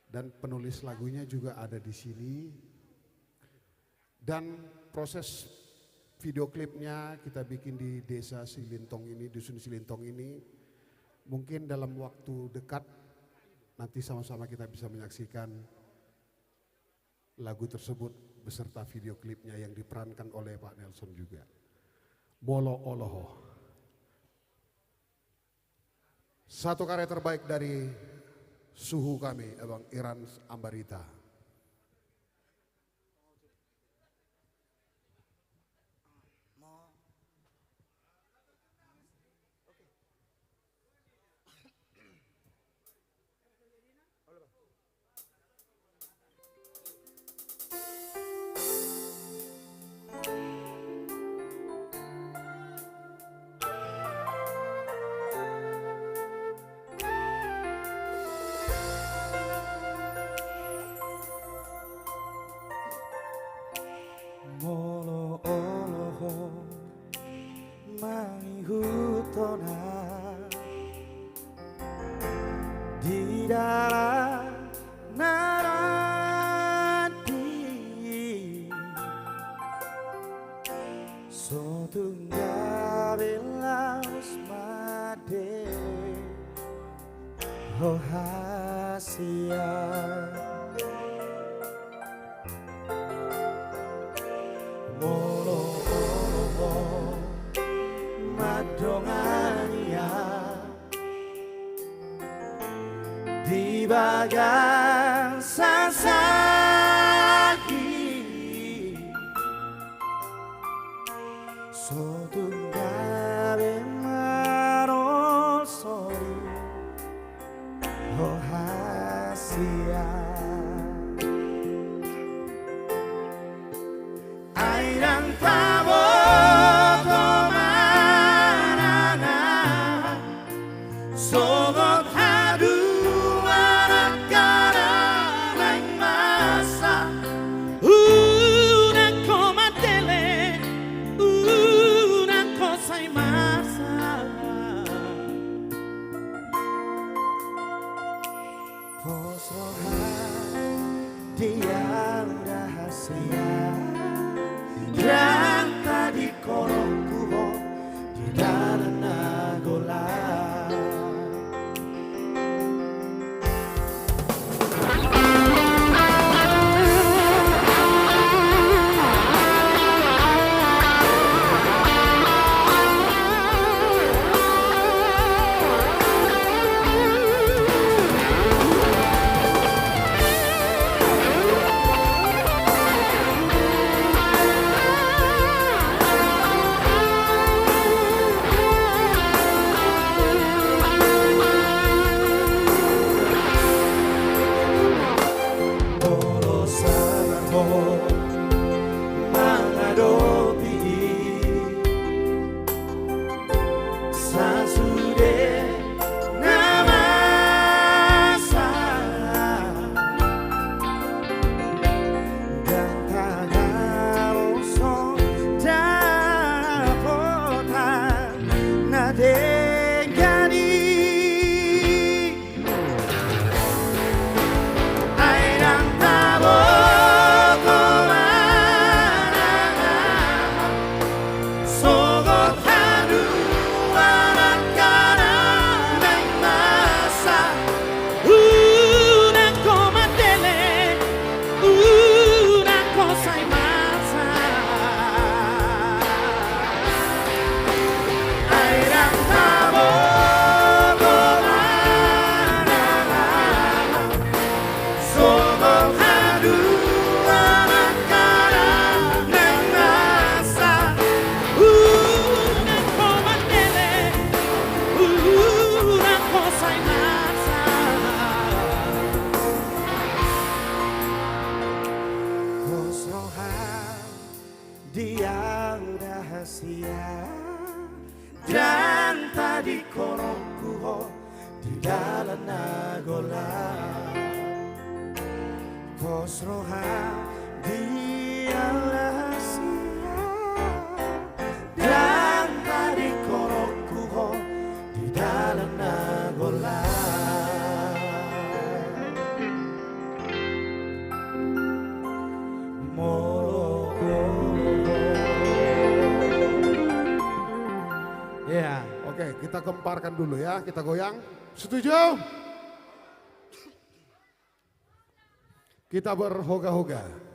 Dan penulis lagunya juga ada di sini. Dan proses video klipnya kita bikin di Desa Silintong ini, Dusun Silintong ini. Mungkin dalam waktu dekat nanti sama-sama kita bisa menyaksikan lagu tersebut beserta video klipnya yang diperankan oleh Pak Nelson juga. Molo Oloho. Satu karya terbaik dari suhu kami, Abang Iran Ambarita.
dalam narati Sotungga belas made Rohasia Molo madongania di bagang sasaki Sotunggabe marol sori Rohasia Airang pabo tomarana Sogot hadu anak-anak lain masa Una komatele Una cosa masa Posrohan dia rahasia dan tadi korongku di dalam nagola Dia rahasia dan tadi korongku di dalam nagola Posroha dia rahasia dan tadi korongku di dalam nagola
Ya, oke, kita gemparkan dulu ya, kita goyang. Setuju? Kita berhoga-hoga.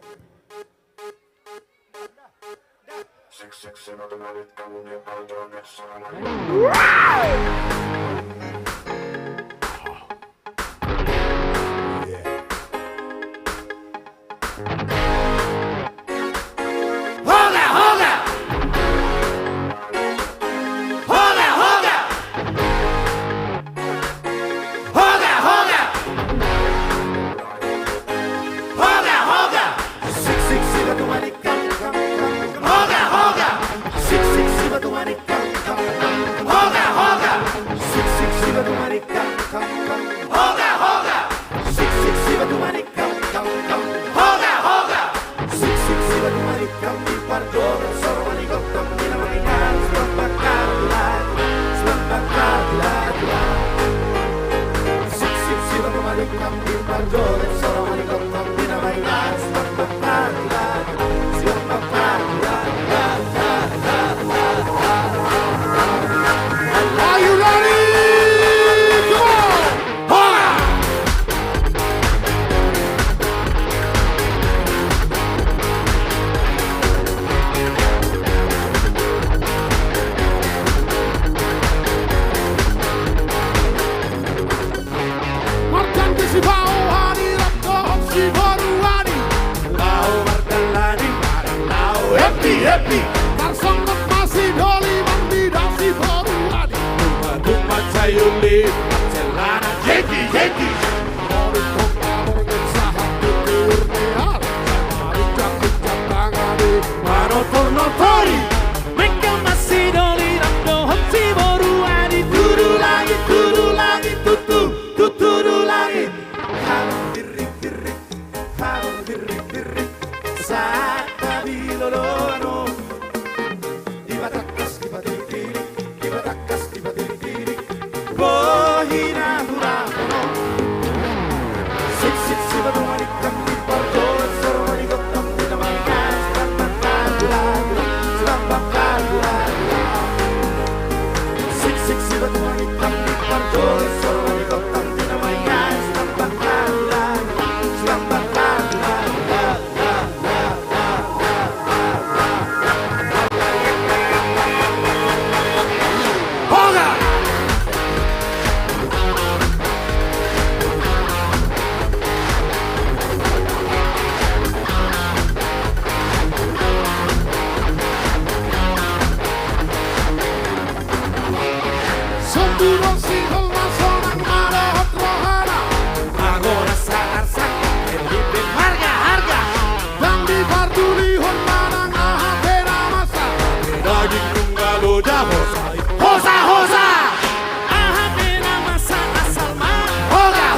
Are you ready? Come on! Hola! Marcante si bauhani, rattohon si boruani. Lau markallani, lau happy happy. Marsongot masih doli mandi dasi boruani. Tuma sayuli, celana jeki jeki. Mori kota morgen saham tutur nehal. Mari jangkut jatangani, manotor notori. Mereka masih doli rattohon si boruani. Tudu lagi, tutu. Tuturu langit, harus birik, harus birik, saat kami lolono, dibatakas, dibatirik, bohina hurahono, sik sibatu manikam di porto, soro manigotam di namakan, selamat sik sibatu manikam di porto, soro manigotam. Sambirong singhal masonang marahot rohana. Agora saarsak, elipin harga. Dan di bardulihon manang ahapena masa. Daging tunggalo jahos, hosa. Ahapena masa asal ma. Hoga.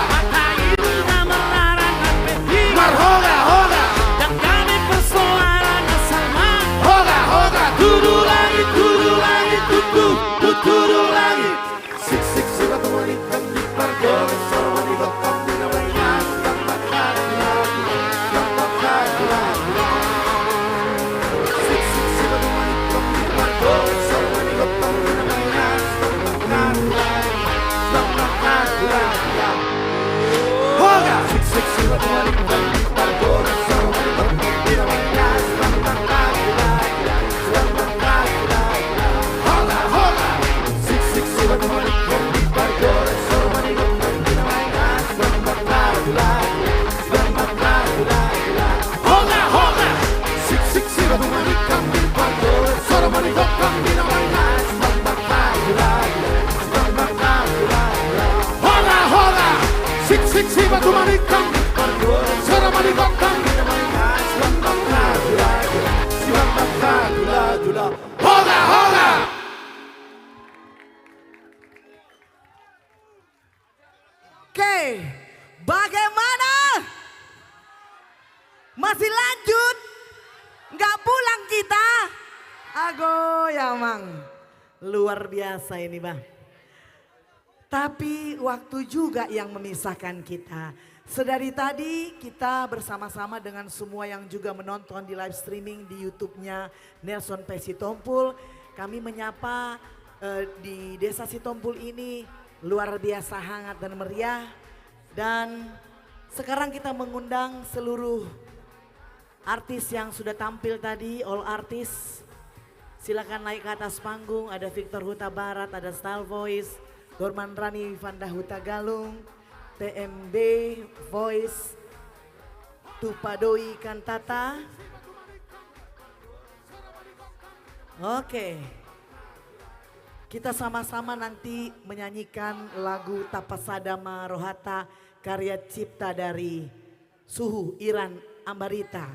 Maka ilunya melarang apeti. Hoga. Dan kami persoalan asal ma. Hoga. Tudu lagi, tuturu lagi. Sik sibatu manikam di pargo, soro manigotam di namanya. Sik sibatu manikam di pargo, soro manigotam di namanya. Hoga. Sik sibatu manikam di pargo, soro manigotam di namanya. Hoga. Sik sibatu manikam di pargo, soro manigotam di namanya. Hoga. Sik sibatu manikam di pargo, soro manigotam di namanya. Hoga. Sik sibatu manikam di pargo, soro manigotam di namanya. Hoga.
Oke, bagaimana? Masih lanjut? Nggak pulang kita? Ago ya mang, luar biasa ini bang. Tapi waktu juga yang memisahkan kita. Sedari tadi kita bersama-sama dengan semua yang juga menonton di live streaming di YouTube-nya Nelson P. Sitompul. Kami menyapa di Desa Sitompul ini luar biasa hangat dan meriah. Dan sekarang kita mengundang seluruh artis yang sudah tampil tadi, all artis. Silakan naik ke atas panggung, ada Victor Huta Barat, ada Style Voice, Dorman Rani Vanda Huta Galung, TMB Voice, Tupadoi Kantata. Oke. Kita sama-sama nanti menyanyikan lagu Tapasadama Rohata karya cipta dari Suhu Iran Ambarita.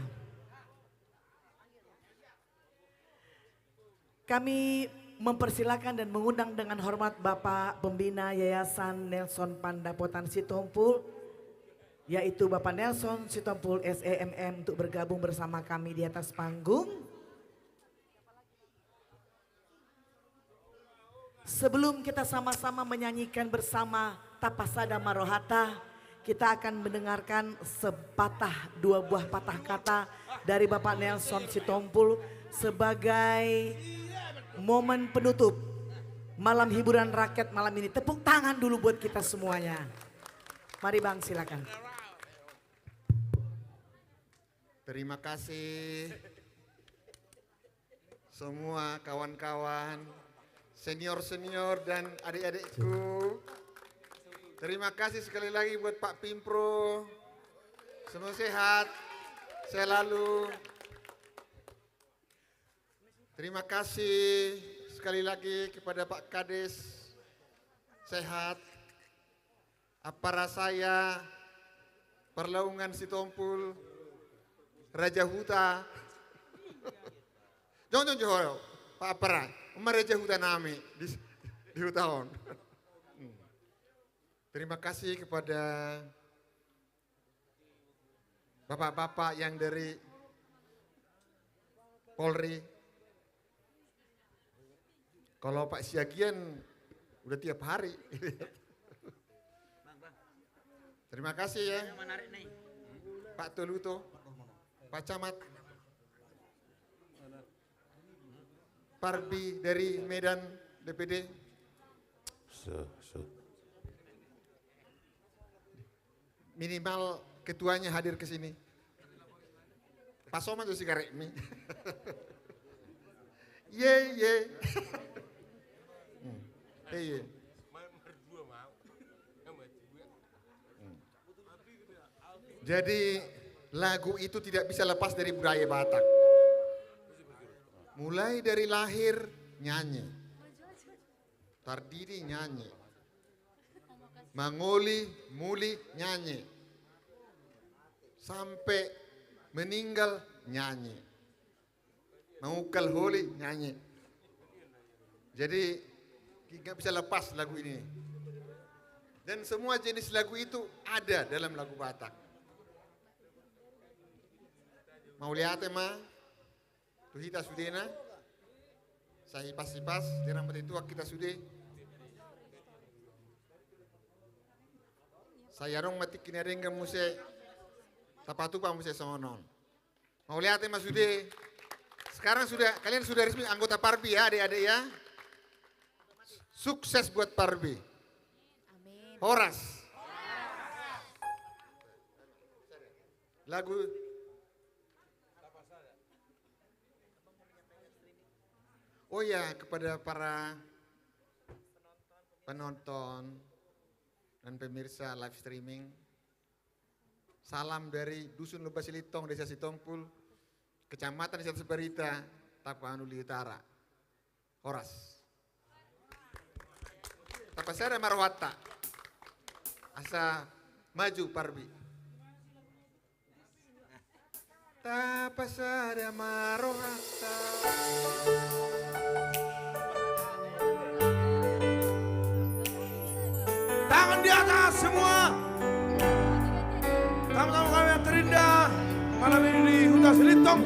Kami mempersilakan dan mengundang dengan hormat Bapak Pembina Yayasan Nelson Pandapotan Sitompul, yaitu Bapak Nelson Sitompul SEMM untuk bergabung bersama kami di atas panggung. Sebelum kita sama-sama menyanyikan bersama Tapasadama Rohata, kita akan mendengarkan dua buah patah kata dari Bapak Nelson Sitompul sebagai momen penutup malam hiburan rakyat malam ini. Tepuk tangan dulu buat kita semuanya. Mari Bang, silakan.
Terima kasih semua kawan-kawan, senior-senior dan adik-adikku. Terima kasih sekali lagi buat Pak Pimpro. Semua sehat selalu. Terima kasih sekali lagi kepada Pak Kades. Sehat. Aparat saya, Perlaungan Sitompul, Raja Huta. Jangan johor, Pak Aparat. Raja Huta nami di Hutaon. Terima kasih kepada bapak-bapak yang dari Polri. Kalau Pak Siagian udah tiap hari. Terima kasih ya Pak Toluto, Pak Camat, Parbi dari Medan DPD. Minimal ketuanya hadir ke sini. Pak Soman tuh si karemi. Ye. Jadi lagu itu tidak bisa lepas dari budaya Batak. Mulai dari lahir nyanyi, tardidi nyanyi, mangoli muli nyanyi, sampai meninggal nyanyi, mengukal holi nyanyi. Jadi nggak bisa lepas lagu ini. Dan semua jenis lagu itu ada dalam lagu Batak. Mau lihat emang tuhita sudena, sahipas-hipas, dirang berituak kita sudah. Saya rong mati kinaringga muse, tapatu pa muse sonon. Mau lihat emang sudah. Sekarang kalian sudah resmi anggota Parbi ya adik-adik ya. Sukses buat Parbi. Horas. Lagu oh ya, kepada para penonton dan pemirsa live streaming, salam dari Dusun Lubas Silitong, Desa Sitompul, Kecamatan Desa Sebarita, Tapanuli Utara. Horas. Tapasara Marwata. Asa maju Parbi. Tapasara Marwata.
Tangan di atas semua. Sama-sama kami yang terindah malam ini di Huta Silitong.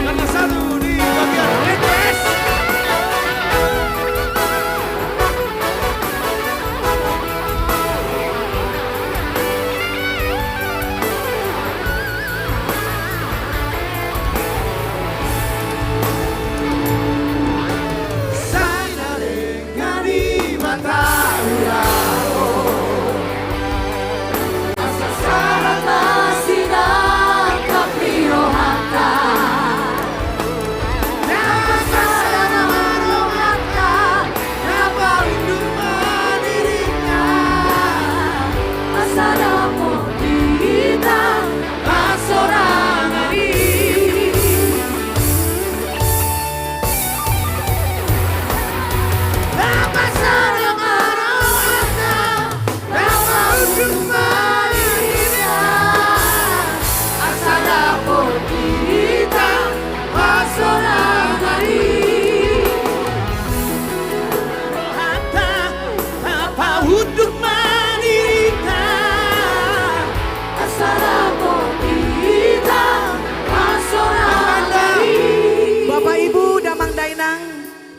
Karena satu di bagian ETS.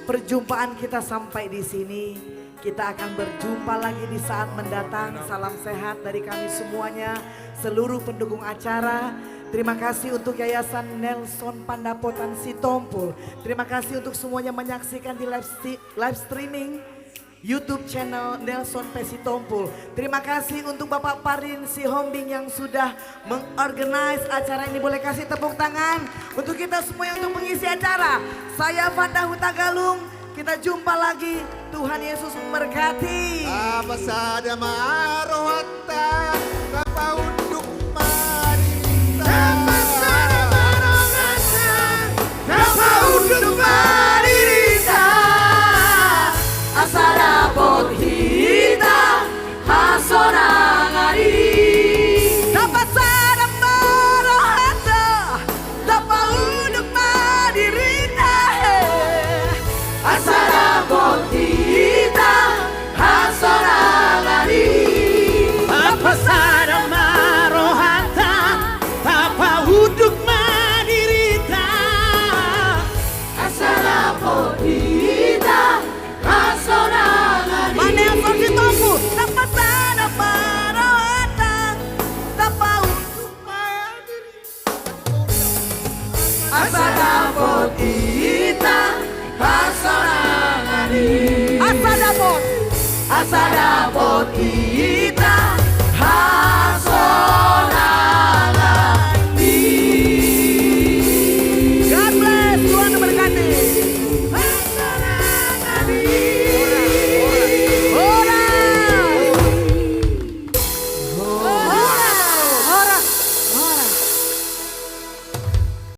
Perjumpaan kita sampai di sini. Kita akan berjumpa lagi di saat mendatang. Salam sehat dari kami semuanya, seluruh pendukung acara. Terima kasih untuk Yayasan Nelson Pandapotan Sitompul. Terima kasih untuk semuanya menyaksikan di live streaming YouTube channel Nelson P. Sitompul. Terima kasih untuk Bapak Parin Sihombing yang sudah mengorganize acara ini. Boleh kasih tepuk tangan untuk kita semua yang untuk mengisi acara. Saya Fanda Huta Galung. Kita jumpa lagi. Tuhan Yesus memberkati.
Apa sada marohata apa unduk marita. Apa sada marohata apa unduk marita.
Asara pot hita hasorangari.
Dapat sada marohata dapat unduk madirita.
Asara pot hita hasorangari.
Apa sada marohata apa unduk madirita.
Asara pot hita hasorangari.
Nelson Sitompul dapat sada marohata dapat unduk madirita.
Asara pot hita hasorangari.
Asada pot
hita